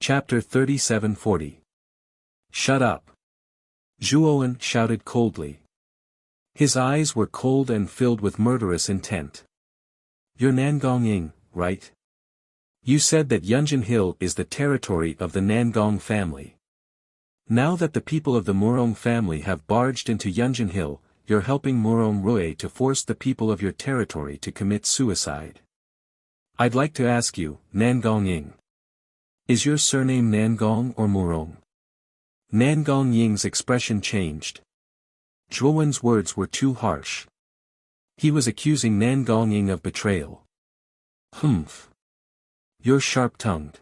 Chapter 3740. Shut up. Zhuowen shouted coldly. His eyes were cold and filled with murderous intent. You're Nangong Ying, right? You said that Yunjin Hill is the territory of the Nangong family. Now that the people of the Murong family have barged into Yunjin Hill, you're helping Murong Rui to force the people of your territory to commit suicide. I'd like to ask you, Nangong Ying. Is your surname Nangong or Murong? Nangong Ying's expression changed. Zhuowen's words were too harsh. He was accusing Nangong Ying of betrayal. Humph. You're sharp-tongued.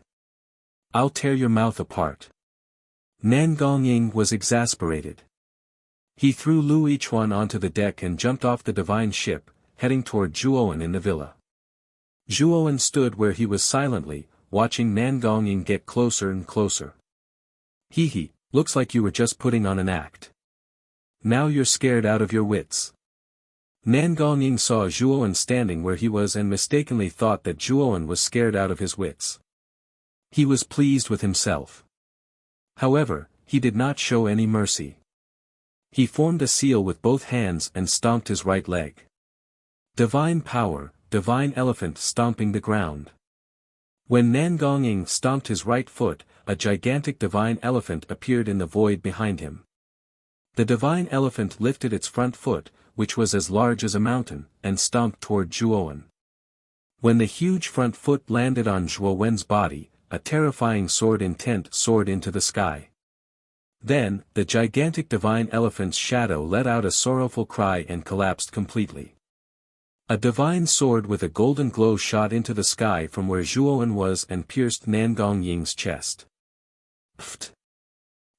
I'll tear your mouth apart. Nangong Ying was exasperated. He threw Lu Yichuan onto the deck and jumped off the divine ship, heading toward Zhuowen in the villa. Zhuowen stood where he was silently, watching Nangong Ying get closer and closer. Hee, looks like you were just putting on an act. Now you're scared out of your wits. Nangong Ying saw Zhuowen standing where he was and mistakenly thought that Zhuowen was scared out of his wits. He was pleased with himself. However, he did not show any mercy. He formed a seal with both hands and stomped his right leg. Divine power, divine elephant stomping the ground. When Nangong Ying stomped his right foot, a gigantic divine elephant appeared in the void behind him. The divine elephant lifted its front foot, which was as large as a mountain, and stomped toward Zhuowen. When the huge front foot landed on Zhuowen's body, a terrifying sword intent soared into the sky. Then, the gigantic divine elephant's shadow let out a sorrowful cry and collapsed completely. A divine sword with a golden glow shot into the sky from where Zhuowen was and pierced Nangong Ying's chest. Pfft!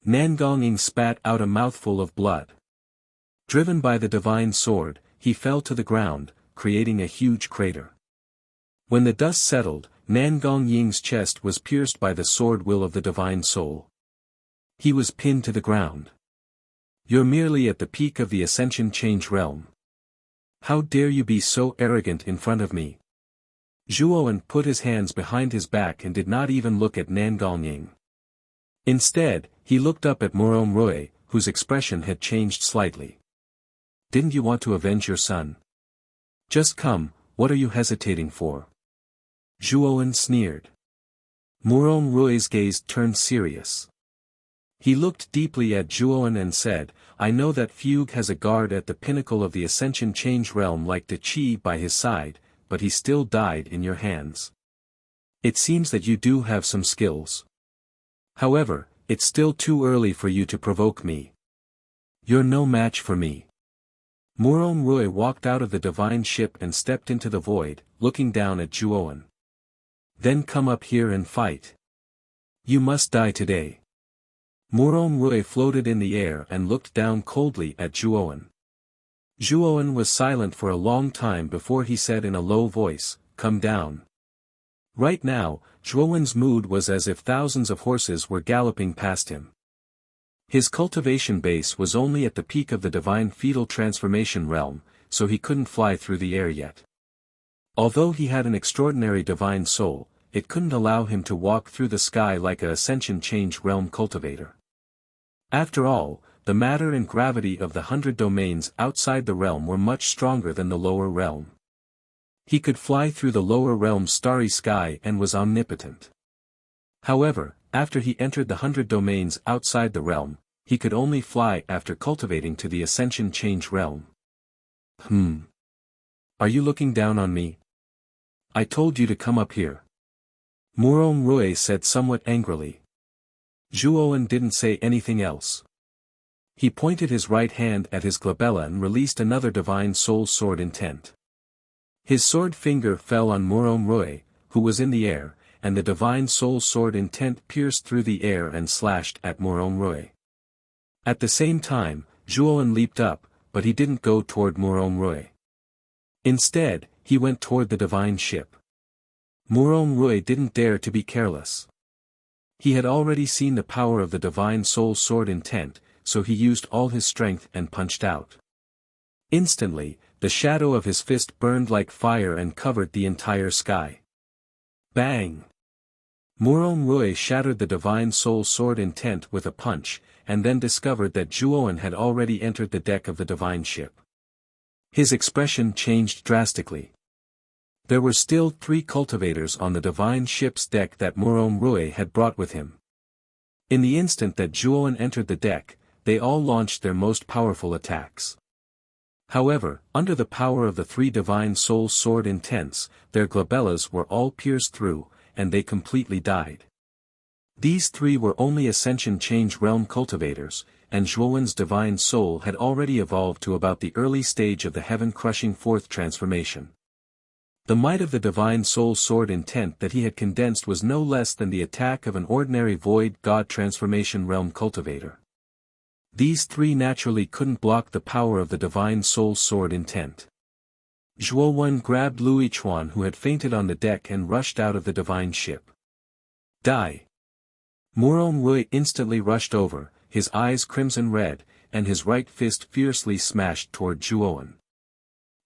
Nangong Ying spat out a mouthful of blood. Driven by the divine sword, he fell to the ground, creating a huge crater. When the dust settled, Nangong Ying's chest was pierced by the sword will of the divine soul. He was pinned to the ground. You're merely at the peak of the Ascension Change realm. How dare you be so arrogant in front of me? Zhuowen put his hands behind his back and did not even look at Nangong Ying. Instead, he looked up at Murong Rui, whose expression had changed slightly. Didn't you want to avenge your son? Just come, what are you hesitating for? Zhuowen sneered. Murong Rui's gaze turned serious. He looked deeply at Zhuowen and said, I know that Fugue has a guard at the pinnacle of the Ascension Change realm like De Qi by his side, but he still died in your hands. It seems that you do have some skills. However, it's still too early for you to provoke me. You're no match for me. Murong Rui walked out of the divine ship and stepped into the void, looking down at Zhuowen. Then come up here and fight. You must die today. Murong Rui floated in the air and looked down coldly at Zhuowen. Zhuowen was silent for a long time before he said in a low voice, Come down. Right now, Zhuowen's mood was as if thousands of horses were galloping past him. His cultivation base was only at the peak of the divine fetal transformation realm, so he couldn't fly through the air yet. Although he had an extraordinary divine soul, it couldn't allow him to walk through the sky like a Ascension Change realm cultivator. After all, the matter and gravity of the 100 domains outside the realm were much stronger than the lower realm. He could fly through the lower realm's starry sky and was omnipotent. However, after he entered the 100 domains outside the realm, he could only fly after cultivating to the Ascension Change realm. Are you looking down on me? I told you to come up here. Murong Rui said somewhat angrily. Zhuowen didn't say anything else. He pointed his right hand at his glabella and released another divine soul sword intent. His sword finger fell on Murong Rui, who was in the air, and the divine soul sword intent pierced through the air and slashed at Murong Rui. At the same time, Zhuowen leaped up, but he didn't go toward Murong Rui. Instead, he went toward the divine ship. Murong Rui didn't dare to be careless. He had already seen the power of the divine soul sword intent, so he used all his strength and punched out. Instantly, the shadow of his fist burned like fire and covered the entire sky. Bang! Muron Rui shattered the Divine Soul Sword in tent with a punch, and then discovered that Zhuowen had already entered the deck of the divine ship. His expression changed drastically. There were still 3 cultivators on the divine ship's deck that Muron Rui had brought with him. In the instant that Zhuowen entered the deck, they all launched their most powerful attacks. However, under the power of the 3 divine soul sword intents, their glabellas were all pierced through, and they completely died. These 3 were only Ascension Change Realm cultivators, and Zhuowen's divine soul had already evolved to about the early stage of the heaven-crushing 4th transformation. The might of the divine soul sword intent that he had condensed was no less than the attack of an ordinary void god transformation realm cultivator. These 3 naturally couldn't block the power of the divine soul sword intent. Zhuowen grabbed Lui Chuan, who had fainted on the deck, and rushed out of the divine ship. Die! Muron Rui instantly rushed over, his eyes crimson red, and his right fist fiercely smashed toward Zhuowen.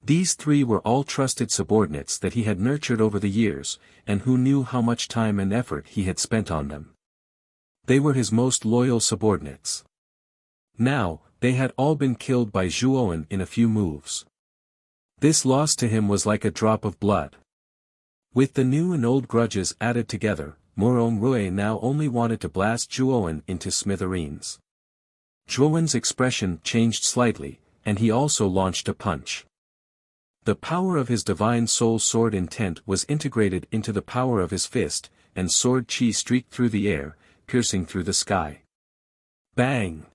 These 3 were all trusted subordinates that he had nurtured over the years, and who knew how much time and effort he had spent on them. They were his most loyal subordinates. Now, they had all been killed by Zhuowen in a few moves. This loss to him was like a drop of blood. With the new and old grudges added together, Muron Rui now only wanted to blast Zhuowen into smithereens. Zhuowen's expression changed slightly, and he also launched a punch. The power of his divine soul sword intent was integrated into the power of his fist, and sword chi streaked through the air, piercing through the sky. Bang!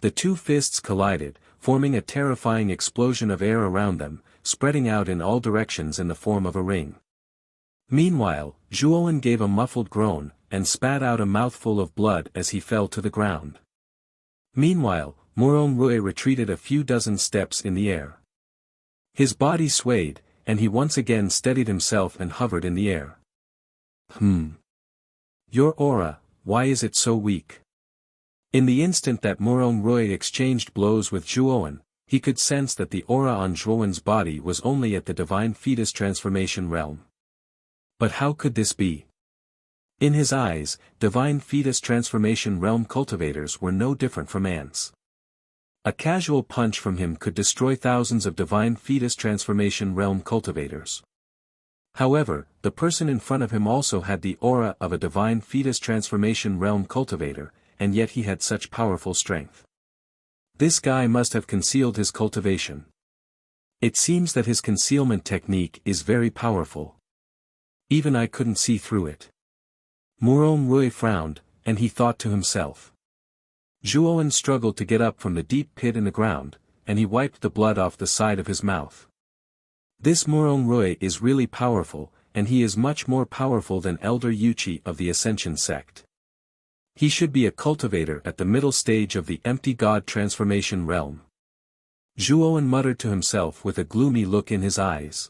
The 2 fists collided, forming a terrifying explosion of air around them, spreading out in all directions in the form of a ring. Meanwhile, Zhuowen gave a muffled groan, and spat out a mouthful of blood as he fell to the ground. Meanwhile, Muron Rui retreated a few dozen steps in the air. His body swayed, and he once again steadied himself and hovered in the air. Your aura, why is it so weak? In the instant that Muron Rui exchanged blows with Zhuowen, he could sense that the aura on Zhuowen's body was only at the divine fetus transformation realm. But how could this be? In his eyes, divine fetus transformation realm cultivators were no different from ants. A casual punch from him could destroy thousands of divine fetus transformation realm cultivators. However, the person in front of him also had the aura of a divine fetus transformation realm cultivator, and yet he had such powerful strength. This guy must have concealed his cultivation. It seems that his concealment technique is very powerful. Even I couldn't see through it. Muron Rui frowned, and he thought to himself. Zhuowen struggled to get up from the deep pit in the ground, and he wiped the blood off the side of his mouth. This Muron Rui is really powerful, and he is much more powerful than Elder Yuchi of the Ascension sect. He should be a cultivator at the middle stage of the empty god transformation realm. Zhuowen muttered to himself with a gloomy look in his eyes.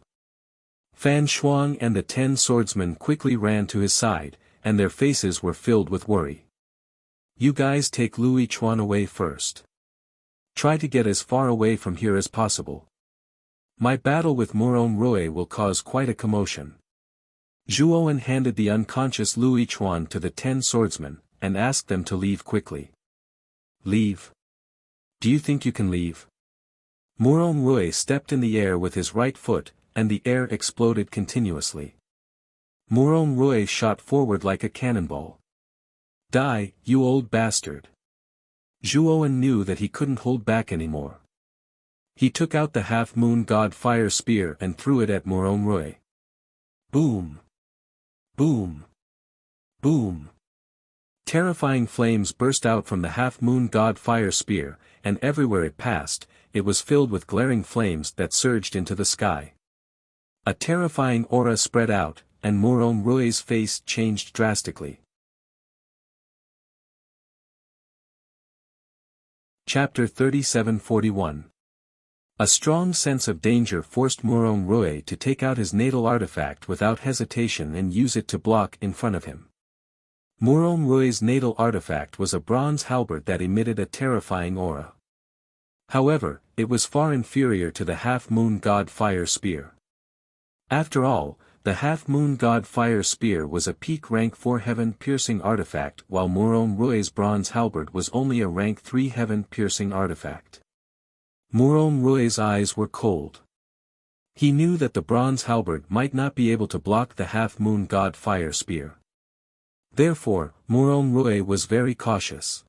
Fan Shuang and the 10 swordsmen quickly ran to his side, and their faces were filled with worry. You guys take Lui Chuan away first. Try to get as far away from here as possible. My battle with Muron Rui will cause quite a commotion. Zhuowen handed the unconscious Lui Chuan to the 10 swordsmen, and asked them to leave quickly. Leave? Do you think you can leave? Muron Rui stepped in the air with his right foot, and the air exploded continuously. Muron Rui shot forward like a cannonball. Die, you old bastard. Zhuowen knew that he couldn't hold back anymore. He took out the half-moon god fire spear and threw it at Muron Rui. Boom! Boom! Boom! Terrifying flames burst out from the half-moon god fire spear, and everywhere it passed, it was filled with glaring flames that surged into the sky. A terrifying aura spread out, and Muron Rui's face changed drastically. Chapter 3741. A strong sense of danger forced Muron Rui to take out his natal artifact without hesitation and use it to block in front of him. Muron Rui's natal artifact was a bronze halberd that emitted a terrifying aura. However, it was far inferior to the half-moon god fire spear. After all, the half-moon god fire spear was a peak rank 4 heaven-piercing artifact while Muron Rui's bronze halberd was only a rank 3 heaven-piercing artifact. Muron Rui's eyes were cold. He knew that the bronze halberd might not be able to block the half-moon god fire spear. Therefore, Muron Rui was very cautious.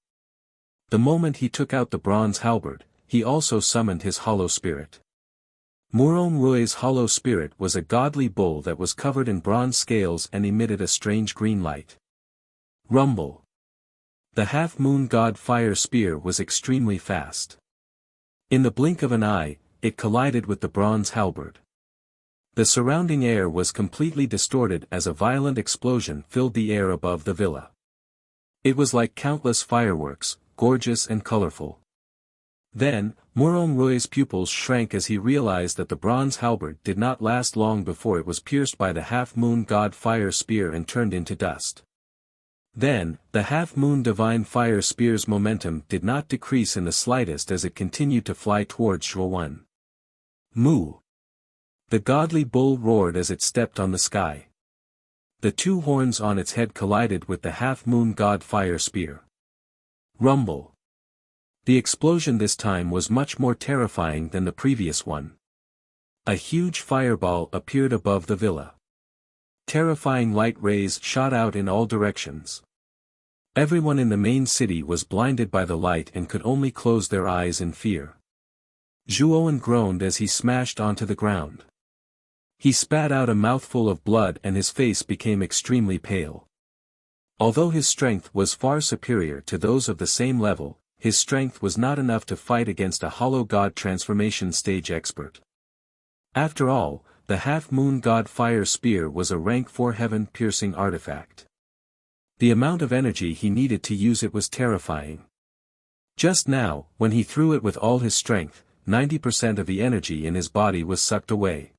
The moment he took out the bronze halberd, he also summoned his hollow spirit. Muron Rui's hollow spirit was a godly bull that was covered in bronze scales and emitted a strange green light. Rumble. The half-moon god fire spear was extremely fast. In the blink of an eye, it collided with the bronze halberd. The surrounding air was completely distorted as a violent explosion filled the air above the villa. It was like countless fireworks, gorgeous and colorful. Then, Muron Rui's pupils shrank as he realized that the bronze halberd did not last long before it was pierced by the half-moon god fire spear and turned into dust. Then, the half-moon divine fire spear's momentum did not decrease in the slightest as it continued to fly towards Zhuowen. Moo! The godly bull roared as it stepped on the sky. The two horns on its head collided with the half-moon god fire spear. Rumble. The explosion this time was much more terrifying than the previous one. A huge fireball appeared above the villa. Terrifying light rays shot out in all directions. Everyone in the main city was blinded by the light and could only close their eyes in fear. Zhuowen groaned as he smashed onto the ground. He spat out a mouthful of blood and his face became extremely pale. Although his strength was far superior to those of the same level, his strength was not enough to fight against a hollow god transformation stage expert. After all, the half-moon god fire spear was a rank 4 heaven-piercing artifact. The amount of energy he needed to use it was terrifying. Just now, when he threw it with all his strength, 90% of the energy in his body was sucked away.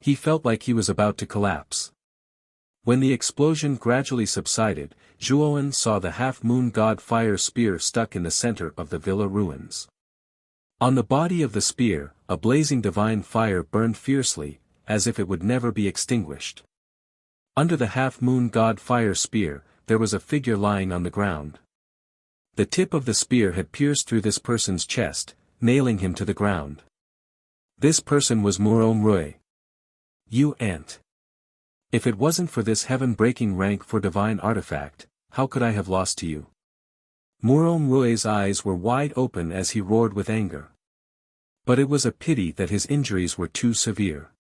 He felt like he was about to collapse. When the explosion gradually subsided, Zhuowen saw the half-moon god fire spear stuck in the center of the villa ruins. On the body of the spear, a blazing divine fire burned fiercely, as if it would never be extinguished. Under the half-moon god fire spear, there was a figure lying on the ground. The tip of the spear had pierced through this person's chest, nailing him to the ground. This person was Muron Rui. You ant. If it wasn't for this heaven-breaking rank for divine artifact, how could I have lost to you? Muron Rui's eyes were wide open as he roared with anger. But it was a pity that his injuries were too severe.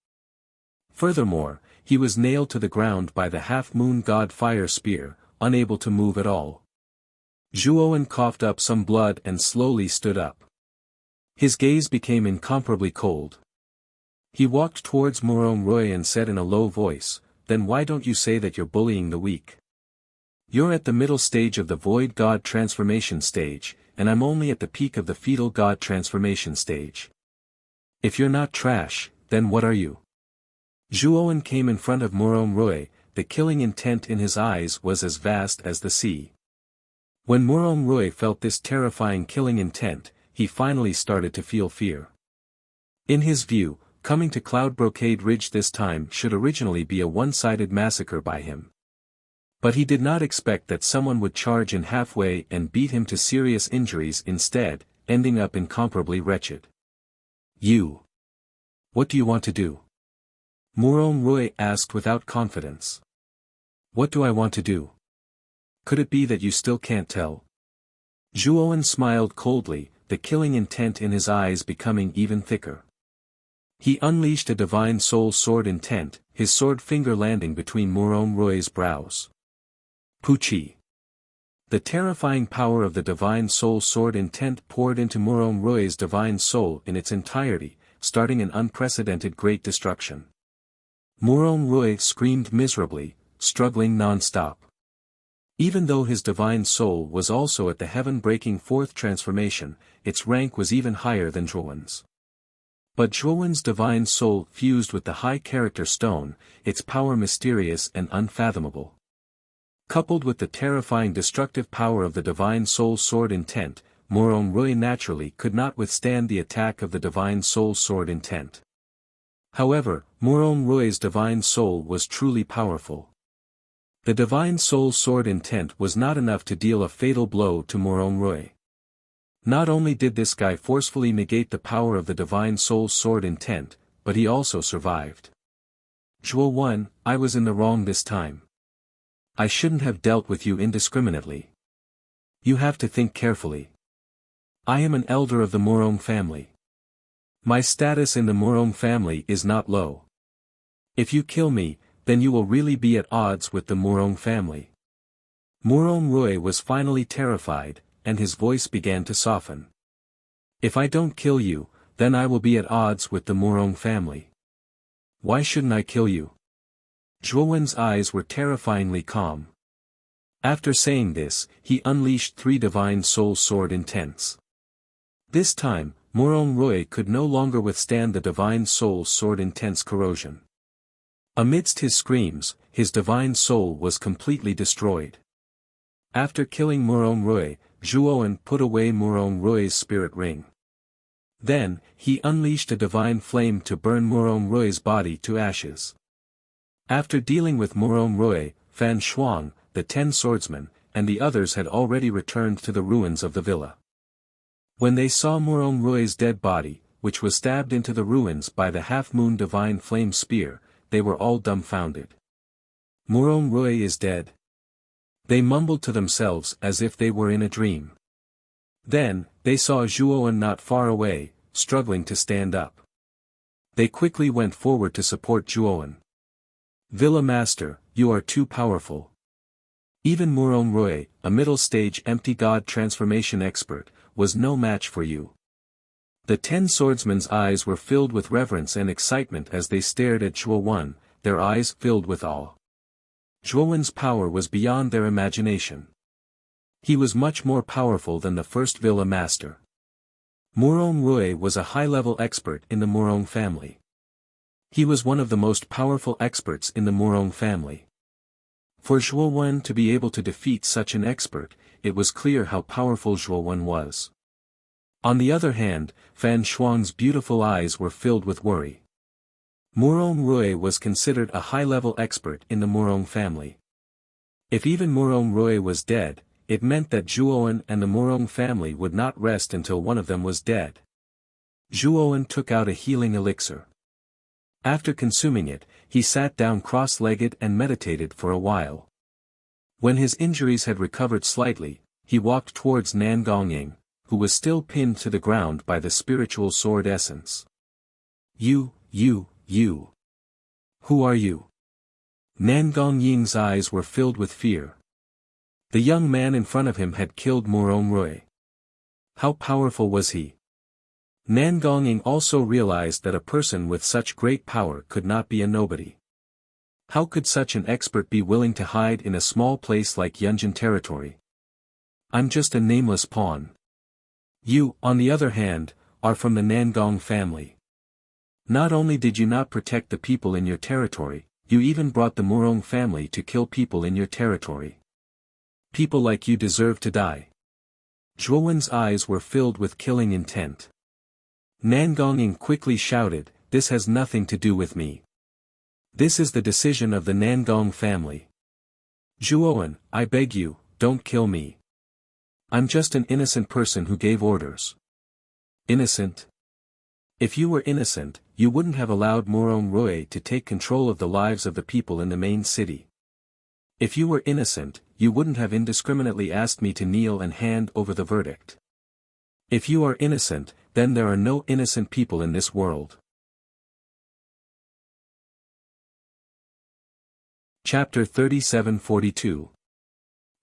Furthermore, he was nailed to the ground by the half-moon god fire spear, unable to move at all. Zhuowen coughed up some blood and slowly stood up. His gaze became incomparably cold. He walked towards Muron Rui and said in a low voice, "Then why don't you say that you're bullying the weak? You're at the middle stage of the void god transformation stage, and I'm only at the peak of the fetal god transformation stage. If you're not trash, then what are you?" Zhuowen came in front of Muron Rui, the killing intent in his eyes was as vast as the sea. When Muron Rui felt this terrifying killing intent, he finally started to feel fear. In his view, coming to Cloud Brocade Ridge this time should originally be a one-sided massacre by him. But he did not expect that someone would charge in halfway and beat him to serious injuries instead, ending up incomparably wretched. "You. What do you want to do?" Muron Rui asked without confidence. "What do I want to do? Could it be that you still can't tell?" Zhuowen smiled coldly, the killing intent in his eyes becoming even thicker. He unleashed a divine soul sword intent, his sword finger landing between Muron Rui's brows. Puchi. The terrifying power of the divine soul sword intent poured into Muron Rui's divine soul in its entirety, starting an unprecedented great destruction. Muron Rui screamed miserably, struggling non-stop. Even though his divine soul was also at the heaven-breaking fourth transformation, its rank was even higher than Zhuowen's. But Zhuowen's divine soul fused with the high character stone, its power mysterious and unfathomable. Coupled with the terrifying destructive power of the divine soul sword intent, Muron Rui naturally could not withstand the attack of the divine soul sword intent. However, Morong Rui's divine soul was truly powerful. The divine soul sword intent was not enough to deal a fatal blow to Morong Rui. Not only did this guy forcefully negate the power of the divine soul sword intent, but he also survived. Zhuo 1, I was in the wrong this time. I shouldn't have dealt with you indiscriminately. You have to think carefully. I am an elder of the Morong family. My status in the Morong family is not low. If you kill me, then you will really be at odds with the Morong family. Morong Rui was finally terrified, and his voice began to soften. If I don't kill you, then I will be at odds with the Morong family. Why shouldn't I kill you? Zhuowen's eyes were terrifyingly calm. After saying this, he unleashed 3 divine soul sword intents. This time, Morong Rui could no longer withstand the divine soul sword intense corrosion. Amidst his screams, his divine soul was completely destroyed. After killing Morong Rui, Zhuowen put away Morong Rui's spirit ring. Then, he unleashed a divine flame to burn Morong Rui's body to ashes. After dealing with Morong Rui, Fan Shuang, the 10 swordsmen, and the others had already returned to the ruins of the villa. When they saw Morong Rui's dead body, which was stabbed into the ruins by the half-moon divine flame spear, they were all dumbfounded. Morong Rui is dead. They mumbled to themselves as if they were in a dream. Then, they saw Zhuowen not far away, struggling to stand up. They quickly went forward to support Zhuowen. Villa Master, you are too powerful. Even Morong Rui, a middle-stage empty god transformation expert, was no match for you. The 10 swordsmen's eyes were filled with reverence and excitement as they stared at Zhuowen, their eyes filled with awe. Zhuowen's power was beyond their imagination. He was much more powerful than the first Villa Master. Morong Rui was a high-level expert in the Morong family. He was one of the most powerful experts in the Morong family. For Zhuowen to be able to defeat such an expert, it was clear how powerful Zhuowen was. On the other hand, Fan Shuang's beautiful eyes were filled with worry. Morong Rui was considered a high-level expert in the Morong family. If even Morong Rui was dead, it meant that Zhuowen and the Morong family would not rest until one of them was dead. Zhuowen took out a healing elixir. After consuming it, he sat down cross-legged and meditated for a while. When his injuries had recovered slightly, he walked towards Nan Gongying, who was still pinned to the ground by the spiritual sword essence. You. Who are you? Nan Gongying's eyes were filled with fear. The young man in front of him had killed Morong Rui. How powerful was he? Nan Gongying also realized that a person with such great power could not be a nobody. How could such an expert be willing to hide in a small place like Yunjin territory? I'm just a nameless pawn. You, on the other hand, are from the Nangong family. Not only did you not protect the people in your territory, you even brought the Morong family to kill people in your territory. People like you deserve to die. Zhuowen's eyes were filled with killing intent. Nan Gongying quickly shouted, "This has nothing to do with me. This is the decision of the Nangong family. Zhuowen, I beg you, don't kill me. I'm just an innocent person who gave orders." Innocent? If you were innocent, you wouldn't have allowed Morong Rui to take control of the lives of the people in the main city. If you were innocent, you wouldn't have indiscriminately asked me to kneel and hand over the verdict. If you are innocent, then there are no innocent people in this world. Chapter 3742.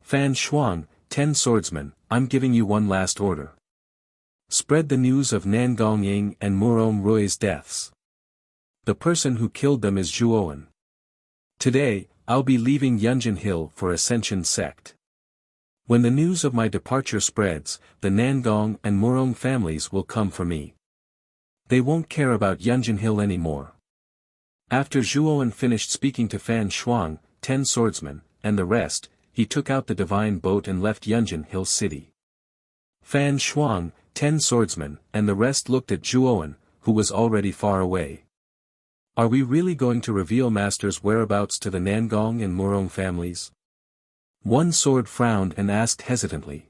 Fan Shuang, 10 swordsmen, I'm giving you one last order. Spread the news of Nan Gongying and Morong Rui's deaths. The person who killed them is Zhuowen. Today, I'll be leaving Yunjin Hill for Ascension Sect. When the news of my departure spreads, the Nangong and Morong families will come for me. They won't care about Yunjin Hill anymore. After Zhuowen finished speaking to Fan Shuang, 10 swordsmen, and the rest, he took out the divine boat and left Yunjin Hill City. Fan Shuang, 10 swordsmen, and the rest looked at Zhuowen, who was already far away. Are we really going to reveal Master's whereabouts to the Nangong and Murong families? One sword frowned and asked hesitantly.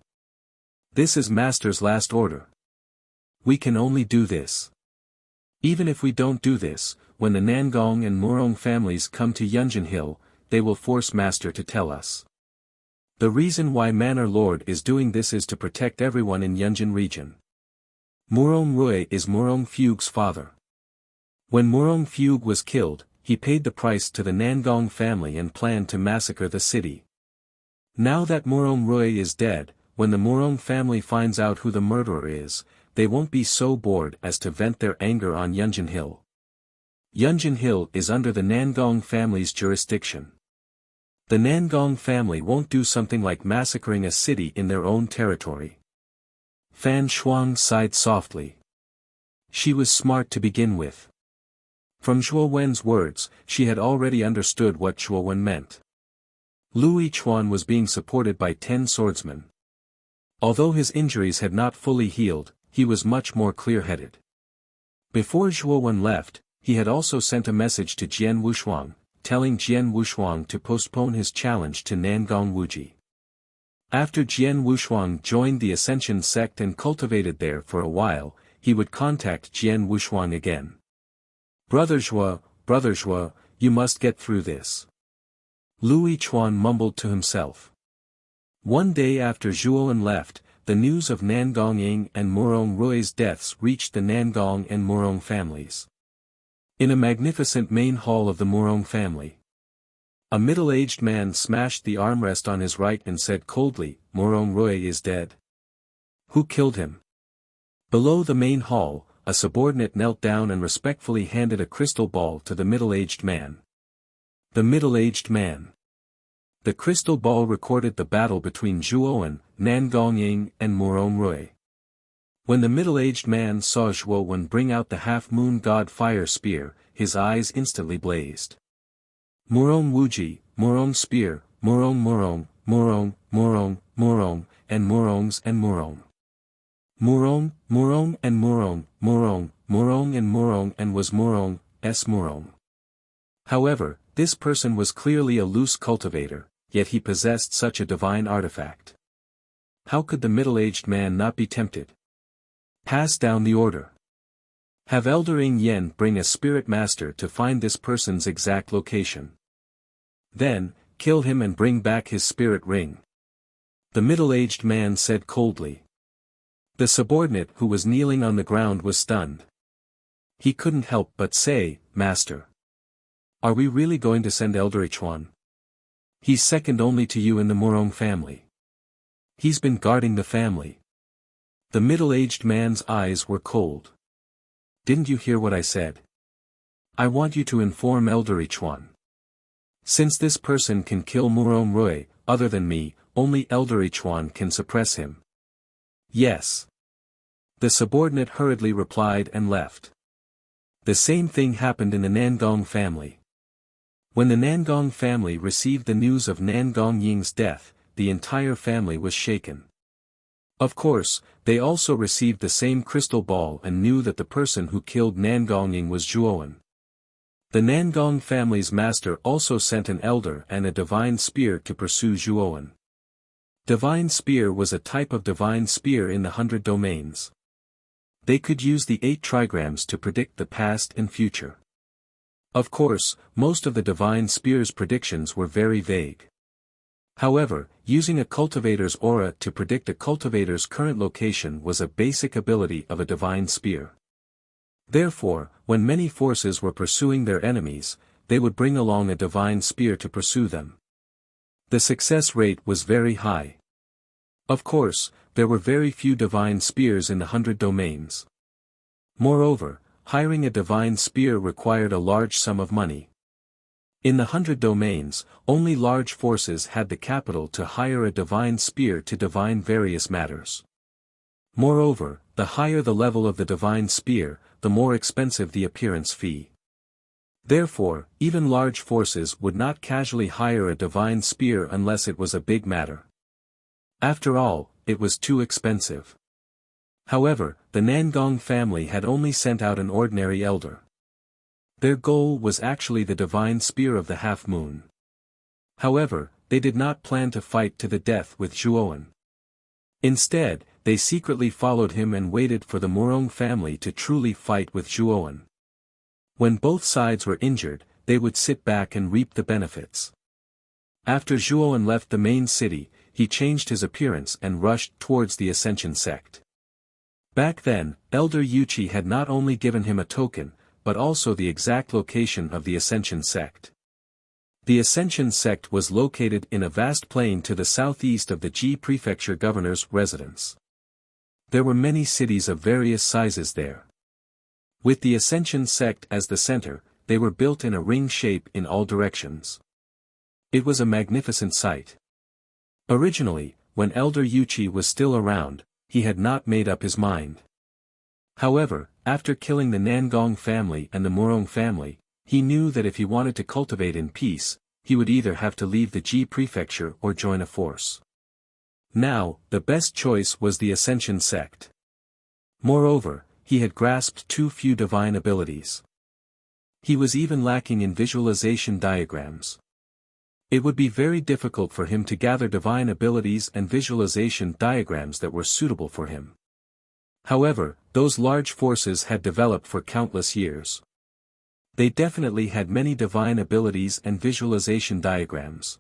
This is Master's last order. We can only do this. Even if we don't do this, when the Nangong and Murong families come to Yunjin Hill, they will force Master to tell us. The reason why Manor Lord is doing this is to protect everyone in Yunjin region. Murong Rui is Murong Fugue's father. When Murong Fugue was killed, he paid the price to the Nangong family and planned to massacre the city. Now that Murong Rui is dead, when the Murong family finds out who the murderer is, they won't be so bored as to vent their anger on Yunjin Hill. Yunjin Hill is under the Nangong family's jurisdiction. The Nangong family won't do something like massacring a city in their own territory. Fan Shuang sighed softly. She was smart to begin with. From Zhuo Wen's words, she had already understood what Zhuo Wen meant. Lu Yichuan was being supported by 10 swordsmen. Although his injuries had not fully healed, he was much more clear-headed. Before Zhuo Wen left, he had also sent a message to Jian Wushuang, telling Jian Wushuang to postpone his challenge to Nangong Wuji. After Jian Wushuang joined the Ascension sect and cultivated there for a while, he would contact Jian Wushuang again. Brother Zhuo, you must get through this. Lu Yichuan mumbled to himself. One day after Zhuo Wen left, the news of Nangong Ying and Murong Rui's deaths reached the Nangong and Murong families. In a magnificent main hall of the Murong family, a middle-aged man smashed the armrest on his right and said coldly, Murong Rui is dead. Who killed him? Below the main hall, a subordinate knelt down and respectfully handed a crystal ball to the middle-aged man. The middle-aged man. The crystal ball recorded the battle between Zhuo Wen, Nangong Ying and Murong Rui. When the middle-aged man saw Zhuo Wen bring out the half-moon god fire spear, his eyes instantly blazed. Murong Wuji, Murong spear, Murong Murong, Murong, Murong, Murong, and Murongs and Murong. Murong, Murong and Murong, Murong, Murong and Murong and was Murong, S. Murong. However, this person was clearly a loose cultivator, yet he possessed such a divine artifact. How could the middle-aged man not be tempted? Pass down the order. Have Elder Ing Yen bring a spirit master to find this person's exact location. Then, kill him and bring back his spirit ring. The middle-aged man said coldly. The subordinate who was kneeling on the ground was stunned. He couldn't help but say, Master. Are we really going to send Elder Yichuan? He's second only to you in the Murong family. He's been guarding the family. The middle-aged man's eyes were cold. Didn't you hear what I said? I want you to inform Elder Yichuan. Since this person can kill Murong Rui, other than me, only Elder Yichuan can suppress him. Yes. The subordinate hurriedly replied and left. The same thing happened in the Nangong family. When the Nangong family received the news of Nangong Ying's death, the entire family was shaken. Of course, they also received the same crystal ball and knew that the person who killed Nangong Ying was Zhuo Wen. The Nangong family's master also sent an elder and a divine spear to pursue Zhuo Wen. Divine spear was a type of divine spear in the 100 domains. They could use the 8 trigrams to predict the past and future. Of course, most of the divine spear's predictions were very vague. However, using a cultivator's aura to predict a cultivator's current location was a basic ability of a divine spear. Therefore, when many forces were pursuing their enemies, they would bring along a divine spear to pursue them. The success rate was very high. Of course, there were very few divine spears in the 100 domains. Moreover, hiring a divine spear required a large sum of money. In the 100 domains, only large forces had the capital to hire a divine spear to divine various matters. Moreover, the higher the level of the divine spear, the more expensive the appearance fee. Therefore, even large forces would not casually hire a divine spear unless it was a big matter. After all, it was too expensive. However, the Nangong family had only sent out an ordinary elder. Their goal was actually the divine spear of the half-moon. However, they did not plan to fight to the death with Zhuowen. Instead, they secretly followed him and waited for the Morong family to truly fight with Zhuowen. When both sides were injured, they would sit back and reap the benefits. After Zhuowen left the main city, he changed his appearance and rushed towards the Ascension sect. Back then, Elder Yuchi had not only given him a token, but also the exact location of the Ascension sect. The Ascension sect was located in a vast plain to the southeast of the Ji Prefecture governor's residence. There were many cities of various sizes there. With the Ascension sect as the center, they were built in a ring shape in all directions. It was a magnificent sight. Originally, when Elder Yuchi was still around, he had not made up his mind. However, after killing the Nangong family and the Morong family, he knew that if he wanted to cultivate in peace, he would either have to leave the Ji Prefecture or join a force. Now, the best choice was the Ascension sect. Moreover, he had grasped too few divine abilities. He was even lacking in visualization diagrams. It would be very difficult for him to gather divine abilities and visualization diagrams that were suitable for him. However, those large forces had developed for countless years. They definitely had many divine abilities and visualization diagrams.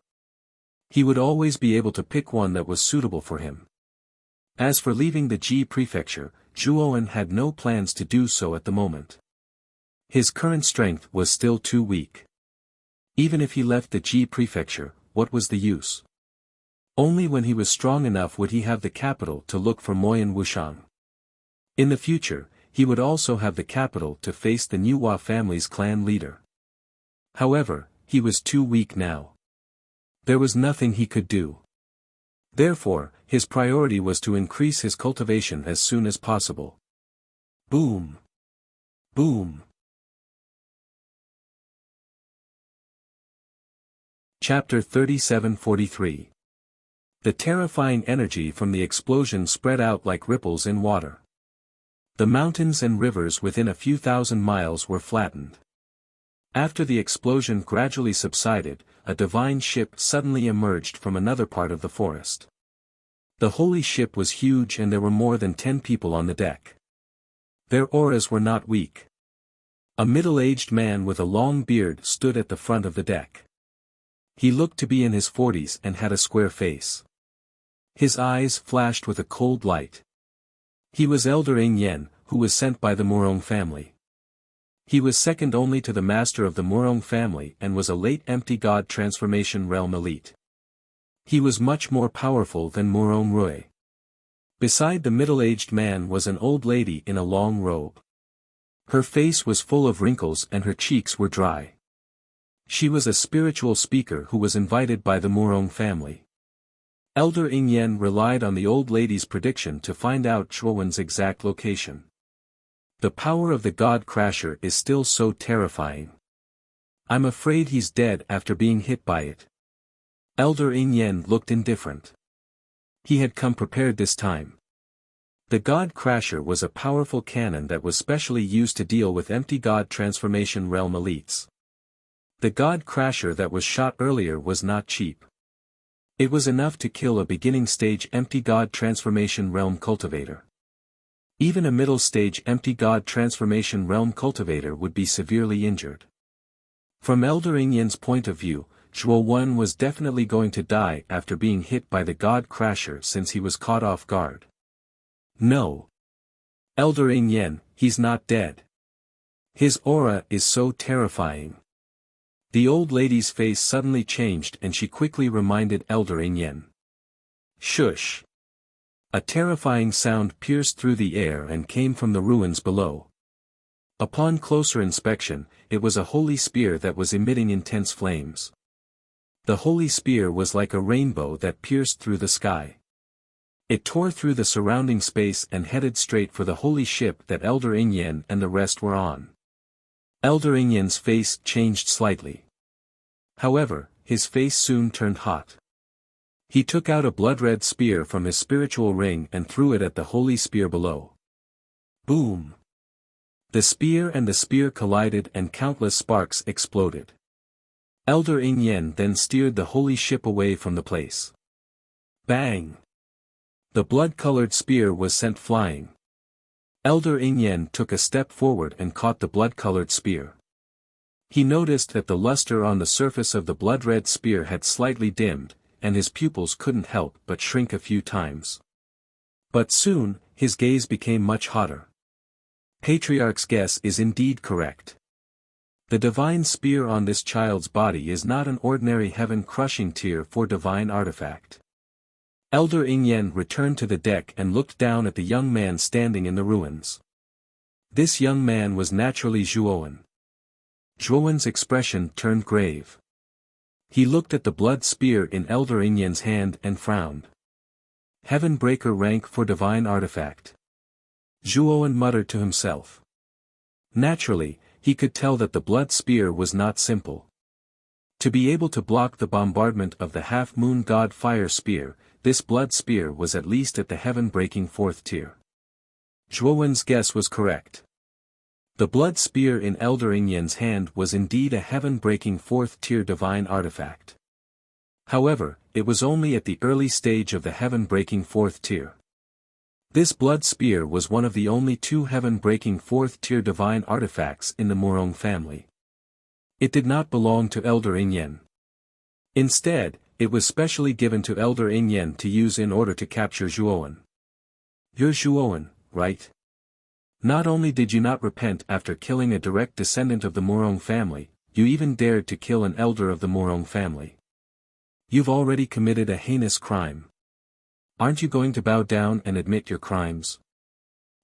He would always be able to pick one that was suitable for him. As for leaving the Ji Prefecture, Zhuowen had no plans to do so at the moment. His current strength was still too weak. Even if he left the Ji Prefecture, what was the use? Only when he was strong enough would he have the capital to look for Moyan Wushang. In the future, he would also have the capital to face the Nuwa family's clan leader. However, he was too weak now. There was nothing he could do. Therefore, his priority was to increase his cultivation as soon as possible. Boom! Boom! Chapter 37-43. The terrifying energy from the explosion spread out like ripples in water. The mountains and rivers within a few thousand miles were flattened. After the explosion gradually subsided, a divine ship suddenly emerged from another part of the forest. The holy ship was huge and there were more than 10 people on the deck. Their auras were not weak. A middle-aged man with a long beard stood at the front of the deck. He looked to be in his 40s and had a square face. His eyes flashed with a cold light. He was Elder Ing Yen, who was sent by the Morong family. He was second only to the master of the Morong family and was a late empty god transformation realm elite. He was much more powerful than Morong Rui. Beside the middle-aged man was an old lady in a long robe. Her face was full of wrinkles and her cheeks were dry. She was a spiritual speaker who was invited by the Morong family. Elder Ing Yen relied on the old lady's prediction to find out Zhuowen's exact location. The power of the God Crasher is still so terrifying. I'm afraid he's dead after being hit by it. Elder Ing Yen looked indifferent. He had come prepared this time. The God Crasher was a powerful cannon that was specially used to deal with empty God transformation realm elites. The God Crasher that was shot earlier was not cheap. It was enough to kill a beginning-stage empty God transformation realm cultivator. Even a middle-stage empty God transformation realm cultivator would be severely injured. From Elder Ing Yen's point of view, Zhuowen was definitely going to die after being hit by the God Crasher since he was caught off guard. No. Elder Ing Yen, he's not dead. His aura is so terrifying. The old lady's face suddenly changed and she quickly reminded Elder Ing Yen. Shush! A terrifying sound pierced through the air and came from the ruins below. Upon closer inspection, it was a holy spear that was emitting intense flames. The holy spear was like a rainbow that pierced through the sky. It tore through the surrounding space and headed straight for the holy ship that Elder Ing Yen and the rest were on. Elder Ing Yen's face changed slightly. However, his face soon turned hot. He took out a blood-red spear from his spiritual ring and threw it at the holy spear below. Boom! The spear and the spear collided and countless sparks exploded. Elder Ing Yen then steered the holy ship away from the place. Bang! The blood-colored spear was sent flying. Elder Ing Yen took a step forward and caught the blood-colored spear. He noticed that the luster on the surface of the blood-red spear had slightly dimmed, and his pupils couldn't help but shrink a few times. But soon, his gaze became much hotter. Patriarch's guess is indeed correct. The divine spear on this child's body is not an ordinary heaven-crushing tier 4 divine artifact. Elder Ing Yen returned to the deck and looked down at the young man standing in the ruins. This young man was naturally Zhuowen. Zhuowen's expression turned grave. He looked at the blood spear in Elder Ing Yen's hand and frowned. Heaven Breaker rank for divine artifact. Zhuowen muttered to himself. Naturally, he could tell that the blood spear was not simple. To be able to block the bombardment of the half-moon god fire spear, this blood spear was at least at the heaven-breaking 4th tier. Zhuowen's guess was correct. The blood spear in Elder Ing Yen's hand was indeed a heaven-breaking 4th tier divine artifact. However, it was only at the early stage of the heaven-breaking 4th tier. This blood spear was one of the only 2 heaven-breaking 4th tier divine artifacts in the Morong family. It did not belong to Elder Ing Yen. Instead, it was specially given to Elder Ing Yen to use in order to capture Zhuowen. You're Zhuowen, right? Not only did you not repent after killing a direct descendant of the Morong family, you even dared to kill an elder of the Morong family. You've already committed a heinous crime. Aren't you going to bow down and admit your crimes?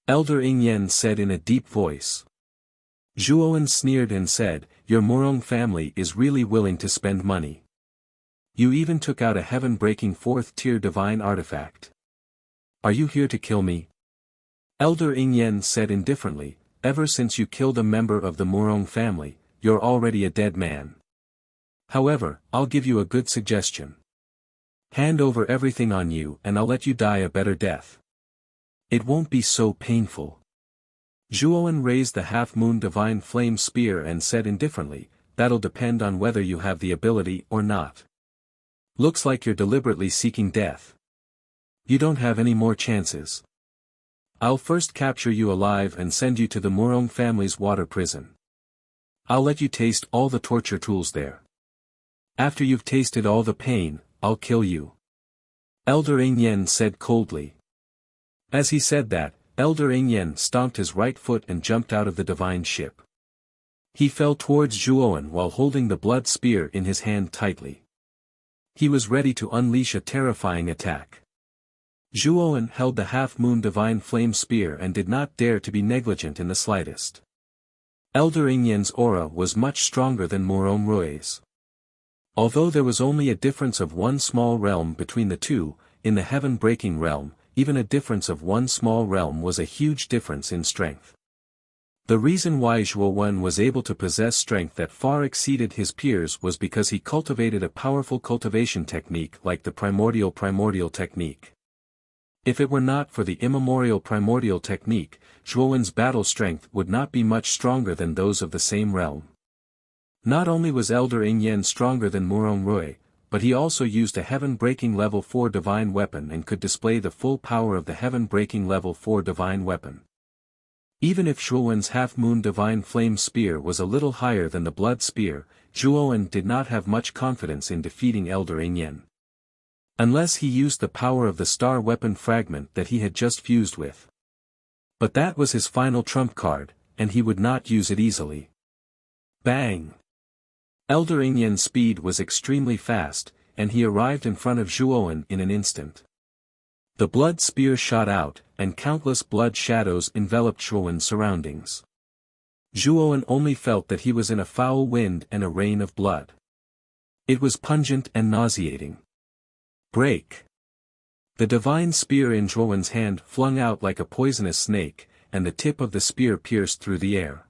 Elder Ing Yen said in a deep voice. Zhuowen sneered and said, your Morong family is really willing to spend money. You even took out a heaven-breaking 4th tier divine artifact. Are you here to kill me? Elder Ing Yen said indifferently, ever since you killed a member of the Morong family, you're already a dead man. However, I'll give you a good suggestion. Hand over everything on you and I'll let you die a better death. It won't be so painful. Zhuowen raised the half-moon divine flame spear and said indifferently, that'll depend on whether you have the ability or not. Looks like you're deliberately seeking death. You don't have any more chances. I'll first capture you alive and send you to the Morong family's water prison. I'll let you taste all the torture tools there. After you've tasted all the pain, I'll kill you. Elder Ing Yen said coldly. As he said that, Elder Ing Yen stomped his right foot and jumped out of the divine ship. He fell towards Zhuowen while holding the blood spear in his hand tightly. He was ready to unleash a terrifying attack. Zhuowen held the half-moon divine flame spear and did not dare to be negligent in the slightest. Elder Ing Yen's aura was much stronger than Morong Rui's. Although there was only a difference of one small realm between the two, in the heaven-breaking realm, even a difference of one small realm was a huge difference in strength. The reason why Zhuowen was able to possess strength that far exceeded his peers was because he cultivated a powerful cultivation technique like the primordial technique. If it were not for the immemorial primordial technique, Zhuowen's battle strength would not be much stronger than those of the same realm. Not only was Elder Ing Yen stronger than Morong Rui, but he also used a heaven-breaking level 4 divine weapon and could display the full power of the heaven-breaking level 4 divine weapon. Even if Zhuowen's half-moon divine flame spear was a little higher than the blood spear, Zhuowen did not have much confidence in defeating Elder Ing Yen. Unless he used the power of the star weapon fragment that he had just fused with. But that was his final trump card, and he would not use it easily. Bang! Elder Ing Yen's speed was extremely fast, and he arrived in front of Zhuowen in an instant. The blood spear shot out, and countless blood shadows enveloped Zhuowen's surroundings. Zhuowen only felt that he was in a foul wind and a rain of blood. It was pungent and nauseating. Break! The divine spear in Zhuowen's hand flung out like a poisonous snake, and the tip of the spear pierced through the air.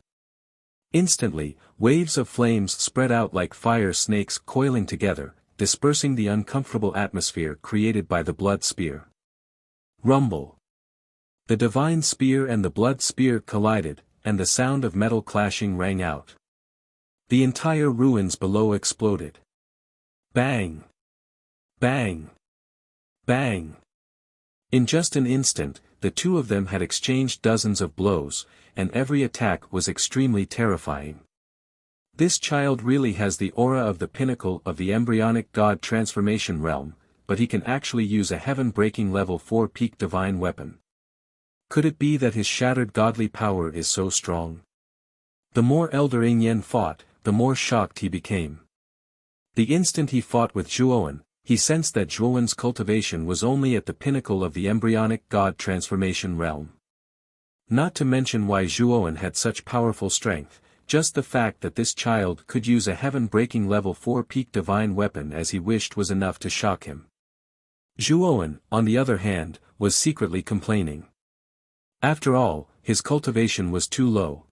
Instantly, waves of flames spread out like fire snakes coiling together, dispersing the uncomfortable atmosphere created by the blood spear. Rumble! The divine spear and the blood spear collided, and the sound of metal clashing rang out. The entire ruins below exploded. Bang! Bang! Bang! In just an instant, the two of them had exchanged dozens of blows, and every attack was extremely terrifying. This child really has the aura of the pinnacle of the embryonic god transformation realm, but he can actually use a heaven-breaking level 4 peak divine weapon. Could it be that his shattered godly power is so strong? The more Elder Yin fought, the more shocked he became. The instant he fought with Zhuowen, he sensed that Zhuowen's cultivation was only at the pinnacle of the embryonic god transformation realm. Not to mention why Zhuowen had such powerful strength, just the fact that this child could use a heaven-breaking level 4 peak divine weapon as he wished was enough to shock him. Zhuowen, on the other hand, was secretly complaining. After all, his cultivation was too low.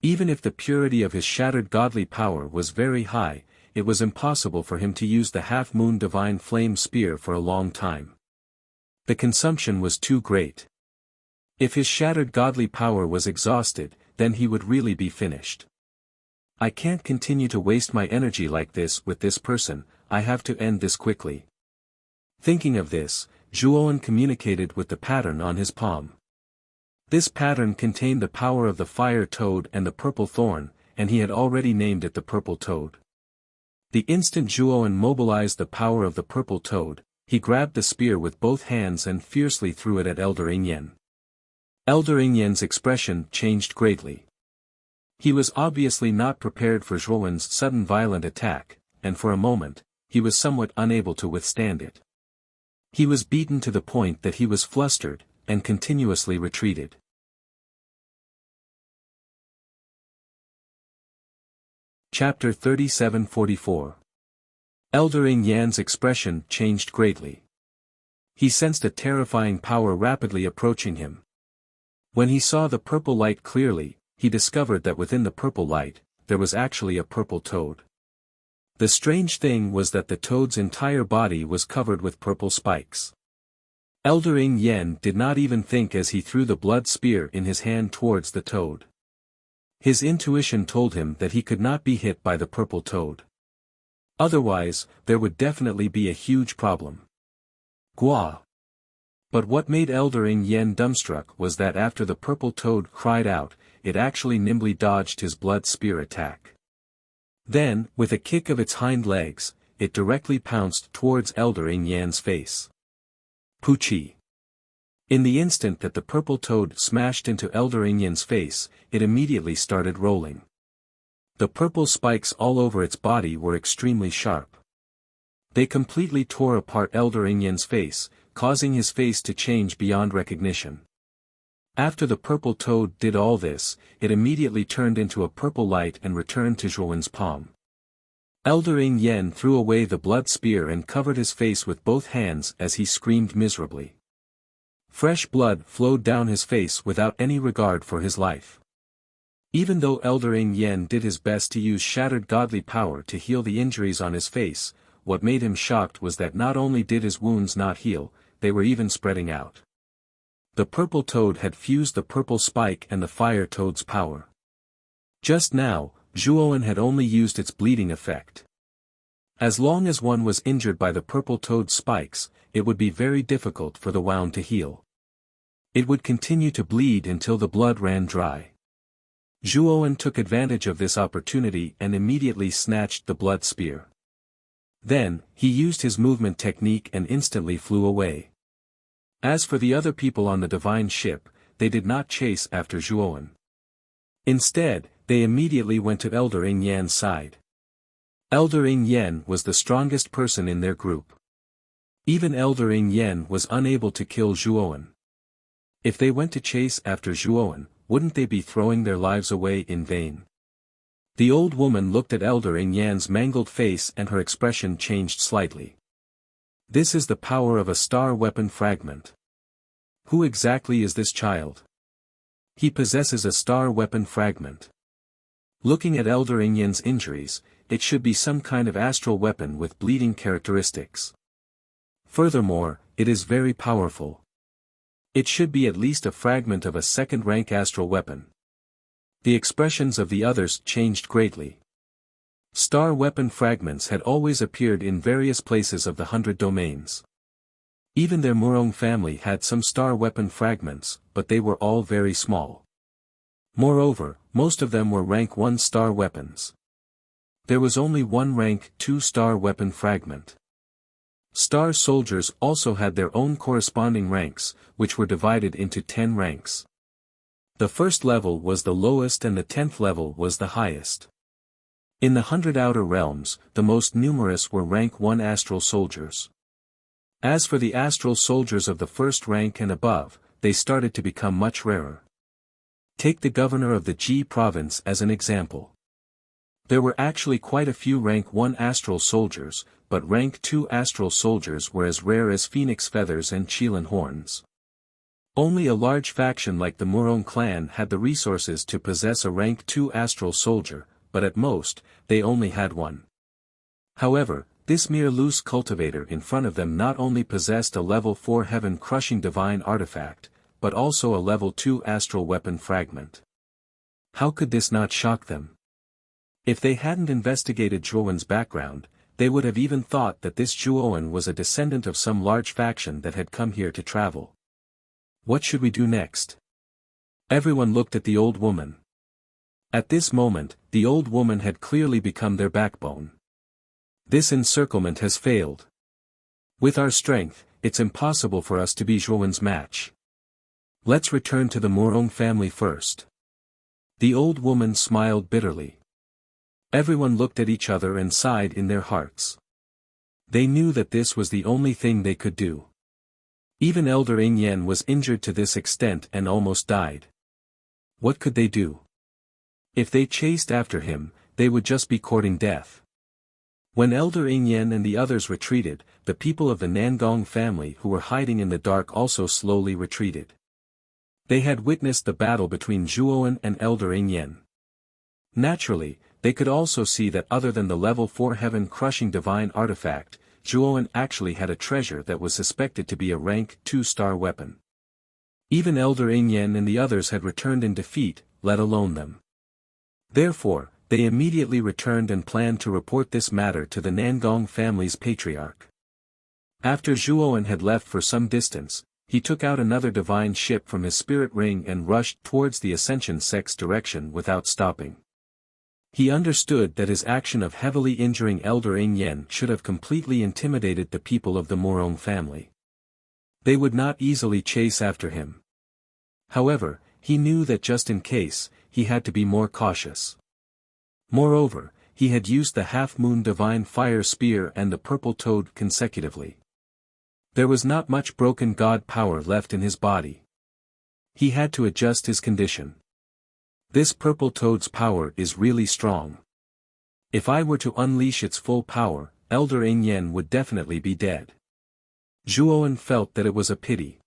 Even if the purity of his shattered godly power was very high, it was impossible for him to use the half-moon divine flame spear for a long time. The consumption was too great. If his shattered godly power was exhausted, then he would really be finished. I can't continue to waste my energy like this with this person, I have to end this quickly. Thinking of this, Zhuowen communicated with the pattern on his palm. This pattern contained the power of the fire toad and the purple thorn, and he had already named it the purple toad. The instant Zhuowen mobilized the power of the purple toad, he grabbed the spear with both hands and fiercely threw it at Elder Yin. Elder Yin's expression changed greatly. He was obviously not prepared for Zhuowen's sudden violent attack, and for a moment, he was somewhat unable to withstand it. He was beaten to the point that he was flustered, and continuously retreated. Chapter 37-44. Elder Yin's expression changed greatly. He sensed a terrifying power rapidly approaching him. When he saw the purple light clearly, he discovered that within the purple light, there was actually a purple toad. The strange thing was that the toad's entire body was covered with purple spikes. Elder Yin did not even think as he threw the blood spear in his hand towards the toad. His intuition told him that he could not be hit by the purple toad. Otherwise, there would definitely be a huge problem. Gua! But what made Elder Yin dumbstruck was that after the purple toad cried out, it actually nimbly dodged his blood spear attack. Then, with a kick of its hind legs, it directly pounced towards Elder Yin's face. Poochie! In the instant that the purple toad smashed into Elder Yin's face, it immediately started rolling. The purple spikes all over its body were extremely sharp. They completely tore apart Elder Yin's face, causing his face to change beyond recognition. After the purple toad did all this, it immediately turned into a purple light and returned to Zhuowen's palm. Elder Yin threw away the blood spear and covered his face with both hands as he screamed miserably. Fresh blood flowed down his face without any regard for his life. Even though Elder Yin did his best to use shattered godly power to heal the injuries on his face, what made him shocked was that not only did his wounds not heal, they were even spreading out. The purple toad had fused the purple spike and the fire toad's power. Just now, Zhuowen had only used its bleeding effect. As long as one was injured by the purple toad's spikes, it would be very difficult for the wound to heal. It would continue to bleed until the blood ran dry. Zhuowen took advantage of this opportunity and immediately snatched the blood spear. Then, he used his movement technique and instantly flew away. As for the other people on the divine ship, they did not chase after Zhuowen. Instead, they immediately went to Elder Yin's side. Elder Yin was the strongest person in their group. Even Elder Yin was unable to kill Zhuowen. If they went to chase after Zhuowen, wouldn't they be throwing their lives away in vain? The old woman looked at Elder Yin's mangled face and her expression changed slightly. This is the power of a star weapon fragment. Who exactly is this child? He possesses a star weapon fragment. Looking at Elder Yin's injuries, it should be some kind of astral weapon with bleeding characteristics. Furthermore, it is very powerful. It should be at least a fragment of a second-rank astral weapon. The expressions of the others changed greatly. Star weapon fragments had always appeared in various places of the 100 domains. Even their Murong family had some star weapon fragments, but they were all very small. Moreover, most of them were rank 1 star weapons. There was only one rank 2 star weapon fragment. Star soldiers also had their own corresponding ranks, which were divided into 10 ranks. The first level was the lowest and the 10th level was the highest. In the 100 outer realms, the most numerous were rank 1 astral soldiers. As for the astral soldiers of the first rank and above, they started to become much rarer. Take the governor of the Ji province as an example. There were actually quite a few rank 1 astral soldiers, but rank 2 astral soldiers were as rare as phoenix feathers and Qilin horns. Only a large faction like the Murong clan had the resources to possess a rank 2 astral soldier, but at most, they only had one. However, this mere loose cultivator in front of them not only possessed a level 4 heaven-crushing divine artifact, but also a level 2 astral weapon fragment. How could this not shock them? If they hadn't investigated Zhuowen's background, they would have even thought that this Zhuowen was a descendant of some large faction that had come here to travel. What should we do next? Everyone looked at the old woman. At this moment, the old woman had clearly become their backbone. This encirclement has failed. With our strength, it's impossible for us to be Zhuowen's match. Let's return to the Murong family first. The old woman smiled bitterly. Everyone looked at each other and sighed in their hearts. They knew that this was the only thing they could do. Even Elder Ing Yen was injured to this extent and almost died. What could they do? If they chased after him, they would just be courting death. When Elder Ing Yen and the others retreated, the people of the Nangong family who were hiding in the dark also slowly retreated. They had witnessed the battle between Zhuowen and Elder Ing Yen. Naturally, they could also see that other than the level 4 heaven-crushing divine artifact, Zhuowen actually had a treasure that was suspected to be a rank 2 star weapon. Even Elder Ing Yen and the others had returned in defeat, let alone them. Therefore, they immediately returned and planned to report this matter to the Nangong family's patriarch. After Zhuowen had left for some distance, he took out another divine ship from his spirit ring and rushed towards the Ascension sect's direction without stopping. He understood that his action of heavily injuring Elder Ing Yen should have completely intimidated the people of the Murong family. They would not easily chase after him. However, he knew that just in case, he had to be more cautious. Moreover, he had used the half-moon divine fire spear and the purple toad consecutively. There was not much broken god power left in his body. He had to adjust his condition. This purple toad's power is really strong. If I were to unleash its full power, Elder Ing Yen would definitely be dead. Zhuowen felt that it was a pity.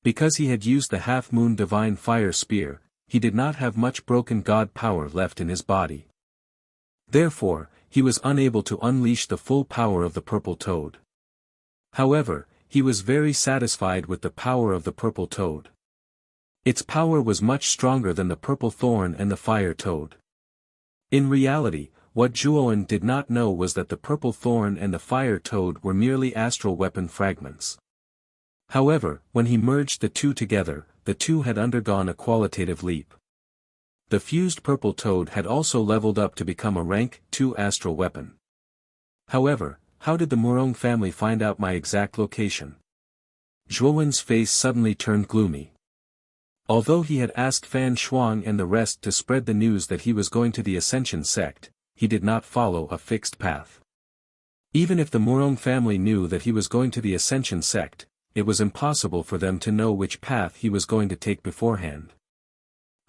Because he had used the half-moon divine fire spear, he did not have much broken god power left in his body. Therefore, he was unable to unleash the full power of the purple toad. However, he was very satisfied with the power of the purple toad. Its power was much stronger than the purple thorn and the fire toad. In reality, what Zhuowen did not know was that the purple thorn and the fire toad were merely astral weapon fragments. However, when he merged the two together, the two had undergone a qualitative leap. The fused purple toad had also leveled up to become a rank 2 astral weapon. However, how did the Murong family find out my exact location? Zhuowen's face suddenly turned gloomy. Although he had asked Fan Shuang and the rest to spread the news that he was going to the Ascension sect, he did not follow a fixed path. Even if the Murong family knew that he was going to the Ascension sect, it was impossible for them to know which path he was going to take beforehand.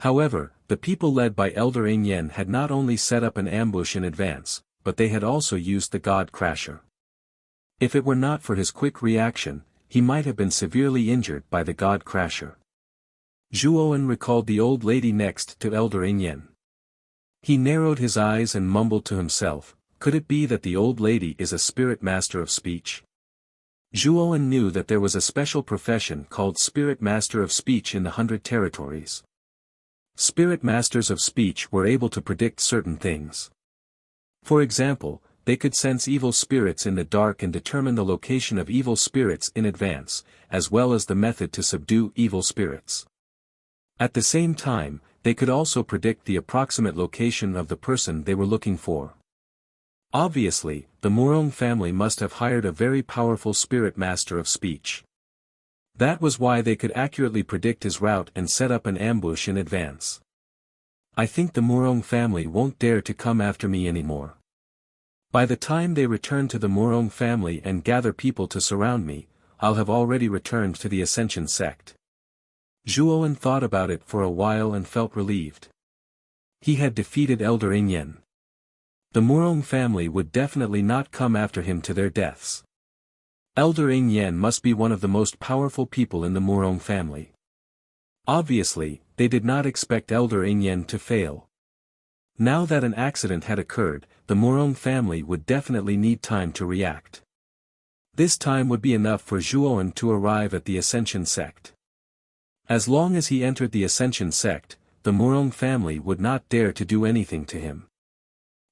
However, the people led by Elder Ing Yen had not only set up an ambush in advance, but they had also used the God Crasher. If it were not for his quick reaction, he might have been severely injured by the God Crasher. Zhuowen recalled the old lady next to Elder Ing Yen. He narrowed his eyes and mumbled to himself, could it be that the old lady is a spirit master of speech? Zhuowen knew that there was a special profession called Spirit Master of Speech in the 100 territories. Spirit masters of speech were able to predict certain things. For example, they could sense evil spirits in the dark and determine the location of evil spirits in advance, as well as the method to subdue evil spirits. At the same time, they could also predict the approximate location of the person they were looking for. Obviously, the Murong family must have hired a very powerful spirit master of speech. That was why they could accurately predict his route and set up an ambush in advance. I think the Murong family won't dare to come after me anymore. By the time they return to the Murong family and gather people to surround me, I'll have already returned to the Ascension sect. Zhuowen thought about it for a while and felt relieved. He had defeated Elder Ingyan. The Murong family would definitely not come after him to their deaths. Elder Ingyan must be one of the most powerful people in the Murong family. Obviously, they did not expect Elder Ingyan to fail. Now that an accident had occurred, the Murong family would definitely need time to react. This time would be enough for Zhuowen to arrive at the Ascension sect. As long as he entered the Ascension sect, the Murong family would not dare to do anything to him.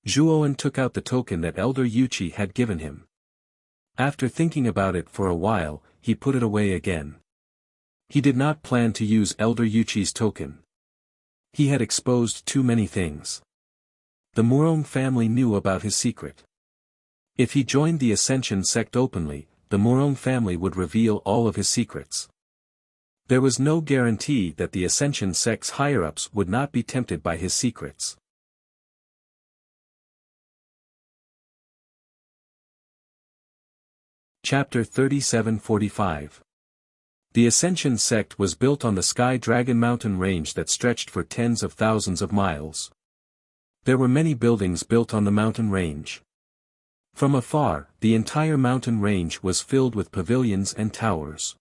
Zhuowen took out the token that Elder Yuchi had given him. After thinking about it for a while, he put it away again. He did not plan to use Elder Yuchi's token. He had exposed too many things. The Murong family knew about his secret. If he joined the Ascension sect openly, the Murong family would reveal all of his secrets. There was no guarantee that the Ascension sect's higher-ups would not be tempted by his secrets. Chapter 3745. The Ascension sect was built on the Sky Dragon mountain range that stretched for tens of thousands of miles. There were many buildings built on the mountain range. From afar, the entire mountain range was filled with pavilions and towers.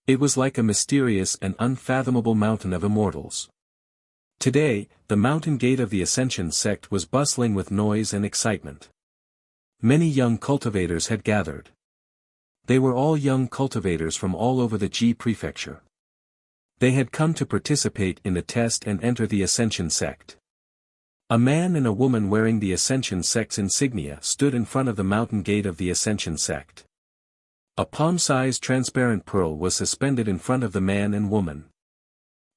It was like a mysterious and unfathomable mountain of immortals. Today, the mountain gate of the Ascension sect was bustling with noise and excitement. Many young cultivators had gathered. They were all young cultivators from all over the Ji prefecture. They had come to participate in the test and enter the Ascension sect. A man and a woman wearing the Ascension sect's insignia stood in front of the mountain gate of the Ascension sect. A palm-sized transparent pearl was suspended in front of the man and woman.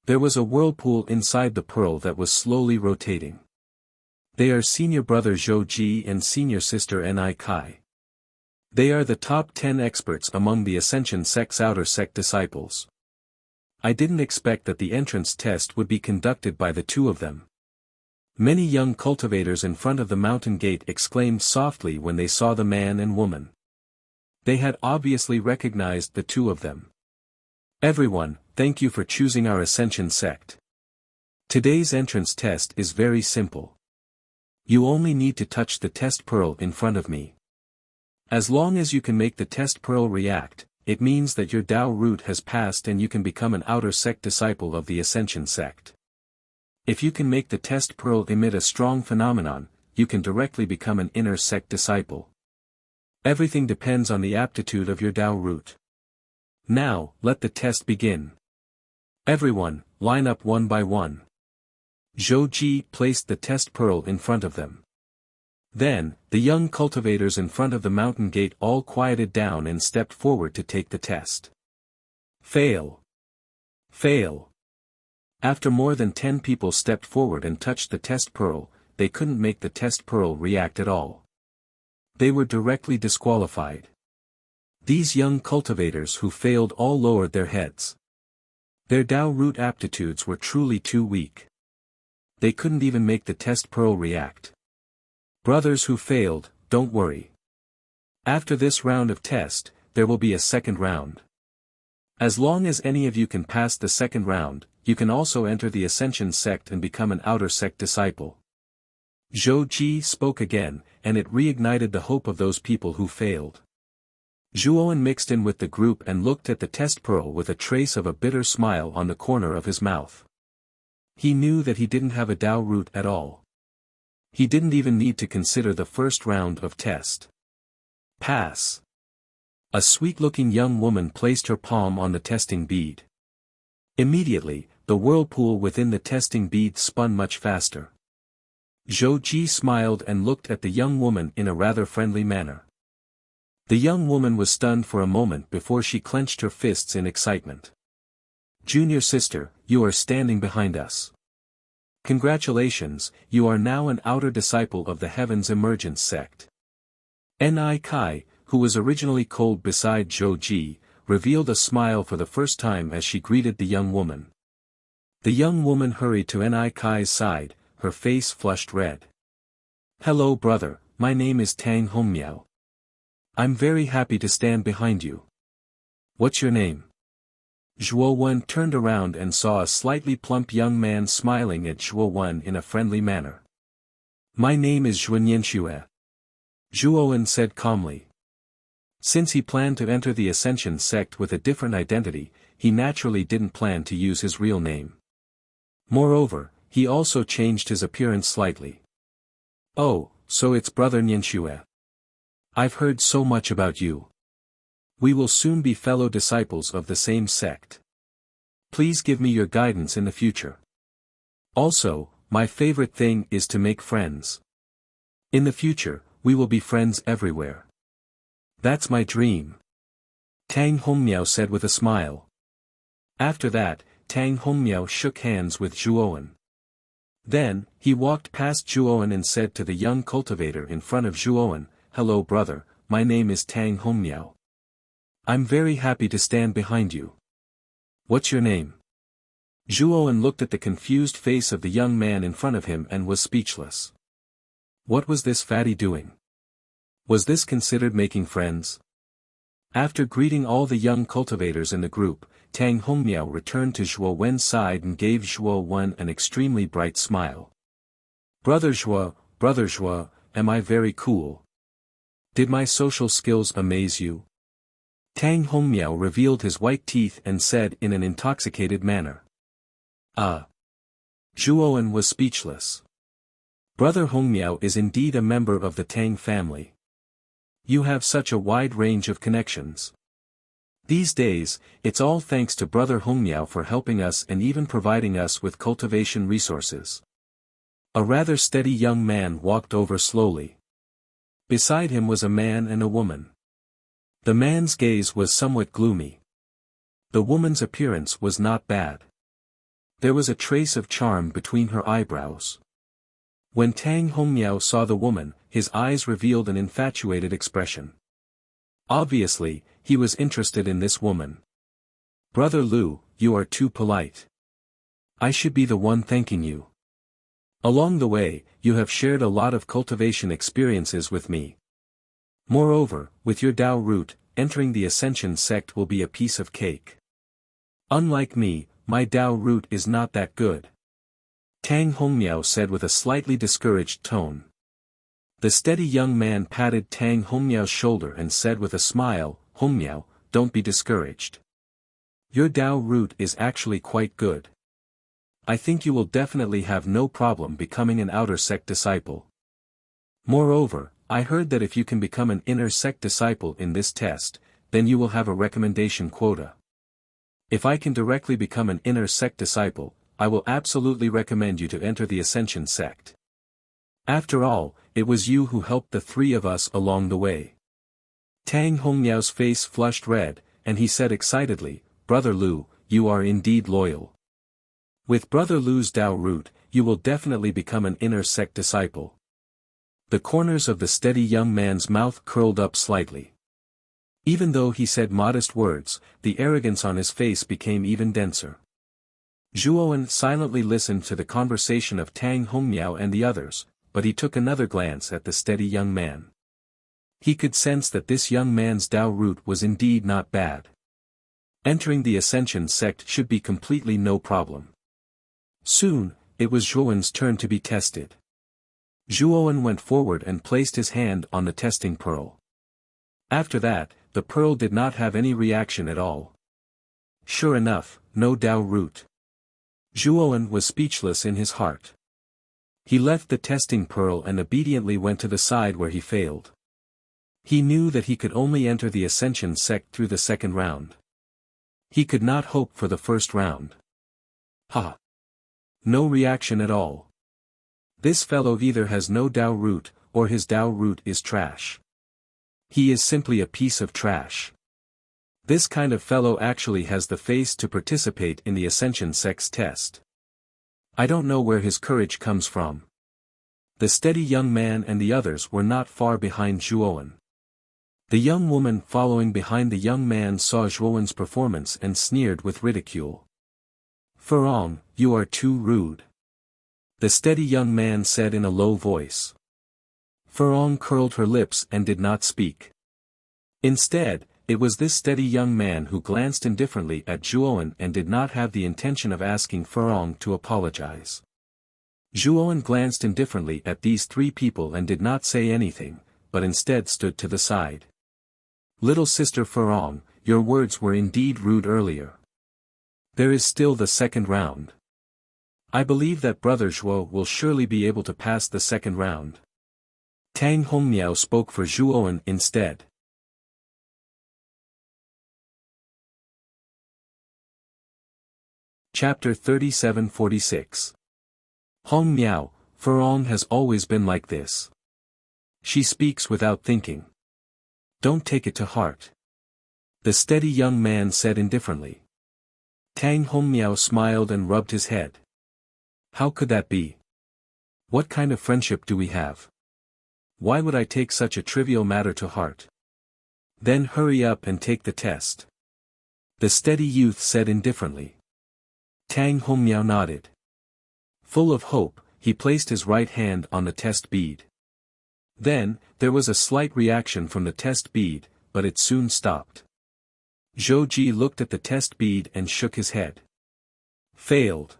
There was a whirlpool inside the pearl that was slowly rotating. They are senior brother Zhou Ji and senior sister Ni Kai. They are the top 10 experts among the Ascension sect's outer sect disciples. I didn't expect that the entrance test would be conducted by the two of them. Many young cultivators in front of the mountain gate exclaimed softly when they saw the man and woman. They had obviously recognized the two of them. Everyone, thank you for choosing our Ascension sect. Today's entrance test is very simple. You only need to touch the test pearl in front of me. As long as you can make the test pearl react, it means that your Tao root has passed and you can become an outer sect disciple of the Ascension sect. If you can make the test pearl emit a strong phenomenon, you can directly become an inner sect disciple. Everything depends on the aptitude of your Tao root. Now, let the test begin. Everyone, line up one by one. Zhou Ji placed the test pearl in front of them. Then, the young cultivators in front of the mountain gate all quieted down and stepped forward to take the test. Fail. Fail. After more than 10 people stepped forward and touched the test pearl, they couldn't make the test pearl react at all. They were directly disqualified. These young cultivators who failed all lowered their heads. Their Tao root aptitudes were truly too weak. They couldn't even make the test pearl react. Brothers who failed, don't worry. After this round of test, there will be a second round. As long as any of you can pass the second round, you can also enter the Ascension sect and become an outer sect disciple. Zhou Ji spoke again, and it reignited the hope of those people who failed. Zhuowen mixed in with the group and looked at the test pearl with a trace of a bitter smile on the corner of his mouth. He knew that he didn't have a Tao root at all. He didn't even need to consider the first round of test. Pass. A sweet-looking young woman placed her palm on the testing bead. Immediately, the whirlpool within the testing bead spun much faster. Zhou Ji smiled and looked at the young woman in a rather friendly manner. The young woman was stunned for a moment before she clenched her fists in excitement. "Junior sister, you are standing behind us. Congratulations, you are now an outer disciple of the Heaven's Emergence sect." Ni Kai, who was originally cold beside Zhou Ji, revealed a smile for the first time as she greeted the young woman. The young woman hurried to Ni Kai's side, her face flushed red. "Hello brother, my name is Tang Hongmiao. I'm very happy to stand behind you. What's your name?" Zhuo Wen turned around and saw a slightly plump young man smiling at Zhuo Wen in a friendly manner. "My name is Xuanyinxue," Zhuo Wen said calmly. Since he planned to enter the Ascension sect with a different identity, he naturally didn't plan to use his real name. Moreover, he also changed his appearance slightly. "Oh, so it's brother Nianxue. I've heard so much about you. We will soon be fellow disciples of the same sect. Please give me your guidance in the future. Also, my favorite thing is to make friends. In the future, we will be friends everywhere. That's my dream," Tang Hongmiao said with a smile. After that, Tang Hongmiao shook hands with Zhuowen. Then, he walked past Zhuowen and said to the young cultivator in front of Zhuowen, "Hello brother, my name is Tang Hongmiao. I'm very happy to stand behind you. What's your name?" Zhuowen looked at the confused face of the young man in front of him and was speechless. What was this fatty doing? Was this considered making friends? After greeting all the young cultivators in the group, Tang Hongmiao returned to Zhuo Wen's side and gave Zhuo Wen an extremely bright smile. Brother Zhuo, am I very cool? Did my social skills amaze you?" Tang Hongmiao revealed his white teeth and said in an intoxicated manner. Zhuo Wen was speechless. Brother Hongmiao is indeed a member of the Tang family. You have such a wide range of connections. These days, it's all thanks to Brother Hongmiao for helping us and even providing us with cultivation resources. A rather steady young man walked over slowly. Beside him was a man and a woman. The man's gaze was somewhat gloomy. The woman's appearance was not bad. There was a trace of charm between her eyebrows. When Tang Hongmiao saw the woman, his eyes revealed an infatuated expression. Obviously, he was interested in this woman. Brother Lu, you are too polite. I should be the one thanking you. Along the way, you have shared a lot of cultivation experiences with me. Moreover, with your Dao root, entering the Ascension sect will be a piece of cake. Unlike me, my Dao root is not that good, Tang Hongmiao said with a slightly discouraged tone. The steady young man patted Tang Hongmiao's shoulder and said with a smile, "Hongmiao, don't be discouraged. Your Dao root is actually quite good. I think you will definitely have no problem becoming an outer sect disciple. Moreover, I heard that if you can become an inner sect disciple in this test, then you will have a recommendation quota. If I can directly become an inner sect disciple, I will absolutely recommend you to enter the Ascension sect. After all, it was you who helped the three of us along the way." Tang Hongmiao's face flushed red, and he said excitedly, "Brother Lu, you are indeed loyal. With Brother Lu's Dao root, you will definitely become an inner sect disciple." The corners of the steady young man's mouth curled up slightly. Even though he said modest words, the arrogance on his face became even denser. Zhuowen silently listened to the conversation of Tang Hongmiao and the others, but he took another glance at the steady young man. He could sense that this young man's Dao root was indeed not bad. Entering the Ascension sect should be completely no problem. Soon, it was Zhuowen's turn to be tested. Zhuowen went forward and placed his hand on the testing pearl. After that, the pearl did not have any reaction at all. Sure enough, no Dao root. Zhuowen was speechless in his heart. He left the testing pearl and obediently went to the side where he failed. He knew that he could only enter the Ascension sect through the second round. He could not hope for the first round. Ha! No reaction at all. This fellow either has no Tao root, or his Tao root is trash. He is simply a piece of trash. This kind of fellow actually has the face to participate in the Ascension sex test. I don't know where his courage comes from. The steady young man and the others were not far behind Zhuowen. The young woman following behind the young man saw Zhuowen's performance and sneered with ridicule. "Furong, you are too rude," the steady young man said in a low voice. Furong curled her lips and did not speak. Instead, it was this steady young man who glanced indifferently at Zhuowen and did not have the intention of asking Furong to apologize. Zhuowen glanced indifferently at these three people and did not say anything, but instead stood to the side. "Little sister Furong, your words were indeed rude earlier. There is still the second round. I believe that Brother Zhuo will surely be able to pass the second round." Tang Hongmiao spoke for Zhuowen instead. Chapter 37-46. Hong Miao, Furong has always been like this. She speaks without thinking. Don't take it to heart. The steady young man said indifferently. Tang Hongmiao smiled and rubbed his head. How could that be? What kind of friendship do we have? Why would I take such a trivial matter to heart? Then hurry up and take the test. The steady youth said indifferently. Tang Hongmiao nodded. Full of hope, he placed his right hand on the test bead. Then, there was a slight reaction from the test bead, but it soon stopped. Zhou Ji looked at the test bead and shook his head. Failed.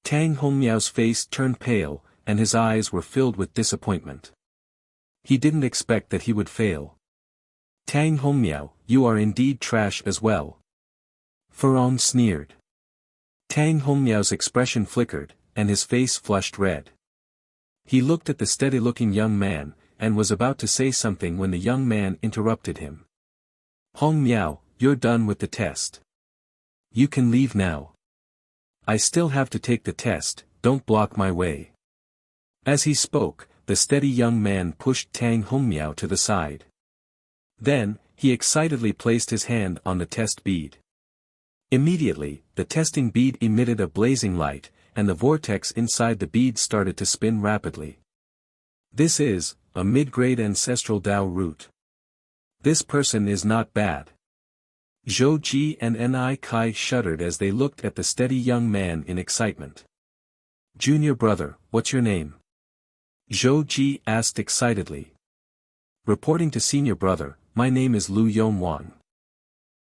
Tang Hongmiao's face turned pale, and his eyes were filled with disappointment. He didn't expect that he would fail. Tang Hongmiao, you are indeed trash as well. Furong sneered. Tang Hongmiao's expression flickered, and his face flushed red. He looked at the steady-looking young man, and was about to say something when the young man interrupted him. Hong Miao, you're done with the test. You can leave now. I still have to take the test, don't block my way. As he spoke, the steady young man pushed Tang Hongmiao to the side. Then, he excitedly placed his hand on the test bead. Immediately, the testing bead emitted a blazing light, and the vortex inside the bead started to spin rapidly. This is a mid-grade ancestral Tao root. This person is not bad. Zhou Ji and Ni Kai shuddered as they looked at the steady young man in excitement. Junior brother, what's your name? Zhou Ji asked excitedly. Reporting to senior brother, my name is Lu Yongwang.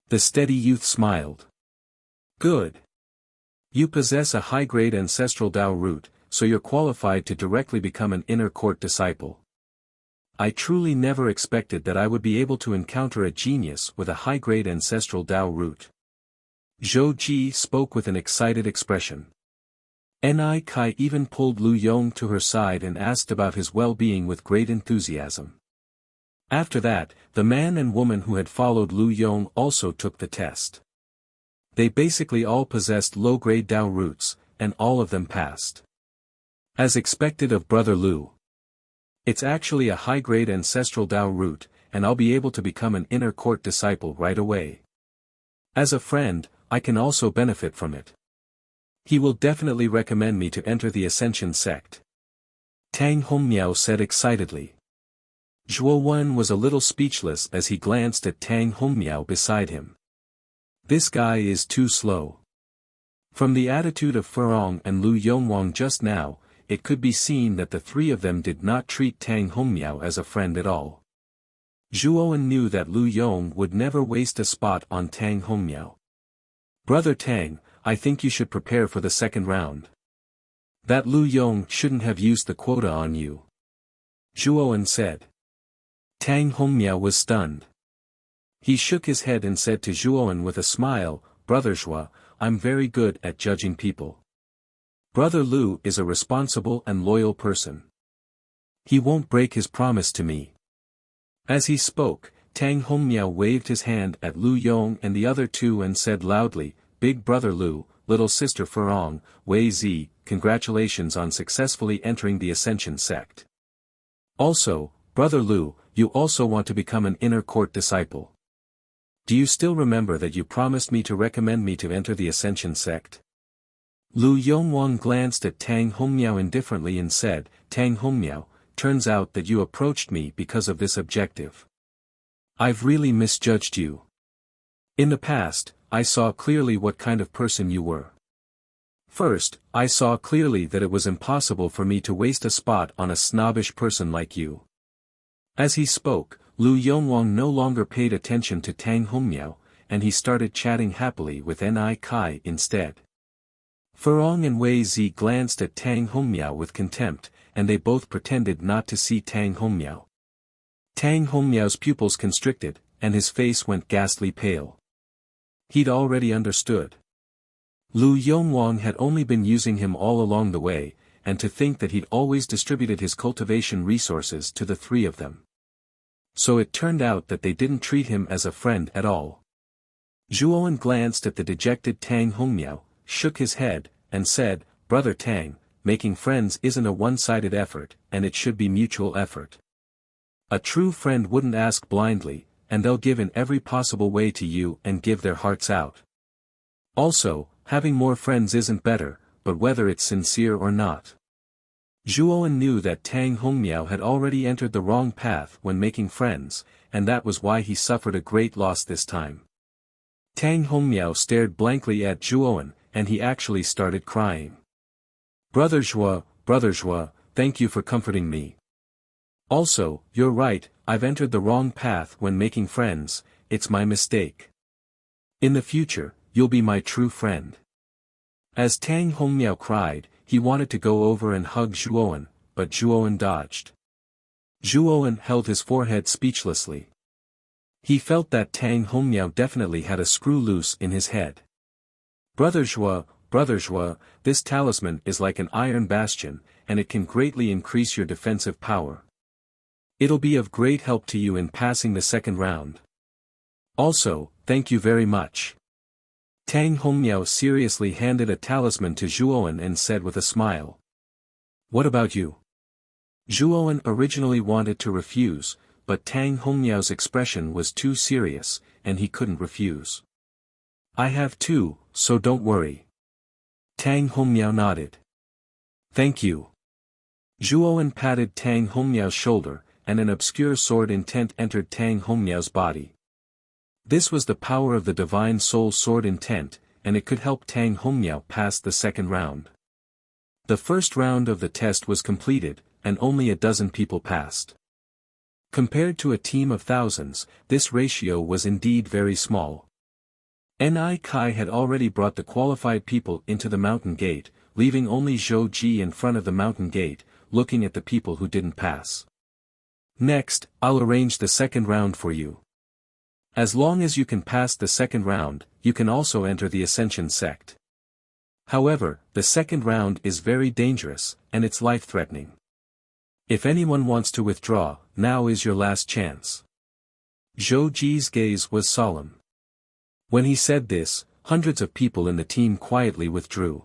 The steady youth smiled. Good. You possess a high-grade ancestral Tao root, so you're qualified to directly become an inner court disciple. I truly never expected that I would be able to encounter a genius with a high-grade ancestral Tao root. Zhou Ji spoke with an excited expression. Ni Kai even pulled Lu Yong to her side and asked about his well-being with great enthusiasm. After that, the man and woman who had followed Lu Yong also took the test. They basically all possessed low-grade Tao roots, and all of them passed. As expected of Brother Lu. It's actually a high-grade ancestral Tao root, and I'll be able to become an inner court disciple right away. As a friend, I can also benefit from it. He will definitely recommend me to enter the Ascension sect. Tang Hongmiao said excitedly. Zhuo Wen was a little speechless as he glanced at Tang Hongmiao beside him. This guy is too slow. From the attitude of Furong and Lu Yongwang just now, it could be seen that the three of them did not treat Tang Hongmiao as a friend at all. Zhuowen knew that Lu Yong would never waste a spot on Tang Hongmiao. Brother Tang, I think you should prepare for the second round. That Lu Yong shouldn't have used the quota on you. Zhuowen said. Tang Hongmiao was stunned. He shook his head and said to Zhuowen with a smile, Brother Zhua, I'm very good at judging people. Brother Lu is a responsible and loyal person. He won't break his promise to me. As he spoke, Tang Hongmiao waved his hand at Lu Yong and the other two and said loudly, Big Brother Lu, little sister Furong, Wei Zi, congratulations on successfully entering the Ascension sect. Also, Brother Lu, you also want to become an inner court disciple. Do you still remember that you promised me to recommend me to enter the Ascension sect? Lu Yongwang glanced at Tang Hongmiao indifferently and said, Tang Hongmiao, turns out that you approached me because of this objective. I've really misjudged you. In the past, I saw clearly what kind of person you were. First, I saw clearly that it was impossible for me to waste a spot on a snobbish person like you. As he spoke, Lu Yongwang no longer paid attention to Tang Hongmiao, and he started chatting happily with Ni Kai instead. Furong and Wei Zi glanced at Tang Hongmiao with contempt, and they both pretended not to see Tang Hongmiao. Tang Hongmiao's pupils constricted, and his face went ghastly pale. He'd already understood. Lu Yongwang had only been using him all along the way, and to think that he'd always distributed his cultivation resources to the three of them. So it turned out that they didn't treat him as a friend at all. Zhuowen glanced at the dejected Tang Hongmiao, shook his head, and said, Brother Tang, making friends isn't a one-sided effort, and it should be mutual effort. A true friend wouldn't ask blindly, and they'll give in every possible way to you and give their hearts out. Also, having more friends isn't better, but whether it's sincere or not. Zhuowen knew that Tang Hongmiao had already entered the wrong path when making friends, and that was why he suffered a great loss this time. Tang Hongmiao stared blankly at Zhuowen, and he actually started crying. Brother Zhuo, thank you for comforting me. Also, you're right, I've entered the wrong path when making friends, it's my mistake. In the future, you'll be my true friend. As Tang Hongmiao cried, he wanted to go over and hug Zhuowen, but Zhuowen dodged. Zhuowen held his forehead speechlessly. He felt that Tang Hongmiao definitely had a screw loose in his head. Brother Zhuo, this talisman is like an iron bastion, and it can greatly increase your defensive power. It'll be of great help to you in passing the second round. Also, thank you very much. Tang Hongmiao seriously handed a talisman to Zhuowen and said with a smile. What about you? Zhuowen originally wanted to refuse, but Tang Hongmiao's expression was too serious, and he couldn't refuse. I have too, so don't worry. Tang Hongmiao nodded. Thank you. Zhuowen patted Tang Hongmiao's shoulder, and an obscure sword intent entered Tang Hongmiao's body. This was the power of the Divine Soul Sword intent, and it could help Tang Hongmiao pass the second round. The first round of the test was completed, and only a dozen people passed. Compared to a team of thousands, this ratio was indeed very small. Ni Kai had already brought the qualified people into the mountain gate, leaving only Zhou Ji in front of the mountain gate, looking at the people who didn't pass. Next, I'll arrange the second round for you. As long as you can pass the second round, you can also enter the Ascension sect. However, the second round is very dangerous, and it's life-threatening. If anyone wants to withdraw, now is your last chance. Zhou Ji's gaze was solemn. When he said this, hundreds of people in the team quietly withdrew.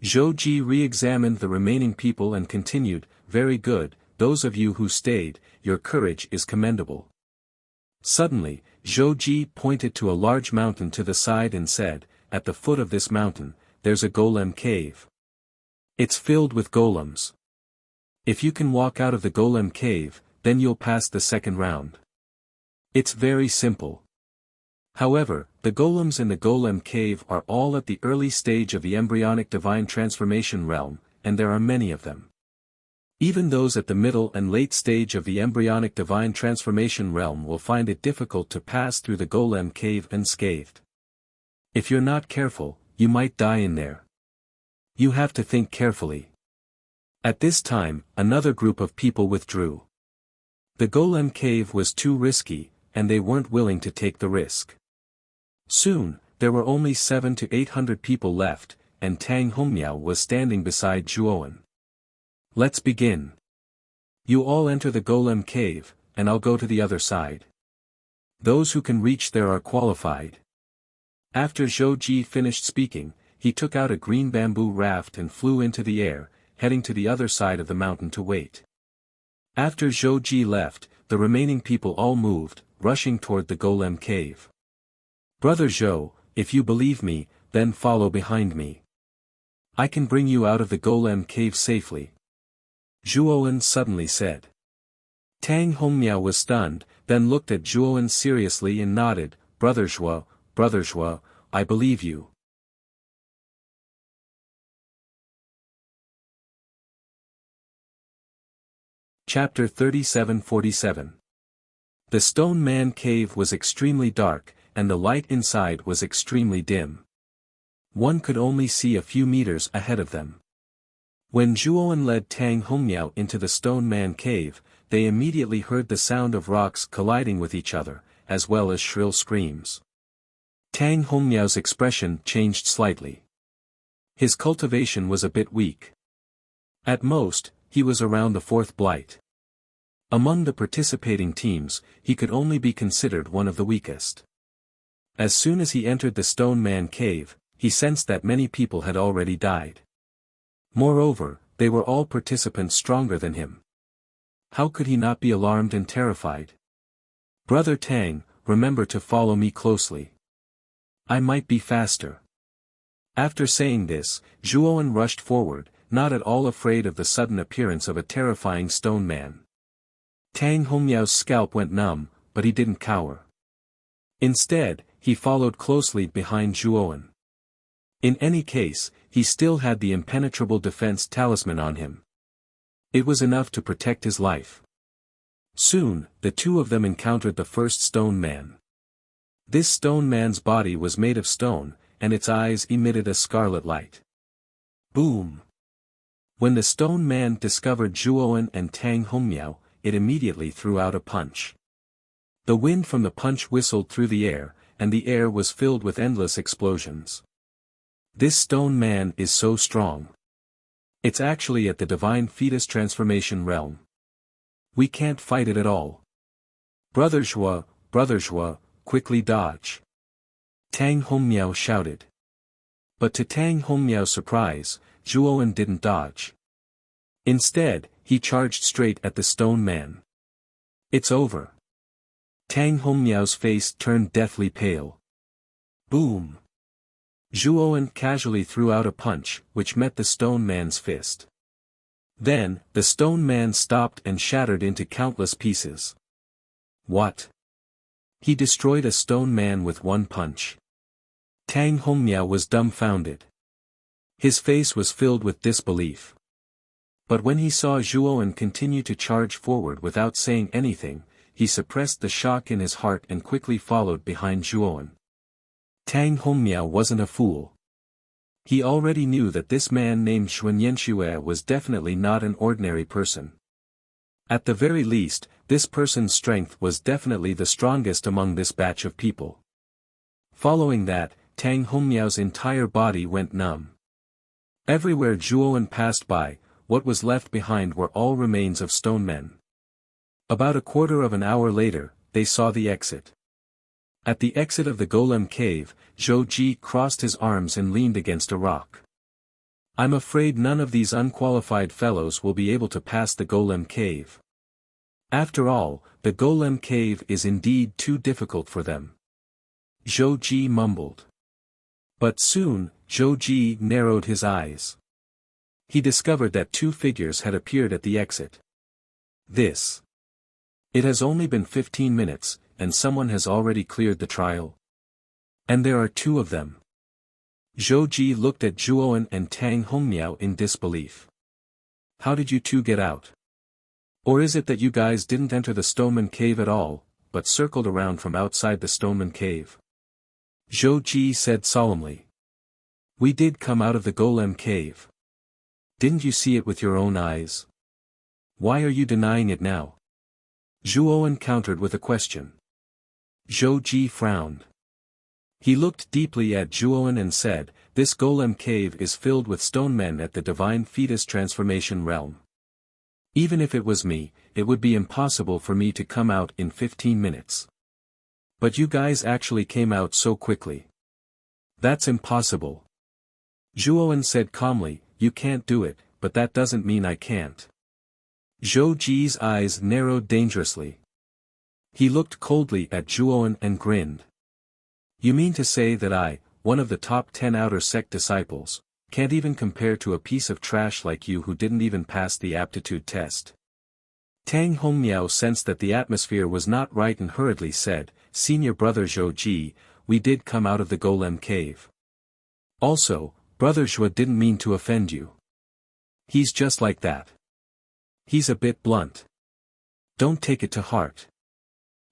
Zhou Ji re-examined the remaining people and continued, very good, those of you who stayed, your courage is commendable. Suddenly, Zhou Ji pointed to a large mountain to the side and said, at the foot of this mountain, there's a golem cave. It's filled with golems. If you can walk out of the golem cave, then you'll pass the second round. It's very simple. However, the golems in the golem cave are all at the early stage of the embryonic divine transformation realm, and there are many of them. Even those at the middle and late stage of the embryonic divine transformation realm will find it difficult to pass through the golem cave unscathed. If you're not careful, you might die in there. You have to think carefully. At this time, another group of people withdrew. The golem cave was too risky, and they weren't willing to take the risk. Soon, there were only 700 to 800 people left, and Tang Hongmiao was standing beside Zhuowen. Let's begin. You all enter the golem cave, and I'll go to the other side. Those who can reach there are qualified. After Zhou Ji finished speaking, he took out a green bamboo raft and flew into the air, heading to the other side of the mountain to wait. After Zhou Ji left, the remaining people all moved, rushing toward the golem cave. "Brother Zhou, if you believe me, then follow behind me. I can bring you out of the golem cave safely," Zhuowen suddenly said. Tang Hongmiao was stunned, then looked at Zhuowen seriously and nodded. Brother Zhuo, I believe you." Chapter 37-47. The Stone Man cave was extremely dark, and the light inside was extremely dim. One could only see a few meters ahead of them. When Zhuowen led Tang Hongmiao into the Stone Man cave, they immediately heard the sound of rocks colliding with each other, as well as shrill screams. Tang Hongmiao's expression changed slightly. His cultivation was a bit weak. At most, he was around the fourth blight. Among the participating teams, he could only be considered one of the weakest. As soon as he entered the Stone Man cave, he sensed that many people had already died. Moreover, they were all participants stronger than him. How could he not be alarmed and terrified? "Brother Tang, remember to follow me closely. I might be faster." After saying this, Zhuowen rushed forward, not at all afraid of the sudden appearance of a terrifying stone man. Tang Hongmiao's scalp went numb, but he didn't cower. Instead, he followed closely behind Zhuowen. In any case, he still had the impenetrable defense talisman on him. It was enough to protect his life. Soon, the two of them encountered the first stone man. This stone man's body was made of stone, and its eyes emitted a scarlet light. Boom! When the stone man discovered Zhuowen and Tang Hongmiao, it immediately threw out a punch. The wind from the punch whistled through the air, and the air was filled with endless explosions. This stone man is so strong. It's actually at the divine fetus transformation realm. We can't fight it at all. Brother Zhuo, quickly dodge!" Tang Hongmiao shouted. But to Tang Hongmiao's surprise, Zhuowen didn't dodge. Instead, he charged straight at the stone man. "It's over." Tang Hongmiao's face turned deathly pale. Boom! Zhuowen casually threw out a punch, which met the stone man's fist. Then, the stone man stopped and shattered into countless pieces. What? He destroyed a stone man with one punch. Tang Hongmiao was dumbfounded. His face was filled with disbelief. But when he saw Zhuowen continue to charge forward without saying anything, he suppressed the shock in his heart and quickly followed behind Zhuowen. Tang Hongmiao wasn't a fool. He already knew that this man named Xuanyenshui was definitely not an ordinary person. At the very least, this person's strength was definitely the strongest among this batch of people. Following that, Tang Hongmiao's entire body went numb. Everywhere Zhuowen passed by, what was left behind were all remains of stone men. About a quarter of an hour later, they saw the exit. At the exit of the golem cave, Zhou Ji crossed his arms and leaned against a rock. "I'm afraid none of these unqualified fellows will be able to pass the golem cave. After all, the golem cave is indeed too difficult for them," Zhou Ji mumbled. But soon, Zhou Ji narrowed his eyes. He discovered that two figures had appeared at the exit. It has only been 15 minutes, and someone has already cleared the trial. And there are two of them. Zhou Ji looked at Zhuowen and Tang Hongmiao in disbelief. "How did you two get out? Or is it that you guys didn't enter the Stoneman cave at all, but circled around from outside the Stoneman cave?" Zhou Ji said solemnly. "We did come out of the golem cave. Didn't you see it with your own eyes? Why are you denying it now?" Zhuowen countered with a question. Zhou Ji frowned. He looked deeply at Zhuowen and said, "This golem cave is filled with stone men at the divine fetus transformation realm. Even if it was me, it would be impossible for me to come out in 15 minutes. But you guys actually came out so quickly. That's impossible." Zhuowen said calmly, you can't do it, but that doesn't mean I can't. Zhou Ji's eyes narrowed dangerously. He looked coldly at Zhuowen and grinned. You mean to say that I, one of the top 10 outer sect disciples, can't even compare to a piece of trash like you who didn't even pass the aptitude test? Tang Hongmiao sensed that the atmosphere was not right and hurriedly said, Senior brother Zhou Ji, we did come out of the golem cave. Also, brother Zhua didn't mean to offend you. He's just like that. He's a bit blunt. Don't take it to heart.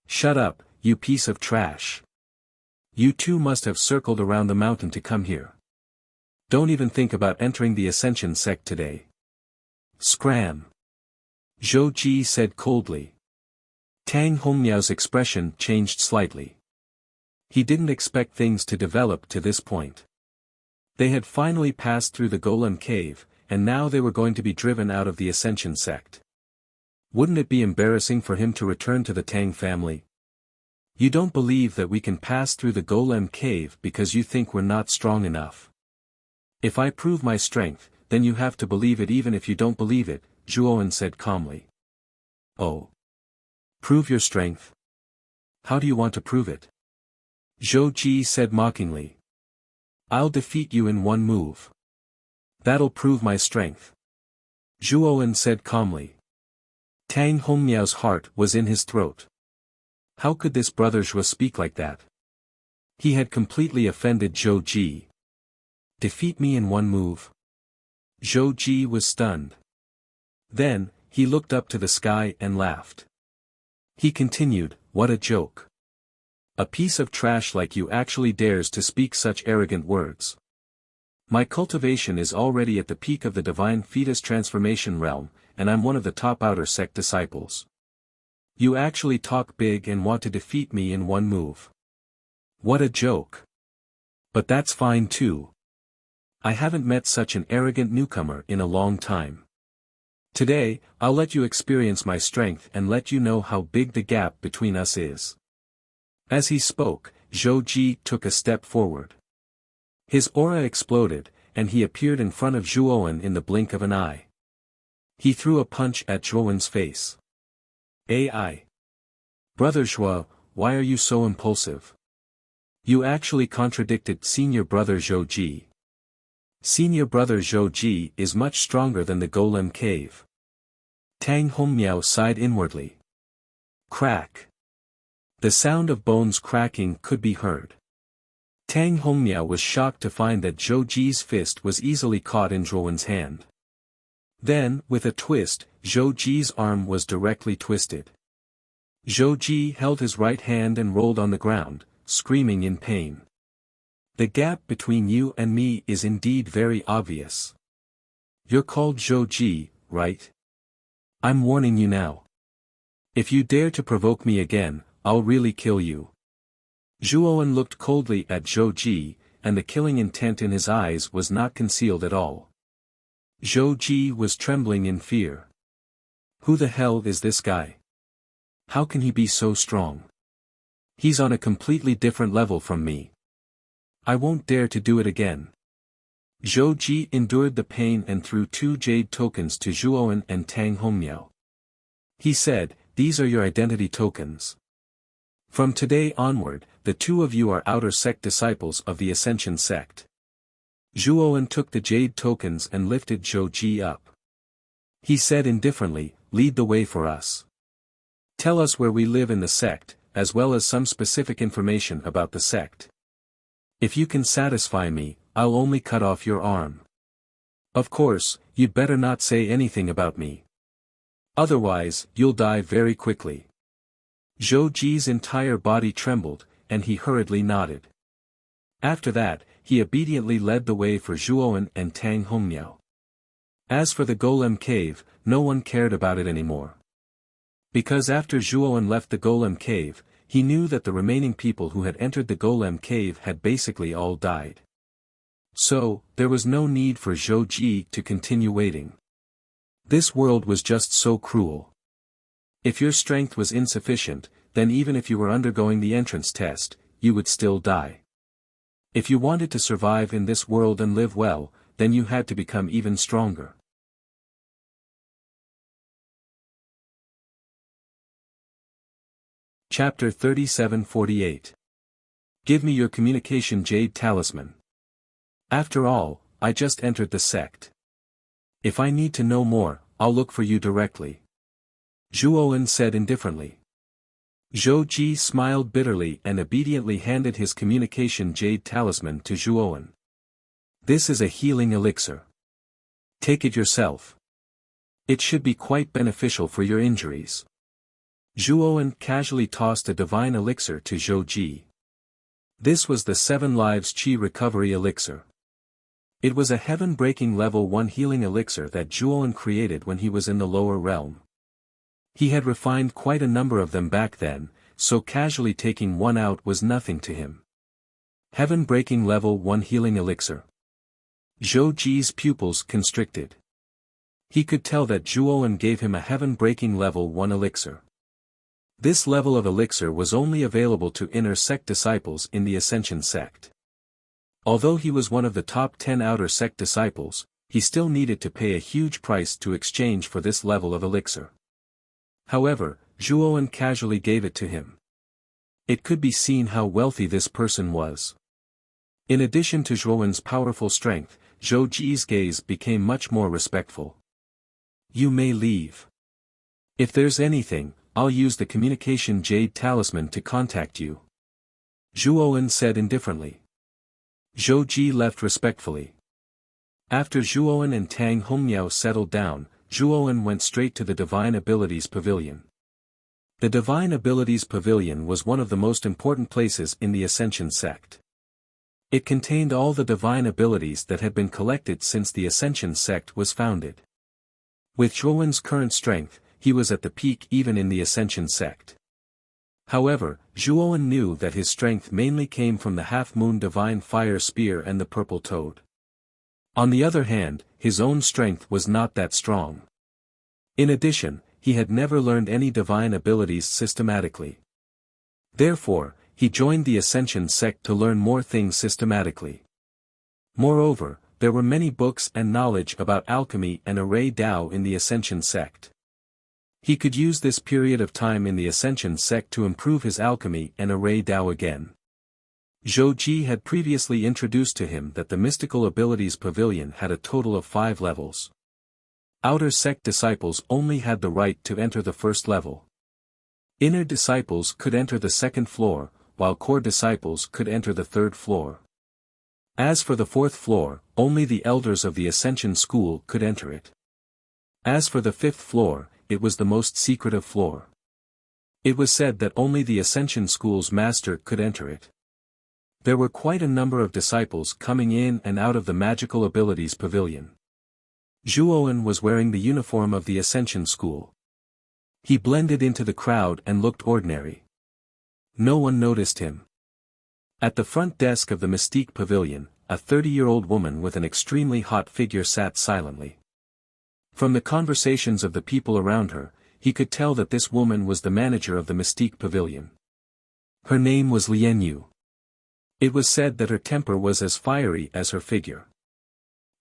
Shut up, you piece of trash. You two must have circled around the mountain to come here. Don't even think about entering the Ascension sect today. Scram. Zhou Ji said coldly. Tang Hongmiao's expression changed slightly. He didn't expect things to develop to this point. They had finally passed through the golem cave, and now they were going to be driven out of the Ascension sect. Wouldn't it be embarrassing for him to return to the Tang family? You don't believe that we can pass through the golem cave because you think we're not strong enough. If I prove my strength, then you have to believe it even if you don't believe it, Zhuowen said calmly. Oh. Prove your strength? How do you want to prove it? Zhou Ji said mockingly. I'll defeat you in one move. That'll prove my strength. Zhuowen said calmly. Tang Hongmiao's heart was in his throat. How could this brother Zhua speak like that? He had completely offended Zhou Ji. Defeat me in one move? Zhou Ji was stunned. Then, he looked up to the sky and laughed. He continued, what a joke. A piece of trash like you actually dares to speak such arrogant words. My cultivation is already at the peak of the divine fetus transformation realm, and I'm one of the top outer sect disciples. You actually talk big and want to defeat me in one move. What a joke. But that's fine too. I haven't met such an arrogant newcomer in a long time. Today, I'll let you experience my strength and let you know how big the gap between us is. As he spoke, Zhou Ji took a step forward. His aura exploded, and he appeared in front of Zhuowen in the blink of an eye. He threw a punch at Zhuowen's face. AI. Brother Zhua, why are you so impulsive? You actually contradicted senior brother Zhou Ji. Senior brother Zhou Ji is much stronger than the golem cave. Tang Hongmiao sighed inwardly. Crack. The sound of bones cracking could be heard. Tang Hongmiao was shocked to find that Zhou Ji's fist was easily caught in Zhuowen's hand. Then, with a twist, Zhou Ji's arm was directly twisted. Zhou Ji held his right hand and rolled on the ground, screaming in pain. The gap between you and me is indeed very obvious. You're called Zhou Ji, right? I'm warning you now. If you dare to provoke me again, I'll really kill you. Zhuowen looked coldly at Zhou Ji, and the killing intent in his eyes was not concealed at all. Zhou Ji was trembling in fear. Who the hell is this guy? How can he be so strong? He's on a completely different level from me. I won't dare to do it again. Zhou Ji endured the pain and threw 2 jade tokens to Zhuowen and Tang Hongmiao. He said, these are your identity tokens. From today onward, the two of you are outer sect disciples of the Ascension sect. Zhuowen took the jade tokens and lifted Zhou Ji up. He said indifferently, lead the way for us. Tell us where we live in the sect, as well as some specific information about the sect. If you can satisfy me, I'll only cut off your arm. Of course, you'd better not say anything about me. Otherwise, you'll die very quickly. Zhou Ji's entire body trembled, and he hurriedly nodded. After that, he obediently led the way for Zhuowen and Tang Hongmiao. As for the golem cave, no one cared about it anymore. Because after Zhuowen left the golem cave, he knew that the remaining people who had entered the golem cave had basically all died. So, there was no need for Zhou Ji to continue waiting. This world was just so cruel. If your strength was insufficient, then even if you were undergoing the entrance test, you would still die. If you wanted to survive in this world and live well, then you had to become even stronger. Chapter 37-48. Give me your communication jade talisman. After all, I just entered the sect. If I need to know more, I'll look for you directly. Zhuowen said indifferently. Zhou Ji smiled bitterly and obediently handed his communication jade talisman to Zhuowen. This is a healing elixir. Take it yourself. It should be quite beneficial for your injuries. Zhuowen casually tossed a divine elixir to Zhou Ji. This was the 7 Lives Qi Recovery Elixir. It was a heaven-breaking level 1 healing elixir that Zhuowen created when he was in the lower realm. He had refined quite a number of them back then, so casually taking one out was nothing to him. Heaven-breaking level 1 healing elixir. Zhou Ji's pupils constricted. He could tell that Zhuowen gave him a heaven-breaking level 1 elixir. This level of elixir was only available to inner sect disciples in the Ascension sect. Although he was one of the top 10 outer sect disciples, he still needed to pay a huge price to exchange for this level of elixir. However, Zhuowen casually gave it to him. It could be seen how wealthy this person was. In addition to Zhuowen's powerful strength, Zhou Ji's gaze became much more respectful. You may leave. If there's anything, I'll use the communication jade talisman to contact you. Zhuowen said indifferently. Zhou Ji left respectfully. After Zhuowen and Tang Hongmiao settled down, Zhuowen went straight to the Divine Abilities Pavilion. The Divine Abilities Pavilion was one of the most important places in the Ascension sect. It contained all the divine abilities that had been collected since the Ascension sect was founded. With Zhuowen's current strength, he was at the peak even in the Ascension sect. However, Zhuowen knew that his strength mainly came from the half-moon divine fire spear and the purple toad. On the other hand, his own strength was not that strong. In addition, he had never learned any divine abilities systematically. Therefore, he joined the Ascension sect to learn more things systematically. Moreover, there were many books and knowledge about alchemy and array Dao in the Ascension sect. He could use this period of time in the Ascension sect to improve his alchemy and array Dao again. Zhou Ji had previously introduced to him that the Mystical Abilities Pavilion had a total of 5 levels. Outer sect disciples only had the right to enter the first level. Inner disciples could enter the second floor, while core disciples could enter the third floor. As for the fourth floor, only the elders of the Ascension school could enter it. As for the fifth floor, it was the most secretive floor. It was said that only the Ascension school's master could enter it. There were quite a number of disciples coming in and out of the Magical Abilities Pavilion. Zhuowen was wearing the uniform of the Ascension school. He blended into the crowd and looked ordinary. No one noticed him. At the front desk of the Mystique Pavilion, a 30-year-old woman with an extremely hot figure sat silently. From the conversations of the people around her, he could tell that this woman was the manager of the Mystique Pavilion. Her name was Lian Yu. It was said that her temper was as fiery as her figure.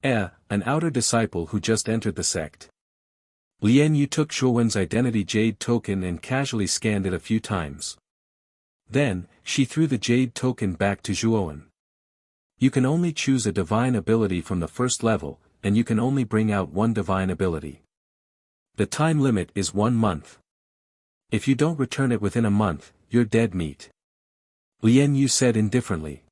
An outer disciple who just entered the sect. Lian Yu took Zhuowen's identity jade token and casually scanned it a few times. Then, she threw the jade token back to Zhuowen. You can only choose a divine ability from the first level, and you can only bring out one divine ability. The time limit is 1 month. If you don't return it within a month, you're dead meat. Lian Yu said indifferently.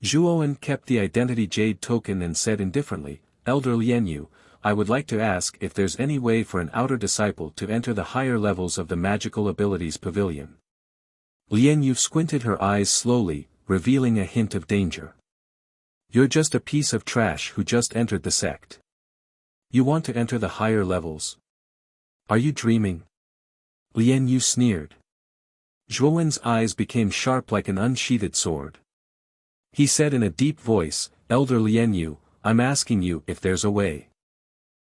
Zhuowen kept the identity jade token and said indifferently, Elder Lian Yu, I would like to ask if there's any way for an outer disciple to enter the higher levels of the Magical Abilities Pavilion. Lian Yu squinted her eyes slowly, revealing a hint of danger. You're just a piece of trash who just entered the sect. You want to enter the higher levels? Are you dreaming? Lian Yu sneered. Zhuowen's eyes became sharp like an unsheathed sword. He said in a deep voice, Elder Lian Yu, I'm asking you if there's a way.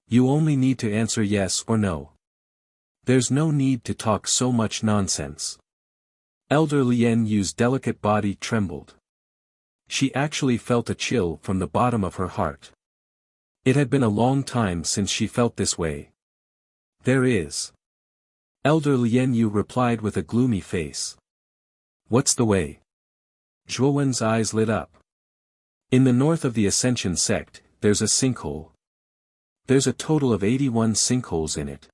You only need to answer yes or no. There's no need to talk so much nonsense. Elder Lian Yu's delicate body trembled. She actually felt a chill from the bottom of her heart. It had been a long time since she felt this way. There is. Elder Lian Yu replied with a gloomy face. What's the way? Zhuo Wen's eyes lit up. In the north of the Ascension sect, there's a sinkhole. There's a total of 81 sinkholes in it.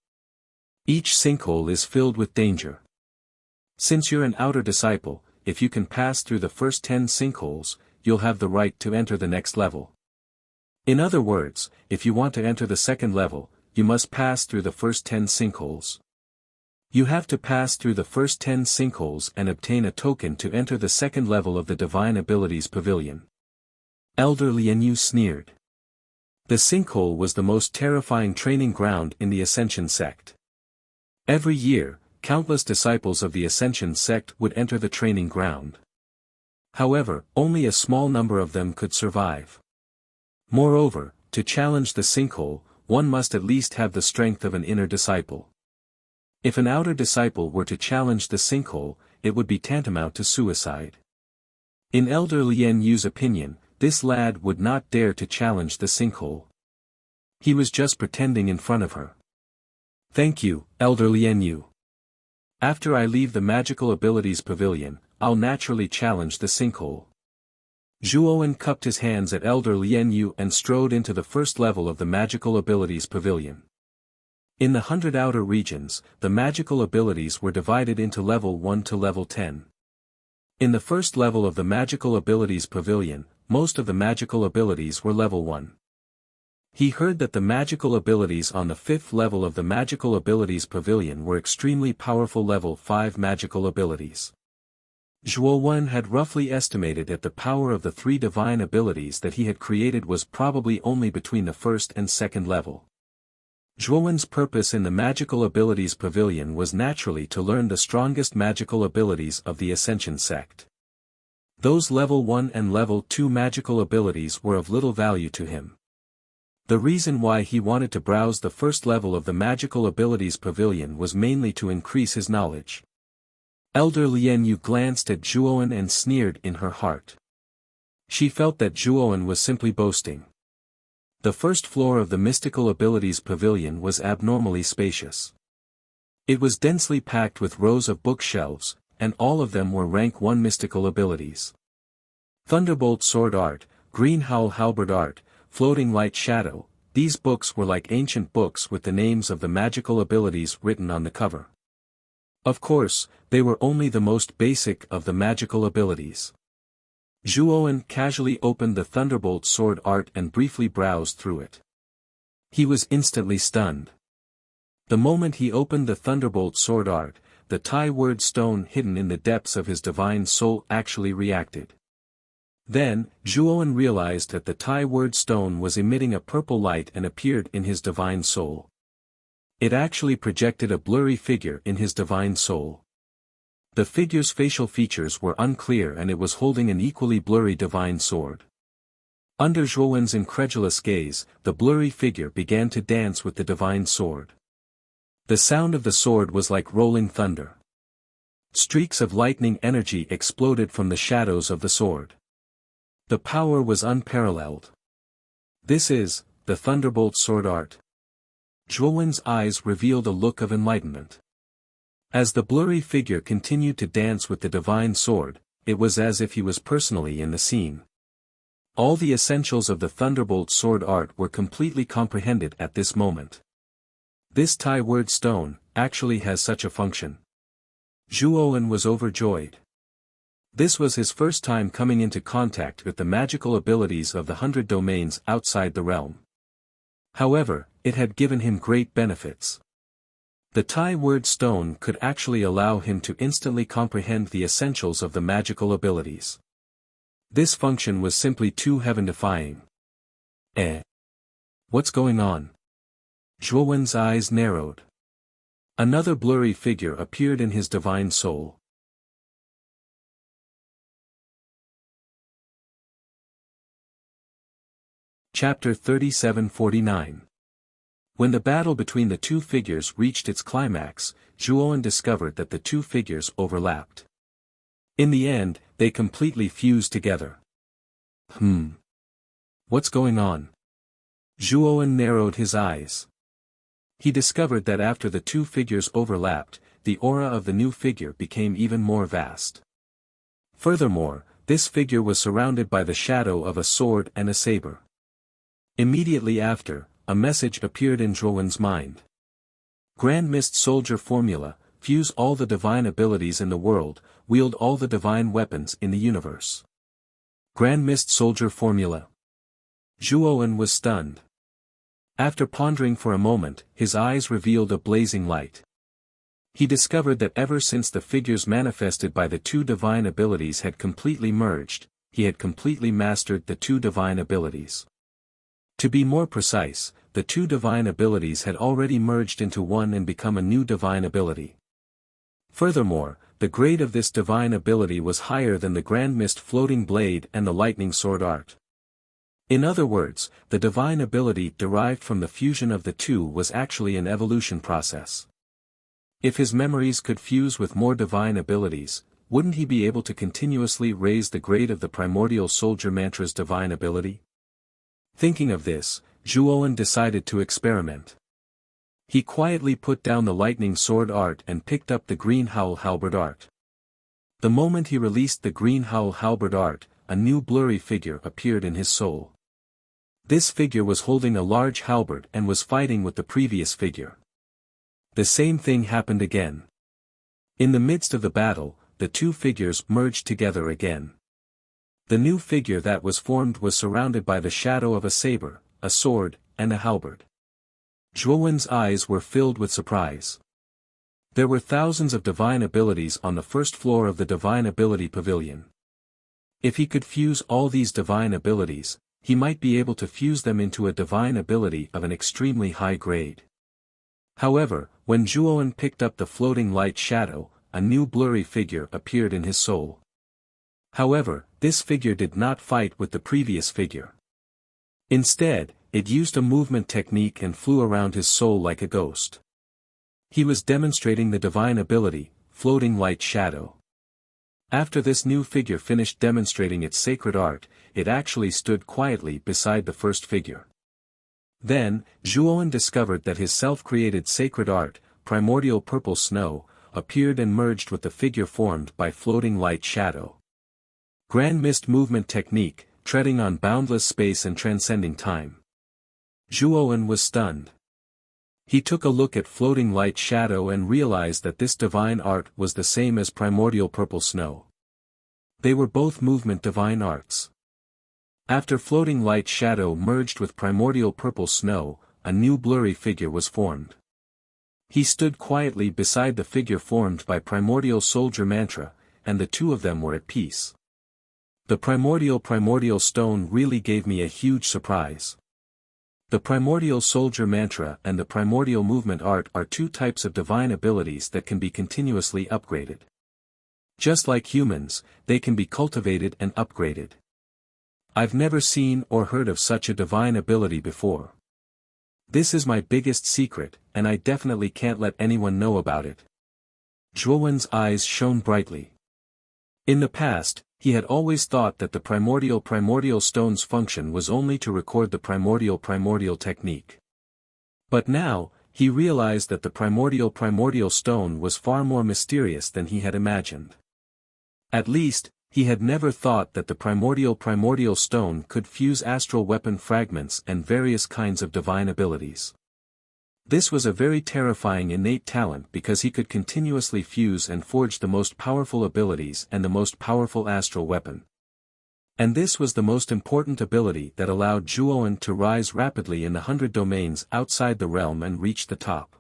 Each sinkhole is filled with danger. Since you're an outer disciple, if you can pass through the first 10 sinkholes, you'll have the right to enter the next level. In other words, if you want to enter the second level, you must pass through the first 10 sinkholes. You have to pass through the first 10 sinkholes and obtain a token to enter the second level of the Divine Abilities Pavilion. Elder Lian Yu sneered. The sinkhole was the most terrifying training ground in the Ascension sect. Every year, countless disciples of the Ascension sect would enter the training ground. However, only a small number of them could survive. Moreover, to challenge the sinkhole, one must at least have the strength of an inner disciple. If an outer disciple were to challenge the sinkhole, it would be tantamount to suicide. In Elder Lian Yu's opinion, this lad would not dare to challenge the sinkhole. He was just pretending in front of her. Thank you, Elder Lian Yu. After I leave the Magical Abilities Pavilion, I'll naturally challenge the sinkhole. Zhuo cupped his hands at Elder Lian Yu and strode into the first level of the Magical Abilities Pavilion. In the 100 outer regions, the magical abilities were divided into level 1 to level 10. In the first level of the Magical Abilities Pavilion, most of the magical abilities were level 1. He heard that the magical abilities on the 5th level of the Magical Abilities Pavilion were extremely powerful level 5 magical abilities. Zhuo Wen had roughly estimated that the power of the 3 divine abilities that he had created was probably only between the first and second level. Zhuo Wen's purpose in the Magical Abilities Pavilion was naturally to learn the strongest magical abilities of the Ascension sect. Those level 1 and level 2 magical abilities were of little value to him. The reason why he wanted to browse the first level of the Magical Abilities Pavilion was mainly to increase his knowledge. Elder Lian Yu glanced at Zhuo and sneered in her heart. She felt that Zhuo was simply boasting. The first floor of the Mystical Abilities Pavilion was abnormally spacious. It was densely packed with rows of bookshelves, and all of them were rank 1 mystical abilities. Thunderbolt Sword Art, Green Howl Halberd Art, Floating Light Shadow, these books were like ancient books with the names of the magical abilities written on the cover. Of course, they were only the most basic of the magical abilities. Zhuo casually opened the Thunderbolt Sword Art and briefly browsed through it. He was instantly stunned. The moment he opened the Thunderbolt Sword Art, the Tai Word Stone hidden in the depths of his divine soul actually reacted. Then, Zhuo realized that the Tai Word Stone was emitting a purple light and appeared in his divine soul. It actually projected a blurry figure in his divine soul. The figure's facial features were unclear and it was holding an equally blurry divine sword. Under Zhuowen's incredulous gaze, the blurry figure began to dance with the divine sword. The sound of the sword was like rolling thunder. Streaks of lightning energy exploded from the shadows of the sword. The power was unparalleled. This is, the Thunderbolt Sword Art. Zhuowen's eyes revealed a look of enlightenment. As the blurry figure continued to dance with the divine sword, it was as if he was personally in the scene. All the essentials of the Thunderbolt Sword Art were completely comprehended at this moment. This Tai Word Stone actually has such a function. Zhuo was overjoyed. This was his first time coming into contact with the magical abilities of the 100 domains outside the realm. However, it had given him great benefits. The Tai Word Stone could actually allow him to instantly comprehend the essentials of the magical abilities. This function was simply too heaven-defying. What's going on? Zhuowen's eyes narrowed. Another blurry figure appeared in his divine soul. Chapter 3749. When the battle between the two figures reached its climax, Zhuo discovered that the two figures overlapped. In the end, they completely fused together. What's going on? Zhuowen narrowed his eyes. He discovered that after the two figures overlapped, the aura of the new figure became even more vast. Furthermore, this figure was surrounded by the shadow of a sword and a saber. Immediately after, a message appeared in Zhuowen's mind. Grand Mist Soldier Formula, fuse all the divine abilities in the world, wield all the divine weapons in the universe. Grand Mist Soldier Formula. Zhuowen was stunned. After pondering for a moment, his eyes revealed a blazing light. He discovered that ever since the figures manifested by the two divine abilities had completely merged, he had completely mastered the two divine abilities. To be more precise, the two divine abilities had already merged into one and become a new divine ability. Furthermore, the grade of this divine ability was higher than the Grand Mist Floating Blade and the Lightning Sword art. In other words, the divine ability derived from the fusion of the two was actually an evolution process. If his memories could fuse with more divine abilities, wouldn't he be able to continuously raise the grade of the Primordial Soldier Mantra's divine ability? Thinking of this, Zhuowen decided to experiment. He quietly put down the Lightning Sword art and picked up the Green Howl Halberd art. The moment he released the Green Howl Halberd art, a new blurry figure appeared in his soul. This figure was holding a large halberd and was fighting with the previous figure. The same thing happened again. In the midst of the battle, the two figures merged together again. The new figure that was formed was surrounded by the shadow of a saber, a sword, and a halberd. Zhuowen's eyes were filled with surprise. There were thousands of divine abilities on the first floor of the Divine Ability Pavilion. If he could fuse all these divine abilities, he might be able to fuse them into a divine ability of an extremely high grade. However, when Zhuowen picked up the floating light shadow, a new blurry figure appeared in his soul. However, this figure did not fight with the previous figure. Instead, it used a movement technique and flew around his soul like a ghost. He was demonstrating the divine ability, floating light shadow. After this new figure finished demonstrating its sacred art, it actually stood quietly beside the first figure. Then, Zhuowen discovered that his self-created sacred art, Primordial Purple Snow, appeared and merged with the figure formed by floating light shadow. Grand Mist Movement Technique, treading on boundless space and transcending time. Zhuowen was stunned. He took a look at floating light shadow and realized that this divine art was the same as Primordial Purple Snow. They were both movement divine arts. After floating light shadow merged with Primordial Purple Snow, a new blurry figure was formed. He stood quietly beside the figure formed by Primordial Soldier Mantra, and the two of them were at peace. The Primordial Stone really gave me a huge surprise. The Primordial Soldier Mantra and the Primordial Movement Art are two types of divine abilities that can be continuously upgraded. Just like humans, they can be cultivated and upgraded. I've never seen or heard of such a divine ability before. This is my biggest secret, and I definitely can't let anyone know about it. Zhuowen's eyes shone brightly. In the past, he had always thought that the Primordial Stone's function was only to record the Primordial technique. But now, he realized that the Primordial Stone was far more mysterious than he had imagined. At least, he had never thought that the Primordial Stone could fuse astral weapon fragments and various kinds of divine abilities. This was a very terrifying innate talent because he could continuously fuse and forge the most powerful abilities and the most powerful astral weapon. And this was the most important ability that allowed Zhuowen to rise rapidly in the 100 domains outside the realm and reach the top.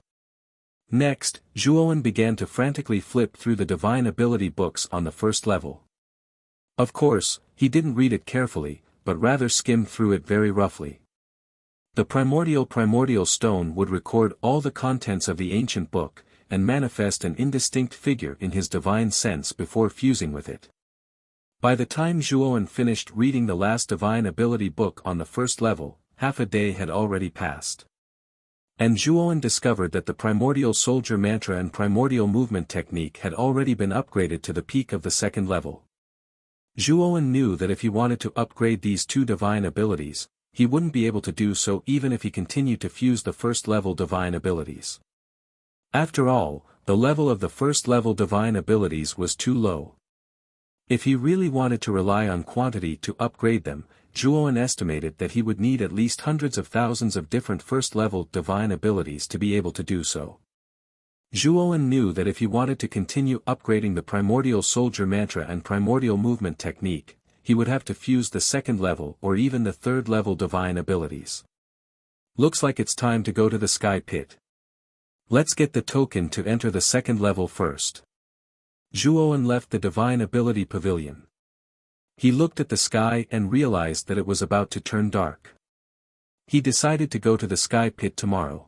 Next, Zhuowen began to frantically flip through the divine ability books on the first level. Of course, he didn't read it carefully, but rather skimmed through it very roughly. The Primordial Stone would record all the contents of the ancient book, and manifest an indistinct figure in his divine sense before fusing with it. By the time Zhuowen finished reading the last divine ability book on the first level, half a day had already passed. And Zhuowen discovered that the Primordial Soldier Mantra and Primordial Movement Technique had already been upgraded to the peak of the second level. Zhuowen knew that if he wanted to upgrade these two divine abilities, he wouldn't be able to do so even if he continued to fuse the first-level divine abilities. After all, the level of the first-level divine abilities was too low. If he really wanted to rely on quantity to upgrade them, Zhuowen estimated that he would need at least hundreds of thousands of different first-level divine abilities to be able to do so. Zhuowen knew that if he wanted to continue upgrading the primordial soldier mantra and primordial movement technique, he would have to fuse the second-level or even the third-level divine abilities. Looks like it's time to go to the sky pit. Let's get the token to enter the second level first. Zhuowen left the divine ability pavilion. He looked at the sky and realized that it was about to turn dark. He decided to go to the sky pit tomorrow.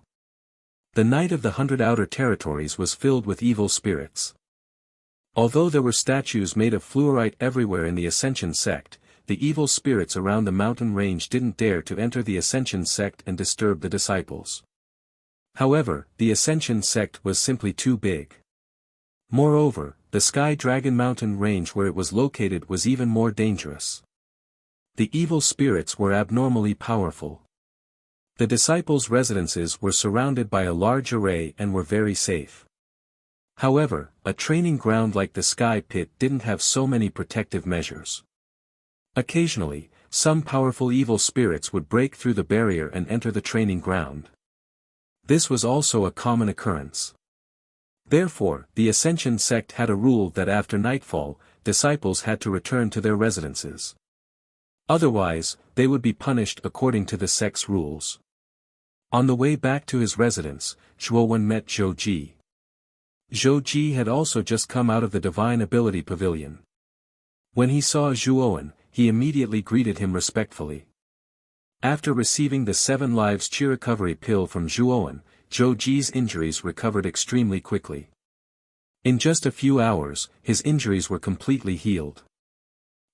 The night of the 100 Outer Territories was filled with evil spirits. Although there were statues made of fluorite everywhere in the Ascension sect, the evil spirits around the mountain range didn't dare to enter the Ascension sect and disturb the disciples. However, the Ascension sect was simply too big. Moreover, the Sky Dragon Mountain range where it was located was even more dangerous. The evil spirits were abnormally powerful. The disciples' residences were surrounded by a large array and were very safe. However, a training ground like the Sky Pit didn't have so many protective measures. Occasionally, some powerful evil spirits would break through the barrier and enter the training ground. This was also a common occurrence. Therefore, the Ascension sect had a rule that after nightfall, disciples had to return to their residences. Otherwise, they would be punished according to the sect's rules. On the way back to his residence, Zhuowen met Zhou Ji. Zhou Ji had also just come out of the Divine Ability Pavilion. When he saw Zhuowen, he immediately greeted him respectfully. After receiving the 7 Lives Chi recovery pill from Zhuowen, Zhou Ji's injuries recovered extremely quickly. In just a few hours, his injuries were completely healed.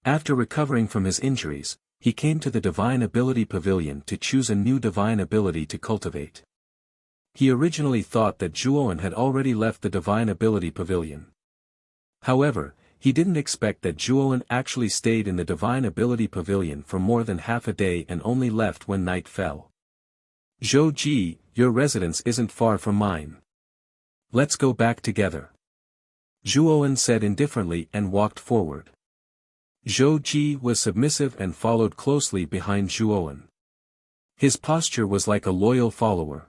After recovering from his injuries, he came to the Divine Ability Pavilion to choose a new divine ability to cultivate. He originally thought that Zhuowen had already left the Divine Ability Pavilion. However, he didn't expect that Zhuowen actually stayed in the Divine Ability Pavilion for more than half a day and only left when night fell. Zhou Ji, your residence isn't far from mine. Let's go back together. Zhuowen said indifferently and walked forward. Zhou Ji was submissive and followed closely behind Zhuowen. His posture was like a loyal follower.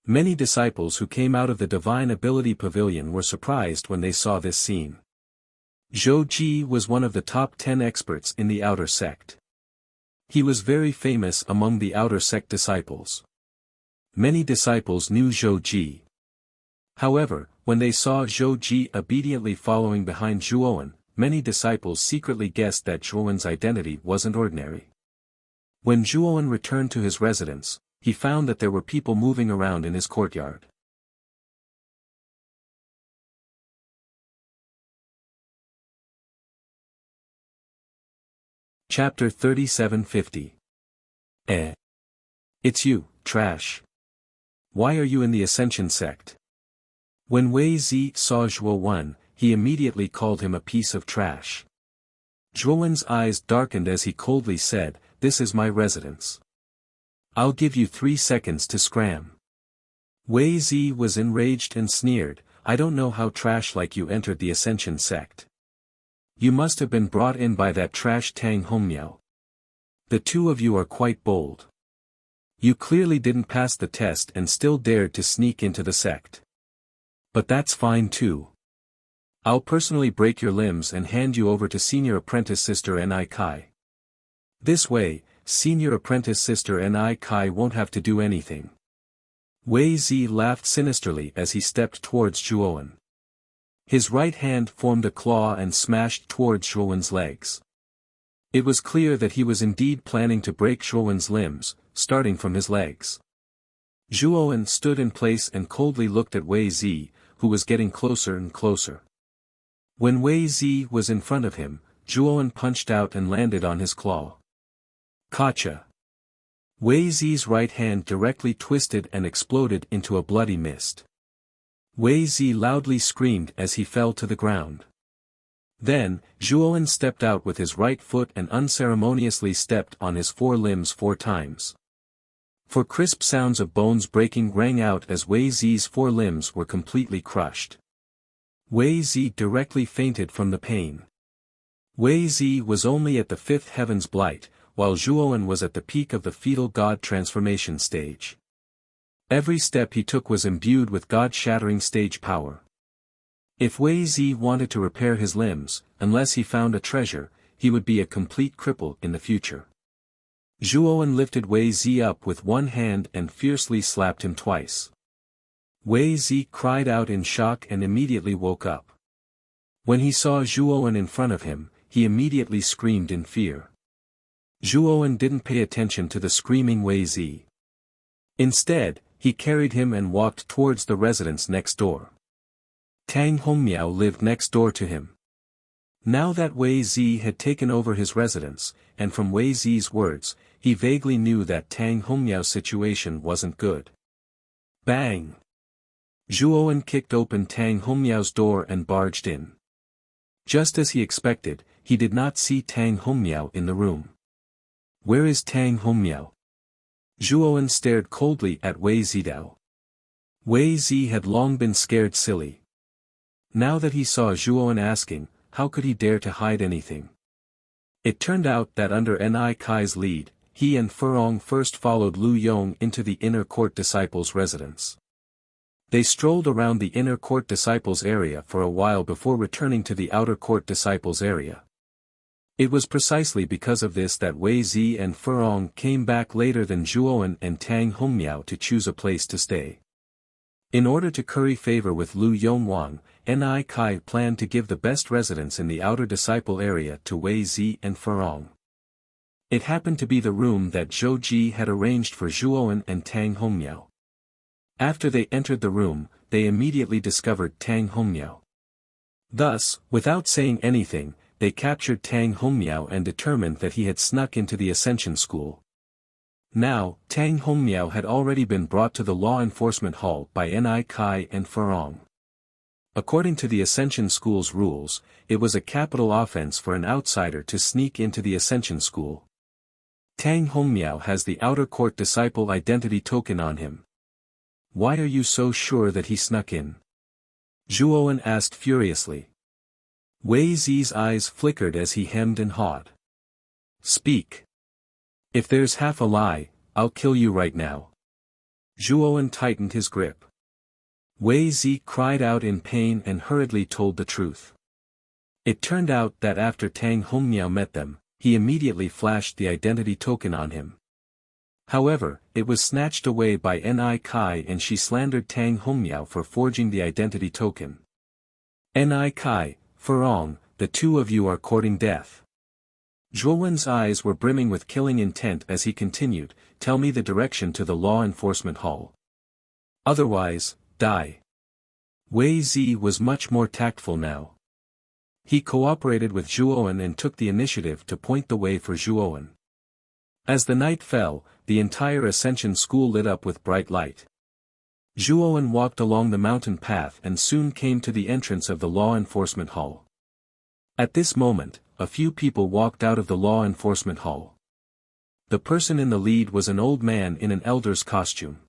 Many disciples who came out of the Divine Ability Pavilion were surprised when they saw this scene. Zhou Ji was one of the top 10 experts in the Outer Sect. He was very famous among the Outer Sect disciples. Many disciples knew Zhou Ji. However, when they saw Zhou Ji obediently following behind Zhuowen, many disciples secretly guessed that Zhuowen's identity wasn't ordinary. When Zhuowen returned to his residence, he found that there were people moving around in his courtyard. Chapter 3750. It's you, trash. Why are you in the Ascension sect? When Wei Zi saw Zhuowen, he immediately called him a piece of trash. Zhuowen's eyes darkened as he coldly said, "This is my residence. I'll give you 3 seconds to scram." Wei Zi was enraged and sneered, "I don't know how trash like you entered the Ascension sect. You must have been brought in by that trash Tang Hongmiao. The two of you are quite bold. You clearly didn't pass the test and still dared to sneak into the sect. But that's fine too. I'll personally break your limbs and hand you over to Senior Apprentice Sister Ni Kai. This way, Senior Apprentice Sister Ni Kai won't have to do anything." Wei Zi laughed sinisterly as he stepped towards Zhuowen. His right hand formed a claw and smashed towards Zhuowen's legs. It was clear that he was indeed planning to break Zhuowen's limbs, starting from his legs. Zhuowen stood in place and coldly looked at Wei Zi, who was getting closer and closer. When Wei Zi was in front of him, Zhuowen punched out and landed on his claw. Gotcha! Wei Zi's right hand directly twisted and exploded into a bloody mist. Wei Zi loudly screamed as he fell to the ground. Then, Zhuowen stepped out with his right foot and unceremoniously stepped on his forelimbs 4 times. For crisp sounds of bones breaking rang out as Wei Zi's forelimbs were completely crushed. Wei Zi directly fainted from the pain. Wei Zi was only at the 5th heaven's blight, while Zhuowen was at the peak of the fetal god transformation stage. Every step he took was imbued with god-shattering stage power. If Wei Zi wanted to repair his limbs, unless he found a treasure, he would be a complete cripple in the future. Zhuowen lifted Wei Zi up with one hand and fiercely slapped him twice. Wei Zi cried out in shock and immediately woke up. When he saw Zhuowen in front of him, he immediately screamed in fear. Zhuowen didn't pay attention to the screaming Wei Zi. Instead, he carried him and walked towards the residence next door. Tang Hongmiao lived next door to him. Now that Wei Zi had taken over his residence, and from Wei Zi's words, he vaguely knew that Tang Hongmiao's situation wasn't good. Bang! Zhuowen kicked open Tang Hongmiao's door and barged in. Just as he expected, he did not see Tang Hongmiao in the room. Where is Tang Hongmiao? Zhuowen stared coldly at Wei Zidao. Wei Zi had long been scared silly. Now that he saw Zhuowen asking, how could he dare to hide anything? It turned out that under Ni Kai's lead, he and Furong first followed Lu Yong into the inner court disciples' residence. They strolled around the inner court disciples area for a while before returning to the outer court disciples area. It was precisely because of this that Wei Zi and Furong came back later than Zhuowen and Tang Hongmiao to choose a place to stay. In order to curry favor with Lu Yongwang, Ni Kai planned to give the best residence in the outer disciple area to Wei Zi and Furong. It happened to be the room that Zhou Ji had arranged for Zhuowen and Tang Hongmiao. After they entered the room, they immediately discovered Tang Hongmiao. Thus, without saying anything, they captured Tang Hongmiao and determined that he had snuck into the Ascension School. Now, Tang Hongmiao had already been brought to the law enforcement hall by Ni Kai and Furong. According to the Ascension School's rules, it was a capital offense for an outsider to sneak into the Ascension School. Tang Hongmiao has the outer court disciple identity token on him. Why are you so sure that he snuck in? Zhuowen asked furiously. Wei Zi's eyes flickered as he hemmed and hawed. Speak. If there's half a lie, I'll kill you right now. Zhuowen tightened his grip. Wei Zi cried out in pain and hurriedly told the truth. It turned out that after Tang Hongmiao met them, he immediately flashed the identity token on him. However, it was snatched away by Ni Kai and she slandered Tang Hongmiao for forging the identity token. Ni Kai, Furong, the two of you are courting death. Zhuowen's eyes were brimming with killing intent as he continued, tell me the direction to the law enforcement hall. Otherwise, die. Wei Zi was much more tactful now. He cooperated with Zhuowen and took the initiative to point the way for Zhuowen. As the night fell, the entire Ascension School lit up with bright light. Zhuowen walked along the mountain path and soon came to the entrance of the law enforcement hall. At this moment, a few people walked out of the law enforcement hall. The person in the lead was an old man in an elder's costume.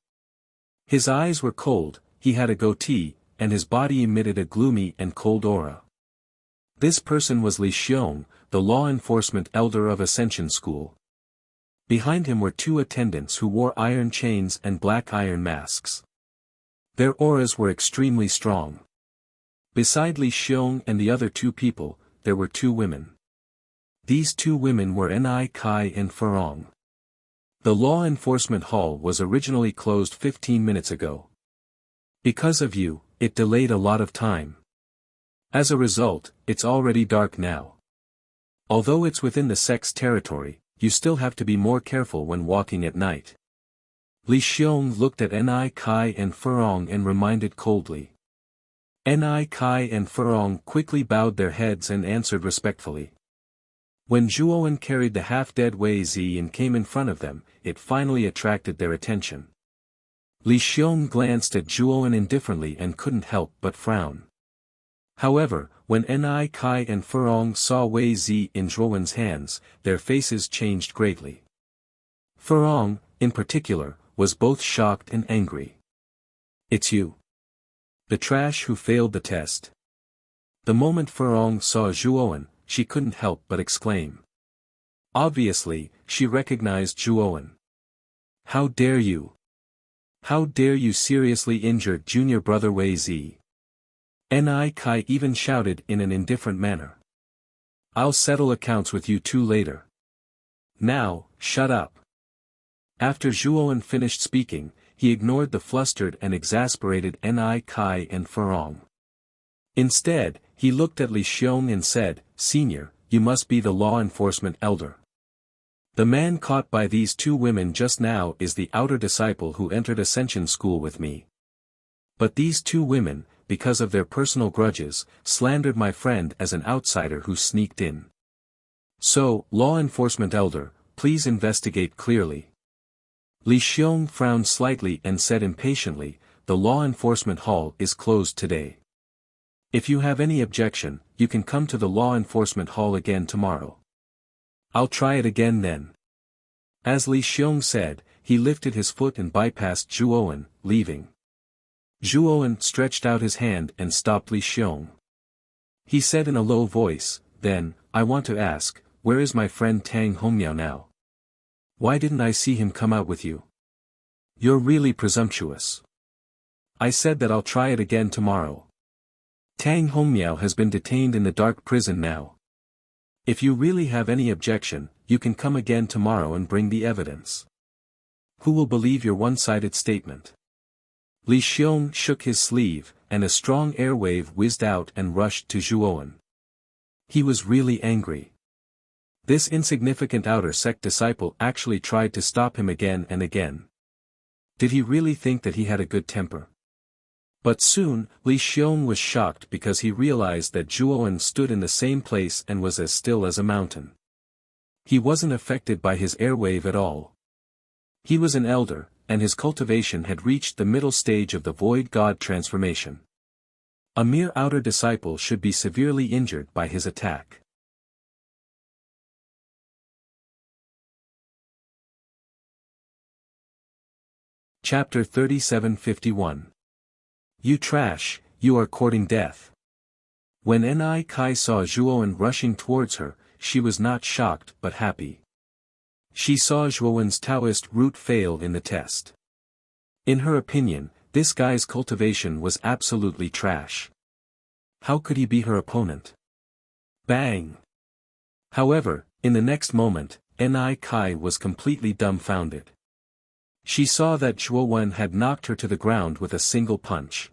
His eyes were cold, he had a goatee, and his body emitted a gloomy and cold aura. This person was Li Xiong, the law enforcement elder of Ascension School. Behind him were two attendants who wore iron chains and black iron masks. Their auras were extremely strong. Beside Li Xiong and the other two people, there were two women. These two women were Ni Kai and Furong. The law enforcement hall was originally closed 15 minutes ago. Because of you, it delayed a lot of time. As a result, it's already dark now. Although it's within the sect's territory, you still have to be more careful when walking at night. Li Xiong looked at Ni Kai and Furong and reminded coldly. Ni Kai and Furong quickly bowed their heads and answered respectfully. When Zhuowen carried the half-dead Wei Zi and came in front of them, it finally attracted their attention. Li Xiong glanced at Zhuowen indifferently and couldn't help but frown. However, when Ni Kai and Furong saw Wei Zi in Zhuowen's hands, their faces changed greatly. Furong, in particular, was both shocked and angry. "It's you. The trash who failed the test." The moment Furong saw Zhuowen, she couldn't help but exclaim. Obviously, she recognized Zhuowen. "How dare you? How dare you seriously injure junior brother Wei Zi?" Ni Kai even shouted in an indifferent manner. "I'll settle accounts with you two later. Now, shut up." After Zhuowen finished speaking, he ignored the flustered and exasperated Ni Kai and Furong. Instead, he looked at Li Xiong and said, "Senior, you must be the law enforcement elder. The man caught by these two women just now is the outer disciple who entered Ascension School with me. But these two women, because of their personal grudges, slandered my friend as an outsider who sneaked in. So, law enforcement elder, please investigate clearly." Li Xiong frowned slightly and said impatiently, "The law enforcement hall is closed today. If you have any objection, you can come to the law enforcement hall again tomorrow. I'll try it again then." As Li Xiong said, he lifted his foot and bypassed Zhuowen, leaving. Zhuowen stretched out his hand and stopped Li Xiong. He said in a low voice, "Then, I want to ask, where is my friend Tang Hongmiao now? Why didn't I see him come out with you? You're really presumptuous." "I said that I'll try it again tomorrow. Tang Hongmiao has been detained in the dark prison now. If you really have any objection, you can come again tomorrow and bring the evidence. Who will believe your one-sided statement?" Li Xiong shook his sleeve, and a strong airwave whizzed out and rushed to Zhuowen. He was really angry. This insignificant outer sect disciple actually tried to stop him again and again. Did he really think that he had a good temper? But soon, Li Xiong was shocked because he realized that Zhuowen stood in the same place and was as still as a mountain. He wasn't affected by his airwave at all. He was an elder, and his cultivation had reached the middle stage of the void god transformation. A mere outer disciple should be severely injured by his attack. Chapter 3751. You trash, you are courting death. When Ni Kai saw Zhuowen rushing towards her, she was not shocked but happy. She saw Zhuowen's Taoist root fail in the test. In her opinion, this guy's cultivation was absolutely trash. How could he be her opponent? Bang! However, in the next moment, Ni Kai was completely dumbfounded. She saw that Zhuowen had knocked her to the ground with a single punch.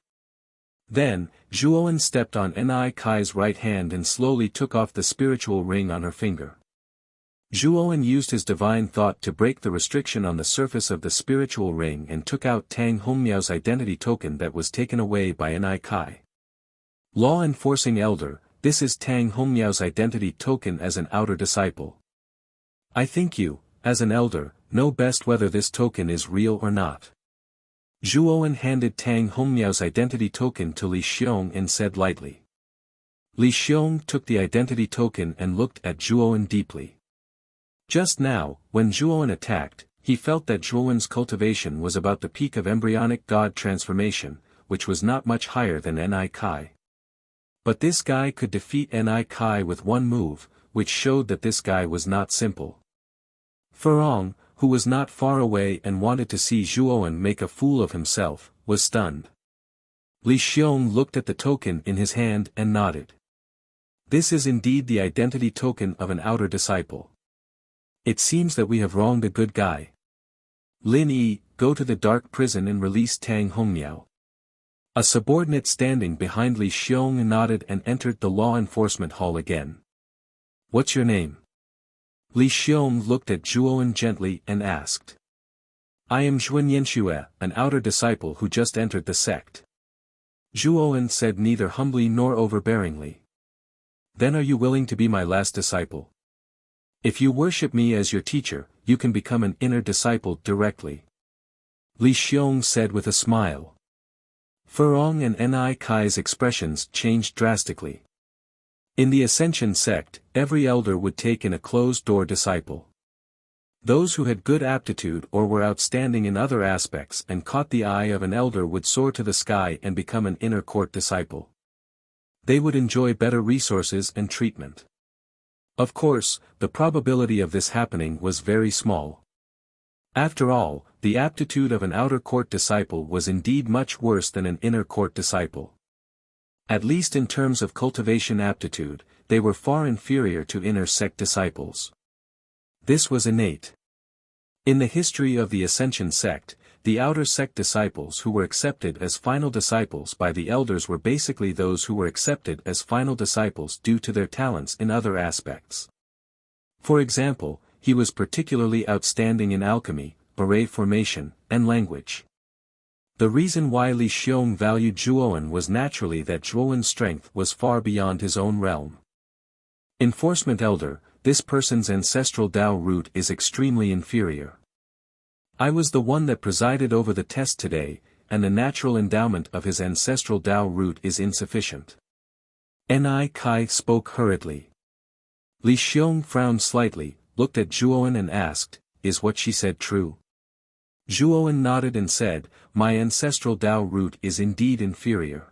Then, Zhuowen stepped on Ni Kai's right hand and slowly took off the spiritual ring on her finger. Zhuowen used his divine thought to break the restriction on the surface of the spiritual ring and took out Tang Hongmiao's identity token that was taken away by Ni Kai. Law enforcing elder, this is Tang Hongmiao's identity token as an outer disciple. I think you, as an elder, know best whether this token is real or not. Zhuowen handed Tang Hongmiao's identity token to Li Xiong and said lightly. Li Xiong took the identity token and looked at Zhuowen deeply. Just now, when Zhuowen attacked, he felt that Zhuowen's cultivation was about the peak of embryonic god transformation, which was not much higher than Ni Kai. But this guy could defeat Ni Kai with one move, which showed that this guy was not simple. Furong, who was not far away and wanted to see Zhuowen make a fool of himself, was stunned. Li Xiong looked at the token in his hand and nodded. This is indeed the identity token of an outer disciple. It seems that we have wronged a good guy. Lin Yi, go to the dark prison and release Tang Hongmiao. A subordinate standing behind Li Xiong nodded and entered the law enforcement hall again. What's your name? Li Xiong looked at Zhuowen gently and asked. I am Zhuan Yanxue, an outer disciple who just entered the sect. Zhuowen said neither humbly nor overbearingly. Then are you willing to be my last disciple? If you worship me as your teacher, you can become an inner disciple directly. Li Xiong said with a smile. Furong and Ni Kai's expressions changed drastically. In the Ascension sect, every elder would take in a closed-door disciple. Those who had good aptitude or were outstanding in other aspects and caught the eye of an elder would soar to the sky and become an inner court disciple. They would enjoy better resources and treatment. Of course, the probability of this happening was very small. After all, the aptitude of an outer court disciple was indeed much worse than an inner court disciple. At least in terms of cultivation aptitude, they were far inferior to inner sect disciples. This was innate. In the history of the Ascension sect, the outer sect disciples who were accepted as final disciples by the elders were basically those who were accepted as final disciples due to their talents in other aspects. For example, he was particularly outstanding in alchemy, beret formation, and language. The reason why Li Xiong valued Zhuowen was naturally that Zhuowen's strength was far beyond his own realm. Enforcement Elder, this person's ancestral Tao root is extremely inferior. I was the one that presided over the test today, and the natural endowment of his ancestral Tao root is insufficient. Ni Kai spoke hurriedly. Li Xiong frowned slightly, looked at Zhuowen and asked, "Is what she said true?" Zhuowen nodded and said, "My ancestral Tao root is indeed inferior."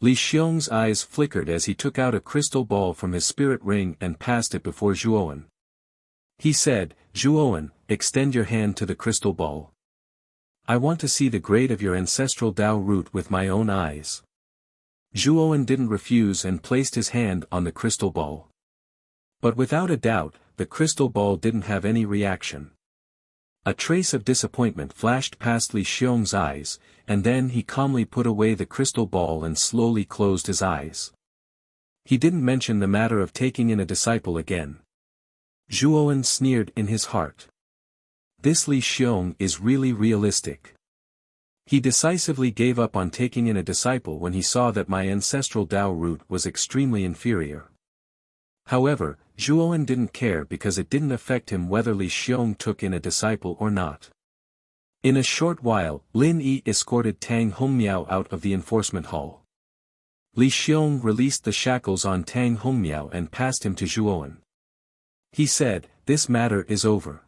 Li Xiong's eyes flickered as he took out a crystal ball from his spirit ring and passed it before Zhuowen. He said, "Zhuowen, extend your hand to the crystal ball. I want to see the grade of your ancestral Tao root with my own eyes." Zhuowen didn't refuse and placed his hand on the crystal ball. But without a doubt, the crystal ball didn't have any reaction. A trace of disappointment flashed past Li Xiong's eyes, and then he calmly put away the crystal ball and slowly closed his eyes. He didn't mention the matter of taking in a disciple again. Zhuowen sneered in his heart. This Li Xiong is really realistic. He decisively gave up on taking in a disciple when he saw that my ancestral Tao root was extremely inferior. However, Zhuowen didn't care because it didn't affect him whether Li Xiong took in a disciple or not. In a short while, Lin Yi escorted Tang Hongmiao out of the enforcement hall. Li Xiong released the shackles on Tang Hongmiao and passed him to Zhuowen. He said, "This matter is over.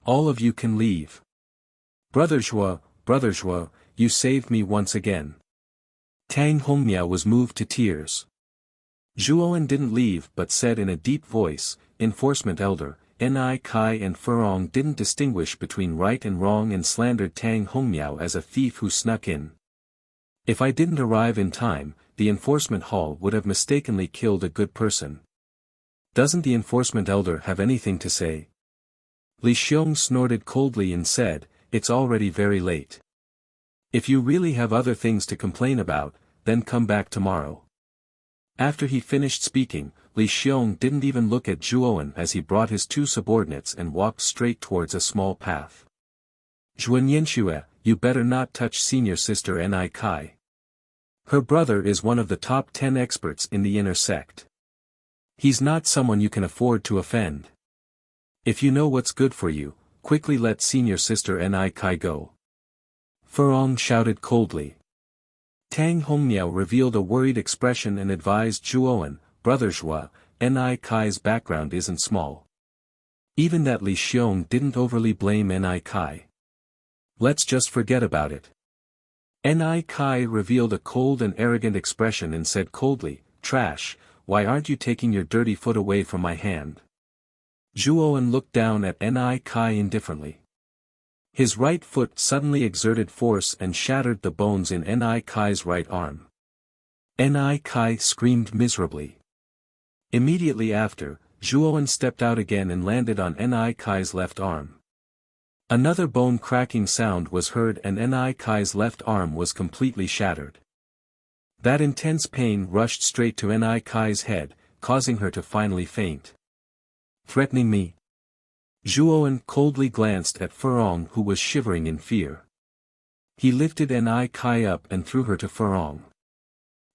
All of you can leave. Brother Zhuo, you saved me once again." Tang Hongmiao was moved to tears. Zhuowen didn't leave but said in a deep voice, "Enforcement Elder, Ni Kai and Furong didn't distinguish between right and wrong and slandered Tang Hongmiao as a thief who snuck in. If I didn't arrive in time, the enforcement hall would have mistakenly killed a good person. Doesn't the enforcement elder have anything to say?" Li Xiong snorted coldly and said, "It's already very late. If you really have other things to complain about, then come back tomorrow." After he finished speaking, Li Xiong didn't even look at Zhuowen as he brought his two subordinates and walked straight towards a small path. "Zhuanyanxue, you better not touch senior sister Ni Kai. Her brother is one of the top 10 experts in the inner sect. He's not someone you can afford to offend. If you know what's good for you, quickly let senior sister Ni Kai go." Furong shouted coldly. Tang Hongmiao revealed a worried expression and advised Zhuowen, "Brother Zhuo, Ni Kai's background isn't small." Even that Li Xiong didn't overly blame Ni Kai. "Let's just forget about it." Ni Kai revealed a cold and arrogant expression and said coldly, "Trash, why aren't you taking your dirty foot away from my hand?" Zhuowen looked down at Ni Kai indifferently. His right foot suddenly exerted force and shattered the bones in Ni Kai's right arm. Ni Kai screamed miserably. Immediately after, Zhuowen stepped out again and landed on Ni Kai's left arm. Another bone-cracking sound was heard and Ni Kai's left arm was completely shattered. That intense pain rushed straight to Ni Kai's head, causing her to finally faint. "Threatening me?" Zhuowen coldly glanced at Furong who was shivering in fear. He lifted Ni Kai up and threw her to Furong.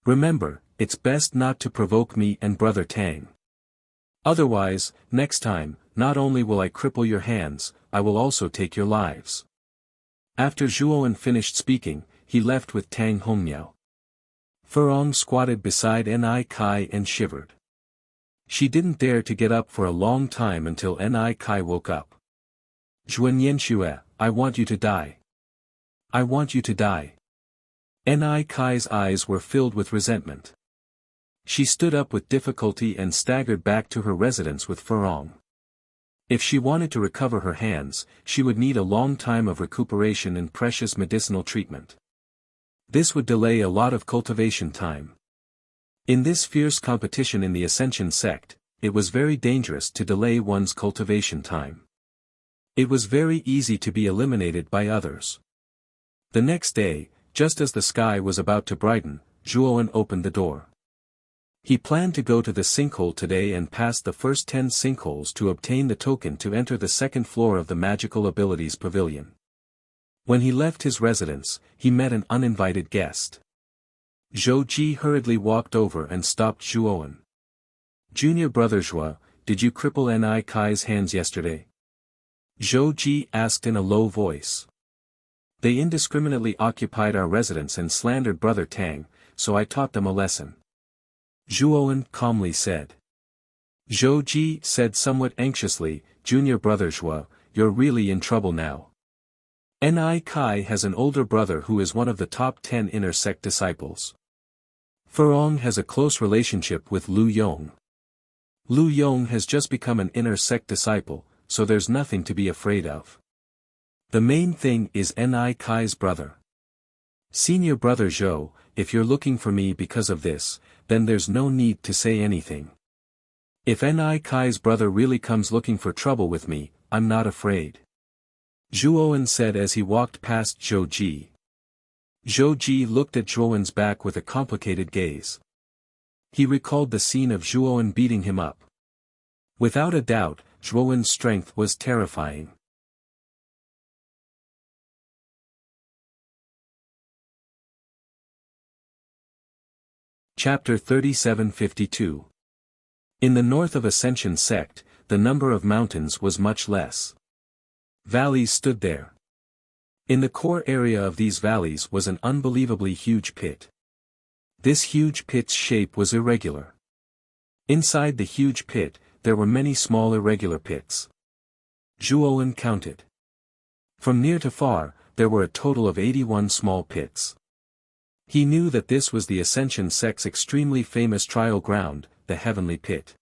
"Remember, it's best not to provoke me and Brother Tang. Otherwise, next time, not only will I cripple your hands, I will also take your lives." After Zhuowen finished speaking, he left with Tang Hongmiao. Furong squatted beside Ni Kai and shivered. She didn't dare to get up for a long time until Ni Kai woke up. Zhuan, I want you to die. I want you to die. Ni Kai's eyes were filled with resentment. She stood up with difficulty and staggered back to her residence with Furong. If she wanted to recover her hands, she would need a long time of recuperation and precious medicinal treatment. This would delay a lot of cultivation time. In this fierce competition in the Ascension sect, it was very dangerous to delay one's cultivation time. It was very easy to be eliminated by others. The next day, just as the sky was about to brighten, Zhuowen opened the door. He planned to go to the sinkhole today and pass the first 10 sinkholes to obtain the token to enter the second floor of the Magical Abilities Pavilion. When he left his residence, he met an uninvited guest. Zhou Ji hurriedly walked over and stopped Zhuowen. Junior brother Zhua, did you cripple Ni Kai's hands yesterday? Zhou Ji asked in a low voice. They indiscriminately occupied our residence and slandered brother Tang, so I taught them a lesson. Zhuowen calmly said. Zhou Ji said somewhat anxiously, Junior brother Zhua, you're really in trouble now. Ni Kai has an older brother who is one of the top 10 inner sect disciples. Furong has a close relationship with Lu Yong. Lu Yong has just become an inner sect disciple, so there's nothing to be afraid of. The main thing is Ni Kai's brother. Senior brother Zhou, if you're looking for me because of this, then there's no need to say anything. If Ni Kai's brother really comes looking for trouble with me, I'm not afraid. Zhuowen said as he walked past Zhou Ji. Zhou Ji looked at Zhuowen's back with a complicated gaze. He recalled the scene of Zhuowen beating him up. Without a doubt, Zhuowen's strength was terrifying. Chapter 3752. In the north of Ascension sect, the number of mountains was much less. Valleys stood there. In the core area of these valleys was an unbelievably huge pit. This huge pit's shape was irregular. Inside the huge pit, there were many small irregular pits. Zhuowen counted. From near to far, there were a total of 81 small pits. He knew that this was the Ascension sect's extremely famous trial ground, the Heavenly Pit.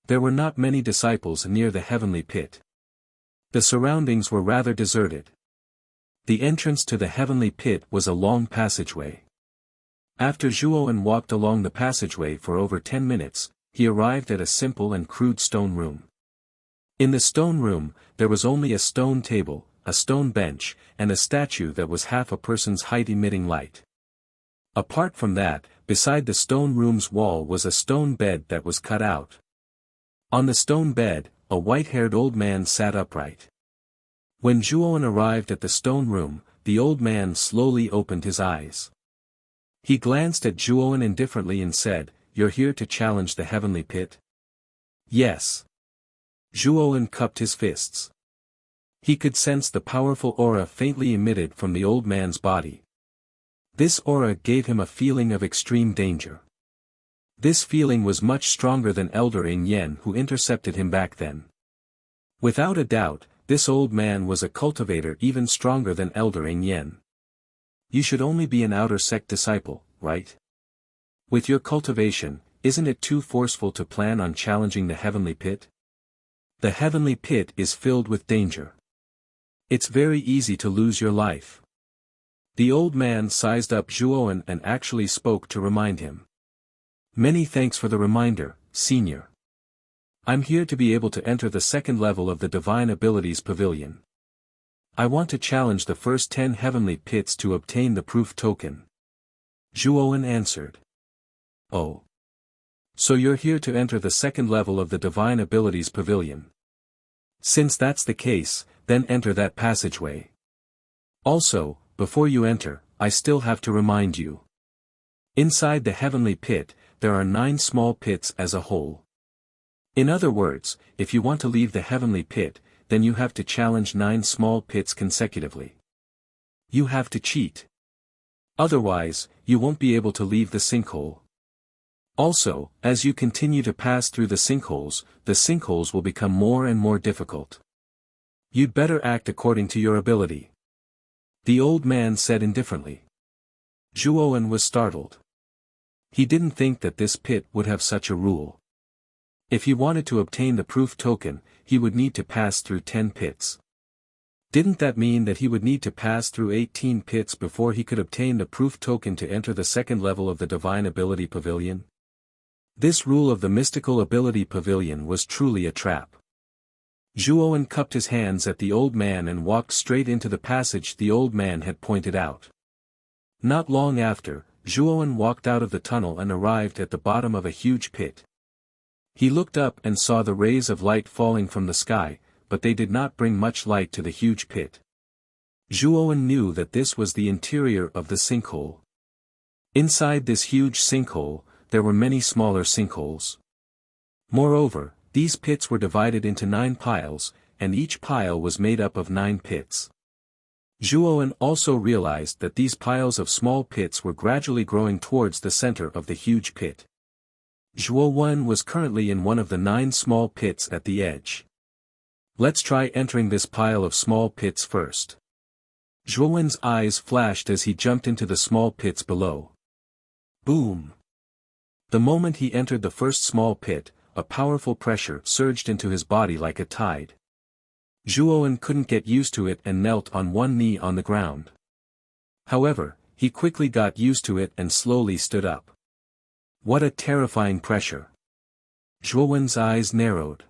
There were not many disciples near the Heavenly Pit. The surroundings were rather deserted. The entrance to the Heavenly Pit was a long passageway. After Zhuowen walked along the passageway for over 10 minutes, he arrived at a simple and crude stone room. In the stone room, there was only a stone table, a stone bench, and a statue that was half a person's height emitting light. Apart from that, beside the stone room's wall was a stone bed that was cut out. On the stone bed, a white-haired old man sat upright. When Zhuowen arrived at the stone room, the old man slowly opened his eyes. He glanced at Zhuowen indifferently and said, "You're here to challenge the Heavenly Pit?" "Yes." Zhuowen cupped his fists. He could sense the powerful aura faintly emitted from the old man's body. This aura gave him a feeling of extreme danger. This feeling was much stronger than Elder Ing Yen who intercepted him back then. Without a doubt, this old man was a cultivator even stronger than Elder Ing Yen. You should only be an outer sect disciple, right? With your cultivation, isn't it too forceful to plan on challenging the Heavenly Pit? The Heavenly Pit is filled with danger. It's very easy to lose your life. The old man sized up Zhuowen and actually spoke to remind him. Many thanks for the reminder, Senior. I'm here to be able to enter the second level of the Divine Abilities Pavilion. I want to challenge the first 10 Heavenly Pits to obtain the proof token. Zhuowen answered. Oh. So you're here to enter the second level of the Divine Abilities Pavilion. Since that's the case, then enter that passageway. Also, before you enter, I still have to remind you. Inside the Heavenly Pit, there are 9 small pits as a whole. In other words, if you want to leave the Heavenly Pit, then you have to challenge 9 small pits consecutively. You have to cheat. Otherwise, you won't be able to leave the sinkhole. Also, as you continue to pass through the sinkholes will become more and more difficult. You'd better act according to your ability. The old man said indifferently. Zhuowen was startled. He didn't think that this pit would have such a rule. If he wanted to obtain the proof token, he would need to pass through 10 pits. Didn't that mean that he would need to pass through 18 pits before he could obtain the proof token to enter the second level of the Divine Ability Pavilion? This rule of the Mystical Ability Pavilion was truly a trap. Zhuowen cupped his hands at the old man and walked straight into the passage the old man had pointed out. Not long after, Zhuowen walked out of the tunnel and arrived at the bottom of a huge pit. He looked up and saw the rays of light falling from the sky, but they did not bring much light to the huge pit. Zhuowen knew that this was the interior of the sinkhole. Inside this huge sinkhole, there were many smaller sinkholes. Moreover, these pits were divided into 9 piles, and each pile was made up of 9 pits. Zhuowen also realized that these piles of small pits were gradually growing towards the center of the huge pit. Zhuowen was currently in one of the 9 small pits at the edge. Let's try entering this pile of small pits first. Zhuowen's eyes flashed as he jumped into the small pits below. Boom! The moment he entered the first small pit, a powerful pressure surged into his body like a tide. Zhuowen couldn't get used to it and knelt on one knee on the ground. However, he quickly got used to it and slowly stood up. What a terrifying pressure! Zhuowen's eyes narrowed.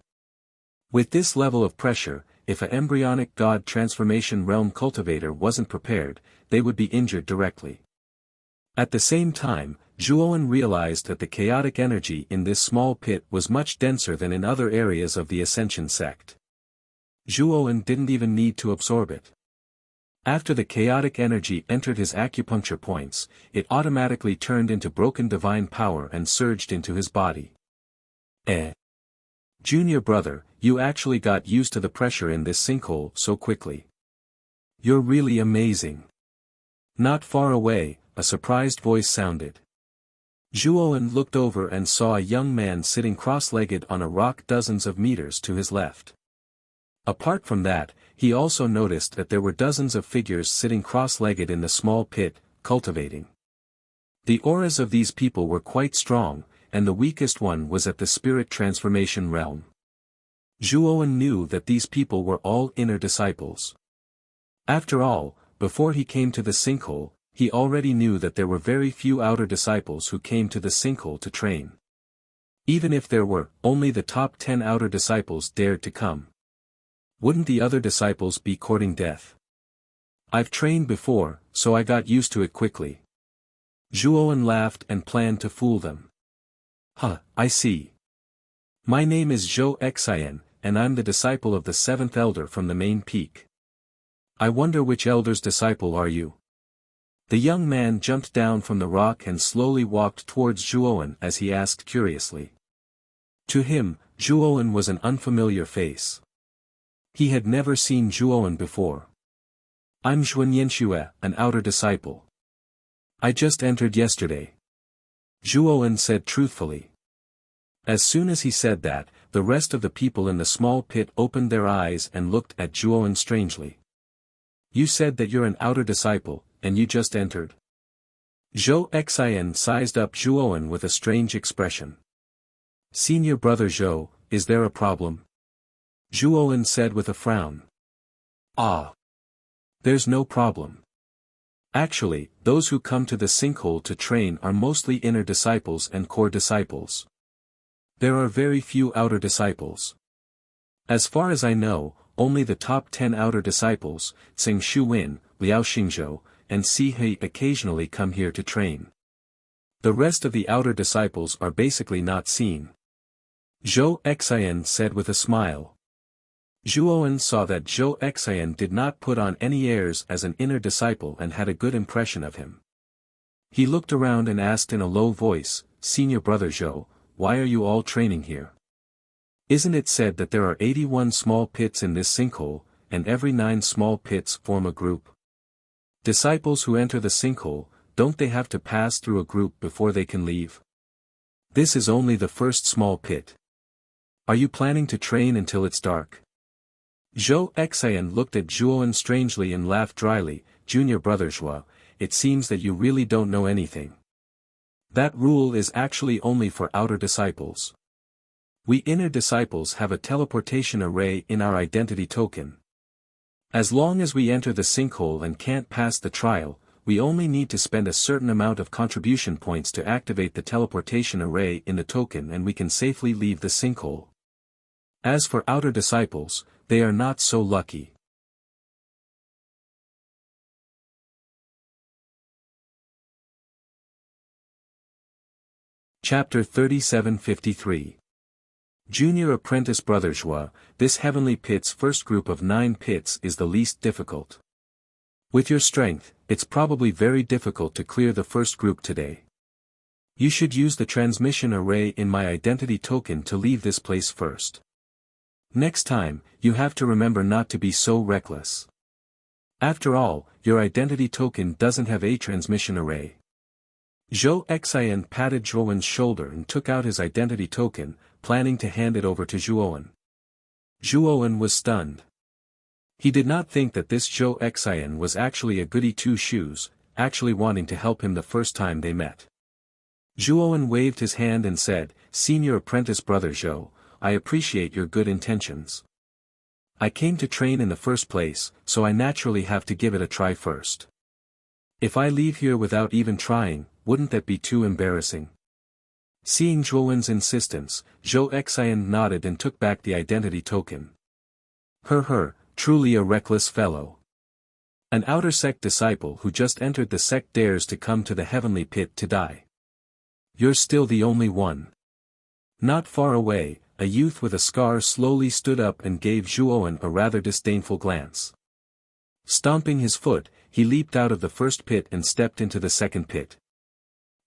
With this level of pressure, if an embryonic god transformation realm cultivator wasn't prepared, they would be injured directly. At the same time, Zhuowen realized that the chaotic energy in this small pit was much denser than in other areas of the Ascension sect. Zhuowen didn't even need to absorb it. After the chaotic energy entered his acupuncture points, it automatically turned into broken divine power and surged into his body. Junior brother, you actually got used to the pressure in this sinkhole so quickly. You're really amazing. Not far away, a surprised voice sounded. Zhuowen looked over and saw a young man sitting cross-legged on a rock dozens of meters to his left. Apart from that, he also noticed that there were dozens of figures sitting cross-legged in the small pit, cultivating. The auras of these people were quite strong, and the weakest one was at the spirit transformation realm. Zhuowen knew that these people were all inner disciples. After all, before he came to the sinkhole, he already knew that there were very few outer disciples who came to the sinkhole to train. Even if there were, only the top 10 outer disciples dared to come. Wouldn't the other disciples be courting death? I've trained before, so I got used to it quickly. Zhuowen laughed and planned to fool them. I see. My name is Zhou Xian, and I'm the disciple of the 7th elder from the main peak. I wonder which elder's disciple are you? The young man jumped down from the rock and slowly walked towards Zhuowen as he asked curiously. To him, Zhuowen was an unfamiliar face. He had never seen Zhuowen before. I'm Zhuanyanxue, an outer disciple. I just entered yesterday. Zhuowen said truthfully. As soon as he said that, the rest of the people in the small pit opened their eyes and looked at Zhuowen strangely. You said that you're an outer disciple, and you just entered? Zhou Xian sized up Zhuowen with a strange expression. Senior brother Zhou, is there a problem? Zhuowen said with a frown. There's no problem. Actually, those who come to the sinkhole to train are mostly inner disciples and core disciples. There are very few outer disciples. As far as I know, only the top 10 outer disciples, Tsing Shuwen, Liao Xingzhou, and Si He occasionally come here to train. The rest of the outer disciples are basically not seen. Zhou Xian said with a smile. Zhuowen saw that Zhou Xian did not put on any airs as an inner disciple and had a good impression of him. He looked around and asked in a low voice, Senior brother Zhou, why are you all training here? Isn't it said that there are 81 small pits in this sinkhole, and every 9 small pits form a group? Disciples who enter the sinkhole, don't they have to pass through a group before they can leave? This is only the first small pit. Are you planning to train until it's dark? Zhou Xian looked at Zhuowen strangely and laughed dryly. Junior brother Zhuo, it seems that you really don't know anything. That rule is actually only for outer disciples. We inner disciples have a teleportation array in our identity token. As long as we enter the sinkhole and can't pass the trial, we only need to spend a certain amount of contribution points to activate the teleportation array in the token and we can safely leave the sinkhole. As for outer disciples, they are not so lucky. Chapter 3753. Junior Apprentice Brother Zhuo, this heavenly pit's first group of 9 pits is the least difficult. With your strength, it's probably very difficult to clear the first group today. You should use the transmission array in my identity token to leave this place first. Next time, you have to remember not to be so reckless. After all, your identity token doesn't have a transmission array. Zhou Xian patted Zhuowen's shoulder and took out his identity token, planning to hand it over to Zhuowen. Zhuowen was stunned. He did not think that this Zhou Xian was actually a goody two-shoes, actually wanting to help him the first time they met. Zhuowen waved his hand and said, "Senior Apprentice Brother Zhou, I appreciate your good intentions. I came to train in the first place, so I naturally have to give it a try first. If I leave here without even trying, wouldn't that be too embarrassing?" Seeing Zhuowen's insistence, Zhou Xian nodded and took back the identity token. Truly a reckless fellow. An outer sect disciple who just entered the sect dares to come to the heavenly pit to die. You're still the only one. Not far away, a youth with a scar slowly stood up and gave Zhuowen a rather disdainful glance. Stomping his foot, he leaped out of the first pit and stepped into the second pit.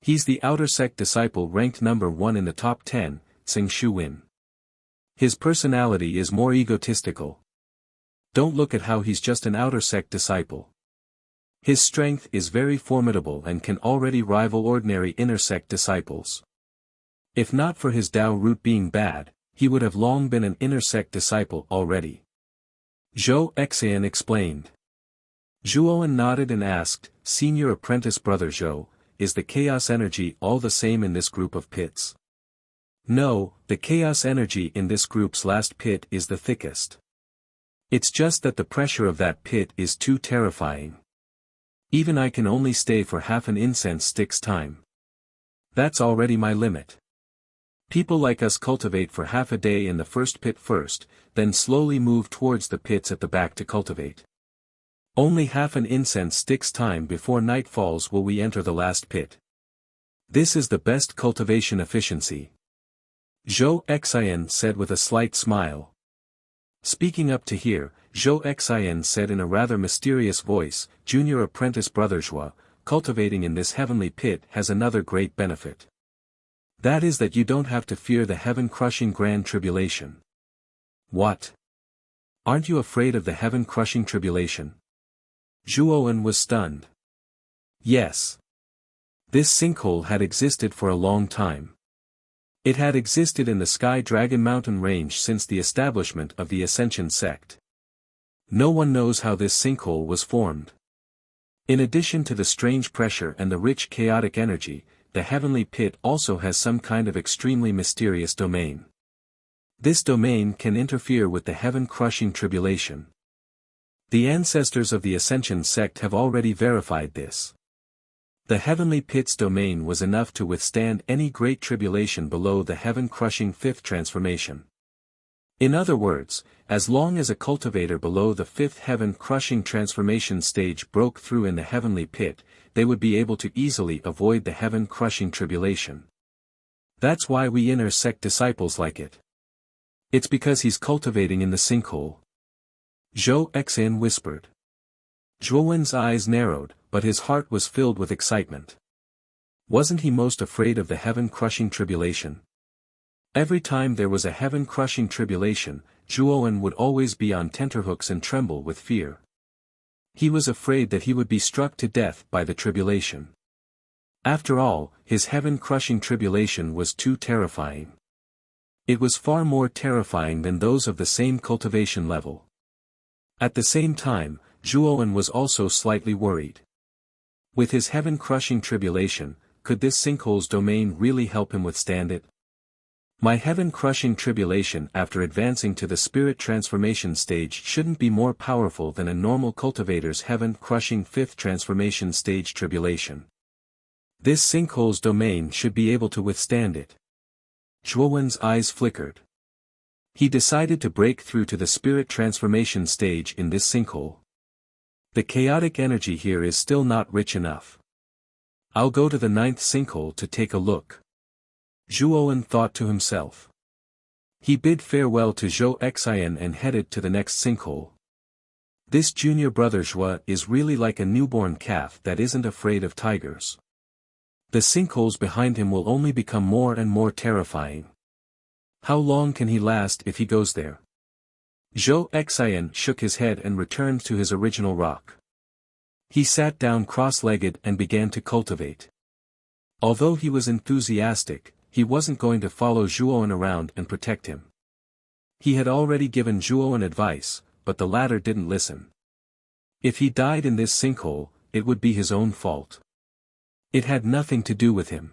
He's the outer sect disciple ranked number 1 in the top 10, Tsing Shuwen. His personality is more egotistical. Don't look at how he's just an outer sect disciple. His strength is very formidable and can already rival ordinary inner sect disciples. If not for his Dao root being bad, he would have long been an inner sect disciple already. Zhou Xian explained. Zhuowen nodded and asked, "Senior Apprentice Brother Zhou, is the chaos energy all the same in this group of pits?" "No, the chaos energy in this group's last pit is the thickest. It's just that the pressure of that pit is too terrifying. Even I can only stay for half an incense stick's time. That's already my limit. People like us cultivate for half a day in the first pit first, then slowly move towards the pits at the back to cultivate. Only half an incense stick's time before night falls will we enter the last pit. This is the best cultivation efficiency," Zhou Xian said with a slight smile. Speaking up to here, Zhou Xian said in a rather mysterious voice, "Junior Apprentice Brother Zhuo, cultivating in this heavenly pit has another great benefit. That is that you don't have to fear the heaven-crushing grand tribulation." "What? Aren't you afraid of the heaven-crushing tribulation?" Zhuowen was stunned. Yes. This sinkhole had existed for a long time. It had existed in the Sky Dragon Mountain range since the establishment of the Ascension sect. No one knows how this sinkhole was formed. In addition to the strange pressure and the rich chaotic energy, the heavenly pit also has some kind of extremely mysterious domain. This domain can interfere with the heaven-crushing tribulation. The ancestors of the Ascension sect have already verified this. The heavenly pit's domain was enough to withstand any great tribulation below the heaven-crushing fifth transformation. In other words, as long as a cultivator below the fifth heaven-crushing transformation stage broke through in the heavenly pit, they would be able to easily avoid the heaven-crushing tribulation. That's why we inner sect disciples like it. It's because he's cultivating in the sinkhole. Zhou Xian whispered. Zhuowen's eyes narrowed, but his heart was filled with excitement. Wasn't he most afraid of the heaven-crushing tribulation? Every time there was a heaven-crushing tribulation, Zhuowen would always be on tenterhooks and tremble with fear. He was afraid that he would be struck to death by the tribulation. After all, his heaven-crushing tribulation was too terrifying. It was far more terrifying than those of the same cultivation level. At the same time, Zhuowen was also slightly worried. With his heaven-crushing tribulation, could this sinkhole's domain really help him withstand it? My heaven-crushing tribulation after advancing to the spirit transformation stage shouldn't be more powerful than a normal cultivator's heaven-crushing fifth transformation stage tribulation. This sinkhole's domain should be able to withstand it. Zhuowen's eyes flickered. He decided to break through to the spirit transformation stage in this sinkhole. The chaotic energy here is still not rich enough. I'll go to the 9th sinkhole to take a look. Zhuowen thought to himself. He bid farewell to Zhou Xian and headed to the next sinkhole. This junior brother Zhua is really like a newborn calf that isn't afraid of tigers. The sinkholes behind him will only become more and more terrifying. How long can he last if he goes there? Zhou Xian shook his head and returned to his original rock. He sat down cross-legged and began to cultivate. Although he was enthusiastic, he wasn't going to follow Zhuowen around and protect him. He had already given Zhuowen advice, but the latter didn't listen. If he died in this sinkhole, it would be his own fault. It had nothing to do with him.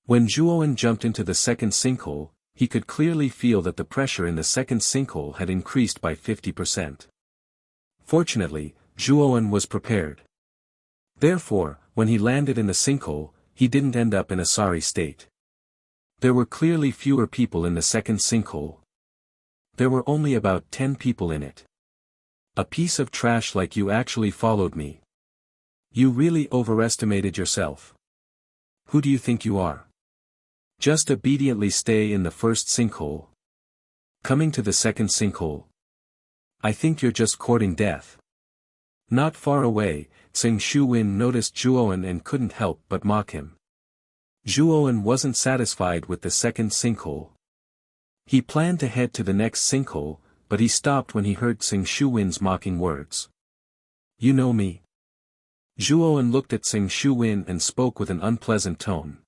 When Zhuowen jumped into the second sinkhole, he could clearly feel that the pressure in the second sinkhole had increased by 50%. Fortunately, Zhuowen was prepared. Therefore, when he landed in the sinkhole, he didn't end up in a sorry state. There were clearly fewer people in the second sinkhole. There were only about 10 people in it. A piece of trash like you actually followed me. You really overestimated yourself. Who do you think you are? Just obediently stay in the first sinkhole. Coming to the second sinkhole. I think you're just courting death. Not far away, Tsing Shuwen noticed Zhuowen and couldn't help but mock him. Zhuowen wasn't satisfied with the second sinkhole. He planned to head to the next sinkhole, but he stopped when he heard Tsing Shuwen's mocking words. You know me? Zhuowen looked at Tsing Shuwen and spoke with an unpleasant tone.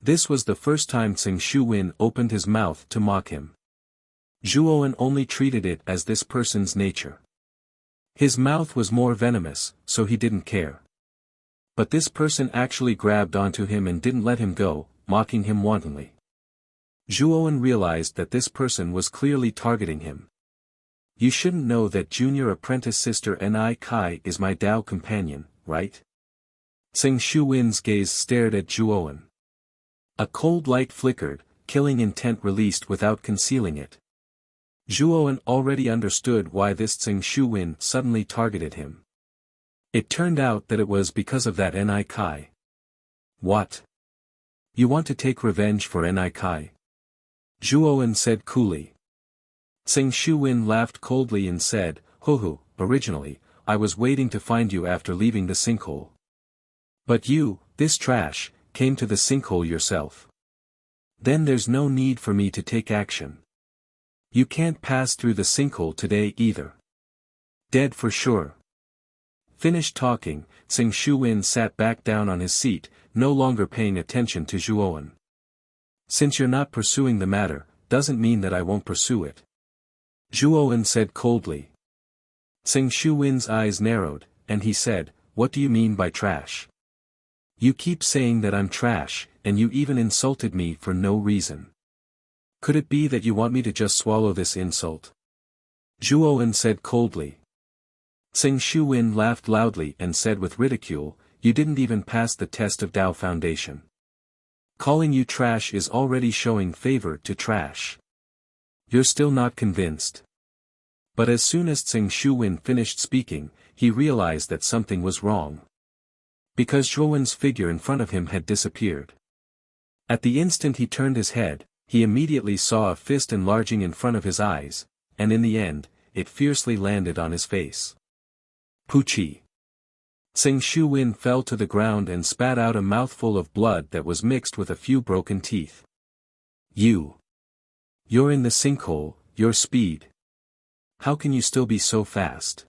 This was the first time Tsing Shuwen opened his mouth to mock him. Zhuowen only treated it as this person's nature. His mouth was more venomous, so he didn't care. But this person actually grabbed onto him and didn't let him go, mocking him wantonly. Zhuowen realized that this person was clearly targeting him. You shouldn't know that junior apprentice sister Ni Kai is my Dao companion, right? Tsing Shuwen's gaze stared at Zhuowen. A cold light flickered, killing intent released without concealing it. Zhuowen already understood why this Tsing Shuwen suddenly targeted him. It turned out that it was because of that Ni Kai. What? You want to take revenge for Ni Kai? Zhuowen said coolly. Tsing Shuwen laughed coldly and said, Ho, originally, I was waiting to find you after leaving the sinkhole. But you, this trash, came to the sinkhole yourself. Then there's no need for me to take action. You can't pass through the sinkhole today either. Dead for sure. Finished talking, Tsing Shuwen sat back down on his seat, no longer paying attention to Zhuowen. Since you're not pursuing the matter, doesn't mean that I won't pursue it. Zhuowen said coldly. Tsing Shuwen's eyes narrowed, and he said, What do you mean by trash? You keep saying that I'm trash, and you even insulted me for no reason. Could it be that you want me to just swallow this insult? Zhuowen said coldly. Tsing Shuwen laughed loudly and said with ridicule, You didn't even pass the test of Dao Foundation. Calling you trash is already showing favor to trash. You're still not convinced. But as soon as Tsing Shuwen finished speaking, he realized that something was wrong. Because Zhuowen's figure in front of him had disappeared. At the instant he turned his head, he immediately saw a fist enlarging in front of his eyes, and in the end, it fiercely landed on his face. Poochie. Tsing Shuwen fell to the ground and spat out a mouthful of blood that was mixed with a few broken teeth. You're in the sinkhole, your speed. How can you still be so fast?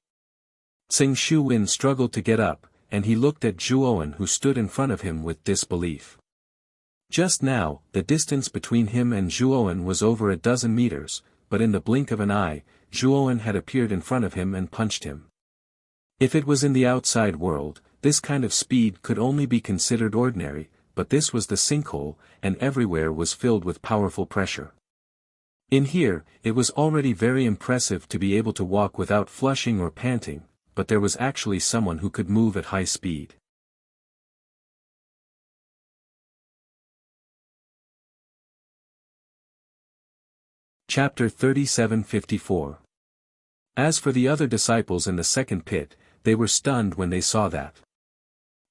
Tsing Shuwen struggled to get up, and he looked at Zhuowen who stood in front of him with disbelief. Just now, the distance between him and Zhuowen was over a dozen meters, but in the blink of an eye, Zhuowen had appeared in front of him and punched him. If it was in the outside world, this kind of speed could only be considered ordinary, but this was the sinkhole, and everywhere was filled with powerful pressure. In here, it was already very impressive to be able to walk without flushing or panting, but there was actually someone who could move at high speed. Chapter 37:54. As for the other disciples in the second pit, they were stunned when they saw that.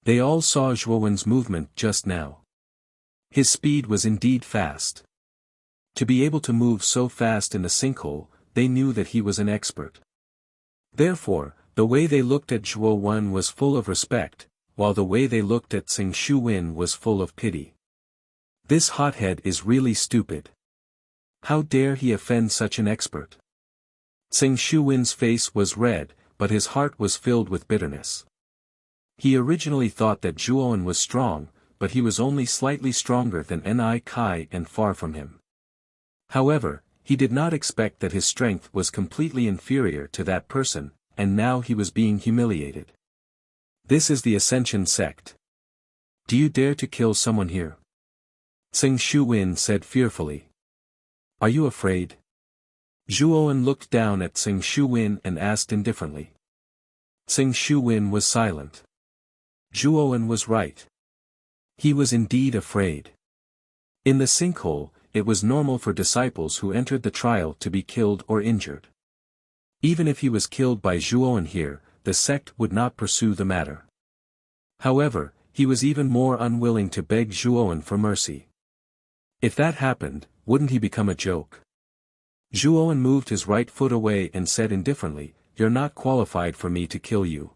They all saw Zhuowen's movement just now. His speed was indeed fast. To be able to move so fast in the sinkhole, they knew that he was an expert. Therefore, the way they looked at Zhuowen was full of respect, while the way they looked at Tsing Shuwen was full of pity. This hothead is really stupid. How dare he offend such an expert? Tsing Shuwen's face was red, but his heart was filled with bitterness. He originally thought that Zhuowen was strong, but he was only slightly stronger than Ni Kai and far from him. However, he did not expect that his strength was completely inferior to that person, and now he was being humiliated. This is the Ascension sect. Do you dare to kill someone here? Tsing Shuwen said fearfully. Are you afraid? Zhuowen looked down at Tsing Shuwen and asked indifferently. Tsing Shuwen was silent. Zhuowen was right. He was indeed afraid. In the sinkhole, it was normal for disciples who entered the trial to be killed or injured. Even if he was killed by Zhuowen here, the sect would not pursue the matter. However, he was even more unwilling to beg Zhuowen for mercy. If that happened, wouldn't he become a joke? Zhuowen moved his right foot away and said indifferently, "You're not qualified for me to kill you.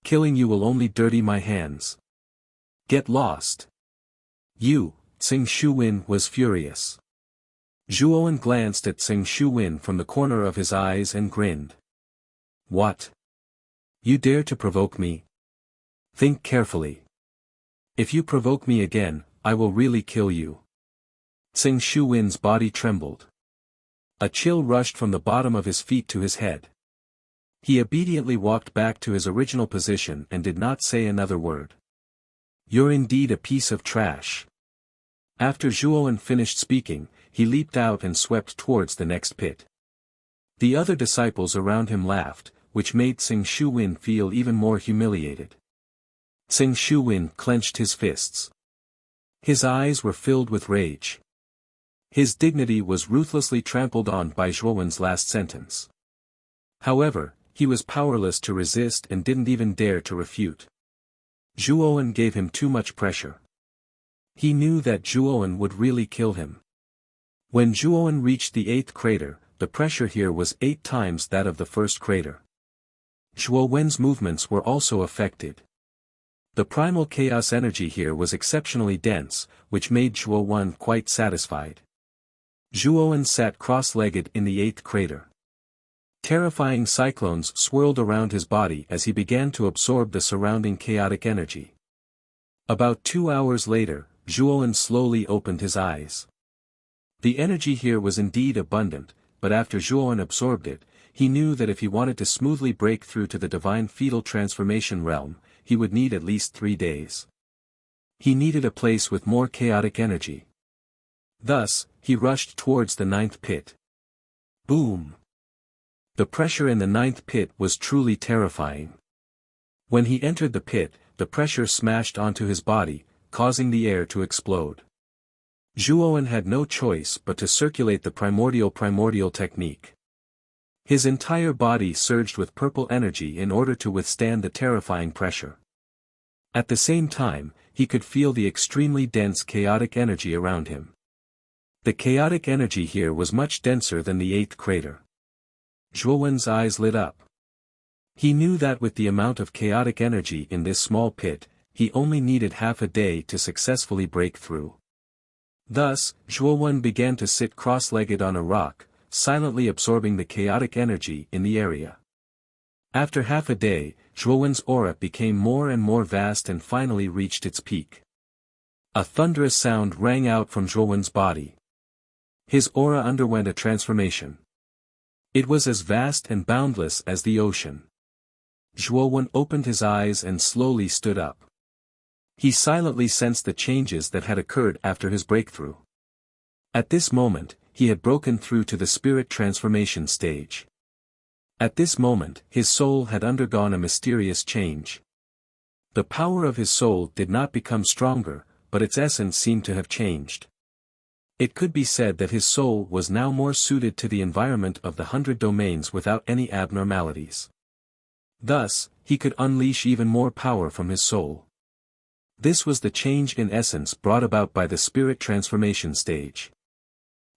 Killing you will only dirty my hands. Get lost." You, Tsing Shuwen was furious. Zhuowen glanced at Tsing Shuwen from the corner of his eyes and grinned. What? You dare to provoke me? Think carefully. If you provoke me again, I will really kill you. Tsing Shuwen's body trembled. A chill rushed from the bottom of his feet to his head. He obediently walked back to his original position and did not say another word. You're indeed a piece of trash. After Zhuowen finished speaking, he leaped out and swept towards the next pit. The other disciples around him laughed, which made Tsing Shuwen feel even more humiliated. Tsing Shuwen clenched his fists. His eyes were filled with rage. His dignity was ruthlessly trampled on by Zhuowen's last sentence. However, he was powerless to resist and didn't even dare to refute. Zhuowen gave him too much pressure. He knew that Zhuowen would really kill him. When Zhuowen reached the 8th crater, the pressure here was 8 times that of the first crater. Zhuowen's movements were also affected. The primal chaos energy here was exceptionally dense, which made Zhuowen quite satisfied. Zhuowen sat cross-legged in the 8th crater. Terrifying cyclones swirled around his body as he began to absorb the surrounding chaotic energy. About 2 hours later, Zhuowen slowly opened his eyes. The energy here was indeed abundant, but after Zhuowen absorbed it, he knew that if he wanted to smoothly break through to the divine fetal transformation realm, he would need at least 3 days. He needed a place with more chaotic energy. Thus, he rushed towards the 9th pit. Boom! The pressure in the 9th pit was truly terrifying. When he entered the pit, the pressure smashed onto his body, causing the air to explode. Zhuowen had no choice but to circulate the primordial technique. His entire body surged with purple energy in order to withstand the terrifying pressure. At the same time, he could feel the extremely dense chaotic energy around him. The chaotic energy here was much denser than the 8th crater. Zhuowen's eyes lit up. He knew that with the amount of chaotic energy in this small pit, he only needed half a day to successfully break through. Thus, Zhuowen began to sit cross-legged on a rock, silently absorbing the chaotic energy in the area. After half a day, Zhuowen's aura became more and more vast and finally reached its peak. A thunderous sound rang out from Zhuowen's body. His aura underwent a transformation. It was as vast and boundless as the ocean. Zhuowen opened his eyes and slowly stood up. He silently sensed the changes that had occurred after his breakthrough. At this moment, he had broken through to the spirit transformation stage. At this moment, his soul had undergone a mysterious change. The power of his soul did not become stronger, but its essence seemed to have changed. It could be said that his soul was now more suited to the environment of the 100 domains without any abnormalities. Thus, he could unleash even more power from his soul. This was the change in essence brought about by the spirit transformation stage.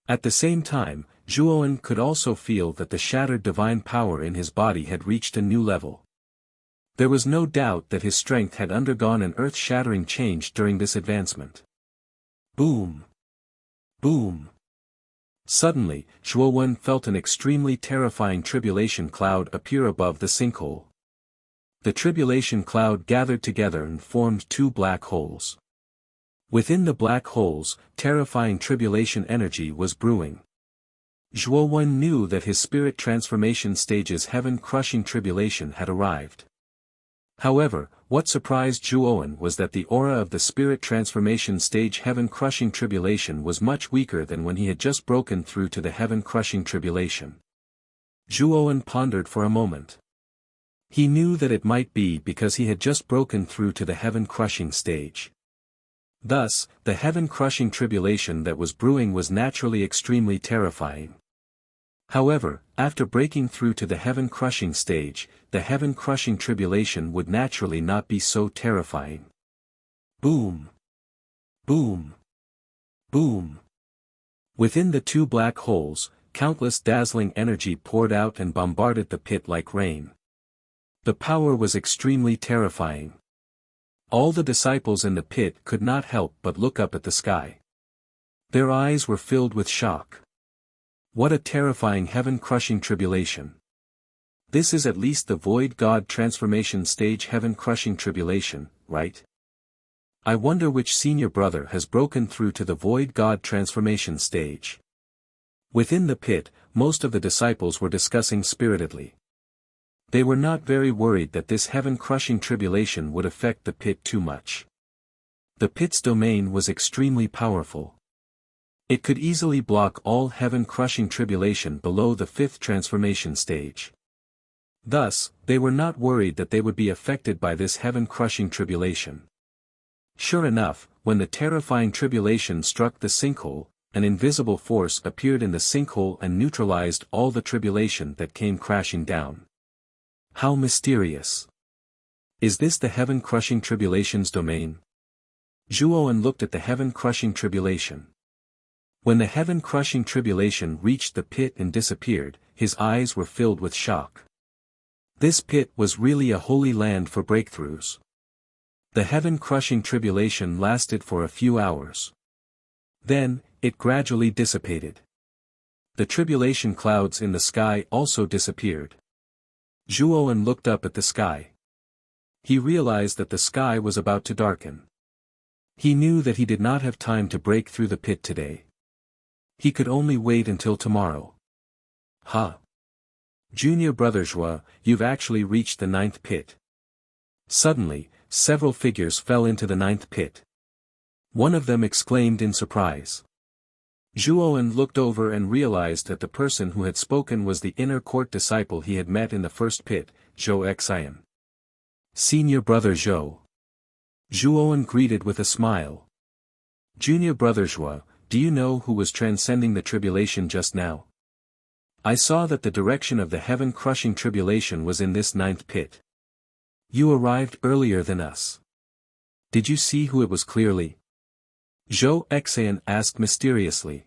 At the same time, Zhuowen could also feel that the shattered divine power in his body had reached a new level. There was no doubt that his strength had undergone an earth-shattering change during this advancement. Boom! Boom! Suddenly, Zhuowen felt an extremely terrifying tribulation cloud appear above the sinkhole. The tribulation cloud gathered together and formed two black holes. Within the black holes, terrifying tribulation energy was brewing. Zhuowen knew that his spirit transformation stage's heaven-crushing tribulation had arrived. However, what surprised Zhuowen was that the aura of the spirit transformation stage heaven-crushing tribulation was much weaker than when he had just broken through to the heaven-crushing tribulation. Zhuowen pondered for a moment. He knew that it might be because he had just broken through to the heaven-crushing stage. Thus, the heaven-crushing tribulation that was brewing was naturally extremely terrifying. However, after breaking through to the heaven-crushing stage, the heaven-crushing tribulation would naturally not be so terrifying. Boom! Boom! Boom! Within the two black holes, countless dazzling energy poured out and bombarded the pit like rain. The power was extremely terrifying. All the disciples in the pit could not help but look up at the sky. Their eyes were filled with shock. What a terrifying heaven-crushing tribulation. This is at least the Void God transformation stage heaven-crushing tribulation, right? I wonder which senior brother has broken through to the Void God transformation stage. Within the pit, most of the disciples were discussing spiritedly. They were not very worried that this heaven-crushing tribulation would affect the pit too much. The pit's domain was extremely powerful. It could easily block all heaven-crushing tribulation below the 5th transformation stage. Thus, they were not worried that they would be affected by this heaven-crushing tribulation. Sure enough, when the terrifying tribulation struck the sinkhole, an invisible force appeared in the sinkhole and neutralized all the tribulation that came crashing down. How mysterious. Is this the heaven-crushing tribulation's domain? Zhuowen looked at the heaven-crushing tribulation. When the heaven-crushing tribulation reached the pit and disappeared, his eyes were filled with shock. This pit was really a holy land for breakthroughs. The heaven-crushing tribulation lasted for a few hours. Then, it gradually dissipated. The tribulation clouds in the sky also disappeared. Zhuowen looked up at the sky. He realized that the sky was about to darken. He knew that he did not have time to break through the pit today. He could only wait until tomorrow. Ha! Junior brother Zhuo, you've actually reached the 9th pit. Suddenly, several figures fell into the 9th pit. One of them exclaimed in surprise. Zhuowen looked over and realized that the person who had spoken was the inner court disciple he had met in the 1st pit, Zhou Xian. Senior brother Zhou. Zhuowen greeted with a smile. Junior brother Zhuo, do you know who was transcending the tribulation just now? I saw that the direction of the heaven-crushing tribulation was in this 9th pit. You arrived earlier than us. Did you see who it was clearly? Zhou Xian asked mysteriously.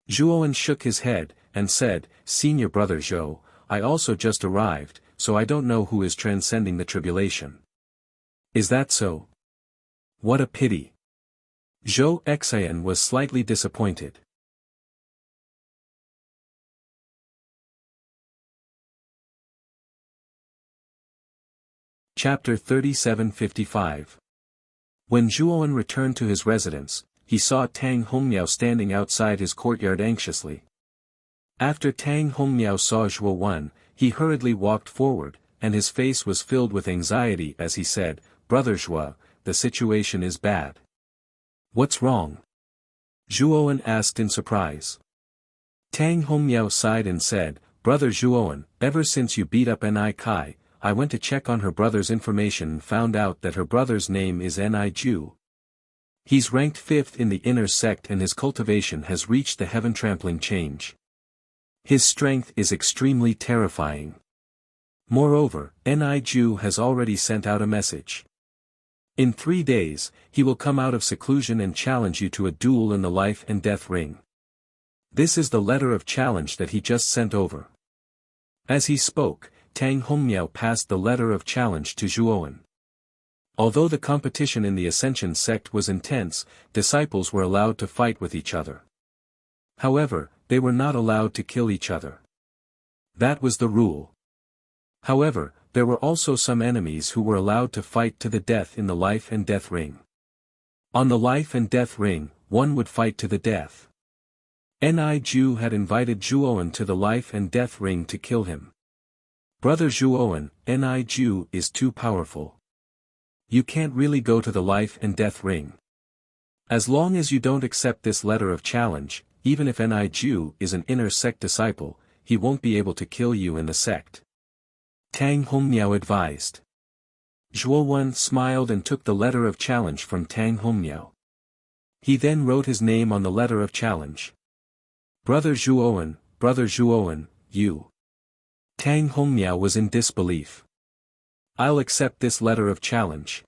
Zhuowen shook his head, and said, Senior brother Zhou, I also just arrived, so I don't know who is transcending the tribulation. Is that so? What a pity. Zhou Xian was slightly disappointed. Chapter 3755. When Zhuowen returned to his residence, he saw Tang Hongmiao standing outside his courtyard anxiously. After Tang Hongmiao saw Zhuowen, he hurriedly walked forward, and his face was filled with anxiety as he said, "Brother Zhuo, the situation is bad." "What's wrong?" Zhuowen asked in surprise. Tang Hongmiao sighed and said, "Brother Zhuowen, ever since you beat up Ni Kai, I went to check on her brother's information and found out that her brother's name is Ni Ju. He's ranked 5th in the inner sect and his cultivation has reached the heaven-trampling change. His strength is extremely terrifying. Moreover, Ni Ju has already sent out a message. In 3 days, he will come out of seclusion and challenge you to a duel in the life and death ring. This is the letter of challenge that he just sent over." As he spoke, Tang Hongmiao passed the letter of challenge to Zhuowen. Although the competition in the Ascension sect was intense, disciples were allowed to fight with each other. However, they were not allowed to kill each other. That was the rule. However, there were also some enemies who were allowed to fight to the death in the life and death ring. On the life and death ring, one would fight to the death. Ni Ju had invited Zhuowen to the life and death ring to kill him. "Brother Zhuowen, Ni Ju is too powerful. You can't really go to the life and death ring. As long as you don't accept this letter of challenge, even if Ni Ju is an inner sect disciple, he won't be able to kill you in the sect," Tang Hongmiao advised. Zhuowen smiled and took the letter of challenge from Tang Hongmiao. He then wrote his name on the letter of challenge. Brother Zhuowen, you." Tang Hongmiao was in disbelief. "I'll accept this letter of challenge.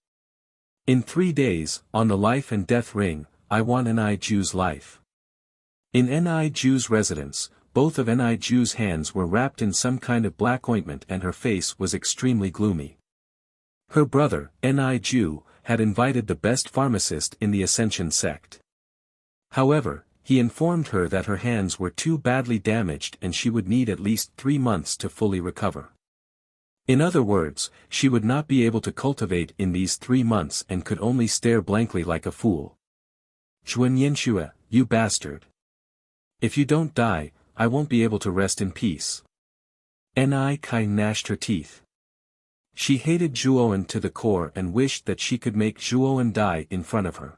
In 3 days, on the life and death ring, I want Ni Ju's life." In Ni Ju's residence, both of Ni Ju's hands were wrapped in some kind of black ointment and her face was extremely gloomy. Her brother, Ni Ju, had invited the best pharmacist in the Ascension sect. However, he informed her that her hands were too badly damaged and she would need at least 3 months to fully recover. In other words, she would not be able to cultivate in these 3 months and could only stare blankly like a fool. "Zhuanyanxue, you bastard. If you don't die, I won't be able to rest in peace." Ni Kai gnashed her teeth. She hated Zhuowen to the core and wished that she could make Zhuowen die in front of her.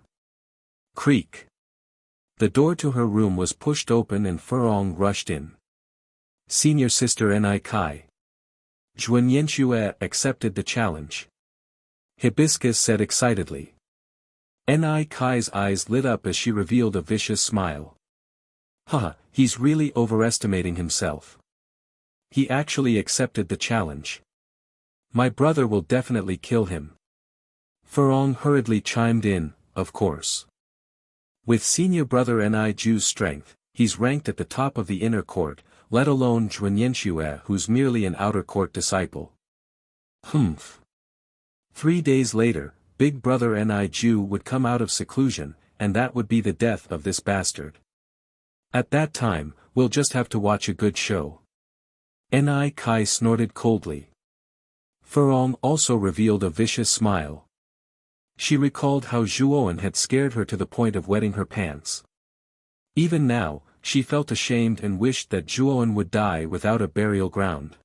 Creak. The door to her room was pushed open and Furong rushed in. "Senior sister Ni Kai." Zhuanyanxue accepted the challenge. Hibiscus said excitedly. Ni Kai's eyes lit up as she revealed a vicious smile. "Haha, he's really overestimating himself. He actually accepted the challenge. My brother will definitely kill him." Furong hurriedly chimed in, "Of course. With senior brother Ni Ju's strength, he's ranked at the top of the inner court, let alone Zhuanyanxue who's merely an outer court disciple." Humph. 3 days later, big brother Ni Ju would come out of seclusion, and that would be the death of this bastard. At that time, we'll just have to watch a good show. Ni Kai snorted coldly. Furong also revealed a vicious smile. She recalled how Zhuowen had scared her to the point of wetting her pants. Even now, she felt ashamed and wished that Zhuowen would die without a burial ground.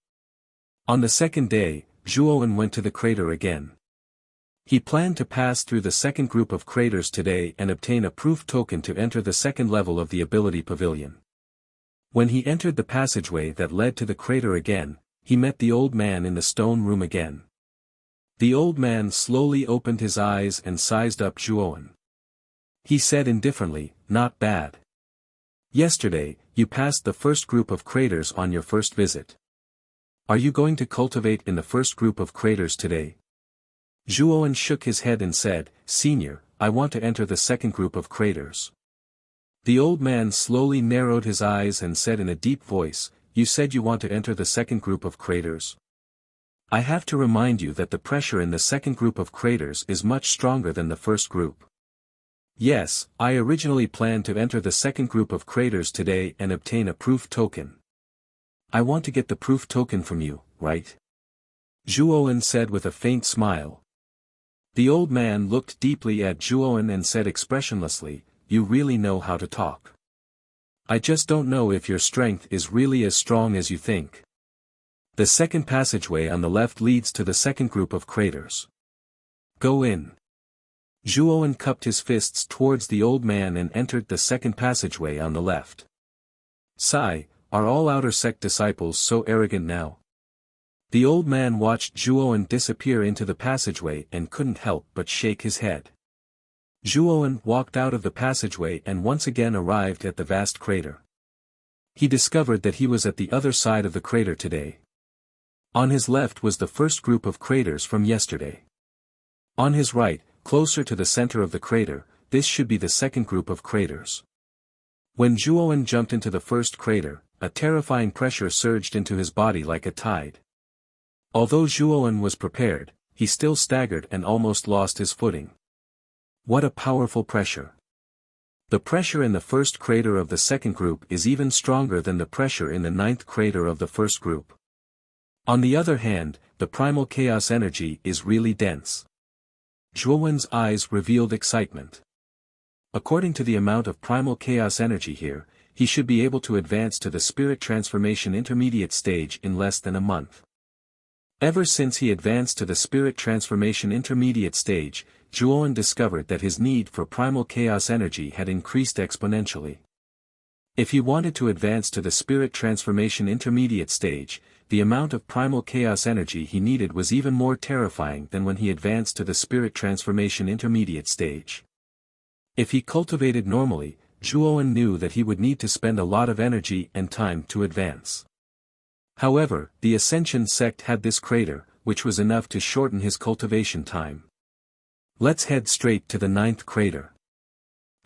On the second day, Zhuowen went to the crater again. He planned to pass through the second group of craters today and obtain a proof token to enter the second level of the ability pavilion. When he entered the passageway that led to the crater again, he met the old man in the stone room again. The old man slowly opened his eyes and sized up Zhuowen. He said indifferently, "Not bad. Yesterday, you passed the first group of craters on your first visit. Are you going to cultivate in the first group of craters today?" Zhuowen shook his head and said, "Senior, I want to enter the second group of craters." The old man slowly narrowed his eyes and said in a deep voice, "You said you want to enter the second group of craters? I have to remind you that the pressure in the second group of craters is much stronger than the first group." "Yes, I originally planned to enter the second group of craters today and obtain a proof token." "I want to get the proof token from you, right?" Zhuowen said with a faint smile. The old man looked deeply at Zhuowen and said expressionlessly, "You really know how to talk. I just don't know if your strength is really as strong as you think." The second passageway on the left leads to the second group of craters. Go in. Zhuowen cupped his fists towards the old man and entered the second passageway on the left. Sigh, are all outer sect disciples so arrogant now? The old man watched Zhuowen disappear into the passageway and couldn't help but shake his head. Zhuowen walked out of the passageway and once again arrived at the vast crater. He discovered that he was at the other side of the crater today. On his left was the first group of craters from yesterday. On his right, closer to the center of the crater, this should be the second group of craters. When Zhuowen jumped into the first crater, a terrifying pressure surged into his body like a tide. Although Zhuowen was prepared, he still staggered and almost lost his footing. What a powerful pressure! The pressure in the first crater of the second group is even stronger than the pressure in the ninth crater of the first group. On the other hand, the primal chaos energy is really dense. Zhuowen's eyes revealed excitement. According to the amount of primal chaos energy here, he should be able to advance to the spirit transformation intermediate stage in less than a month. Ever since he advanced to the spirit transformation intermediate stage, Zhuowen discovered that his need for primal chaos energy had increased exponentially. If he wanted to advance to the spirit transformation intermediate stage, the amount of primal chaos energy he needed was even more terrifying than when he advanced to the spirit transformation intermediate stage. If he cultivated normally, Zhuowen knew that he would need to spend a lot of energy and time to advance. However, the Ascension sect had this crater, which was enough to shorten his cultivation time. Let's head straight to the ninth crater.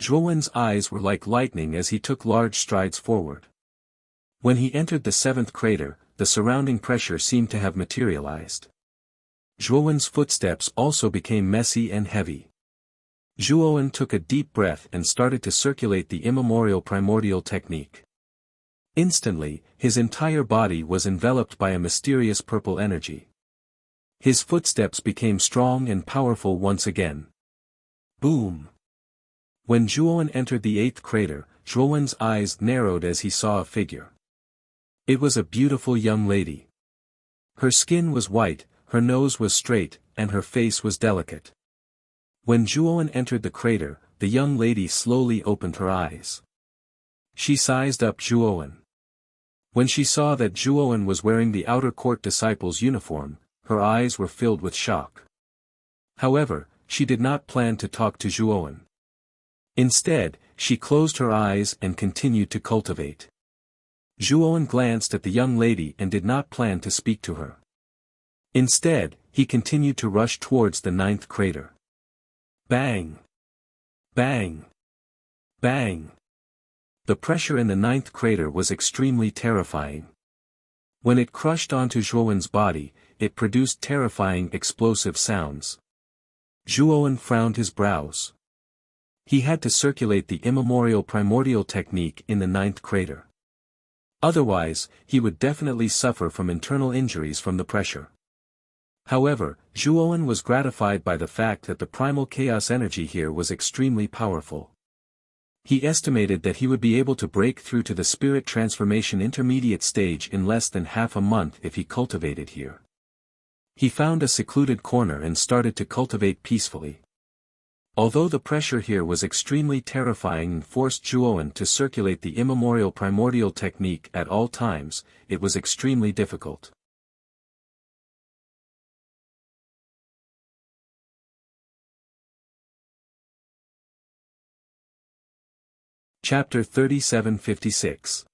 Zhuowen's eyes were like lightning as he took large strides forward. When he entered the seventh crater, the surrounding pressure seemed to have materialized. Zhuowen's footsteps also became messy and heavy. Zhuowen took a deep breath and started to circulate the immemorial primordial technique. Instantly, his entire body was enveloped by a mysterious purple energy. His footsteps became strong and powerful once again. Boom! When Zhuowen entered the eighth crater, Zhuowen's eyes narrowed as he saw a figure. It was a beautiful young lady. Her skin was white, her nose was straight, and her face was delicate. When Zhuowen entered the crater, the young lady slowly opened her eyes. She sized up Zhuowen. When she saw that Zhuowen was wearing the outer court disciple's uniform, her eyes were filled with shock. However, she did not plan to talk to Zhuowen. Instead, she closed her eyes and continued to cultivate. Zhuowen glanced at the young lady and did not plan to speak to her. Instead, he continued to rush towards the ninth crater. Bang! Bang! Bang! The pressure in the ninth crater was extremely terrifying. When it crushed onto Zhuowen's body, it produced terrifying explosive sounds. Zhuowen frowned his brows. He had to circulate the immemorial primordial technique in the ninth crater. Otherwise, he would definitely suffer from internal injuries from the pressure. However, Zhuowen was gratified by the fact that the primal chaos energy here was extremely powerful. He estimated that he would be able to break through to the spirit transformation intermediate stage in less than half a month if he cultivated here. He found a secluded corner and started to cultivate peacefully. Although the pressure here was extremely terrifying and forced Zhuowen to circulate the immemorial primordial technique at all times, it was extremely difficult. Chapter 3756.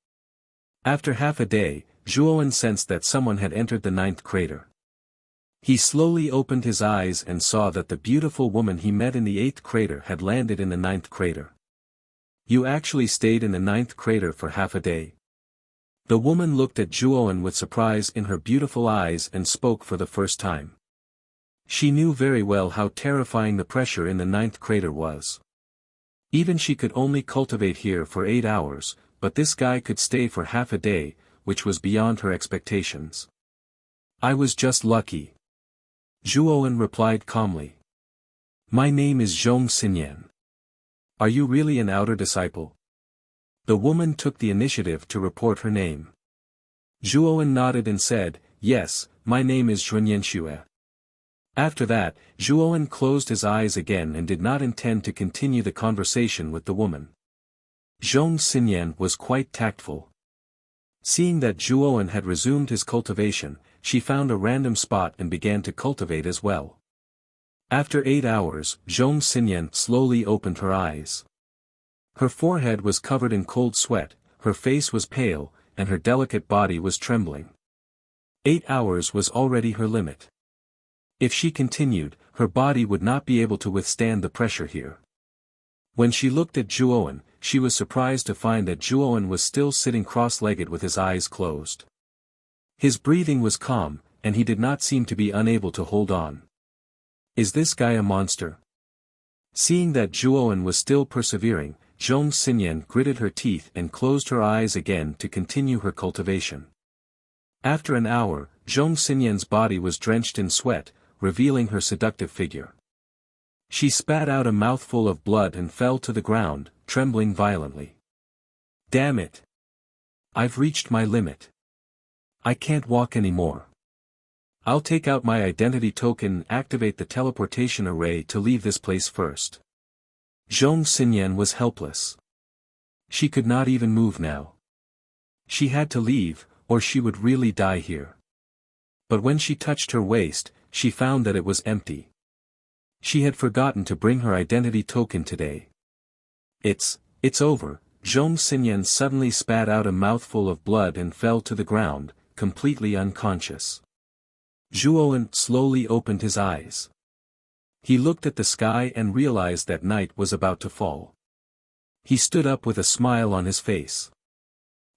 After half a day, Zhuowen sensed that someone had entered the ninth crater. He slowly opened his eyes and saw that the beautiful woman he met in the eighth crater had landed in the ninth crater. You actually stayed in the ninth crater for half a day. The woman looked at Zhuowen with surprise in her beautiful eyes and spoke for the first time. She knew very well how terrifying the pressure in the ninth crater was. Even she could only cultivate here for 8 hours, but this guy could stay for half a day, which was beyond her expectations. I was just lucky. Zhuowen replied calmly. My name is Zhong Xinyan. Are you really an outer disciple? The woman took the initiative to report her name. Zhuowen nodded and said, yes, my name is Zhuanyanxue. After that, Zhuowen closed his eyes again and did not intend to continue the conversation with the woman. Zhong Xinyan was quite tactful. Seeing that Zhuowen had resumed his cultivation, she found a random spot and began to cultivate as well. After 8 hours, Zhong Xinyan slowly opened her eyes. Her forehead was covered in cold sweat, her face was pale, and her delicate body was trembling. 8 hours was already her limit. If she continued, her body would not be able to withstand the pressure here. When she looked at Zhuowen, she was surprised to find that Zhuowen was still sitting cross-legged with his eyes closed. His breathing was calm, and he did not seem to be unable to hold on. Is this guy a monster? Seeing that Zhuowen was still persevering, Zhong Xinyan gritted her teeth and closed her eyes again to continue her cultivation. After an hour, Zhong Xinyan's body was drenched in sweat, revealing her seductive figure. She spat out a mouthful of blood and fell to the ground, trembling violently. Damn it! I've reached my limit. I can't walk anymore. I'll take out my identity token and activate the teleportation array to leave this place first. Zhong Xinyan was helpless. She could not even move now. She had to leave, or she would really die here. But when she touched her waist, she found that it was empty. She had forgotten to bring her identity token today. It's over. Zhong Xinyan suddenly spat out a mouthful of blood and fell to the ground, completely unconscious. Zhuowen slowly opened his eyes. He looked at the sky and realized that night was about to fall. He stood up with a smile on his face.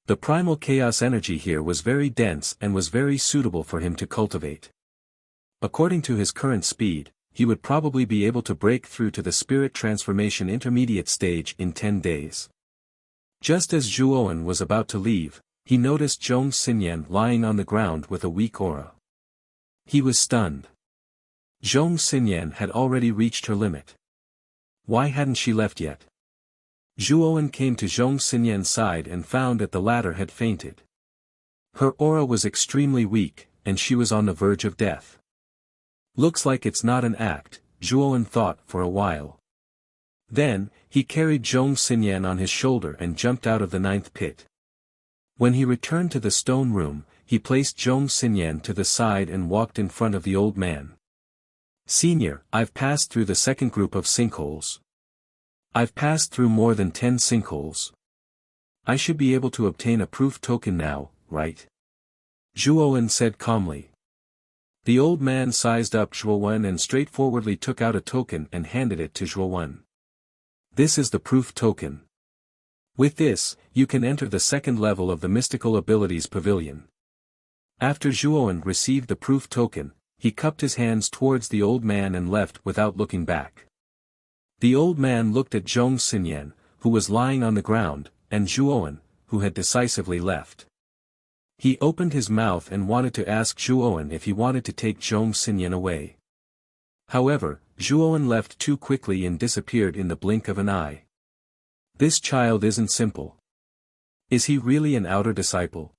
The primal chaos energy here was very dense and was very suitable for him to cultivate. According to his current speed, he would probably be able to break through to the spirit transformation intermediate stage in 10 days. Just as Zhuowen was about to leave, he noticed Zhong Xinyan lying on the ground with a weak aura. He was stunned. Zhong Xinyan had already reached her limit. Why hadn't she left yet? Zhuowen came to Zhong Xinyan's side and found that the latter had fainted. Her aura was extremely weak, and she was on the verge of death. Looks like it's not an act, Zhuowen thought for a while. Then, he carried Zhong Xinyan on his shoulder and jumped out of the 9th pit. When he returned to the stone room, he placed Zhong Xinyan to the side and walked in front of the old man. Senior, I've passed through the second group of sinkholes. I've passed through more than 10 sinkholes. I should be able to obtain a proof token now, right? Zhuowen said calmly. The old man sized up Zhuowen and straightforwardly took out a token and handed it to Zhuowen. This is the proof token. With this, you can enter the second level of the Mystical Abilities Pavilion. After Zhuowen received the proof token, he cupped his hands towards the old man and left without looking back. The old man looked at Zhong Xinyan, who was lying on the ground, and Zhuowen, who had decisively left. He opened his mouth and wanted to ask Zhuowen if he wanted to take Zhong Xinyan away. However, Zhuowen left too quickly and disappeared in the blink of an eye. This child isn't simple. Is he really an outer disciple?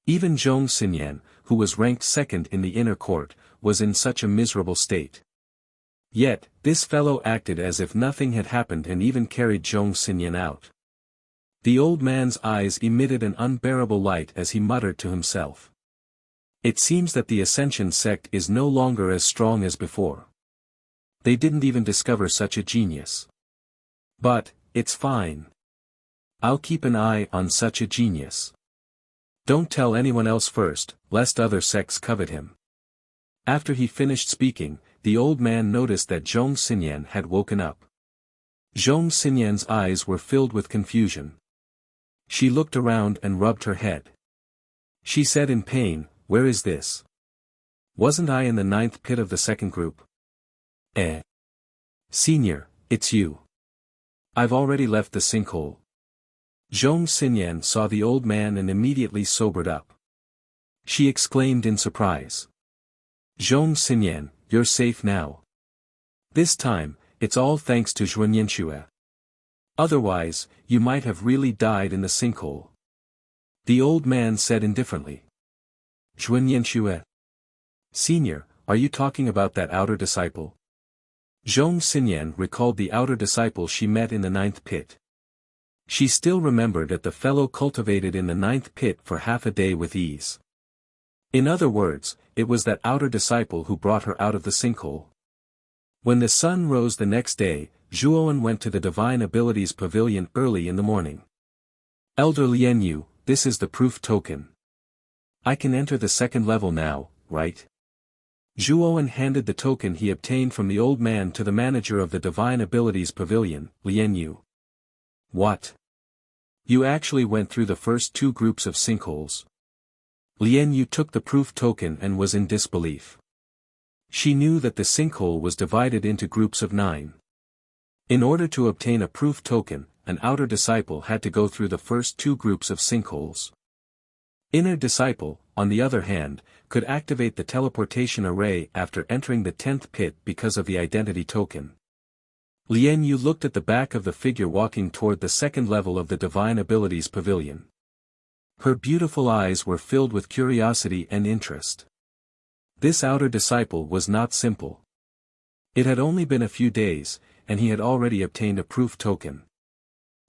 Even Zhong Xinyan, who was ranked second in the inner court, was in such a miserable state. Yet, this fellow acted as if nothing had happened and even carried Zhong Xinyan out. The old man's eyes emitted an unbearable light as he muttered to himself. It seems that the Ascension sect is no longer as strong as before. They didn't even discover such a genius. But, it's fine. I'll keep an eye on such a genius. Don't tell anyone else first, lest other sects covet him. After he finished speaking, the old man noticed that Zhong Xinyan had woken up. Zhong Xinyan's eyes were filled with confusion. She looked around and rubbed her head. She said in pain, "Where is this? Wasn't I in the 9th pit of the second group?" Senior, it's you. I've already left the sinkhole. Zhong Xinyan saw the old man and immediately sobered up. She exclaimed in surprise. Zhong Xinyan, you're safe now. This time, it's all thanks to Zhuanyanxue. Otherwise, you might have really died in the sinkhole. The old man said indifferently. Zhuanyanxue. Senior, are you talking about that outer disciple? Zhong Xinyan recalled the outer disciple she met in the 9th pit. She still remembered that the fellow cultivated in the 9th pit for half a day with ease. In other words, it was that outer disciple who brought her out of the sinkhole. When the sun rose the next day, Zhuowen went to the Divine Abilities Pavilion early in the morning. Elder Lianyu, this is the proof token. I can enter the 2nd level now, right? Zhuowen handed the token he obtained from the old man to the manager of the Divine Abilities Pavilion, Lianyu. What? You actually went through the first 2 groups of sinkholes. Lianyu took the proof token and was in disbelief. She knew that the sinkhole was divided into groups of 9. In order to obtain a proof token, an outer disciple had to go through the first 2 groups of sinkholes. Inner disciple, on the other hand, could activate the teleportation array after entering the 10th pit because of the identity token. Lianyu looked at the back of the figure walking toward the 2nd level of the Divine Abilities Pavilion. Her beautiful eyes were filled with curiosity and interest. This outer disciple was not simple. It had only been a few days, and he had already obtained a proof token.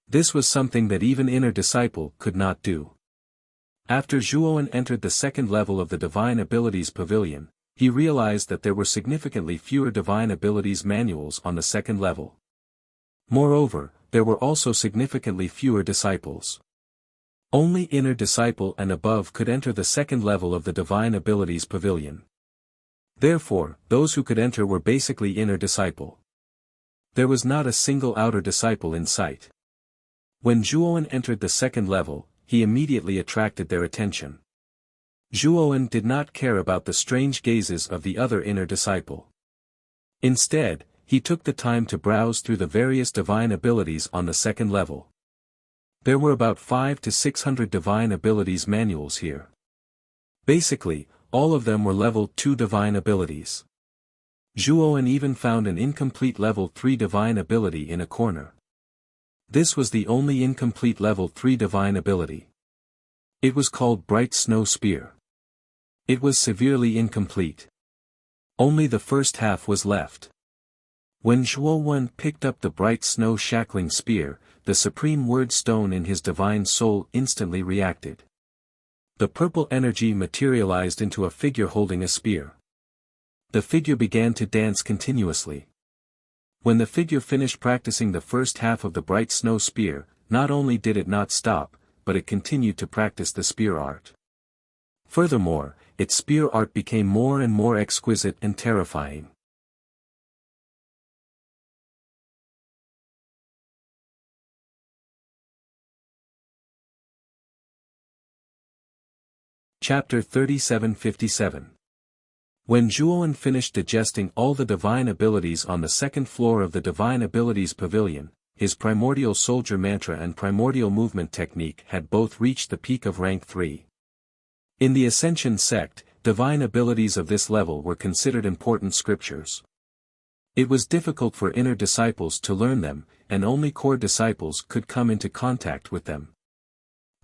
This was something that even inner disciple could not do. After Zhuowen entered the 2nd level of the Divine Abilities Pavilion, he realized that there were significantly fewer Divine Abilities manuals on the 2nd level. Moreover, there were also significantly fewer disciples. Only inner disciple and above could enter the 2nd level of the Divine Abilities Pavilion. Therefore, those who could enter were basically inner disciple. There was not a single outer disciple in sight. When Zhuowen entered the 2nd level, he immediately attracted their attention. Zhuowen did not care about the strange gazes of the other inner disciple. Instead, he took the time to browse through the various divine abilities on the 2nd level. There were about 500 to 600 divine abilities manuals here. Basically, all of them were level 2 divine abilities. Zhuowen even found an incomplete level 3 divine ability in a corner. This was the only incomplete level 3 divine ability. It was called Bright Snow Spear. It was severely incomplete. Only the first half was left. When Zhuowen picked up the Bright Snow Shackling Spear, the supreme word stone in his divine soul instantly reacted. The purple energy materialized into a figure holding a spear. The figure began to dance continuously. When the figure finished practicing the first half of the Bright Snow Spear, not only did it not stop, but it continued to practice the spear art. Furthermore, its spear art became more and more exquisite and terrifying. Chapter 3757. When Zhuowen finished digesting all the divine abilities on the 2nd floor of the Divine Abilities Pavilion, his primordial soldier mantra and primordial movement technique had both reached the peak of rank 3. In the Ascension sect, divine abilities of this level were considered important scriptures. It was difficult for inner disciples to learn them, and only core disciples could come into contact with them.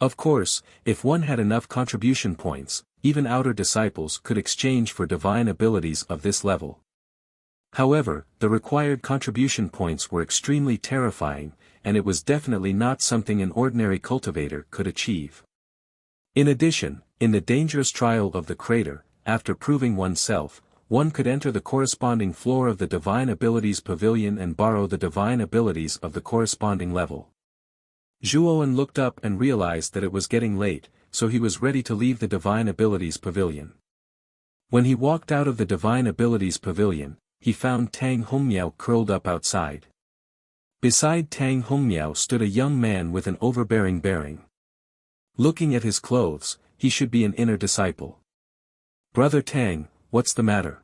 Of course, if one had enough contribution points, even outer disciples could exchange for divine abilities of this level. However, the required contribution points were extremely terrifying, and it was definitely not something an ordinary cultivator could achieve. In addition, in the dangerous trial of the crater, after proving oneself, one could enter the corresponding floor of the Divine Abilities Pavilion and borrow the divine abilities of the corresponding level. Zhuowen looked up and realized that it was getting late, so he was ready to leave the Divine Abilities Pavilion. When he walked out of the Divine Abilities Pavilion, he found Tang Hongmiao curled up outside. Beside Tang Hongmiao stood a young man with an overbearing bearing. Looking at his clothes, he should be an inner disciple. "Brother Tang, what's the matter?"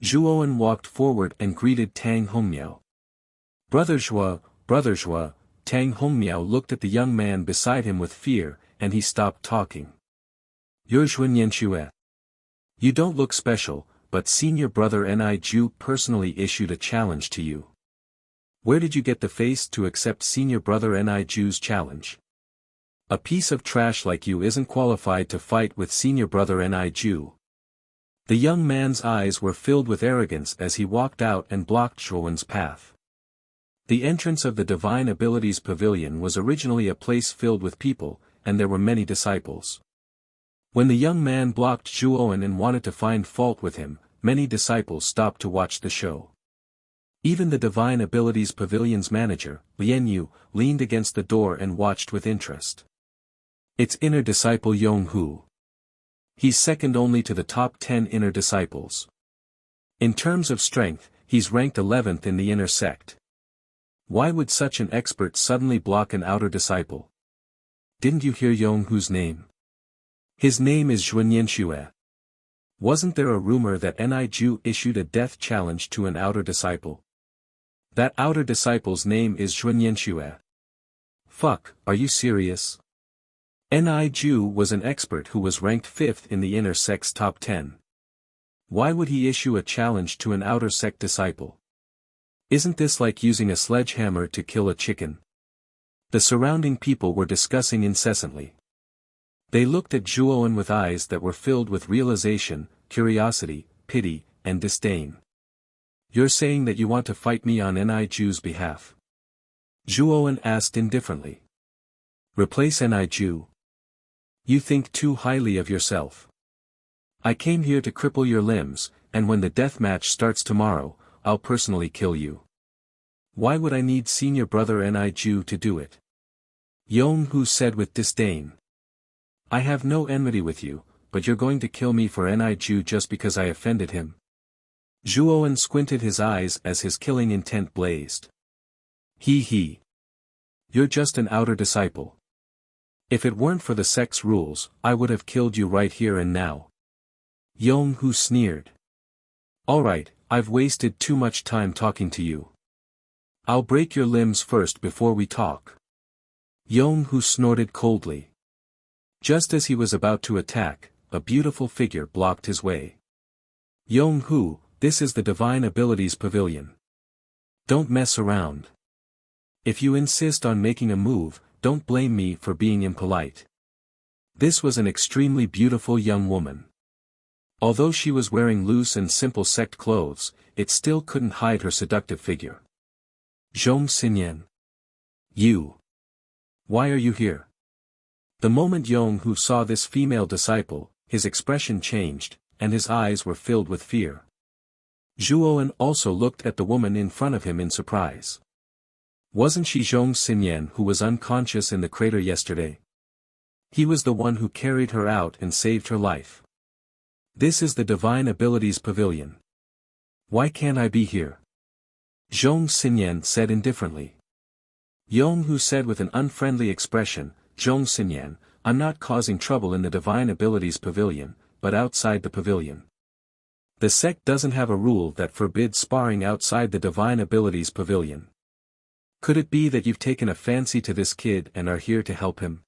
Zhuowen walked forward and greeted Tang Hongmiao. Brother Zhua, Tang Hongmiao looked at the young man beside him with fear, and he stopped talking. "You're Zhuanyanxue. You don't look special, but senior brother Ni-ju personally issued a challenge to you. Where did you get the face to accept senior brother Ni-ju's challenge? A piece of trash like you isn't qualified to fight with senior brother Ni-ju. The young man's eyes were filled with arrogance as he walked out and blocked Zhuowen's path. The entrance of the Divine Abilities Pavilion was originally a place filled with people, and there were many disciples. When the young man blocked Zhuowen and wanted to find fault with him, many disciples stopped to watch the show. Even the Divine Abilities Pavilion's manager, Lian Yu, leaned against the door and watched with interest. It's inner disciple Yong-hu. He's second only to the top 10 inner disciples. In terms of strength, he's ranked 11th in the inner sect. Why would such an expert suddenly block an outer disciple? Didn't you hear Yong-hu's name? His name is Zhuanyanxue. Wasn't there a rumor that Ni-ju issued a death challenge to an outer disciple? That outer disciple's name is Zhuanyanxue. Fuck, are you serious? Ni-ju was an expert who was ranked 5th in the inner sect's top 10. Why would he issue a challenge to an outer sect disciple? Isn't this like using a sledgehammer to kill a chicken? The surrounding people were discussing incessantly. They looked at Zhuowen with eyes that were filled with realization, curiosity, pity, and disdain. You're saying that you want to fight me on Ni-ju's behalf? Zhuowen asked indifferently. Replace Ni-ju? You think too highly of yourself. I came here to cripple your limbs, and when the death match starts tomorrow, I'll personally kill you. Why would I need senior brother Ni-ju to do it? Yong-hu said with disdain. I have no enmity with you, but you're going to kill me for Ni-ju just because I offended him? Zhuowen squinted his eyes as his killing intent blazed. He. You're just an outer disciple. If it weren't for the sect's rules, I would have killed you right here and now. Yong-hu sneered. Alright, I've wasted too much time talking to you. I'll break your limbs first before we talk. Yong-hu snorted coldly. Just as he was about to attack, a beautiful figure blocked his way. Yong-hu, this is the Divine Abilities Pavilion. Don't mess around. If you insist on making a move, don't blame me for being impolite. This was an extremely beautiful young woman. Although she was wearing loose and simple sect clothes, it still couldn't hide her seductive figure. Zhong Xinyan. You. Why are you here? The moment Yong-hu saw this female disciple, his expression changed, and his eyes were filled with fear. Zhuowen also looked at the woman in front of him in surprise. Wasn't she Zhong Xinyan who was unconscious in the crater yesterday? He was the one who carried her out and saved her life. This is the Divine Abilities Pavilion. Why can't I be here? Zhong Xinyan said indifferently. Yong-hu said with an unfriendly expression, Zhong Xinyan, I'm not causing trouble in the Divine Abilities Pavilion, but outside the pavilion. The sect doesn't have a rule that forbids sparring outside the Divine Abilities Pavilion. Could it be that you've taken a fancy to this kid and are here to help him?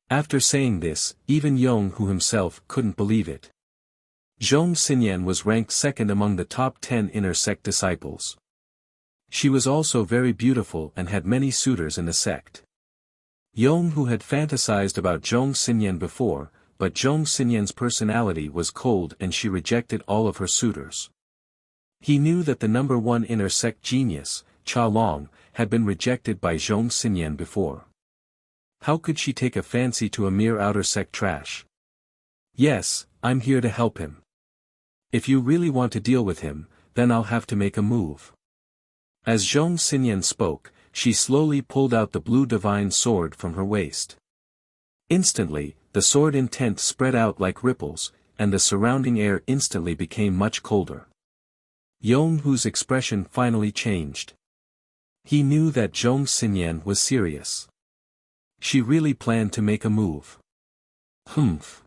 After saying this, even Yong-hu himself couldn't believe it. Zhong Xinyan was ranked second among the top 10 inner sect disciples. She was also very beautiful and had many suitors in the sect. Yong-hu had fantasized about Zhong Xinyan before, but Zhong Xinyan's personality was cold and she rejected all of her suitors. He knew that the number 1 inner sect genius, Cha Long, had been rejected by Zhong Xinyan before. How could she take a fancy to a mere outer sect trash? Yes, I'm here to help him. If you really want to deal with him, then I'll have to make a move. As Zhong Xinyan spoke, she slowly pulled out the blue divine sword from her waist. Instantly, the sword intent spread out like ripples, and the surrounding air instantly became much colder. Yong-hu's expression finally changed. He knew that Zhong Xinyan was serious. She really planned to make a move. Humph.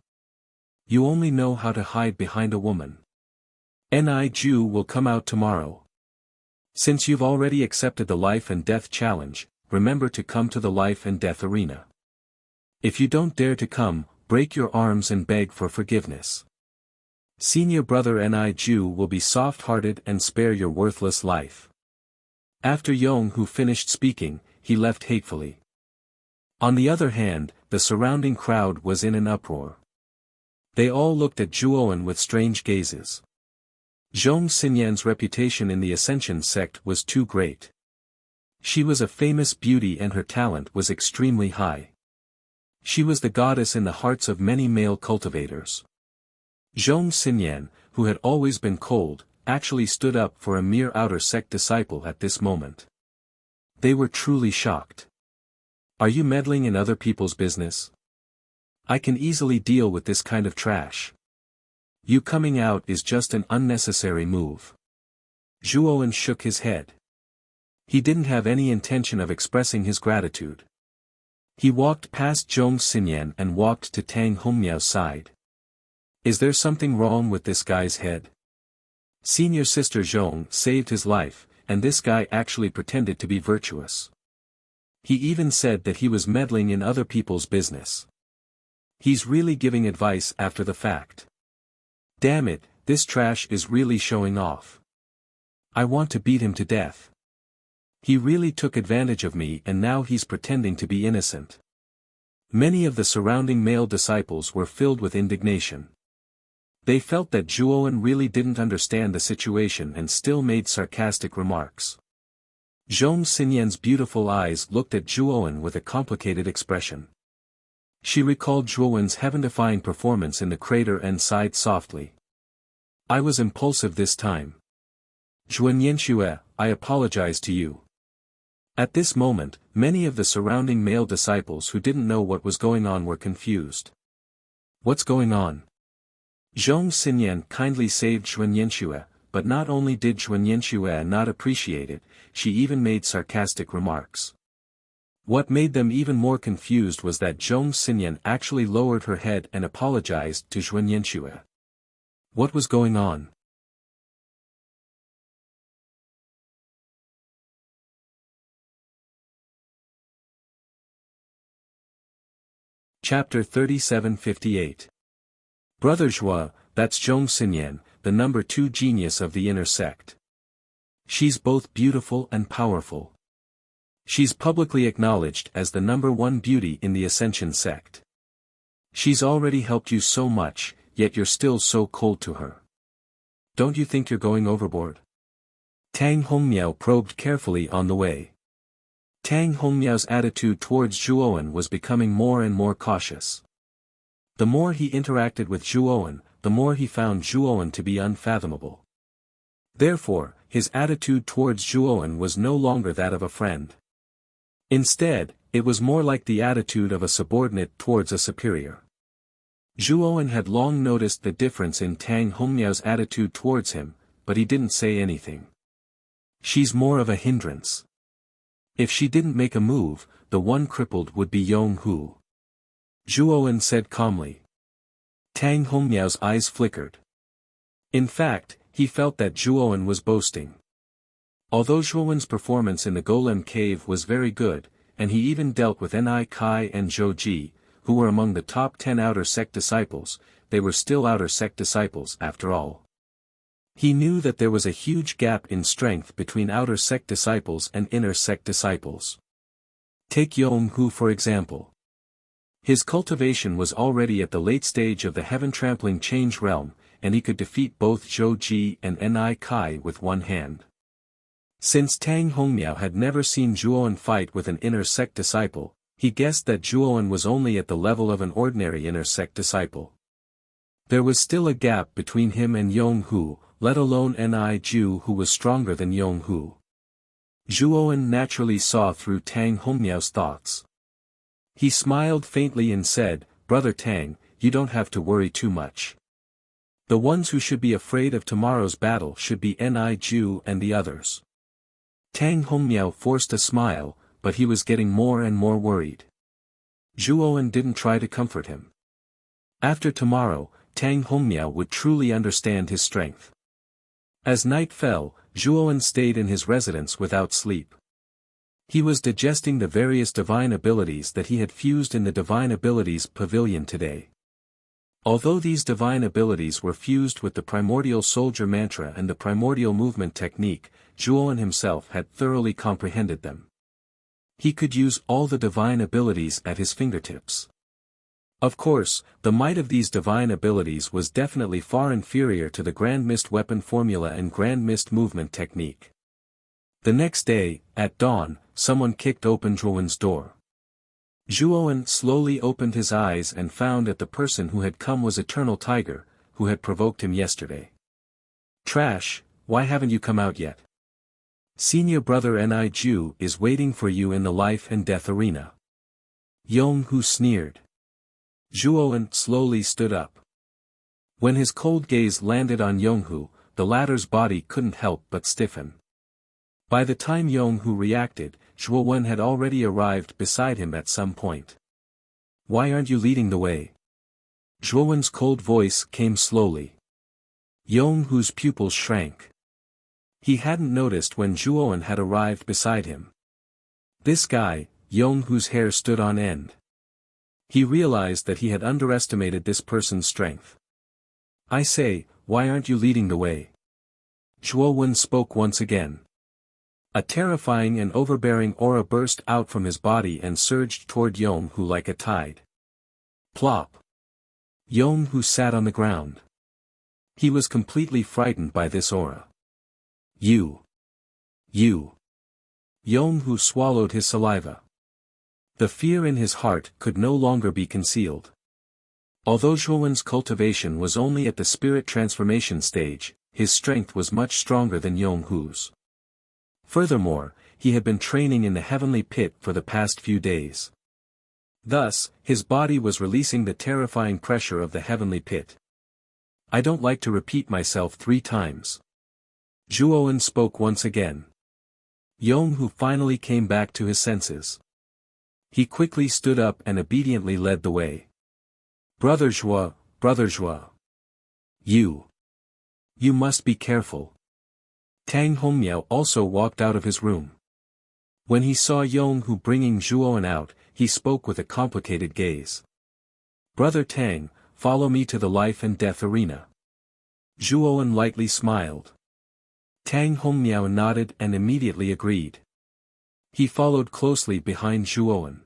You only know how to hide behind a woman. Ni-ju will come out tomorrow. Since you've already accepted the life and death challenge, remember to come to the life and death arena. If you don't dare to come, break your arms and beg for forgiveness. Senior brother Ni Ju will be soft-hearted and spare your worthless life. After Yong Hu finished speaking, he left hatefully. On the other hand, the surrounding crowd was in an uproar. They all looked at Zhuowen with strange gazes. Zhong Xinyan's reputation in the Ascension sect was too great. She was a famous beauty and her talent was extremely high. She was the goddess in the hearts of many male cultivators. Zhong Xinyan, who had always been cold, actually stood up for a mere outer sect disciple at this moment. They were truly shocked. Are you meddling in other people's business? I can easily deal with this kind of trash. You coming out is just an unnecessary move. Zhuowen shook his head. He didn't have any intention of expressing his gratitude. He walked past Zhong Xinyan and walked to Tang Hongmiao's side. Is there something wrong with this guy's head? Senior sister Zhong saved his life, and this guy actually pretended to be virtuous. He even said that he was meddling in other people's business. He's really giving advice after the fact. Damn it, this trash is really showing off. I want to beat him to death. He really took advantage of me and now he's pretending to be innocent. Many of the surrounding male disciples were filled with indignation. They felt that Zhuowen really didn't understand the situation and still made sarcastic remarks. Zhong Xinyan's beautiful eyes looked at Zhuowen with a complicated expression. She recalled Zhuowen's heaven-defying performance in the crater and sighed softly. I was impulsive this time. Zhuanyanxue, I apologize to you. At this moment, many of the surrounding male disciples who didn't know what was going on were confused. What's going on? Zhong Xinyan kindly saved Zhuanyanxue, but not only did Zhuanyanxue not appreciate it, she even made sarcastic remarks. What made them even more confused was that Zhong Xinyan actually lowered her head and apologized to Zhuanyanxue. What was going on? Chapter 3758. Brother Zhua, that's Zhong Xinyan, the number 2 genius of the inner sect. She's both beautiful and powerful. She's publicly acknowledged as the number 1 beauty in the Ascension sect. She's already helped you so much, yet you're still so cold to her. Don't you think you're going overboard? Tang Hongmiao probed carefully on the way. Tang Hongmiao's attitude towards Zhuowen was becoming more and more cautious. The more he interacted with Zhuowen, the more he found Zhuowen to be unfathomable. Therefore, his attitude towards Zhuowen was no longer that of a friend. Instead, it was more like the attitude of a subordinate towards a superior. Zhuowen had long noticed the difference in Tang Hongmiao's attitude towards him, but he didn't say anything. She's more of a hindrance. If she didn't make a move, the one crippled would be Yong Hu. Zhuowen said calmly. Tang Hongmiao's eyes flickered. In fact, he felt that Zhuowen was boasting. Although Zhuowen's performance in the Golem Cave was very good, and he even dealt with Ni Kai and Zhou Ji, who were among the top 10 outer sect disciples, they were still outer sect disciples after all. He knew that there was a huge gap in strength between outer sect disciples and inner sect disciples. Take Yong Hu for example. His cultivation was already at the late stage of the heaven-trampling change realm, and he could defeat both Zhou Ji and Ni Kai with one hand. Since Tang Hongmiao had never seen Zhuowen fight with an inner sect disciple, he guessed that Zhuowen was only at the level of an ordinary inner sect disciple. There was still a gap between him and Yong Hu, let alone Ni Ju who was stronger than Yong Hu. Zhuowen naturally saw through Tang Hongmiao's thoughts. He smiled faintly and said, Brother Tang, you don't have to worry too much. The ones who should be afraid of tomorrow's battle should be Ni Ju and the others. Tang Hongmiao forced a smile, but he was getting more and more worried. Zhuowen didn't try to comfort him. After tomorrow, Tang Hongmiao would truly understand his strength. As night fell, Zhuowen stayed in his residence without sleep. He was digesting the various divine abilities that he had fused in the Divine Abilities Pavilion today. Although these divine abilities were fused with the primordial soldier mantra and the primordial movement technique, Zhuowen himself had thoroughly comprehended them. He could use all the divine abilities at his fingertips. Of course, the might of these divine abilities was definitely far inferior to the Grand Mist weapon formula and Grand Mist movement technique. The next day, at dawn, someone kicked open Zhuowen's door. Zhuowen slowly opened his eyes and found that the person who had come was Eternal Tiger, who had provoked him yesterday. "Trash, why haven't you come out yet? Senior brother Ni is waiting for you in the life and death arena." Yong-hu sneered. Zhuowen slowly stood up. When his cold gaze landed on Yong-hu, the latter's body couldn't help but stiffen. By the time Yong-hu reacted, Zhuowen had already arrived beside him at some point. "Why aren't you leading the way?" Zhuowen's cold voice came slowly. Yong-hu's pupils shrank. He hadn't noticed when Zhuowen had arrived beside him. This guy, Yong-hu's hair stood on end. He realized that he had underestimated this person's strength. "I say, why aren't you leading the way?" Zhuowen spoke once again. A terrifying and overbearing aura burst out from his body and surged toward Yong-hu like a tide. Plop! Yong-hu sat on the ground. He was completely frightened by this aura. You! Yong-hu swallowed his saliva. The fear in his heart could no longer be concealed. Although Zhuowen's cultivation was only at the spirit transformation stage, his strength was much stronger than Yong-hu's. Furthermore, he had been training in the heavenly pit for the past few days. Thus, his body was releasing the terrifying pressure of the heavenly pit. "I don't like to repeat myself 3 times. Zhuowen spoke once again. Yong-hu finally came back to his senses. He quickly stood up and obediently led the way. Brother Zhuo. You must be careful." Tang Hongmiao also walked out of his room. When he saw Yong-hu bringing Zhuowen out, he spoke with a complicated gaze. "Brother Tang, follow me to the life and death arena." Zhuowen lightly smiled. Tang Hongmiao nodded and immediately agreed. He followed closely behind Zhuowen.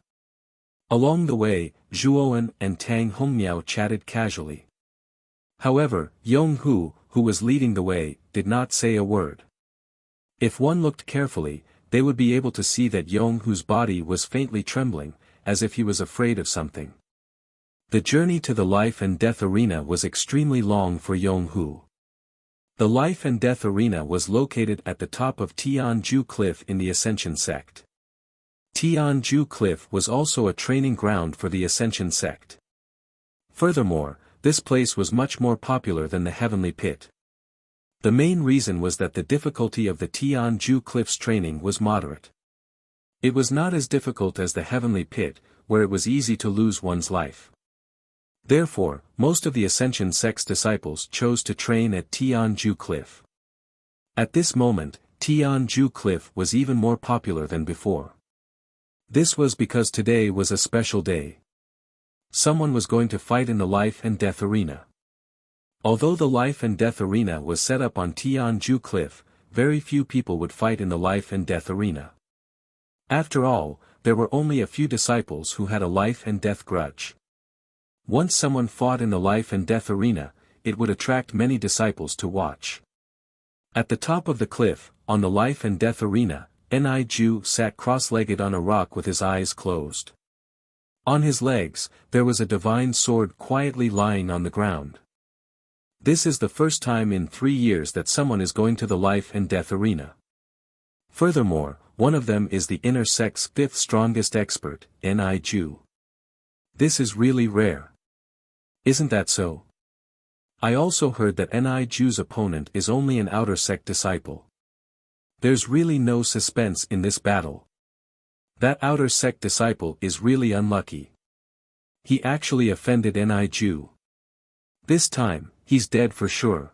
Along the way, Zhuowen and Tang Hongmiao chatted casually. However, Yong-hu, who was leading the way, did not say a word. If one looked carefully, they would be able to see that Yong-hu's body was faintly trembling, as if he was afraid of something. The journey to the life and death arena was extremely long for Yong-hu. The life and death arena was located at the top of Tianju Cliff in the Ascension sect. Tianju Cliff was also a training ground for the Ascension sect. Furthermore, this place was much more popular than the Heavenly Pit. The main reason was that the difficulty of the Tianju Cliff's training was moderate. It was not as difficult as the Heavenly Pit, where it was easy to lose one's life. Therefore, most of the Ascension sect's disciples chose to train at Tianju Cliff. At this moment, Tianju Cliff was even more popular than before. This was because today was a special day. Someone was going to fight in the life and death arena. Although the life and death arena was set up on Tianju Cliff, very few people would fight in the life and death arena. After all, there were only a few disciples who had a life and death grudge. Once someone fought in the life and death arena, it would attract many disciples to watch. At the top of the cliff, on the life and death arena, Ni sat cross-legged on a rock with his eyes closed. On his legs, there was a divine sword quietly lying on the ground. This is the first time in 3 years that someone is going to the life and death arena. Furthermore, one of them is the inner sect's 5th strongest expert, Ni. This is really rare. Isn't that so? I also heard that Ni's opponent is only an outer sect disciple. There's really no suspense in this battle. That outer sect disciple is really unlucky. He actually offended Ni. This time, he's dead for sure.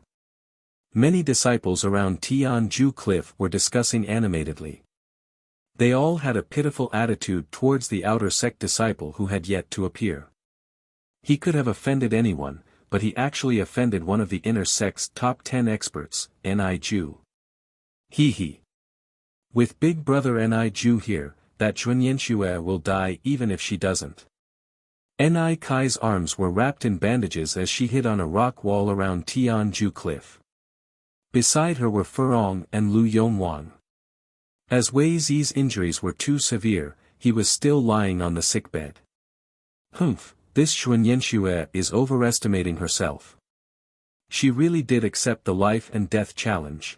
Many disciples around Tianju Cliff were discussing animatedly. They all had a pitiful attitude towards the outer sect disciple who had yet to appear. He could have offended anyone, but he actually offended one of the inner sect's top 10 experts, Ni Ju. He. With Big Brother Ni Ju here, that Zhuanyanxue will die even if she doesn't. Ni Kai's arms were wrapped in bandages as she hid on a rock wall around Tianju Cliff. Beside her were Furong and Lu Yongwang. As Wei Zi's injuries were too severe, he was still lying on the sickbed. Humph, this Zhuanyanxue is overestimating herself. She really did accept the life and death challenge.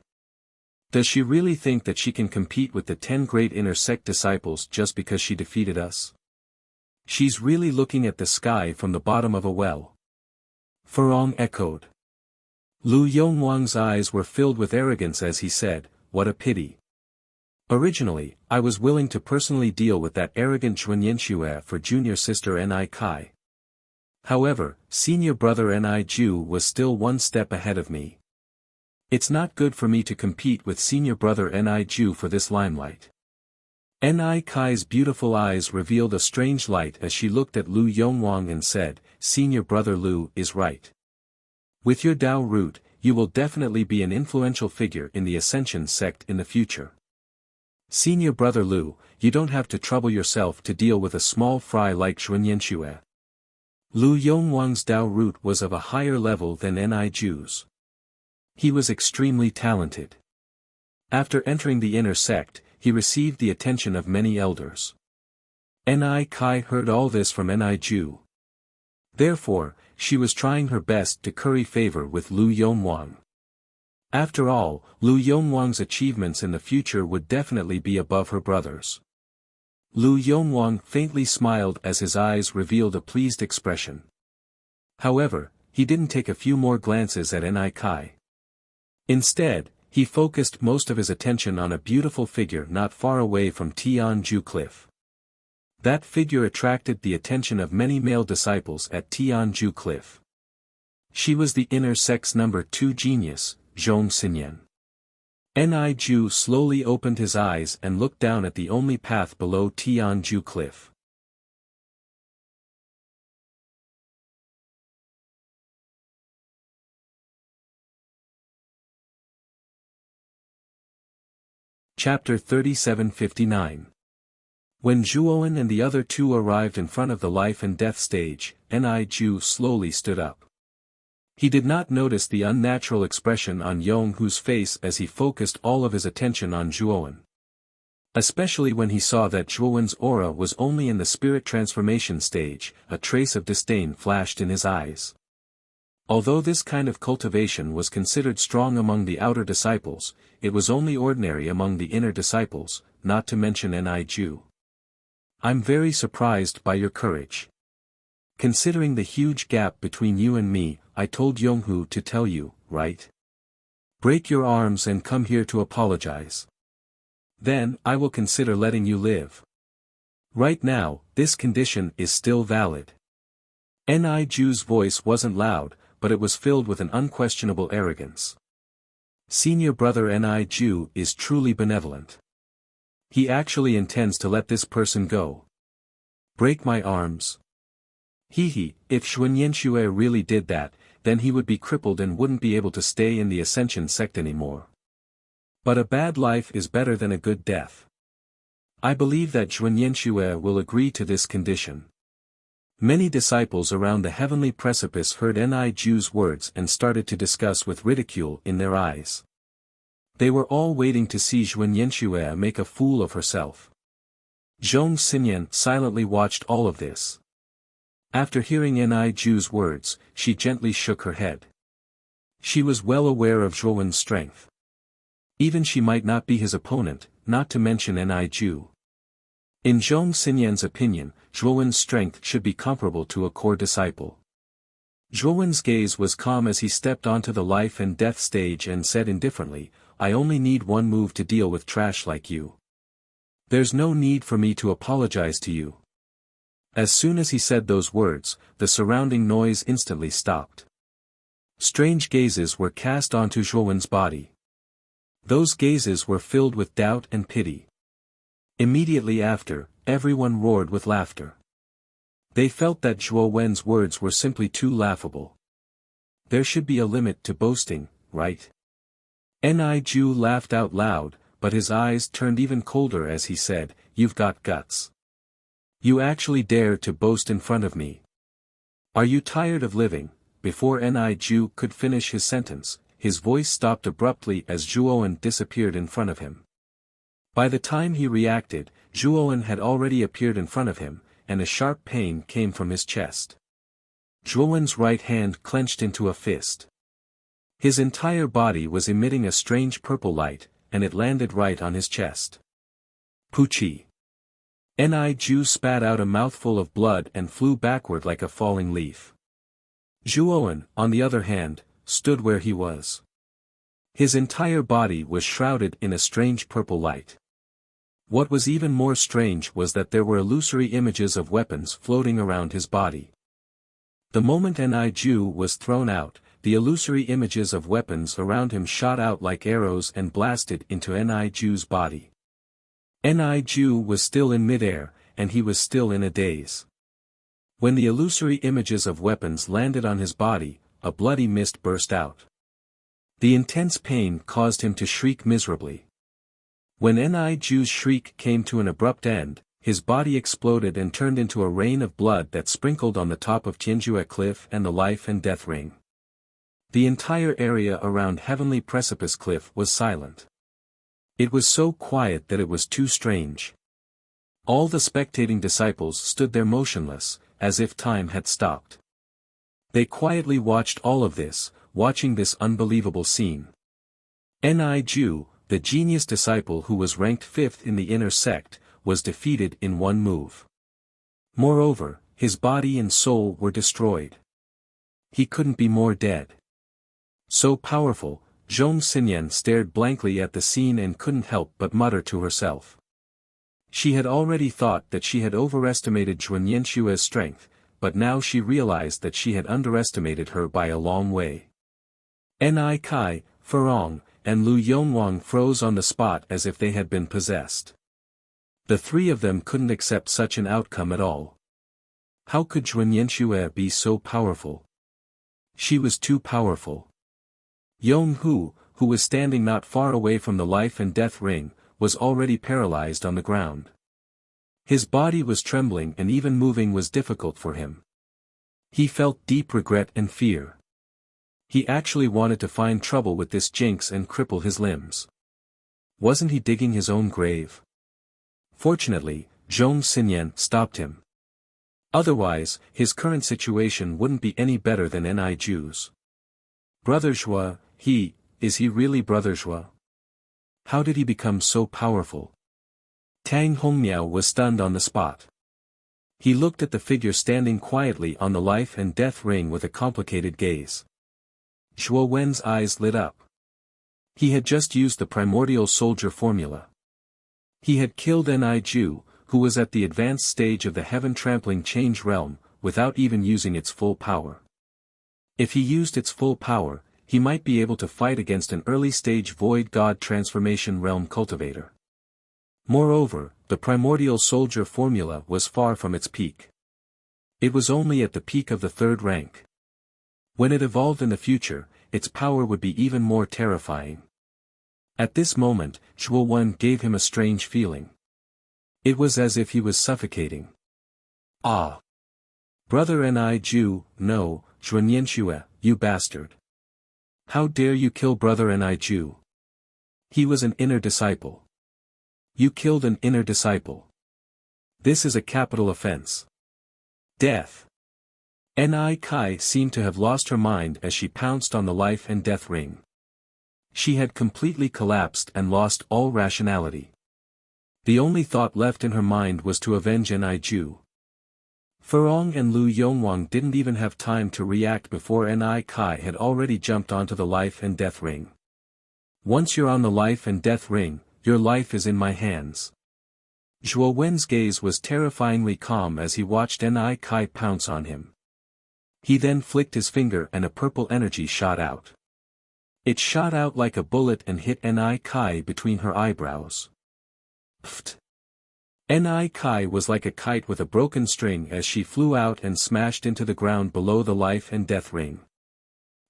Does she really think that she can compete with the 10 great inner sect disciples just because she defeated us? She's really looking at the sky from the bottom of a well. Furong echoed. Lu Yongwang's eyes were filled with arrogance as he said, "What a pity. Originally, I was willing to personally deal with that arrogant Zhuanyanxue for junior sister Ni Kai. However, senior brother Ni Ju was still one step ahead of me. It's not good for me to compete with senior brother Ni Ju for this limelight." Ni Kai's beautiful eyes revealed a strange light as she looked at Lu Yongwang and said, "Senior brother Lu is right. With your Dao root, you will definitely be an influential figure in the Ascension sect in the future. Senior brother Lu, you don't have to trouble yourself to deal with a small fry like Zhuanyanxue." Lu Yongwang's Dao root was of a higher level than Ni Ju's. He was extremely talented. After entering the inner sect, he received the attention of many elders. Ni Kai heard all this from Ni Ju. Therefore, she was trying her best to curry favor with Lu Yongwang. After all, Lu Yongwang's achievements in the future would definitely be above her brother's. Lu Yongwang faintly smiled as his eyes revealed a pleased expression. However, he didn't take a few more glances at Ni Kai. Instead, he focused most of his attention on a beautiful figure not far away from Tianju Cliff. That figure attracted the attention of many male disciples at Tianju Cliff. She was the inner sect's number 2 genius, Zhong Xinyan. Ni Ju slowly opened his eyes and looked down at the only path below Tianju Cliff. Chapter 3759. When Zhuowen and the other two arrived in front of the life and death stage, Ni Ju slowly stood up. He did not notice the unnatural expression on Yonghu's face as he focused all of his attention on Zhuowen. Especially when he saw that Zhuowen's aura was only in the spirit transformation stage, a trace of disdain flashed in his eyes. Although this kind of cultivation was considered strong among the outer disciples, it was only ordinary among the inner disciples, not to mention Ni Ju. "I'm very surprised by your courage. Considering the huge gap between you and me, I told Yonghu to tell you, right? Break your arms and come here to apologize. Then, I will consider letting you live. Right now, this condition is still valid." Ni Ju's voice wasn't loud, but it was filled with an unquestionable arrogance. Senior brother Ni Ju is truly benevolent. He actually intends to let this person go. Break my arms? If Zhuanyanxue really did that, then he would be crippled and wouldn't be able to stay in the Ascension sect anymore. But a bad life is better than a good death. I believe that Zhuanyanxue will agree to this condition. Many disciples around the heavenly precipice heard Ni Ju's words and started to discuss with ridicule in their eyes. They were all waiting to see Zhuanyanxue make a fool of herself. Zhong Xinyan silently watched all of this. After hearing Ni Ju's words, she gently shook her head. She was well aware of Zhuowen's strength. Even she might not be his opponent, not to mention Ni Ju. In Zhong Xinyan's opinion, Zhuowen's strength should be comparable to a core disciple. Zhuowen's gaze was calm as he stepped onto the life and death stage and said indifferently, "I only need one move to deal with trash like you. There's no need for me to apologize to you." As soon as he said those words, the surrounding noise instantly stopped. Strange gazes were cast onto Zhuowen's body. Those gazes were filled with doubt and pity. Immediately after, everyone roared with laughter. They felt that Zhuowen's words were simply too laughable. There should be a limit to boasting, right? Ni-Ju laughed out loud, but his eyes turned even colder as he said, "You've got guts. You actually dare to boast in front of me. Are you tired of living?" Before Ni-Ju could finish his sentence, his voice stopped abruptly as Zhuowen disappeared in front of him. By the time he reacted, Zhuowen had already appeared in front of him, and a sharp pain came from his chest. Zhuowen's right hand clenched into a fist. His entire body was emitting a strange purple light, and it landed right on his chest. Puchi. Ni-Ju spat out a mouthful of blood and flew backward like a falling leaf. Zhuowen, on the other hand, stood where he was. His entire body was shrouded in a strange purple light. What was even more strange was that there were illusory images of weapons floating around his body. The moment Ni-Ju was thrown out, the illusory images of weapons around him shot out like arrows and blasted into Ni-Ju's body. Ni-Ju was still in midair, and he was still in a daze. When the illusory images of weapons landed on his body, a bloody mist burst out. The intense pain caused him to shriek miserably. When Ni-Ju's shriek came to an abrupt end, his body exploded and turned into a rain of blood that sprinkled on the top of Tianjue Cliff and the Life and Death Ring. The entire area around Heavenly Precipice Cliff was silent. It was so quiet that it was too strange. All the spectating disciples stood there motionless, as if time had stopped. They quietly watched all of this, watching this unbelievable scene. Ni-Ju, the genius disciple who was ranked 5th in the inner sect, was defeated in one move. Moreover, his body and soul were destroyed. He couldn't be more dead. So powerful, Zhong Xinyan stared blankly at the scene and couldn't help but mutter to herself. She had already thought that she had overestimated Zhuan Yanshue's strength, but now she realized that she had underestimated her by a long way. Ni Kai, Furong, and Lu Yonglong froze on the spot as if they had been possessed. The three of them couldn't accept such an outcome at all. How could Zhuan Yanshue be so powerful? She was too powerful. Yonghu, who was standing not far away from the Life and Death Ring, was already paralyzed on the ground. His body was trembling and even moving was difficult for him. He felt deep regret and fear. He actually wanted to find trouble with this jinx and cripple his limbs. Wasn't he digging his own grave? Fortunately, Zhong Xinyan stopped him. Otherwise, his current situation wouldn't be any better than Ni-Ju's. Brother Zhua, is he really Brother Zhua? How did he become so powerful? Tang Hongmiao was stunned on the spot. He looked at the figure standing quietly on the Life and Death Ring with a complicated gaze. Zhuo Wen's eyes lit up. He had just used the primordial soldier formula. He had killed Ni-Ju, who was at the advanced stage of the heaven-trampling change realm, without even using its full power. If he used its full power, he might be able to fight against an early-stage void god transformation realm cultivator. Moreover, the primordial soldier formula was far from its peak. It was only at the peak of the 3rd rank. When it evolved in the future, its power would be even more terrifying. At this moment, Zhuo Wen gave him a strange feeling. It was as if he was suffocating. Ah! Brother Ni-Ju, no, Zhuan Yanshue, you bastard. How dare you kill Brother Ni-Ju? He was an inner disciple. You killed an inner disciple. This is a capital offense. Death. Ni Kai seemed to have lost her mind as she pounced on the Life and Death Ring. She had completely collapsed and lost all rationality. The only thought left in her mind was to avenge Ni-Ju. Furong and Lu Yonglong didn't even have time to react before Ni Kai had already jumped onto the Life and Death Ring. Once you're on the Life and Death Ring, your life is in my hands. Zhuo Wen's gaze was terrifyingly calm as he watched Ni Kai pounce on him. He then flicked his finger and a purple energy shot out. It shot out like a bullet and hit Ni Kai between her eyebrows. Pfft! Ni Kai was like a kite with a broken string as she flew out and smashed into the ground below the Life and Death Ring.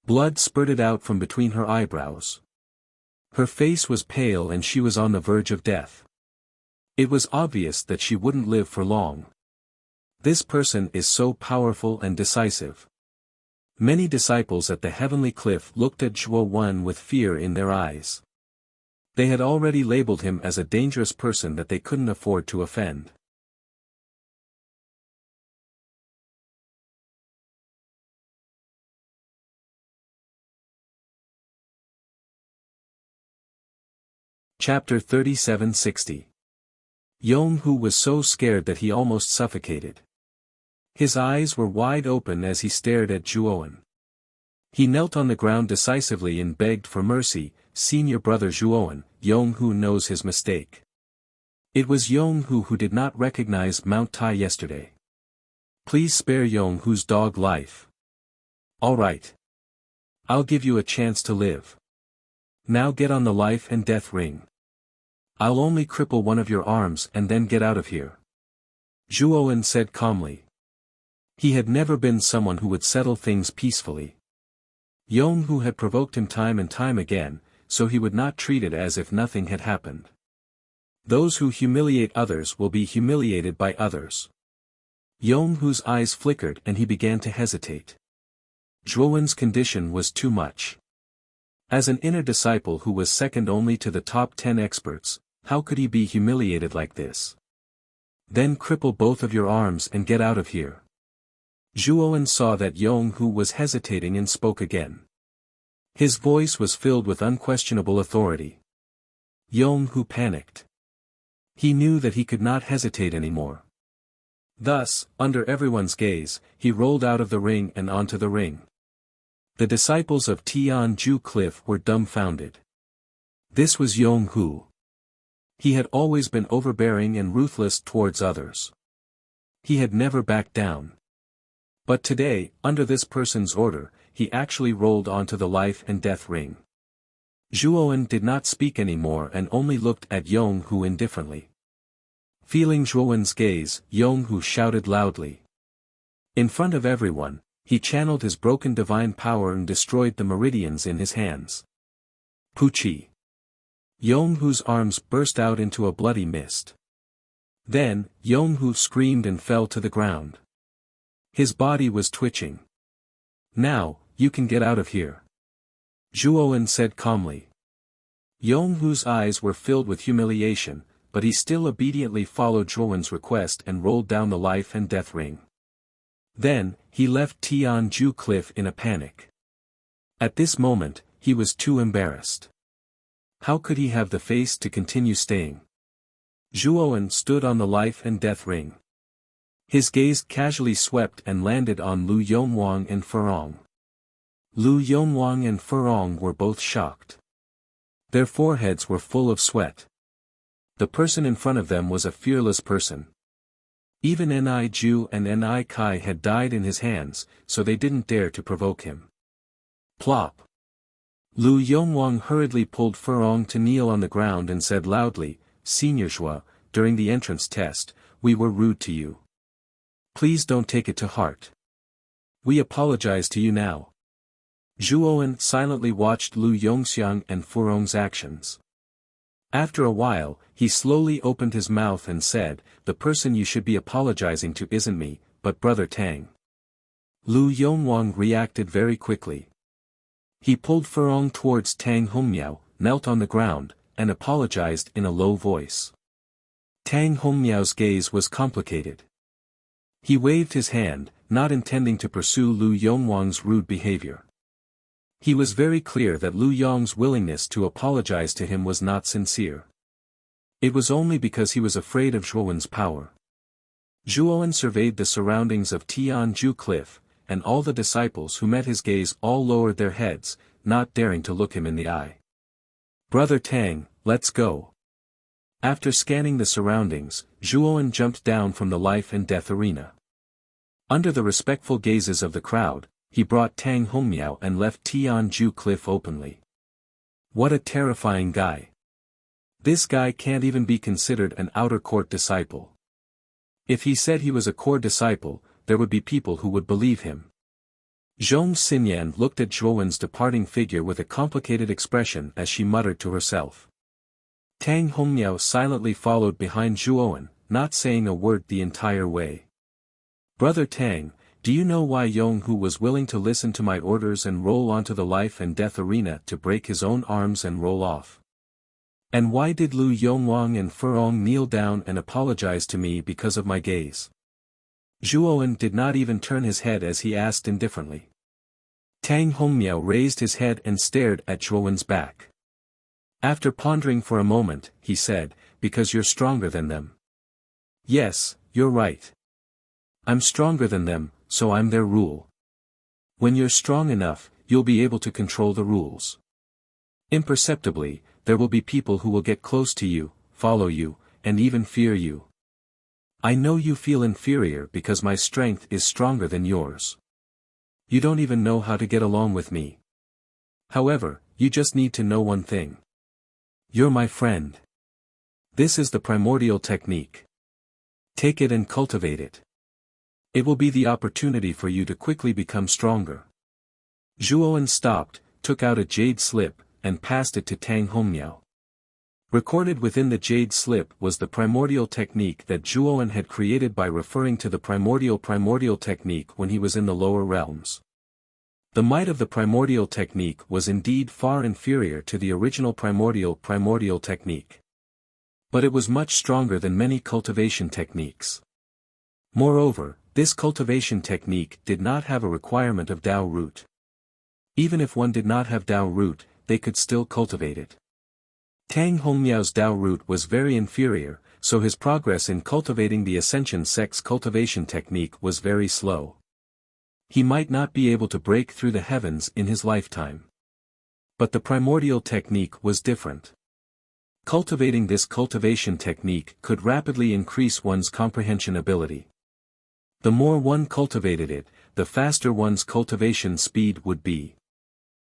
Blood spurted out from between her eyebrows. Her face was pale and she was on the verge of death. It was obvious that she wouldn't live for long. This person is so powerful and decisive. Many disciples at the heavenly cliff looked at Zhuo Wen with fear in their eyes. They had already labeled him as a dangerous person that they couldn't afford to offend. Chapter 3760. Yong-hu was so scared that he almost suffocated. His eyes were wide open as he stared at Zhuowen. He knelt on the ground decisively and begged for mercy. Senior brother Zhuowen, Yong-hu knows his mistake. It was Yong-hu who did not recognize Mount Tai yesterday. Please spare Yong-hu's dog life. All right. I'll give you a chance to live. Now get on the life and death ring. I'll only cripple one of your arms and then get out of here. Zhuowen said calmly. He had never been someone who would settle things peacefully. Yong-hu had provoked him time and time again, so he would not treat it as if nothing had happened. Those who humiliate others will be humiliated by others. Yong-hu's eyes flickered and he began to hesitate. Zhuowen's condition was too much. As an inner disciple who was second only to the top 10 experts, how could he be humiliated like this? Then cripple both of your arms and get out of here. Zhuowen saw that Yong-hu was hesitating and spoke again. His voice was filled with unquestionable authority. Yong-hu panicked. He knew that he could not hesitate anymore. Thus, under everyone's gaze, he rolled out of the ring and onto the ring. The disciples of Tianju Cliff were dumbfounded. This was Yong-hu. He had always been overbearing and ruthless towards others. He had never backed down. But today, under this person's order, he actually rolled onto the life and death ring. Zhuowen did not speak anymore and only looked at Yong-hu indifferently. Feeling Zhuowen's gaze, Yong-hu shouted loudly. In front of everyone, he channeled his broken divine power and destroyed the meridians in his hands. Puchi. Yong-hu's arms burst out into a bloody mist. Then, Yong-hu screamed and fell to the ground. His body was twitching. Now, you can get out of here. Zhuowen said calmly. Yong-hu's eyes were filled with humiliation, but he still obediently followed Zhuowen's request and rolled down the life and death ring. Then, he left Tianju Cliff in a panic. At this moment, he was too embarrassed. How could he have the face to continue staying? Zhuowen stood on the life and death ring. His gaze casually swept and landed on Lu Yonwang and Furong. Lu Yonwang and Furong were both shocked. Their foreheads were full of sweat. The person in front of them was a fearless person. Even Ni Ju and Ni Kai had died in his hands, so they didn't dare to provoke him. Plop. Lu Yonwang hurriedly pulled Furong to kneel on the ground and said loudly, Senior Zhuo, during the entrance test, we were rude to you. Please don't take it to heart. We apologize to you now. Zhuowen silently watched Lu Yongxiang and Furong's actions. After a while, he slowly opened his mouth and said, the person you should be apologizing to isn't me, but Brother Tang. Lu Yonwang reacted very quickly. He pulled Furong towards Tang Hongmiao, knelt on the ground, and apologized in a low voice. Tang Hongmiao's gaze was complicated. He waved his hand, not intending to pursue Lu Yonwang's rude behavior. He was very clear that Lu Yong's willingness to apologize to him was not sincere. It was only because he was afraid of Zhuowen's power. Zhuowen surveyed the surroundings of Tianju Cliff, and all the disciples who met his gaze all lowered their heads, not daring to look him in the eye. Brother Tang, let's go. After scanning the surroundings, Zhuowen jumped down from the life and death arena. Under the respectful gazes of the crowd, he brought Tang Hongmiao and left Tianju Cliff openly. What a terrifying guy. This guy can't even be considered an outer court disciple. If he said he was a core disciple, there would be people who would believe him. Zhong Xinyan looked at Zhuowen's departing figure with a complicated expression as she muttered to herself. Tang Hongmiao silently followed behind Zhuowen, not saying a word the entire way. Brother Tang, do you know why Yonghu was willing to listen to my orders and roll onto the life and death arena to break his own arms and roll off? And why did Lu Yongwang and Furong kneel down and apologize to me because of my gaze? Zhuowen did not even turn his head as he asked indifferently. Tang Hongmiao raised his head and stared at Zhuowen's back. After pondering for a moment, he said, because you're stronger than them. Yes, you're right. I'm stronger than them, so I'm their rule. When you're strong enough, you'll be able to control the rules. Imperceptibly, there will be people who will get close to you, follow you, and even fear you. I know you feel inferior because my strength is stronger than yours. You don't even know how to get along with me. However, you just need to know one thing. You're my friend. This is the primordial technique. Take it and cultivate it. It will be the opportunity for you to quickly become stronger. Zhuowen stopped, took out a jade slip, and passed it to Tang Hongmiao. Recorded within the jade slip was the primordial technique that Zhuowen had created by referring to the primordial technique when he was in the lower realms. The might of the primordial technique was indeed far inferior to the original primordial technique. But it was much stronger than many cultivation techniques. Moreover, this cultivation technique did not have a requirement of Tao root. Even if one did not have Tao root, they could still cultivate it. Tang Hongmiao's Tao root was very inferior, so his progress in cultivating the Ascension Sect's cultivation technique was very slow. He might not be able to break through the heavens in his lifetime. But the primordial technique was different. Cultivating this cultivation technique could rapidly increase one's comprehension ability. The more one cultivated it, the faster one's cultivation speed would be.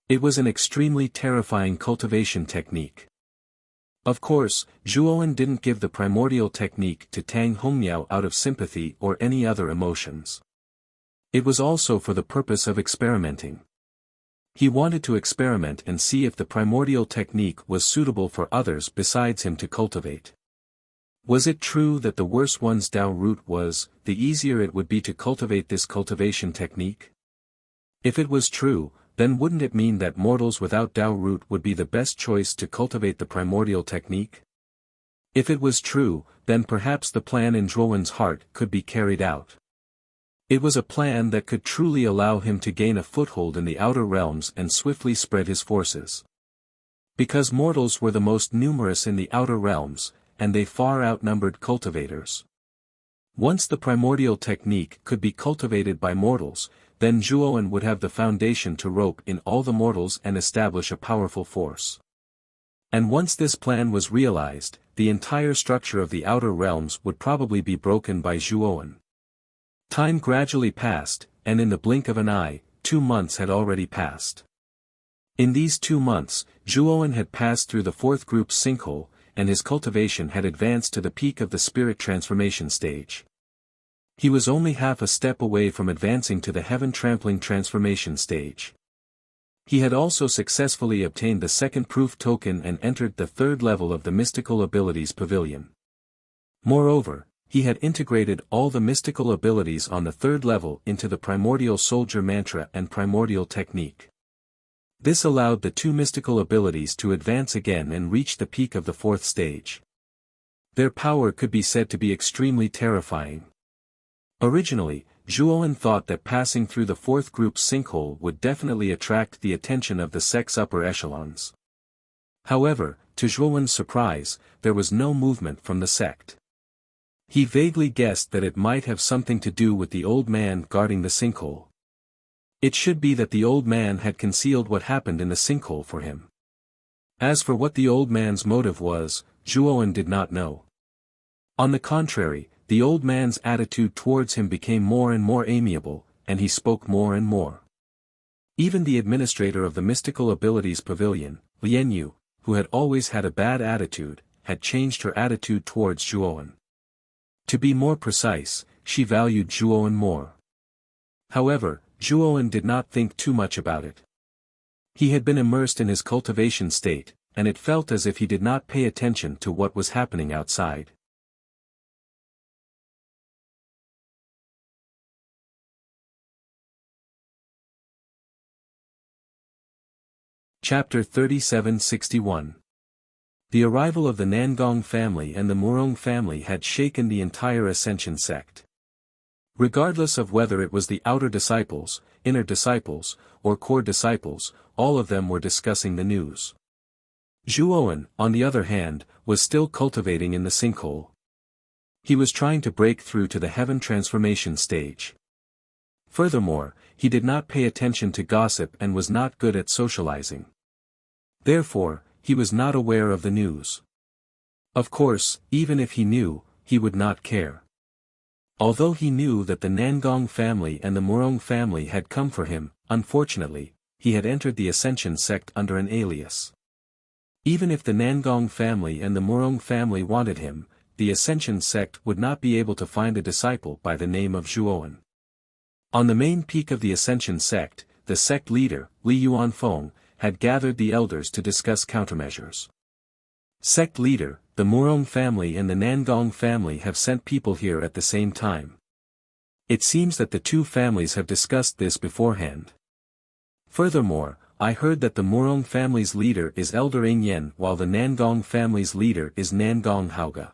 It was an extremely terrifying cultivation technique. Of course, Zhuowen didn't give the primordial technique to Tang Hongmiao out of sympathy or any other emotions. It was also for the purpose of experimenting. He wanted to experiment and see if the primordial technique was suitable for others besides him to cultivate. Was it true that the worse one's Tao root was, the easier it would be to cultivate this cultivation technique? If it was true, then wouldn't it mean that mortals without Tao root would be the best choice to cultivate the primordial technique? If it was true, then perhaps the plan in Zhuowen's heart could be carried out. It was a plan that could truly allow him to gain a foothold in the outer realms and swiftly spread his forces. Because mortals were the most numerous in the outer realms, and they far outnumbered cultivators. Once the primordial technique could be cultivated by mortals, then Zhuowen would have the foundation to rope in all the mortals and establish a powerful force. And once this plan was realized, the entire structure of the outer realms would probably be broken by Zhuowen. Time gradually passed, and in the blink of an eye, 2 months had already passed. In these 2 months, Zhuowen had passed through the 4th group's sinkhole, and his cultivation had advanced to the peak of the spirit transformation stage. He was only half a step away from advancing to the heaven-trampling transformation stage. He had also successfully obtained the 2nd proof token and entered the 3rd level of the mystical abilities pavilion. Moreover, he had integrated all the mystical abilities on the 3rd level into the primordial soldier mantra and primordial technique. This allowed the 2 mystical abilities to advance again and reach the peak of the 4th stage. Their power could be said to be extremely terrifying. Originally, Zhuowen thought that passing through the 4th group's sinkhole would definitely attract the attention of the sect's upper echelons. However, to Zhuowen's surprise, there was no movement from the sect. He vaguely guessed that it might have something to do with the old man guarding the sinkhole. It should be that the old man had concealed what happened in the sinkhole for him. As for what the old man's motive was, Zhuowen did not know. On the contrary, the old man's attitude towards him became more and more amiable, and he spoke more and more. Even the administrator of the Mystical Abilities Pavilion, Lianyu, who had always had a bad attitude, had changed her attitude towards Zhuowen. To be more precise, she valued Zhuowen more. However, Zhuowen did not think too much about it. He had been immersed in his cultivation state, and it felt as if he did not pay attention to what was happening outside. Chapter 3761. The arrival of the Nangong family and the Murong family had shaken the entire Ascension sect. Regardless of whether it was the outer disciples, inner disciples, or core disciples, all of them were discussing the news. Zhuowen, on the other hand, was still cultivating in the sinkhole. He was trying to break through to the heaven transformation stage. Furthermore, he did not pay attention to gossip and was not good at socializing. Therefore, he was not aware of the news. Of course, even if he knew, he would not care. Although he knew that the Nangong family and the Murong family had come for him, unfortunately, he had entered the Ascension sect under an alias. Even if the Nangong family and the Murong family wanted him, the Ascension sect would not be able to find a disciple by the name of Zhuowen. On the main peak of the Ascension sect, the sect leader, Li Yuanfeng, had gathered the elders to discuss countermeasures. Sect leader, the Murong family and the Nangong family have sent people here at the same time. It seems that the two families have discussed this beforehand. Furthermore, I heard that the Murong family's leader is Elder Yin while the Nangong family's leader is Nangong Haoge.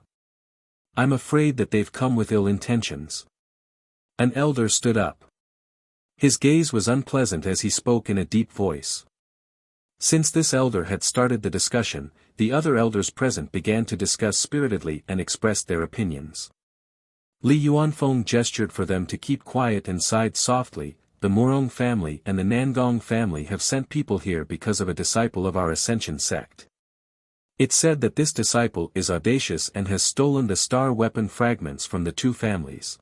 I'm afraid that they've come with ill intentions. An elder stood up. His gaze was unpleasant as he spoke in a deep voice. Since this elder had started the discussion, the other elders present began to discuss spiritedly and expressed their opinions. Li Yuanfeng gestured for them to keep quiet and sighed softly. The Murong family and the Nangong family have sent people here because of a disciple of our Ascension sect. It's said that this disciple is audacious and has stolen the star weapon fragments from the two families.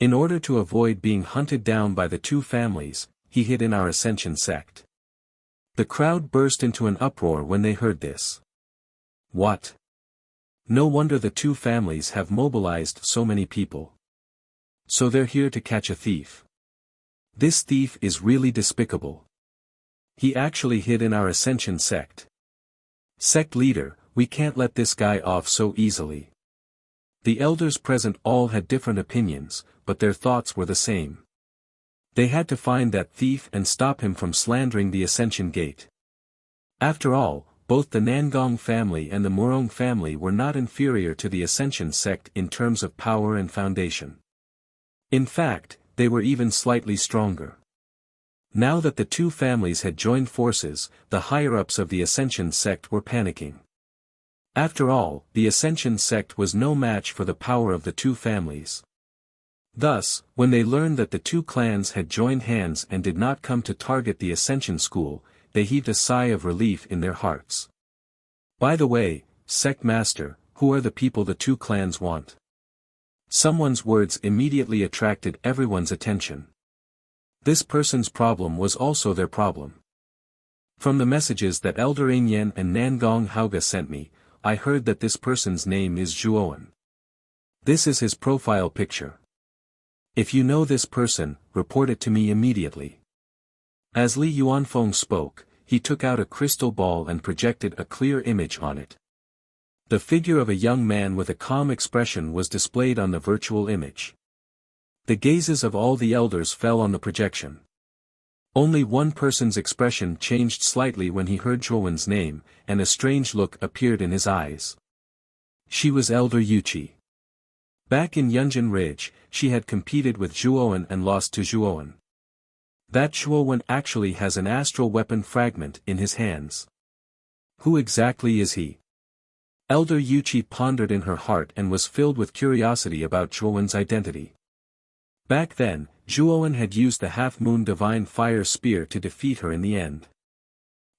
In order to avoid being hunted down by the two families, he hid in our Ascension sect. The crowd burst into an uproar when they heard this. What? No wonder the two families have mobilized so many people. So they're here to catch a thief. This thief is really despicable. He actually hid in our Ascension sect. Sect leader, we can't let this guy off so easily. The elders present all had different opinions, but their thoughts were the same. They had to find that thief and stop him from slandering the Ascension Gate. After all, both the Nangong family and the Murong family were not inferior to the Ascension sect in terms of power and foundation. In fact, they were even slightly stronger. Now that the two families had joined forces, the higher-ups of the Ascension sect were panicking. After all, the Ascension sect was no match for the power of the two families. Thus, when they learned that the two clans had joined hands and did not come to target the Ascension school, they heaved a sigh of relief in their hearts. By the way, sect master, who are the people the two clans want? Someone's words immediately attracted everyone's attention. This person's problem was also their problem. From the messages that Elder Yin and Nangong Haoge sent me, I heard that this person's name is Zhuowen. This is his profile picture. If you know this person, report it to me immediately. As Li Yuanfeng spoke, he took out a crystal ball and projected a clear image on it. The figure of a young man with a calm expression was displayed on the virtual image. The gazes of all the elders fell on the projection. Only one person's expression changed slightly when he heard Zhuowen's name, and a strange look appeared in his eyes. She was Elder Yuqi. Back in Yunjin Ridge, she had competed with Zhuowen and lost to Zhuowen. That Zhuowen actually has an astral weapon fragment in his hands. Who exactly is he? Elder Yuqi pondered in her heart and was filled with curiosity about Zhuowen's identity. Back then, Zhuowen had used the half-moon divine fire spear to defeat her in the end.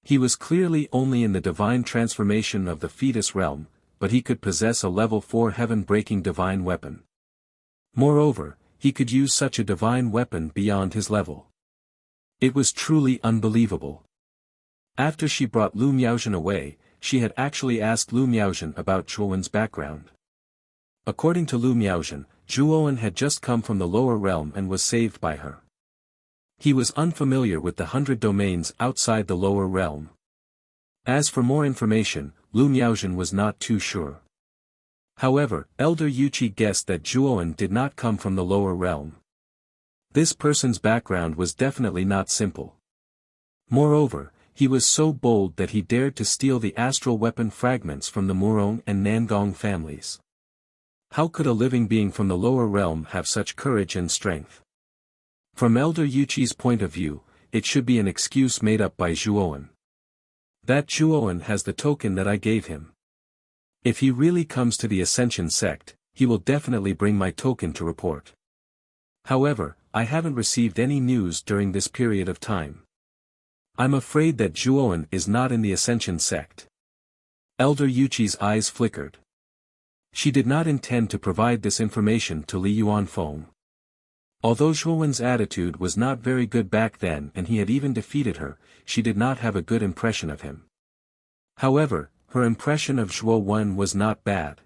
He was clearly only in the divine transformation of the fetus realm, but he could possess a level 4 heaven-breaking divine weapon. Moreover, he could use such a divine weapon beyond his level. It was truly unbelievable. After she brought Lu Miaozhen away, she had actually asked Lu Miaozhen about Zhuowen's background. According to Lu Miaozhen, Zhuowen had just come from the lower realm and was saved by her. He was unfamiliar with the 100 domains outside the lower realm. As for more information, Lu Miaozhen was not too sure. However, Elder Yuqi guessed that Zhuowen did not come from the lower realm. This person's background was definitely not simple. Moreover, he was so bold that he dared to steal the astral weapon fragments from the Murong and Nangong families. How could a living being from the lower realm have such courage and strength? From Elder Yuqi's point of view, it should be an excuse made up by Zhuowen. That Zhuowen has the token that I gave him. If he really comes to the Ascension sect, he will definitely bring my token to report. However, I haven't received any news during this period of time. I'm afraid that Zhuowen is not in the Ascension sect. Elder Yuqi's eyes flickered. She did not intend to provide this information to Li Yuanfeng. Although Zhuowen's attitude was not very good back then and he had even defeated her, she did not have a good impression of him. However, her impression of Zhuowen was not bad.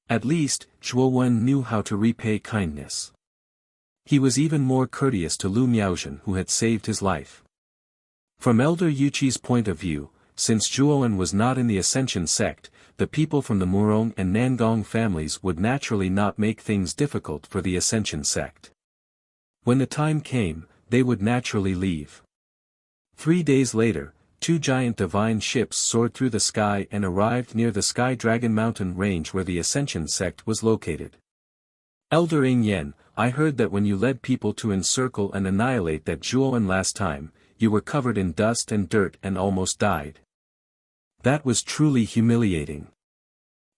At least, Zhuowen knew how to repay kindness. He was even more courteous to Lu Miaozhen who had saved his life. From Elder Yuqi's point of view, since Zhuowen was not in the Ascension sect, the people from the Murong and Nangong families would naturally not make things difficult for the Ascension sect. When the time came, they would naturally leave. 3 days later, 2 giant divine ships soared through the sky and arrived near the Sky Dragon Mountain range where the Ascension sect was located. Elder Ing Yen, I heard that when you led people to encircle and annihilate that Zhuowen last time, you were covered in dust and dirt and almost died. That was truly humiliating.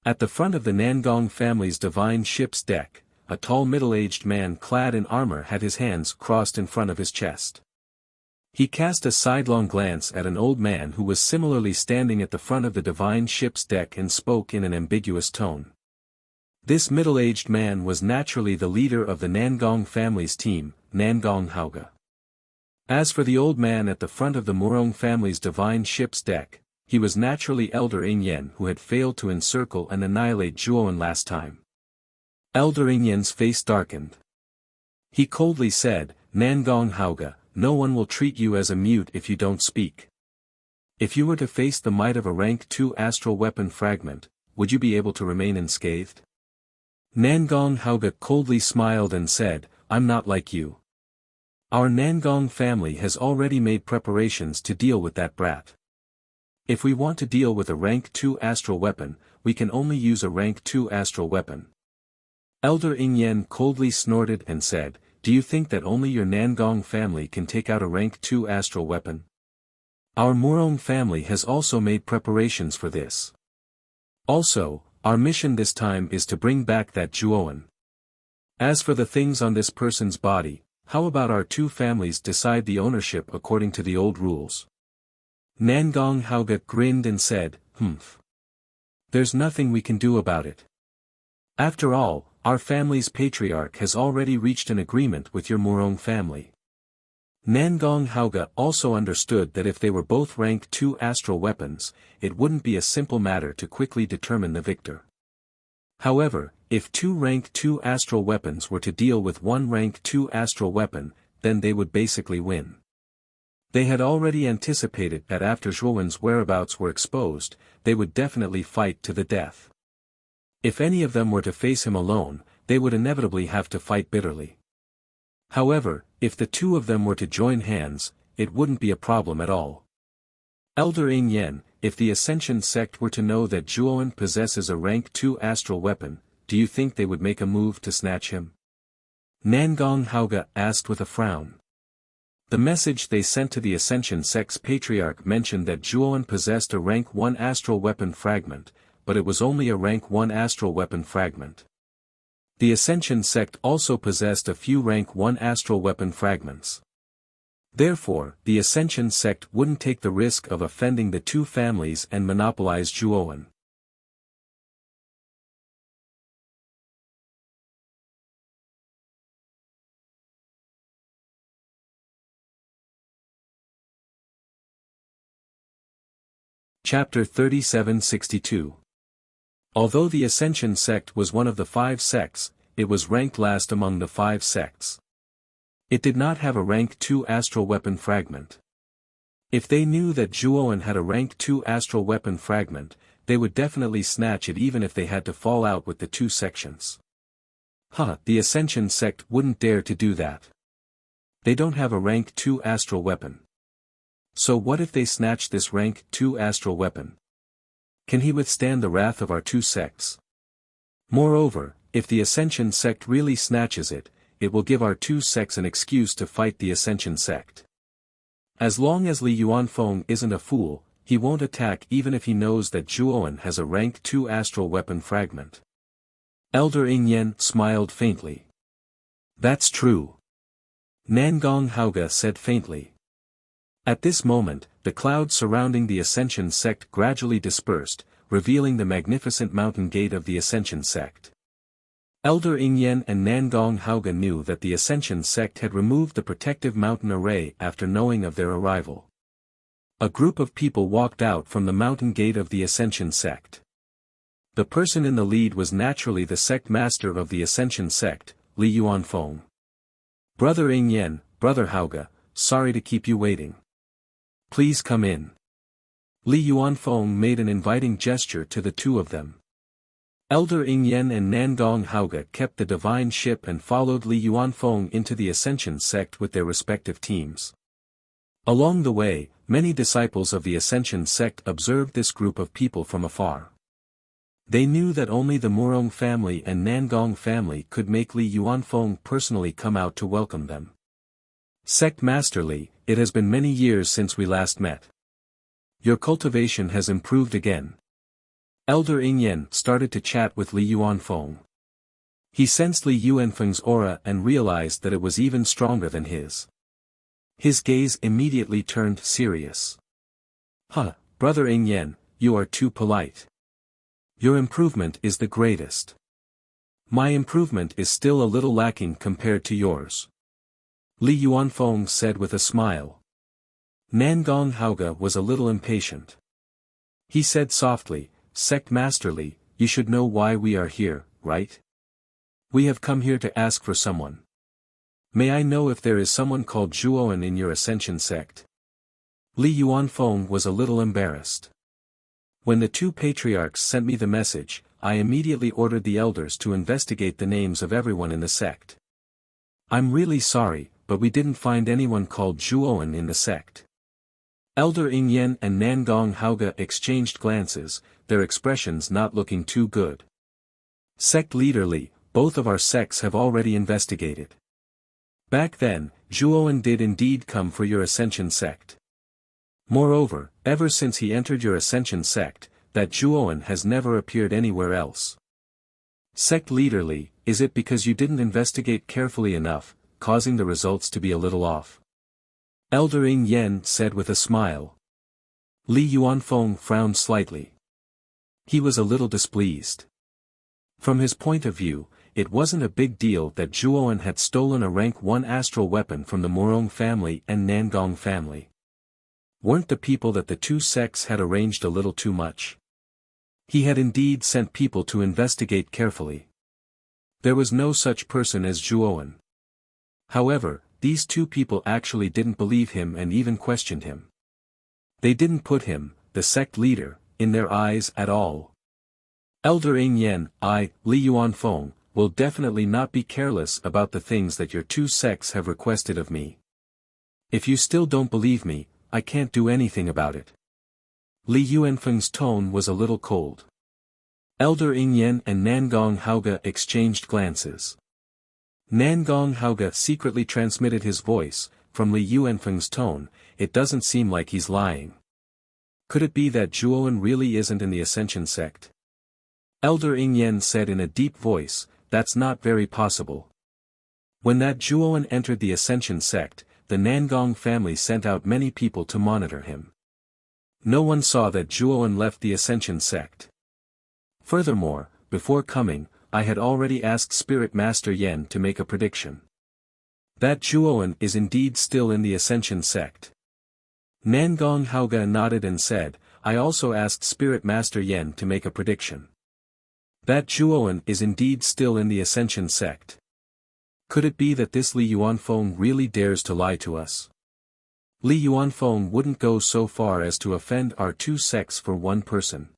At the front of the Nangong family's divine ship's deck, a tall middle-aged man clad in armor had his hands crossed in front of his chest. He cast a sidelong glance at an old man who was similarly standing at the front of the divine ship's deck and spoke in an ambiguous tone. This middle-aged man was naturally the leader of the Nangong family's team, Nangong Haoge. As for the old man at the front of the Murong family's divine ship's deck, he was naturally Elder Ing Yen who had failed to encircle and annihilate Zhuowen last time. Elder Ing Yen's face darkened. He coldly said, Nangong Haoge, no one will treat you as a mute if you don't speak. If you were to face the might of a rank 2 astral weapon fragment, would you be able to remain unscathed? Nangong Haoge coldly smiled and said, I'm not like you. Our Nangong family has already made preparations to deal with that brat. If we want to deal with a rank 2 astral weapon, we can only use a rank 2 astral weapon. Elder Ing Yen coldly snorted and said, do you think that only your Nangong family can take out a rank 2 astral weapon? Our Murong family has also made preparations for this. Also, our mission this time is to bring back that Zhuowen. As for the things on this person's body, how about our 2 families decide the ownership according to the old rules? Nangong Haoge grinned and said, There's nothing we can do about it. After all, our family's patriarch has already reached an agreement with your Murong family. Nangong Haoge also understood that if they were both rank 2 astral weapons, it wouldn't be a simple matter to quickly determine the victor. However, if 2 rank 2 astral weapons were to deal with 1 rank 2 astral weapon, then they would basically win. They had already anticipated that after Zhuowen's whereabouts were exposed, they would definitely fight to the death. If any of them were to face him alone, they would inevitably have to fight bitterly. However, if the 2 of them were to join hands, it wouldn't be a problem at all. Elder Ing Yen, if the Ascension sect were to know that Zhuowen possesses a rank 2 astral weapon, do you think they would make a move to snatch him? Nangong Haoge asked with a frown. The message they sent to the Ascension sect's patriarch mentioned that Zhuowen possessed a rank 1 astral weapon fragment, but it was only a rank 1 astral weapon fragment. The Ascension sect also possessed a few rank 1 astral weapon fragments. Therefore, the Ascension sect wouldn't take the risk of offending the 2 families and monopolize Zhuowen. Chapter 3762. Although the Ascension sect was one of the 5 sects, it was ranked last among the 5 sects. It did not have a rank 2 astral weapon fragment. If they knew that Zhuowen had a rank 2 astral weapon fragment, they would definitely snatch it even if they had to fall out with the 2 sections. The Ascension sect wouldn't dare to do that. They don't have a rank 2 astral weapon. So what if they snatch this rank 2 astral weapon? Can he withstand the wrath of our 2 sects? Moreover, if the Ascension sect really snatches it, it will give our 2 sects an excuse to fight the Ascension sect. As long as Li Yuanfeng isn't a fool, he won't attack even if he knows that Zhuowen has a rank 2 astral weapon fragment. Elder Ingyan smiled faintly. That's true. Nangong Haoge said faintly. At this moment, the clouds surrounding the Ascension sect gradually dispersed, revealing the magnificent mountain gate of the Ascension sect. Elder Ingyan and Nangong Haoge knew that the Ascension sect had removed the protective mountain array after knowing of their arrival. A group of people walked out from the mountain gate of the Ascension sect. The person in the lead was naturally the sect master of the Ascension sect, Li Yuanfeng. Brother Ingyan, Brother Haoge, sorry to keep you waiting. Please come in. Li Yuanfeng made an inviting gesture to the 2 of them. Elder Ingyan and Nangong Haoge kept the divine ship and followed Li Yuanfeng into the Ascension sect with their respective teams. Along the way, many disciples of the Ascension sect observed this group of people from afar. They knew that only the Murong family and Nangong family could make Li Yuanfeng personally come out to welcome them. Sect Master Li, it has been many years since we last met. Your cultivation has improved again. Elder Ingyan started to chat with Li Yuanfeng. He sensed Li Yuanfeng's aura and realized that it was even stronger than his. His gaze immediately turned serious. Brother Ingyan, you are too polite. Your improvement is the greatest. My improvement is still a little lacking compared to yours. Li Yuanfeng said with a smile. Nangong Haoge was a little impatient. He said softly, Sect Master Li, you should know why we are here, right? We have come here to ask for someone. May I know if there is someone called Zhuowen in your Ascension sect? Li Yuanfeng was a little embarrassed. When the 2 patriarchs sent me the message, I immediately ordered the elders to investigate the names of everyone in the sect. I'm really sorry, but we didn't find anyone called Zhuowen in the sect. Elder Ingyan and Nangong Haoge exchanged glances, their expressions not looking too good. Sect Leader Li, both of our sects have already investigated. Back then, Zhuowen did indeed come for your Ascension sect. Moreover, ever since he entered your Ascension sect, that Zhuowen has never appeared anywhere else. Sect Leader Li, is it because you didn't investigate carefully enough, causing the results to be a little off? Elder Ingyan said with a smile. Li Yuanfeng frowned slightly. He was a little displeased. From his point of view, it wasn't a big deal that Zhuowen had stolen a rank 1 astral weapon from the Murong family and Nangong family. Weren't the people that the 2 sects had arranged a little too much? He had indeed sent people to investigate carefully. There was no such person as Zhuowen. However, these 2 people actually didn't believe him and even questioned him. They didn't put him, the sect leader, in their eyes at all. Elder Ingyan, Li Yuanfeng, will definitely not be careless about the things that your 2 sects have requested of me. If you still don't believe me, I can't do anything about it. Li Yuanfeng's tone was a little cold. Elder Ingyan and Nangong Haoge exchanged glances. Nangong Haoge secretly transmitted his voice, from Li Yuanfeng's tone, it doesn't seem like he's lying. Could it be that Zhuowen really isn't in the Ascension sect? Elder Ingyan said in a deep voice, that's not very possible. When that Zhuowen entered the Ascension sect, the Nangong family sent out many people to monitor him. No one saw that Zhuowen left the Ascension sect. Furthermore, before coming, I had already asked Spirit Master Yen to make a prediction. That Zhuowen is indeed still in the Ascension sect. Nangong Haoge nodded and said, I also asked Spirit Master Yen to make a prediction. That Zhuowen is indeed still in the Ascension sect. Could it be that this Li Yuanfeng really dares to lie to us? Li Yuanfeng wouldn't go so far as to offend our two sects for one person.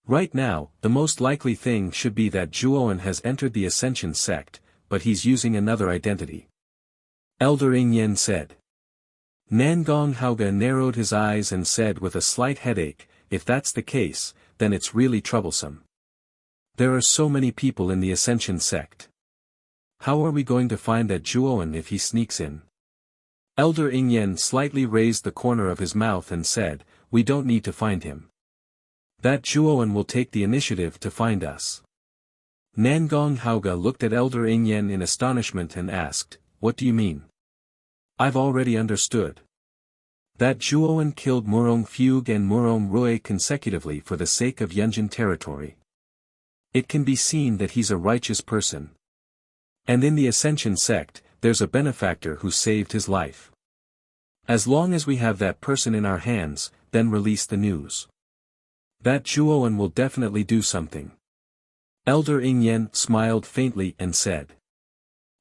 Right now, the most likely thing should be that Zhuowen has entered the Ascension sect, but he's using another identity. Elder Ingyan said. Nangong Haoge narrowed his eyes and said with a slight headache, if that's the case, then it's really troublesome. There are so many people in the Ascension sect. How are we going to find that Zhuowen if he sneaks in? Elder Ingyan slightly raised the corner of his mouth and said, we don't need to find him. That Zhuowen will take the initiative to find us. Nangong Haoge looked at Elder Ingyan in astonishment and asked, what do you mean? I've already understood. That Zhuowen killed Murong Fugue and Murong Rui consecutively for the sake of Yunjin territory. It can be seen that he's a righteous person. And in the Ascension sect, there's a benefactor who saved his life. As long as we have that person in our hands, then release the news. That Zhuowen will definitely do something. Elder Ingyan smiled faintly and said.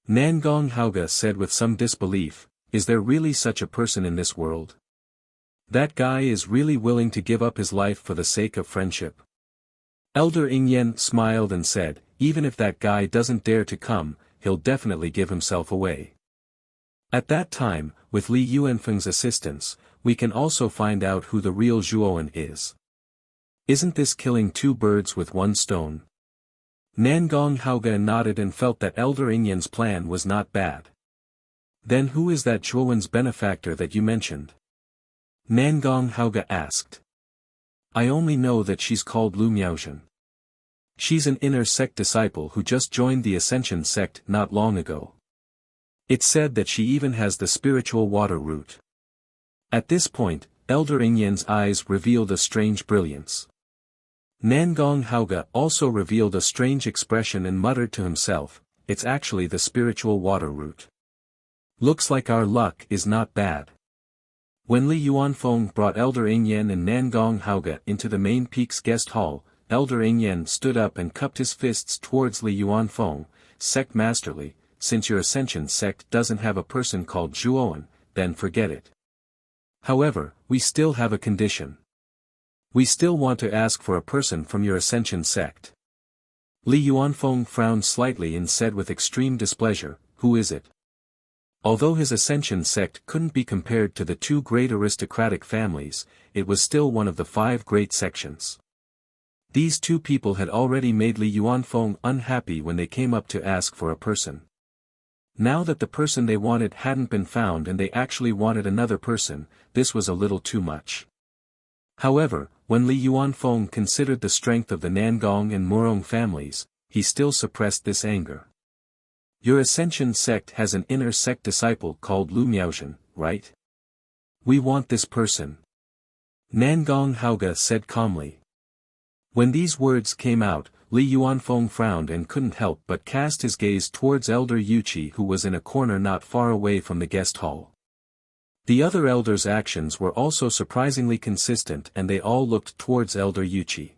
Nangong Haoge said with some disbelief, is there really such a person in this world? That guy is really willing to give up his life for the sake of friendship. Elder Ingyan smiled and said, even if that guy doesn't dare to come, he'll definitely give himself away. At that time, with Li Yuanfeng's assistance, we can also find out who the real Zhuowen is. Isn't this killing two birds with one stone? Nangong Haoge nodded and felt that Elder Ingyan's plan was not bad. Then who is that Zhuowen's benefactor that you mentioned? Nangong Haoge asked. I only know that she's called Lu Miaozhen. She's an inner sect disciple who just joined the Ascension sect not long ago. It's said that she even has the spiritual water root. At this point, Elder Ingyan's eyes revealed a strange brilliance. Nangong Haoge also revealed a strange expression and muttered to himself, it's actually the spiritual water root. Looks like our luck is not bad. When Li Yuanfeng brought Elder Ingyan and Nangong Haoge into the main peak's guest hall, Elder Ingyan stood up and cupped his fists towards Li Yuanfeng, Sect Masterly, since your Ascension sect doesn't have a person called Zhuowen, then forget it. However, we still have a condition. We still want to ask for a person from your Ascension sect. Li Yuanfeng frowned slightly and said with extreme displeasure, who is it? Although his Ascension sect couldn't be compared to the two great aristocratic families, it was still one of the 5 great sections. These two people had already made Li Yuanfeng unhappy when they came up to ask for a person. Now that the person they wanted hadn't been found and they actually wanted another person, this was a little too much. However, when Li Yuanfeng considered the strength of the Nangong and Murong families, he still suppressed this anger. Your Ascension sect has an inner sect disciple called Lu Miaozhen, right? We want this person. Nangong Haoge said calmly. When these words came out, Li Yuanfeng frowned and couldn't help but cast his gaze towards Elder Yuqi who was in a corner not far away from the guest hall. The other elders' actions were also surprisingly consistent and they all looked towards Elder Yuqi.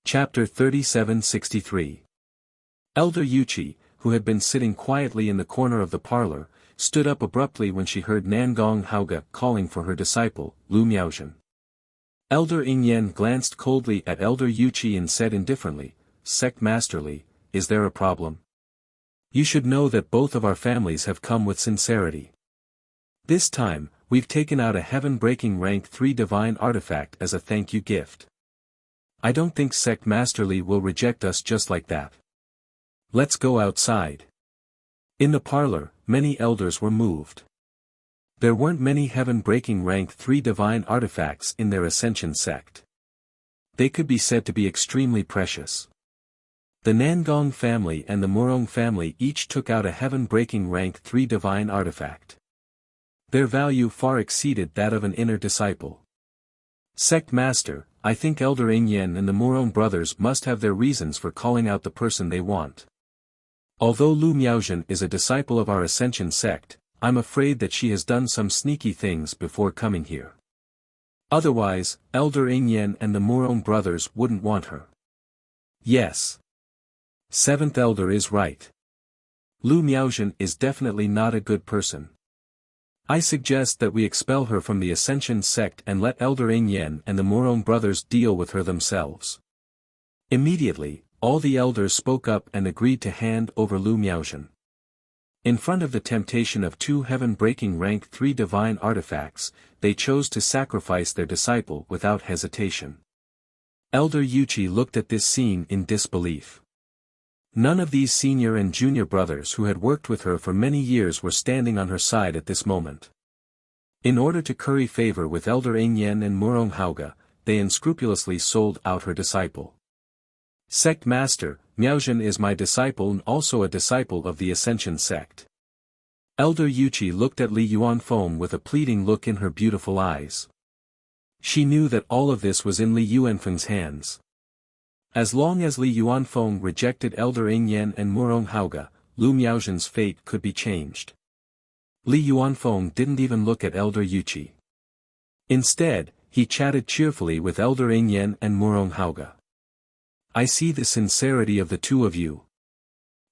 Chapter 3763. Elder Yuqi, who had been sitting quietly in the corner of the parlor, stood up abruptly when she heard Nangong Haoge calling for her disciple, Lu Miaozhen. Elder Ingyan glanced coldly at Elder Yuqi and said indifferently, Sect Masterly, is there a problem? You should know that both of our families have come with sincerity. This time, we've taken out a heaven-breaking rank 3 divine artifact as a thank you gift. I don't think Sect Masterly will reject us just like that. Let's go outside. In the parlor, many elders were moved. There weren't many heaven-breaking rank 3 divine artifacts in their Ascension sect. They could be said to be extremely precious. The Nangong family and the Murong family each took out a heaven-breaking rank 3 divine artifact. Their value far exceeded that of an inner disciple. Sect Master, I think Elder Ingyan and the Murong brothers must have their reasons for calling out the person they want. Although Lu Miaozhen is a disciple of our Ascension sect, I'm afraid that she has done some sneaky things before coming here. Otherwise, Elder Ingyen and the Murong brothers wouldn't want her. Yes. Seventh Elder is right. Lu Miaozhen is definitely not a good person. I suggest that we expel her from the Ascension sect and let Elder Ingyen and the Murong brothers deal with her themselves. Immediately, all the elders spoke up and agreed to hand over Lu Miaozhen. In front of the temptation of 2 heaven-breaking rank 3 divine artifacts, they chose to sacrifice their disciple without hesitation. Elder Yuchi looked at this scene in disbelief. None of these senior and junior brothers who had worked with her for many years were standing on her side at this moment. In order to curry favor with Elder Ingyen and Murong Hauge, they unscrupulously sold out her disciple. Sect Master, Miaozhen is my disciple and also a disciple of the Ascension sect. Elder Yuchi looked at Li Yuanfeng with a pleading look in her beautiful eyes. She knew that all of this was in Li Yuanfeng's hands. As long as Li Yuanfeng rejected Elder Ingyen and Murong Hauge, Lu Miaozhen's fate could be changed. Li Yuanfeng didn't even look at Elder Yuchi. Instead, he chatted cheerfully with Elder Ingyen and Murong Hauge. I see the sincerity of the two of you.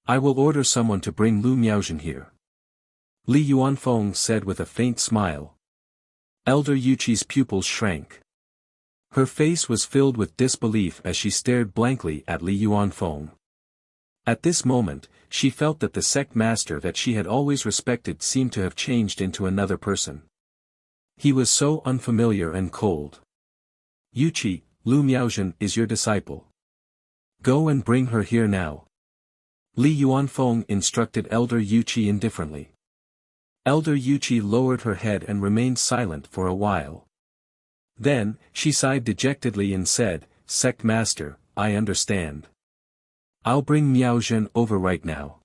I will order someone to bring Lu Miaozhen here. Li Yuanfeng said with a faint smile. Elder Yuchi's pupils shrank. Her face was filled with disbelief as she stared blankly at Li Yuanfeng. At this moment, she felt that the sect master that she had always respected seemed to have changed into another person. He was so unfamiliar and cold. Yuchi, Lu Miaozhen is your disciple. Go and bring her here now. Li Yuanfeng instructed Elder Yuchi indifferently. Elder Yuchi lowered her head and remained silent for a while. Then, she sighed dejectedly and said, Sect Master, I understand. I'll bring Miaozhen over right now.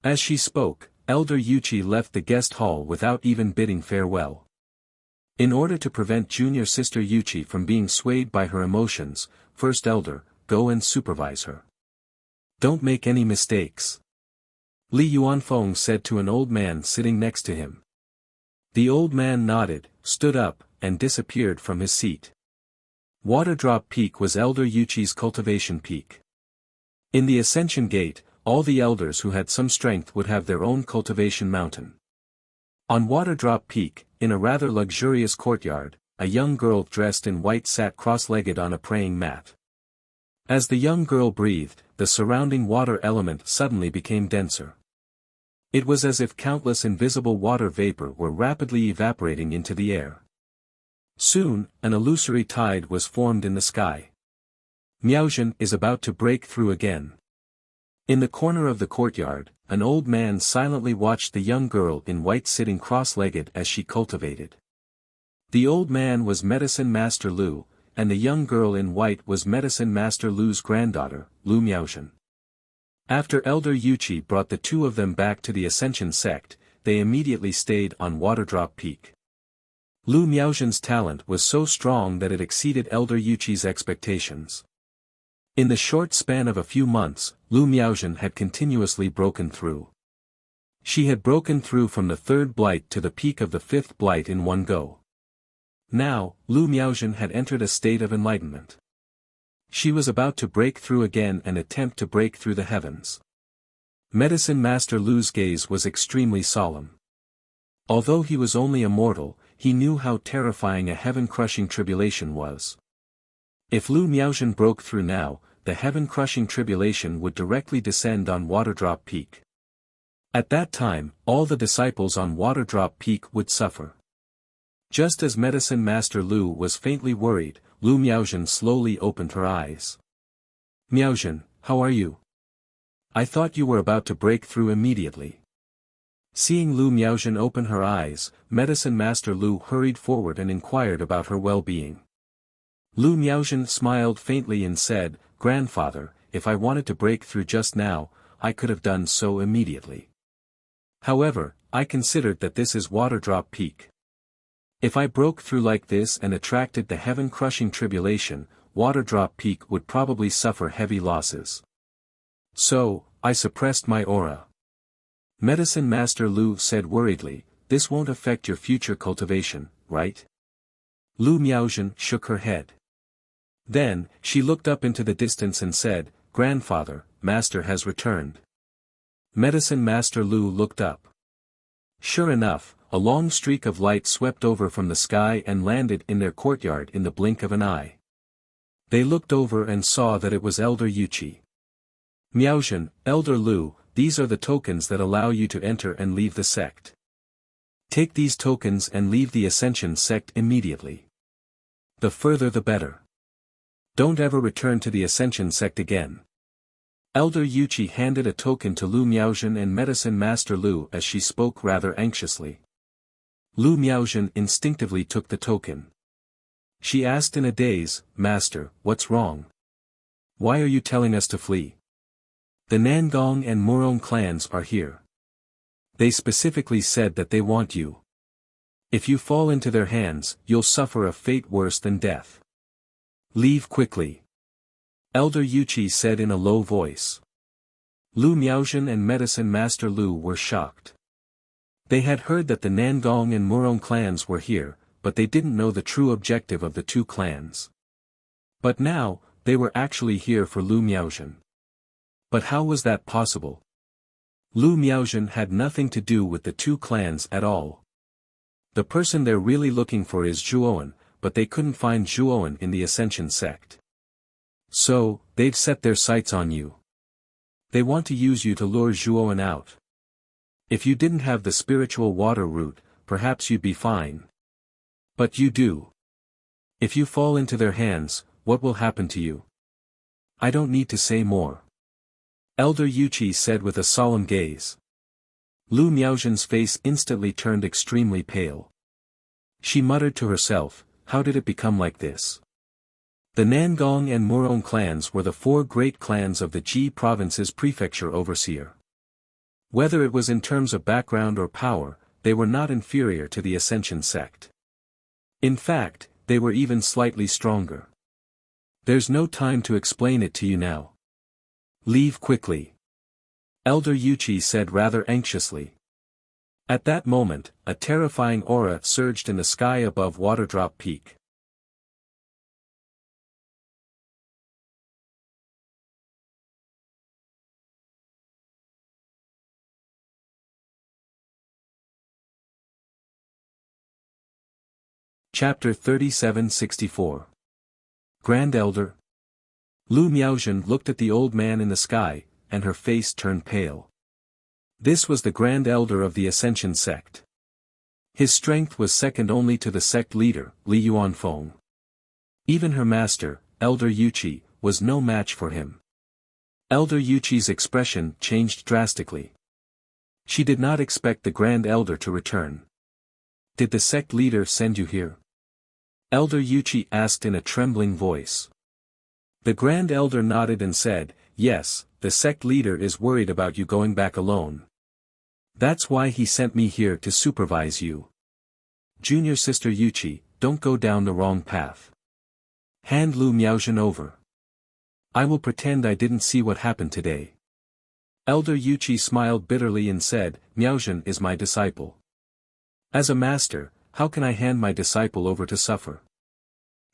As she spoke, Elder Yuchi left the guest hall without even bidding farewell. In order to prevent junior sister Yuchi from being swayed by her emotions, First Elder, go and supervise her. Don't make any mistakes. Li Yuanfeng said to an old man sitting next to him. The old man nodded, stood up, and disappeared from his seat. Waterdrop Peak was Elder Yuchi's cultivation peak. In the Ascension Gate, all the elders who had some strength would have their own cultivation mountain. On Waterdrop Peak, in a rather luxurious courtyard, a young girl dressed in white sat cross-legged on a praying mat. As the young girl breathed, the surrounding water element suddenly became denser. It was as if countless invisible water vapor were rapidly evaporating into the air. Soon, an illusory tide was formed in the sky. Miaozhen is about to break through again. In the corner of the courtyard, an old man silently watched the young girl in white sitting cross-legged as she cultivated. The old man was Medicine Master Lu, and the young girl in white was Medicine Master Lu's granddaughter, Lu Miaozhen. After Elder Yuchi brought the two of them back to the Ascension sect, they immediately stayed on Waterdrop Peak. Lu Miaozhen's talent was so strong that it exceeded Elder Yuchi's expectations. In the short span of a few months, Lu Miaozhen had continuously broken through. She had broken through from the 3rd blight to the peak of the 5th blight in one go. Now, Lu Miaozhen had entered a state of enlightenment. She was about to break through again and attempt to break through the heavens. Medicine Master Lu's gaze was extremely solemn. Although he was only a mortal, he knew how terrifying a heaven-crushing tribulation was. If Lu Miaozhen broke through now, the heaven-crushing tribulation would directly descend on Waterdrop Peak. At that time, all the disciples on Waterdrop Peak would suffer. Just as Medicine Master Lu was faintly worried, Lu Miaozhen slowly opened her eyes. Miaozhen, how are you? I thought you were about to break through immediately. Seeing Lu Miaozhen open her eyes, Medicine Master Lu hurried forward and inquired about her well-being. Lu Miaozhen smiled faintly and said, Grandfather, if I wanted to break through just now, I could have done so immediately. However, I considered that this is Waterdrop Peak. If I broke through like this and attracted the heaven-crushing tribulation, Waterdrop Peak would probably suffer heavy losses. So, I suppressed my aura. Medicine Master Lu said worriedly, this won't affect your future cultivation, right? Lu Miaozhen shook her head. Then, she looked up into the distance and said, Grandfather, Master has returned. Medicine Master Lu looked up. Sure enough, a long streak of light swept over from the sky and landed in their courtyard in the blink of an eye. They looked over and saw that it was Elder Yuqi. Miaozhen, Elder Lu, these are the tokens that allow you to enter and leave the sect. Take these tokens and leave the Ascension sect immediately. The further the better. Don't ever return to the Ascension sect again. Elder Yuqi handed a token to Lu Miaozhen and Medicine Master Lu as she spoke rather anxiously. Lu Miaozhen instinctively took the token. She asked in a daze, Master, what's wrong? Why are you telling us to flee? The Nangong and Murong clans are here. They specifically said that they want you. If you fall into their hands, you'll suffer a fate worse than death. Leave quickly. Elder Yuqi said in a low voice. Lu Miaozhen and Medicine Master Lu were shocked. They had heard that the Nangong and Murong clans were here, but they didn't know the true objective of the two clans. But now, they were actually here for Lu Miaozhen. But how was that possible? Lu Miaozhen had nothing to do with the two clans at all. The person they're really looking for is Zhuowen, but they couldn't find Zhuowen in the Ascension sect. So, they've set their sights on you. They want to use you to lure Zhuowen out. If you didn't have the spiritual water root, perhaps you'd be fine. But you do. If you fall into their hands, what will happen to you? I don't need to say more. Elder Yuqi said with a solemn gaze. Lu Miaozhen's face instantly turned extremely pale. She muttered to herself, how did it become like this? The Nangong and Murong clans were the four great clans of the Ji province's prefecture overseer. Whether it was in terms of background or power, they were not inferior to the Ascension sect. In fact, they were even slightly stronger. There's no time to explain it to you now. Leave quickly. Elder Yuqi said rather anxiously. At that moment, a terrifying aura surged in the sky above Waterdrop Peak. Chapter 3764. Grand Elder. Lu Miaozhen looked at the old man in the sky, and her face turned pale. This was the Grand Elder of the Ascension sect. His strength was second only to the sect leader, Li Yuanfeng. Even her master, Elder Yuqi, was no match for him. Elder Yuqi's expression changed drastically. She did not expect the Grand Elder to return. Did the sect leader send you here? Elder Yuqi asked in a trembling voice. The Grand Elder nodded and said, yes, the sect leader is worried about you going back alone. That's why he sent me here to supervise you. Junior Sister Yuqi, don't go down the wrong path. Hand Lu Miaozhen over. I will pretend I didn't see what happened today. Elder Yuqi smiled bitterly and said, Miaozhen is my disciple. As a master, how can I hand my disciple over to suffer?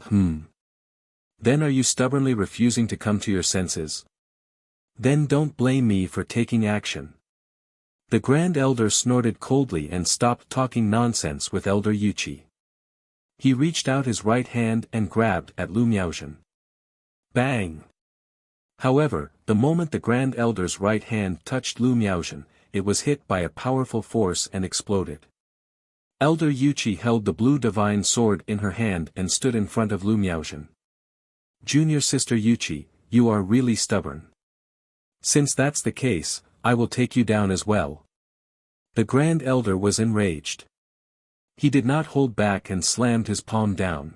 Then are you stubbornly refusing to come to your senses? Then don't blame me for taking action. The Grand Elder snorted coldly and stopped talking nonsense with Elder Yuqi. He reached out his right hand and grabbed at Lu Miaozhen. Bang! However, the moment the Grand Elder's right hand touched Lu Miaozhen, it was hit by a powerful force and exploded. Elder Yuqi held the blue divine sword in her hand and stood in front of Lu Miaozhen. Junior Sister Yuqi, you are really stubborn. Since that's the case, I will take you down as well. The Grand Elder was enraged. He did not hold back and slammed his palm down.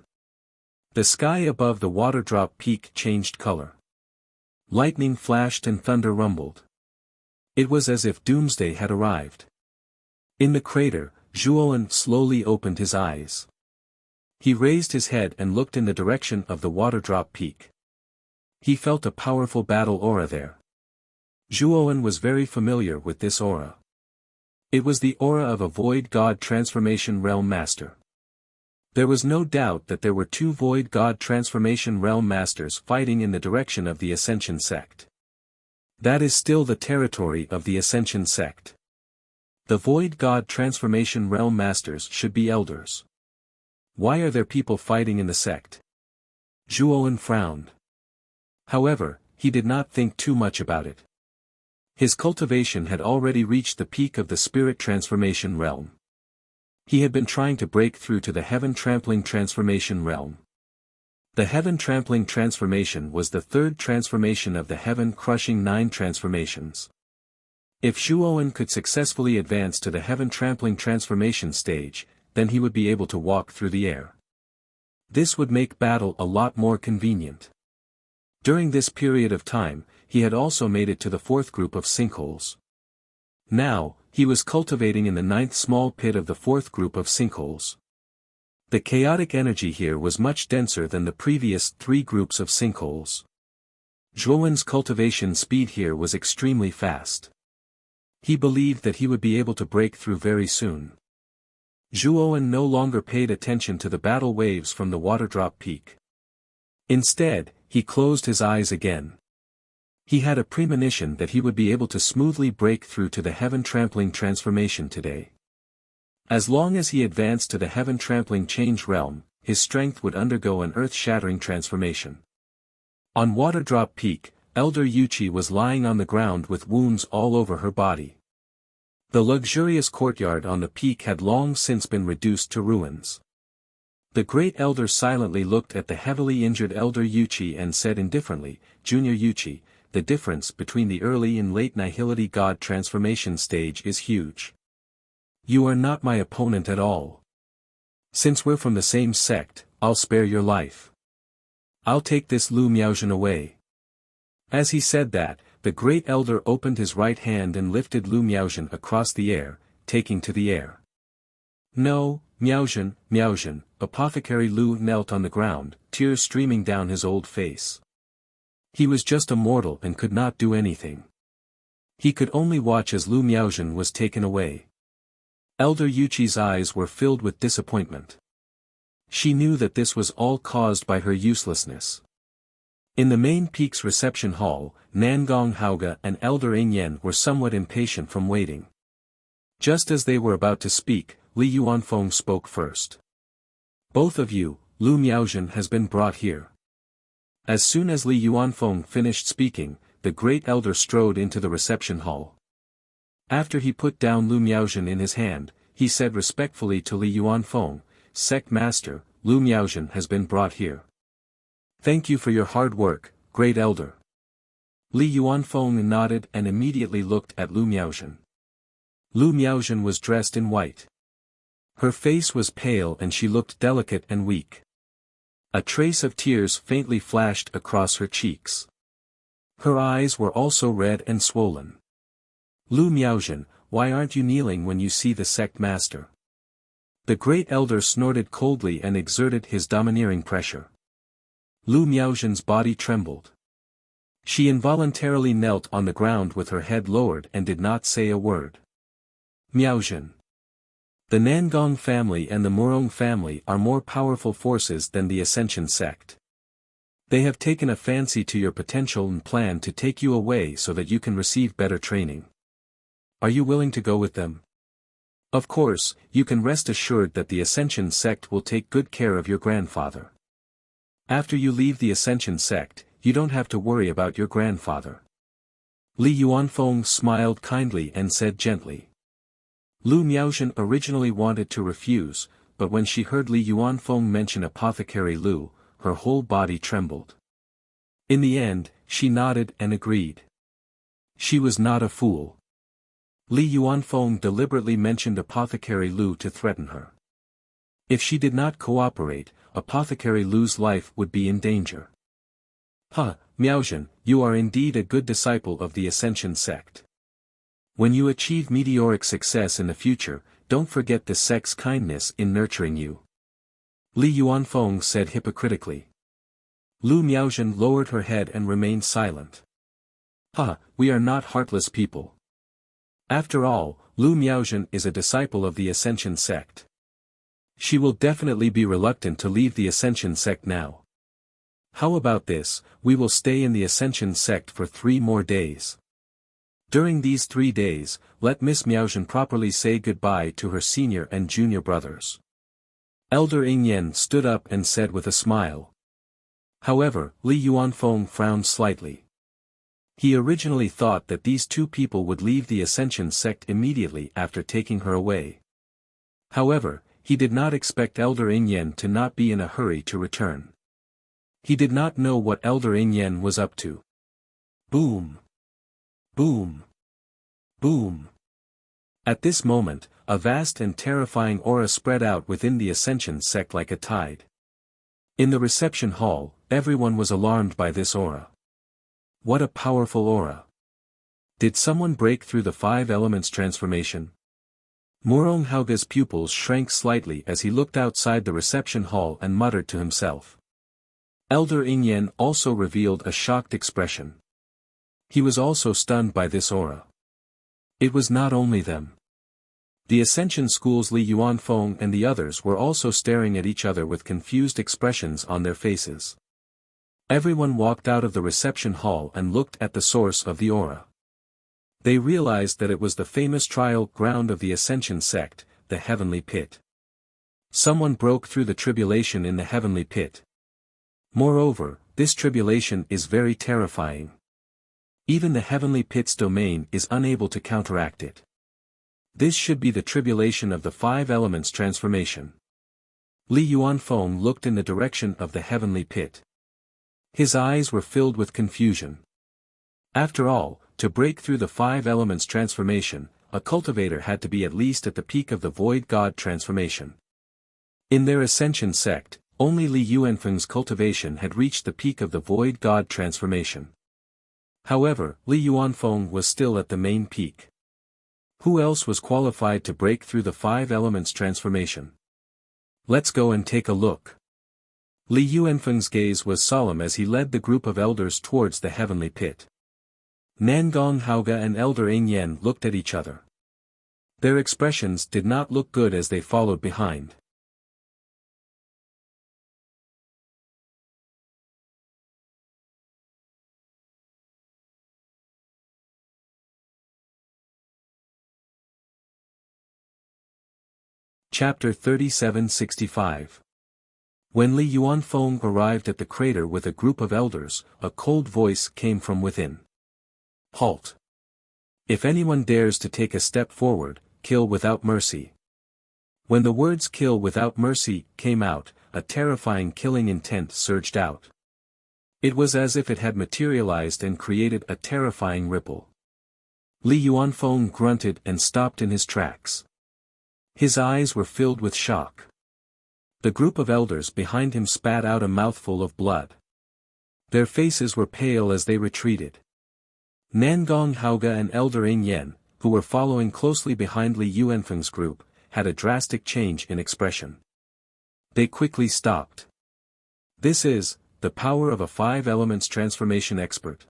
The sky above the Waterdrop Peak changed color. Lightning flashed and thunder rumbled. It was as if doomsday had arrived. In the crater, Zhuowen slowly opened his eyes. He raised his head and looked in the direction of the Waterdrop Peak. He felt a powerful battle aura there. Zhuowen was very familiar with this aura. It was the aura of a Void God Transformation Realm Master. There was no doubt that there were two Void God Transformation Realm Masters fighting in the direction of the Ascension Sect. That is still the territory of the Ascension Sect. The Void God Transformation Realm Masters should be elders. Why are there people fighting in the sect? Zhuowen frowned. However, he did not think too much about it. His cultivation had already reached the peak of the spirit transformation realm. He had been trying to break through to the heaven trampling transformation realm. The heaven trampling transformation was the third transformation of the heaven crushing 9 transformations. If Zhuowen could successfully advance to the heaven trampling transformation stage, then he would be able to walk through the air. This would make battle a lot more convenient. During this period of time, he had also made it to the 4th group of sinkholes. Now, he was cultivating in the 9th small pit of the 4th group of sinkholes. The chaotic energy here was much denser than the previous 3 groups of sinkholes. Zhuowen's cultivation speed here was extremely fast. He believed that he would be able to break through very soon. Zhuowen no longer paid attention to the battle waves from the Waterdrop Peak. Instead, he closed his eyes again. He had a premonition that he would be able to smoothly break through to the heaven trampling transformation today. As long as he advanced to the heaven trampling change realm, his strength would undergo an earth-shattering transformation. On Waterdrop Peak, Elder Yuchi was lying on the ground with wounds all over her body. The luxurious courtyard on the peak had long since been reduced to ruins. The great elder silently looked at the heavily injured Elder Yuchi and said indifferently, "Junior Yuchi, the difference between the early and late Nihility God transformation stage is huge. You are not my opponent at all. Since we're from the same sect, I'll spare your life. I'll take this Lu Miaozhen away." As he said that, the great elder opened his right hand and lifted Lu Miaozhen across the air, taking to the air. "No, Miaozhen, Miaozhen," Apothecary Lu knelt on the ground, tears streaming down his old face. He was just a mortal and could not do anything. He could only watch as Lu Miaozhen was taken away. Elder Yuchi's eyes were filled with disappointment. She knew that this was all caused by her uselessness. In the main peak's reception hall, Nangong Haoge and Elder Ingyan were somewhat impatient from waiting. Just as they were about to speak, Li Yuanfeng spoke first. "Both of you, Lu Miaozhen has been brought here." As soon as Li Yuanfeng finished speaking, the great elder strode into the reception hall. After he put down Lu Miaozhen in his hand, he said respectfully to Li Yuanfeng, "Sect Master, Lu Miaozhen has been brought here. Thank you for your hard work, great elder." Li Yuanfeng nodded and immediately looked at Lu Miaozhen. Lu Miaozhen was dressed in white. Her face was pale and she looked delicate and weak. A trace of tears faintly flashed across her cheeks. Her eyes were also red and swollen. "Lu Miaozhen, why aren't you kneeling when you see the sect master?" The great elder snorted coldly and exerted his domineering pressure. Lu Miaozhen's body trembled. She involuntarily knelt on the ground with her head lowered and did not say a word. "Miaozhen. The Nangong family and the Murong family are more powerful forces than the Ascension sect. They have taken a fancy to your potential and plan to take you away so that you can receive better training. Are you willing to go with them? Of course, you can rest assured that the Ascension sect will take good care of your grandfather. After you leave the Ascension sect, you don't have to worry about your grandfather." Li Yuanfeng smiled kindly and said gently. Lu Miaozhen originally wanted to refuse, but when she heard Li Yuanfeng mention Apothecary Lu, her whole body trembled. In the end, she nodded and agreed. She was not a fool. Li Yuanfeng deliberately mentioned Apothecary Lu to threaten her. If she did not cooperate, Apothecary Lu's life would be in danger. "Huh, Miaozhen, you are indeed a good disciple of the Ascension sect. When you achieve meteoric success in the future, don't forget the sect's kindness in nurturing you." Li Yuanfeng said hypocritically. Lu Miaozhen lowered her head and remained silent. "We are not heartless people. After all, Lu Miaozhen is a disciple of the Ascension sect. She will definitely be reluctant to leave the Ascension sect now. How about this, we will stay in the Ascension sect for 3 more days. During these 3 days, let Miss Miaozhen properly say goodbye to her senior and junior brothers. Elder Yingyan stood up and said with a smile. However, Li Yuanfeng frowned slightly. He originally thought that these 2 people would leave the Ascension sect immediately after taking her away. However, he did not expect Elder Yingyan to not be in a hurry to return. He did not know what Elder Yingyan was up to. Boom! Boom! Boom! At this moment, a vast and terrifying aura spread out within the Ascension sect like a tide. In the reception hall, everyone was alarmed by this aura. What a powerful aura! Did someone break through the 5 elements transformation? Murong Hauge's pupils shrank slightly as he looked outside the reception hall and muttered to himself. Elder Yingyan also revealed a shocked expression. He was also stunned by this aura. It was not only them. The Ascension School's Li Yuanfeng and the others were also staring at each other with confused expressions on their faces. Everyone walked out of the reception hall and looked at the source of the aura. They realized that it was the famous trial ground of the Ascension sect, the Heavenly Pit. Someone broke through the tribulation in the Heavenly Pit. Moreover, this tribulation is very terrifying. Even the Heavenly Pit's domain is unable to counteract it. This should be the tribulation of the 5 elements transformation. Li Yuanfeng looked in the direction of the Heavenly Pit. His eyes were filled with confusion. After all, to break through the 5 elements transformation, a cultivator had to be at least at the peak of the Void God transformation. In their Ascension sect, only Li Yuanfeng's cultivation had reached the peak of the Void God transformation. However, Li Yuanfeng was still at the main peak. Who else was qualified to break through the 5 elements transformation? Let's go and take a look. Li Yuanfeng's gaze was solemn as he led the group of elders towards the Heavenly Pit. Nangong Hauge and Elder Yingyan looked at each other. Their expressions did not look good as they followed behind. Chapter 3765. When Li Yuanfeng arrived at the crater with a group of elders, a cold voice came from within. Halt! If anyone dares to take a step forward, kill without mercy. When the words kill without mercy came out, a terrifying killing intent surged out. It was as if it had materialized and created a terrifying ripple. Li Yuanfeng grunted and stopped in his tracks. His eyes were filled with shock. The group of elders behind him spat out a mouthful of blood. Their faces were pale as they retreated. Nangong Hauge and Elder Yingyan, who were following closely behind Li Yuanfeng's group, had a drastic change in expression. They quickly stopped. This is the power of a 5 elements transformation expert.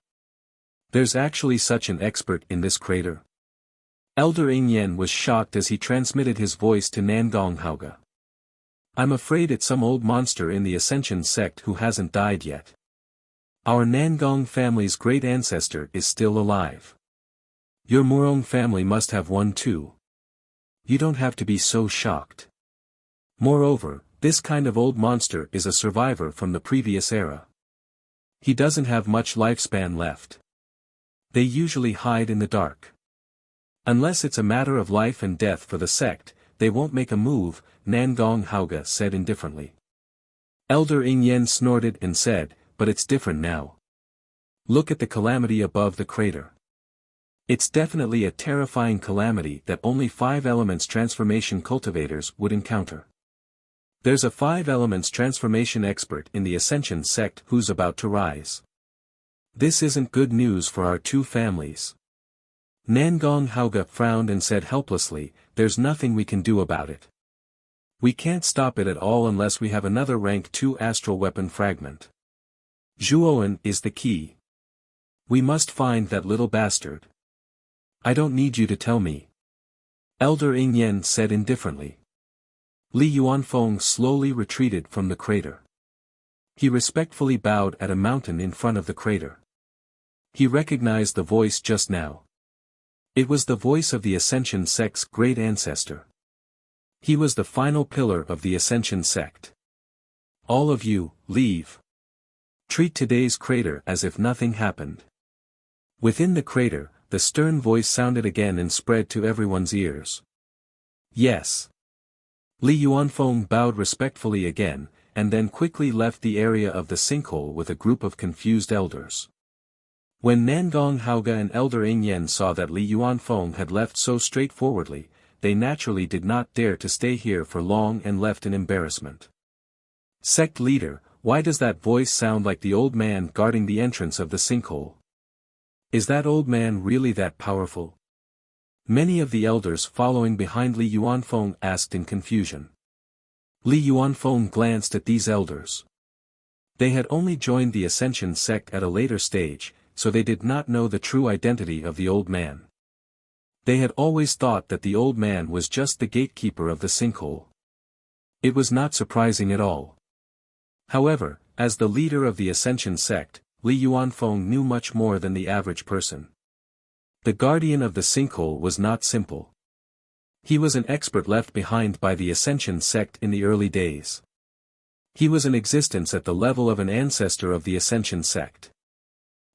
There's actually such an expert in this crater. Elder Yingyan was shocked as he transmitted his voice to Nangong Hauge. I'm afraid it's some old monster in the Ascension sect who hasn't died yet. Our Nangong family's great ancestor is still alive. Your Murong family must have one too. You don't have to be so shocked. Moreover, this kind of old monster is a survivor from the previous era. He doesn't have much lifespan left. They usually hide in the dark. Unless it's a matter of life and death for the sect, they won't make a move, Nangong Hauge said indifferently. Elder Yingyan snorted and said, but it's different now. Look at the calamity above the crater. It's definitely a terrifying calamity that only 5 elements transformation cultivators would encounter. There's a 5 elements transformation expert in the Ascension sect who's about to rise. This isn't good news for our 2 families. Nangong Hauge frowned and said helplessly, there's nothing we can do about it. We can't stop it at all unless we have another rank 2 astral weapon fragment. Zhuowen is the key. We must find that little bastard. I don't need you to tell me. Elder Ing Yen said indifferently. Li Yuanfeng slowly retreated from the crater. He respectfully bowed at a mountain in front of the crater. He recognized the voice just now. It was the voice of the Ascension sect's great ancestor. He was the final pillar of the Ascension sect. All of you, leave. Treat today's crater as if nothing happened. Within the crater, the stern voice sounded again and spread to everyone's ears. Yes. Li Yuanfeng bowed respectfully again, and then quickly left the area of the sinkhole with a group of confused elders. When Nangong Haoge and Elder Ing Yen saw that Li Yuanfeng had left so straightforwardly, they naturally did not dare to stay here for long and left in embarrassment. Sect leader, why does that voice sound like the old man guarding the entrance of the sinkhole? Is that old man really that powerful? Many of the elders following behind Li Yuanfeng asked in confusion. Li Yuanfeng glanced at these elders. They had only joined the Ascension sect at a later stage, so they did not know the true identity of the old man. They had always thought that the old man was just the gatekeeper of the sinkhole. It was not surprising at all. However, as the leader of the Ascension sect, Li Yuanfeng knew much more than the average person. The guardian of the sinkhole was not simple. He was an expert left behind by the Ascension sect in the early days. He was in existence at the level of an ancestor of the Ascension sect.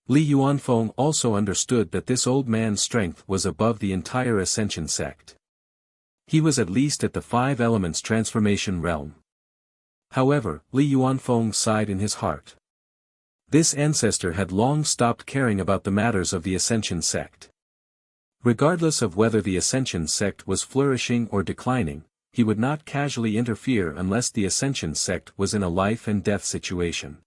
Li Yuanfeng also understood that this old man's strength was above the entire Ascension sect. He was at least at the five elements transformation realm. However, Li Yuanfeng sighed in his heart. This ancestor had long stopped caring about the matters of the Ascension sect. Regardless of whether the Ascension sect was flourishing or declining, he would not casually interfere unless the Ascension sect was in a life and death situation.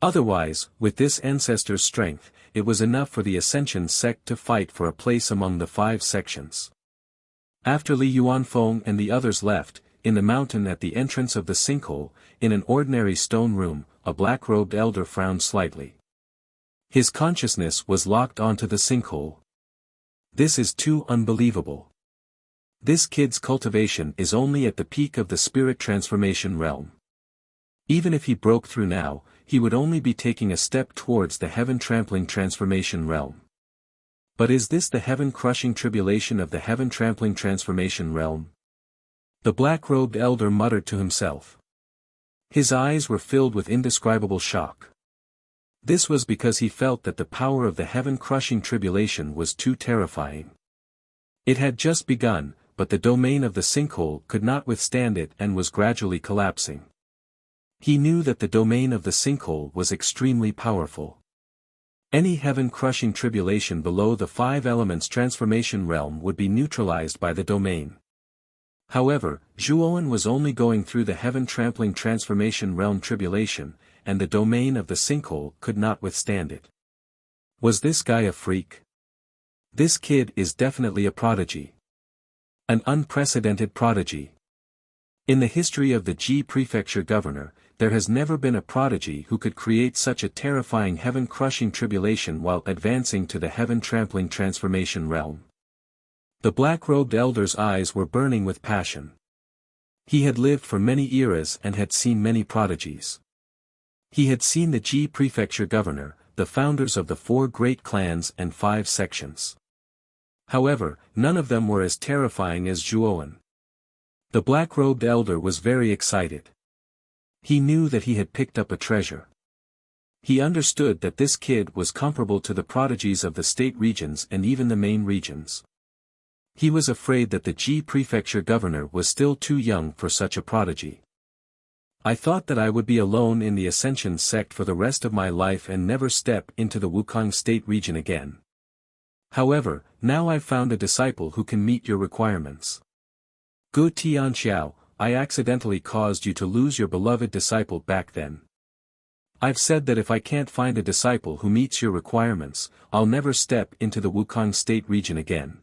Otherwise, with this ancestor's strength, it was enough for the Ascension sect to fight for a place among the five sections. After Li Yuanfeng and the others left, in the mountain at the entrance of the sinkhole, in an ordinary stone room, a black-robed elder frowned slightly. His consciousness was locked onto the sinkhole. This is too unbelievable. This kid's cultivation is only at the peak of the spirit transformation realm. Even if he broke through now, he would only be taking a step towards the heaven-trampling transformation realm. But is this the heaven-crushing tribulation of the heaven-trampling transformation realm? The black-robed elder muttered to himself. His eyes were filled with indescribable shock. This was because he felt that the power of the heaven-crushing tribulation was too terrifying. It had just begun, but the domain of the sinkhole could not withstand it and was gradually collapsing. He knew that the domain of the sinkhole was extremely powerful. Any heaven-crushing tribulation below the five elements transformation realm would be neutralized by the domain. However, Zhuowen was only going through the heaven-trampling transformation realm tribulation, and the domain of the sinkhole could not withstand it. Was this guy a freak? This kid is definitely a prodigy. An unprecedented prodigy. In the history of the Ji Prefecture governor, there has never been a prodigy who could create such a terrifying heaven-crushing tribulation while advancing to the heaven-trampling transformation realm. The black-robed elder's eyes were burning with passion. He had lived for many eras and had seen many prodigies. He had seen the Ji Prefecture governor, the founders of the 4 great clans and 5 sections. However, none of them were as terrifying as Zhuowen. The black-robed elder was very excited. He knew that he had picked up a treasure. He understood that this kid was comparable to the prodigies of the state regions and even the main regions. He was afraid that the Ji Prefecture governor was still too young for such a prodigy. I thought that I would be alone in the Ascension sect for the rest of my life and never step into the Wukong state region again. However, now I've found a disciple who can meet your requirements. Gu Tianxiao, I accidentally caused you to lose your beloved disciple back then. I've said that if I can't find a disciple who meets your requirements, I'll never step into the Wukong state region again.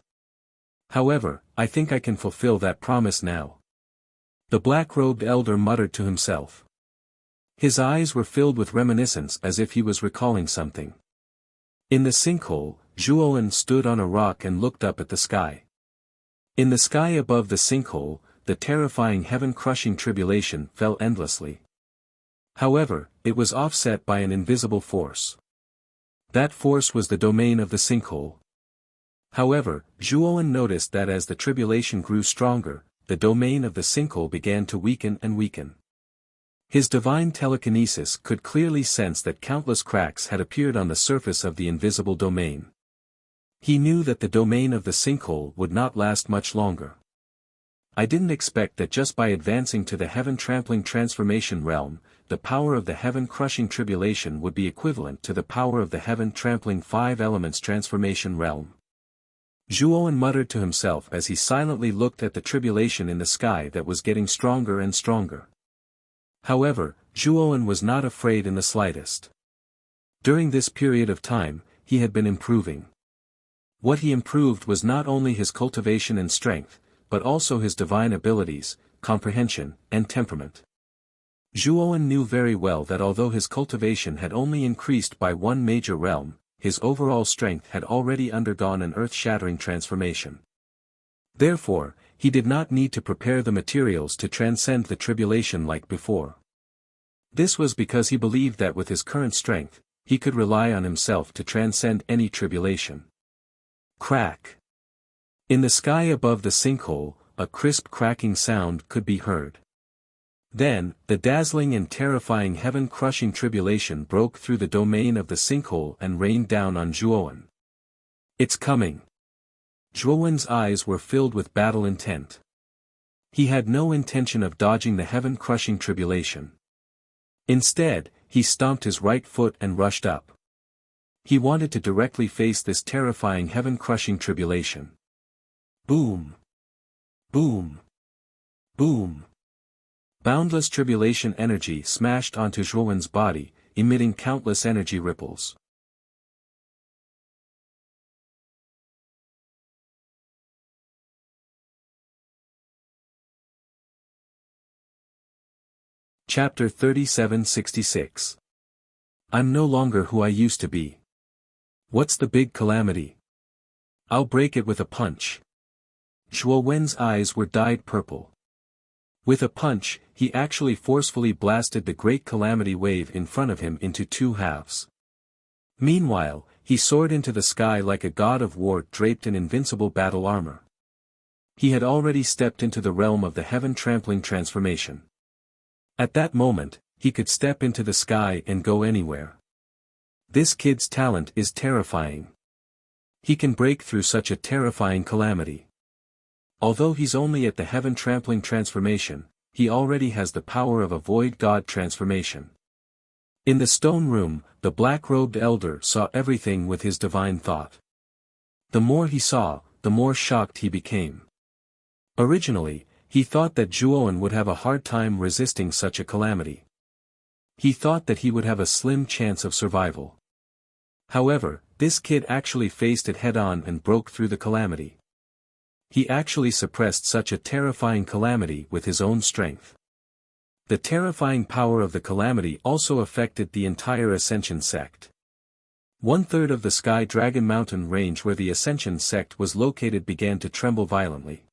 However, I think I can fulfill that promise now. The black-robed elder muttered to himself. His eyes were filled with reminiscence as if he was recalling something. In the sinkhole, Zhuowen stood on a rock and looked up at the sky. In the sky above the sinkhole, the terrifying heaven-crushing tribulation fell endlessly. However, it was offset by an invisible force. That force was the domain of the sinkhole. However, Zhuowen noticed that as the tribulation grew stronger, the domain of the sinkhole began to weaken and weaken. His divine telekinesis could clearly sense that countless cracks had appeared on the surface of the invisible domain. He knew that the domain of the sinkhole would not last much longer. I didn't expect that just by advancing to the heaven-trampling transformation realm, the power of the heaven-crushing tribulation would be equivalent to the power of the heaven-trampling five elements transformation realm. Zhuowen muttered to himself as he silently looked at the tribulation in the sky that was getting stronger and stronger. However, Zhuowen was not afraid in the slightest. During this period of time, he had been improving. What he improved was not only his cultivation and strength, but also his divine abilities, comprehension, and temperament. Zhuowen knew very well that although his cultivation had only increased by one major realm, his overall strength had already undergone an earth-shattering transformation. Therefore, he did not need to prepare the materials to transcend the tribulation like before. This was because he believed that with his current strength, he could rely on himself to transcend any tribulation. Crack. In the sky above the sinkhole, a crisp cracking sound could be heard. Then, the dazzling and terrifying heaven-crushing tribulation broke through the domain of the sinkhole and rained down on Zhuowen. It's coming. Zhuowen's eyes were filled with battle intent. He had no intention of dodging the heaven-crushing tribulation. Instead, he stomped his right foot and rushed up. He wanted to directly face this terrifying heaven-crushing tribulation. Boom! Boom! Boom! Boundless tribulation energy smashed onto Zhuowen's body, emitting countless energy ripples. Chapter 3766. I'm no longer who I used to be. What's the big calamity? I'll break it with a punch. Zhuowen's eyes were dyed purple. With a punch, he actually forcefully blasted the great calamity wave in front of him into two halves. Meanwhile, he soared into the sky like a god of war draped in invincible battle armor. He had already stepped into the realm of the heaven-trampling transformation. At that moment, he could step into the sky and go anywhere. This kid's talent is terrifying. He can break through such a terrifying calamity. Although he's only at the heaven-trampling transformation, he already has the power of a void god transformation. In the stone room, the black-robed elder saw everything with his divine thought. The more he saw, the more shocked he became. Originally, he thought that Zhuowen would have a hard time resisting such a calamity. He thought that he would have a slim chance of survival. However, this kid actually faced it head-on and broke through the calamity. He actually suppressed such a terrifying calamity with his own strength. The terrifying power of the calamity also affected the entire Ascension sect. 1/3 of the Sky Dragon Mountain range where the Ascension sect was located began to tremble violently.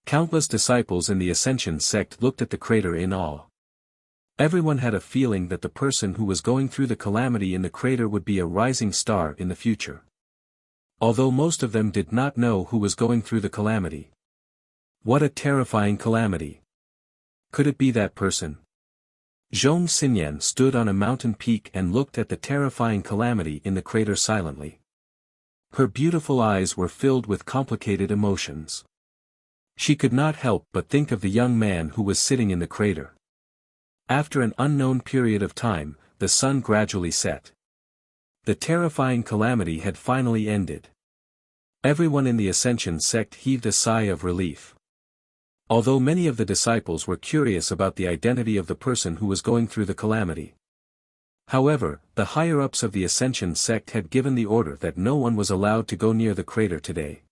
Countless disciples in the Ascension sect looked at the crater in awe. Everyone had a feeling that the person who was going through the calamity in the crater would be a rising star in the future. Although most of them did not know who was going through the calamity. What a terrifying calamity! Could it be that person? Zhong Xinyan stood on a mountain peak and looked at the terrifying calamity in the crater silently. Her beautiful eyes were filled with complicated emotions. She could not help but think of the young man who was sitting in the crater. After an unknown period of time, the sun gradually set. The terrifying calamity had finally ended. Everyone in the Ascension sect heaved a sigh of relief. Although many of the disciples were curious about the identity of the person who was going through the calamity. However, the higher-ups of the Ascension sect had given the order that no one was allowed to go near the crater today.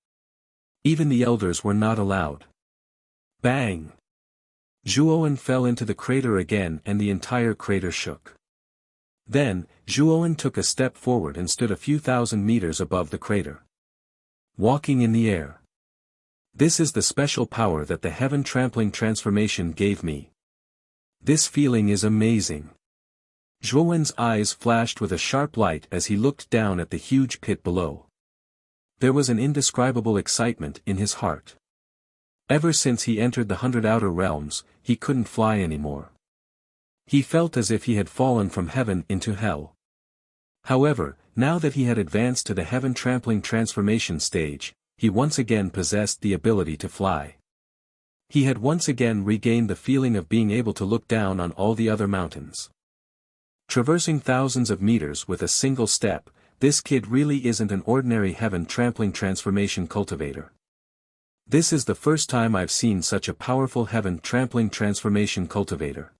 Even the elders were not allowed. Bang! Zhuowen fell into the crater again and the entire crater shook. Then, Zhuowen took a step forward and stood a few thousand meters above the crater. Walking in the air. This is the special power that the heaven-trampling transformation gave me. This feeling is amazing. Zhuowen's eyes flashed with a sharp light as he looked down at the huge pit below. There was an indescribable excitement in his heart. Ever since he entered the 100 Outer Realms, he couldn't fly anymore. He felt as if he had fallen from heaven into hell. However, now that he had advanced to the heaven-trampling transformation stage, he once again possessed the ability to fly. He had once again regained the feeling of being able to look down on all the other mountains. Traversing thousands of meters with a single step, this kid really isn't an ordinary heaven-trampling transformation cultivator. This is the first time I've seen such a powerful heaven-trampling transformation cultivator.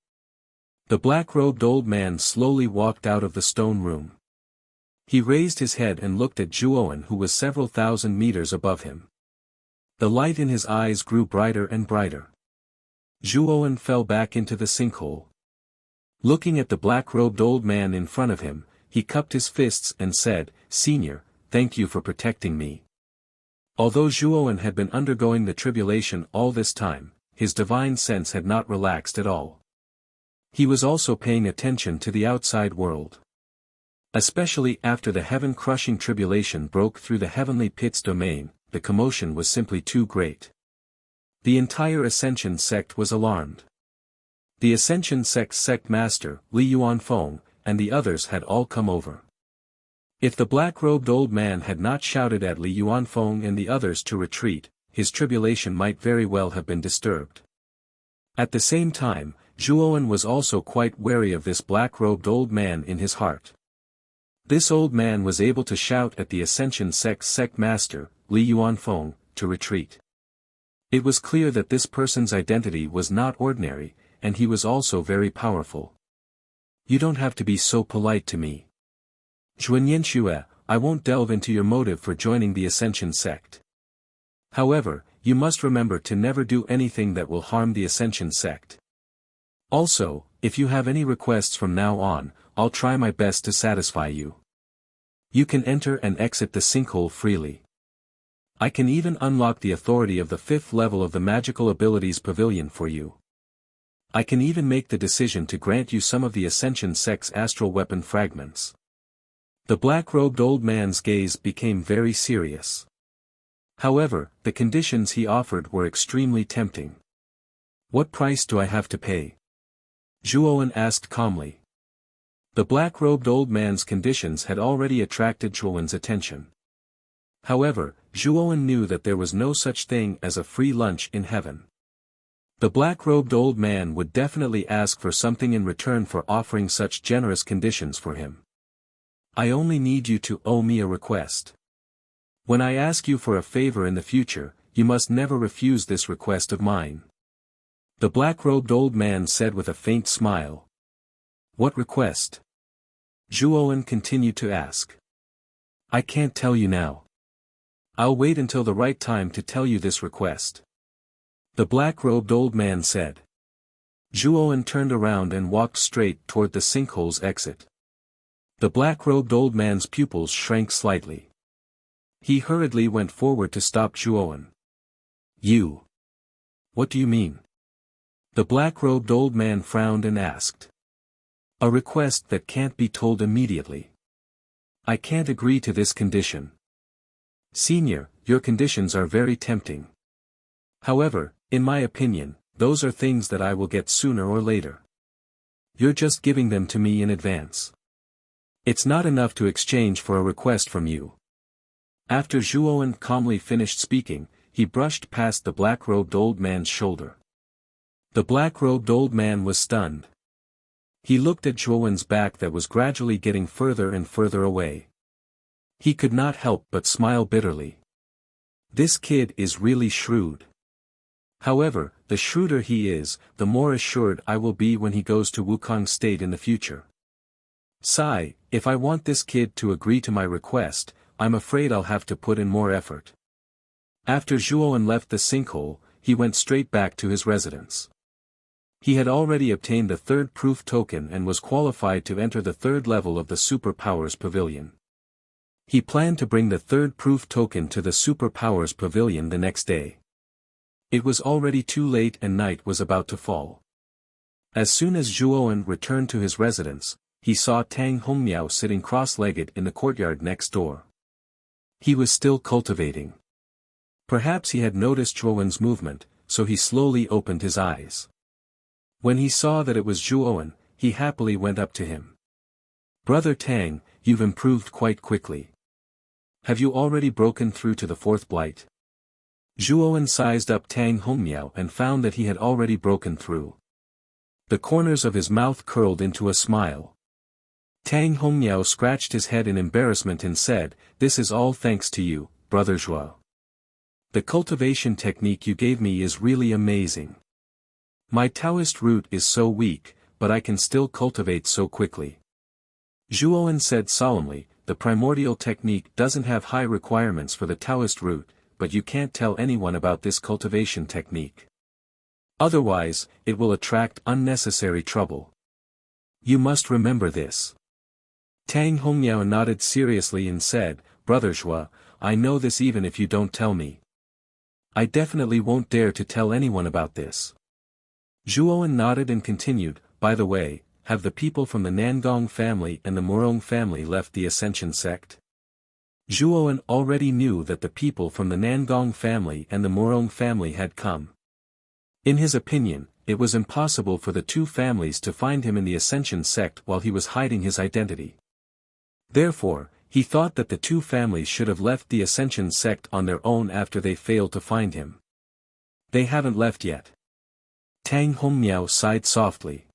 The black-robed old man slowly walked out of the stone room. He raised his head and looked at Zhuowen, who was several thousand meters above him. The light in his eyes grew brighter and brighter. Zhuowen fell back into the sinkhole. Looking at the black-robed old man in front of him, he cupped his fists and said, "Senior, thank you for protecting me." Although Zhuowen had been undergoing the tribulation all this time, his divine sense had not relaxed at all. He was also paying attention to the outside world. Especially after the heaven-crushing tribulation broke through the heavenly pit's domain, the commotion was simply too great. The entire Ascension sect was alarmed. The Ascension sect's sect master, Li Yuanfeng, and the others had all come over. If the black-robed old man had not shouted at Li Yuanfeng and the others to retreat, his tribulation might very well have been disturbed. At the same time, Zhuowen was also quite wary of this black-robed old man in his heart. This old man was able to shout at the Ascension sect's sect master, Li Yuanfeng, to retreat. It was clear that this person's identity was not ordinary, and he was also very powerful. "You don't have to be so polite to me. Zhuanyanxue, I won't delve into your motive for joining the Ascension sect. However, you must remember to never do anything that will harm the Ascension sect. Also, if you have any requests from now on, I'll try my best to satisfy you. You can enter and exit the sinkhole freely. I can even unlock the authority of the 5th level of the Magical Abilities Pavilion for you. I can even make the decision to grant you some of the Ascension sect's astral weapon fragments." The black-robed old man's gaze became very serious. However, the conditions he offered were extremely tempting. "What price do I have to pay?" Zhuowen asked calmly. The black-robed old man's conditions had already attracted Zhuowen's attention. However, Zhuowen knew that there was no such thing as a free lunch in heaven. The black-robed old man would definitely ask for something in return for offering such generous conditions for him. "I only need you to owe me a request. When I ask you for a favor in the future, you must never refuse this request of mine." The black-robed old man said with a faint smile. "What request?" Zhuowen continued to ask. "I can't tell you now. I'll wait until the right time to tell you this request," the black-robed old man said. Zhuowen turned around and walked straight toward the sinkhole's exit. The black-robed old man's pupils shrank slightly. He hurriedly went forward to stop Zhuowen. "You. What do you mean?" The black-robed old man frowned and asked. "A request that can't be told immediately. I can't agree to this condition. Senior, your conditions are very tempting. However, in my opinion, those are things that I will get sooner or later. You're just giving them to me in advance. It's not enough to exchange for a request from you." After Zhuowen calmly finished speaking, he brushed past the black-robed old man's shoulder. The black-robed old man was stunned. He looked at Zhuowen's back that was gradually getting further and further away. He could not help but smile bitterly. This kid is really shrewd. However, the shrewder he is, the more assured I will be when he goes to Wukong State in the future. Sigh, if I want this kid to agree to my request, I'm afraid I'll have to put in more effort. After Zhuowen left the sinkhole, he went straight back to his residence. He had already obtained the 3rd proof token and was qualified to enter the 3rd level of the Superpowers Pavilion. He planned to bring the 3rd proof token to the Superpowers Pavilion the next day. It was already too late and night was about to fall. As soon as Zhuowen returned to his residence, he saw Tang Hongmiao sitting cross-legged in the courtyard next door. He was still cultivating. Perhaps he had noticed Zhuowen's movement, so he slowly opened his eyes. When he saw that it was Zhuowen, he happily went up to him. "Brother Tang, you've improved quite quickly. Have you already broken through to the fourth blight?" Zhuowen sized up Tang Hongmiao and found that he had already broken through. The corners of his mouth curled into a smile. Tang Hongmiao scratched his head in embarrassment and said, "This is all thanks to you, Brother Zhuo. The cultivation technique you gave me is really amazing. My Taoist root is so weak, but I can still cultivate so quickly." Zhuowen said solemnly, "The primordial technique doesn't have high requirements for the Taoist root, but you can't tell anyone about this cultivation technique. Otherwise, it will attract unnecessary trouble. You must remember this." Tang Hongmiao nodded seriously and said, "Brother Zhuo, I know this even if you don't tell me. I definitely won't dare to tell anyone about this." Zhuowen nodded and continued, "By the way, have the people from the Nangong family and the Murong family left the Ascension sect?" Zhuowen already knew that the people from the Nangong family and the Murong family had come. In his opinion, it was impossible for the two families to find him in the Ascension sect while he was hiding his identity. Therefore, he thought that the two families should have left the Ascension sect on their own after they failed to find him. "They haven't left yet." Tang Hongmiao sighed softly.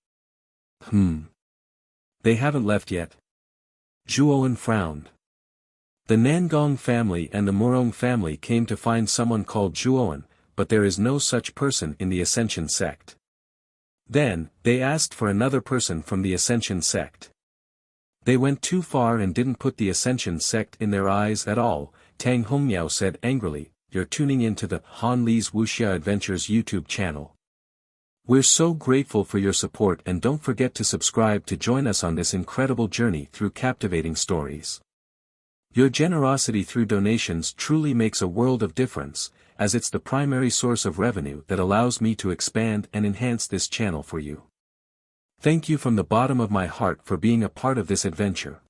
They haven't left yet?" Zhuowen frowned. "The Nangong family and the Murong family came to find someone called Zhuowen, but there is no such person in the Ascension sect. Then, they asked for another person from the Ascension sect. They went too far and didn't put the Ascension sect in their eyes at all," Tang Hongmiao said angrily. "You're tuning into the Han Li's Wuxia Adventures YouTube channel. We're so grateful for your support and don't forget to subscribe to join us on this incredible journey through captivating stories. Your generosity through donations truly makes a world of difference, as it's the primary source of revenue that allows me to expand and enhance this channel for you. Thank you from the bottom of my heart for being a part of this adventure."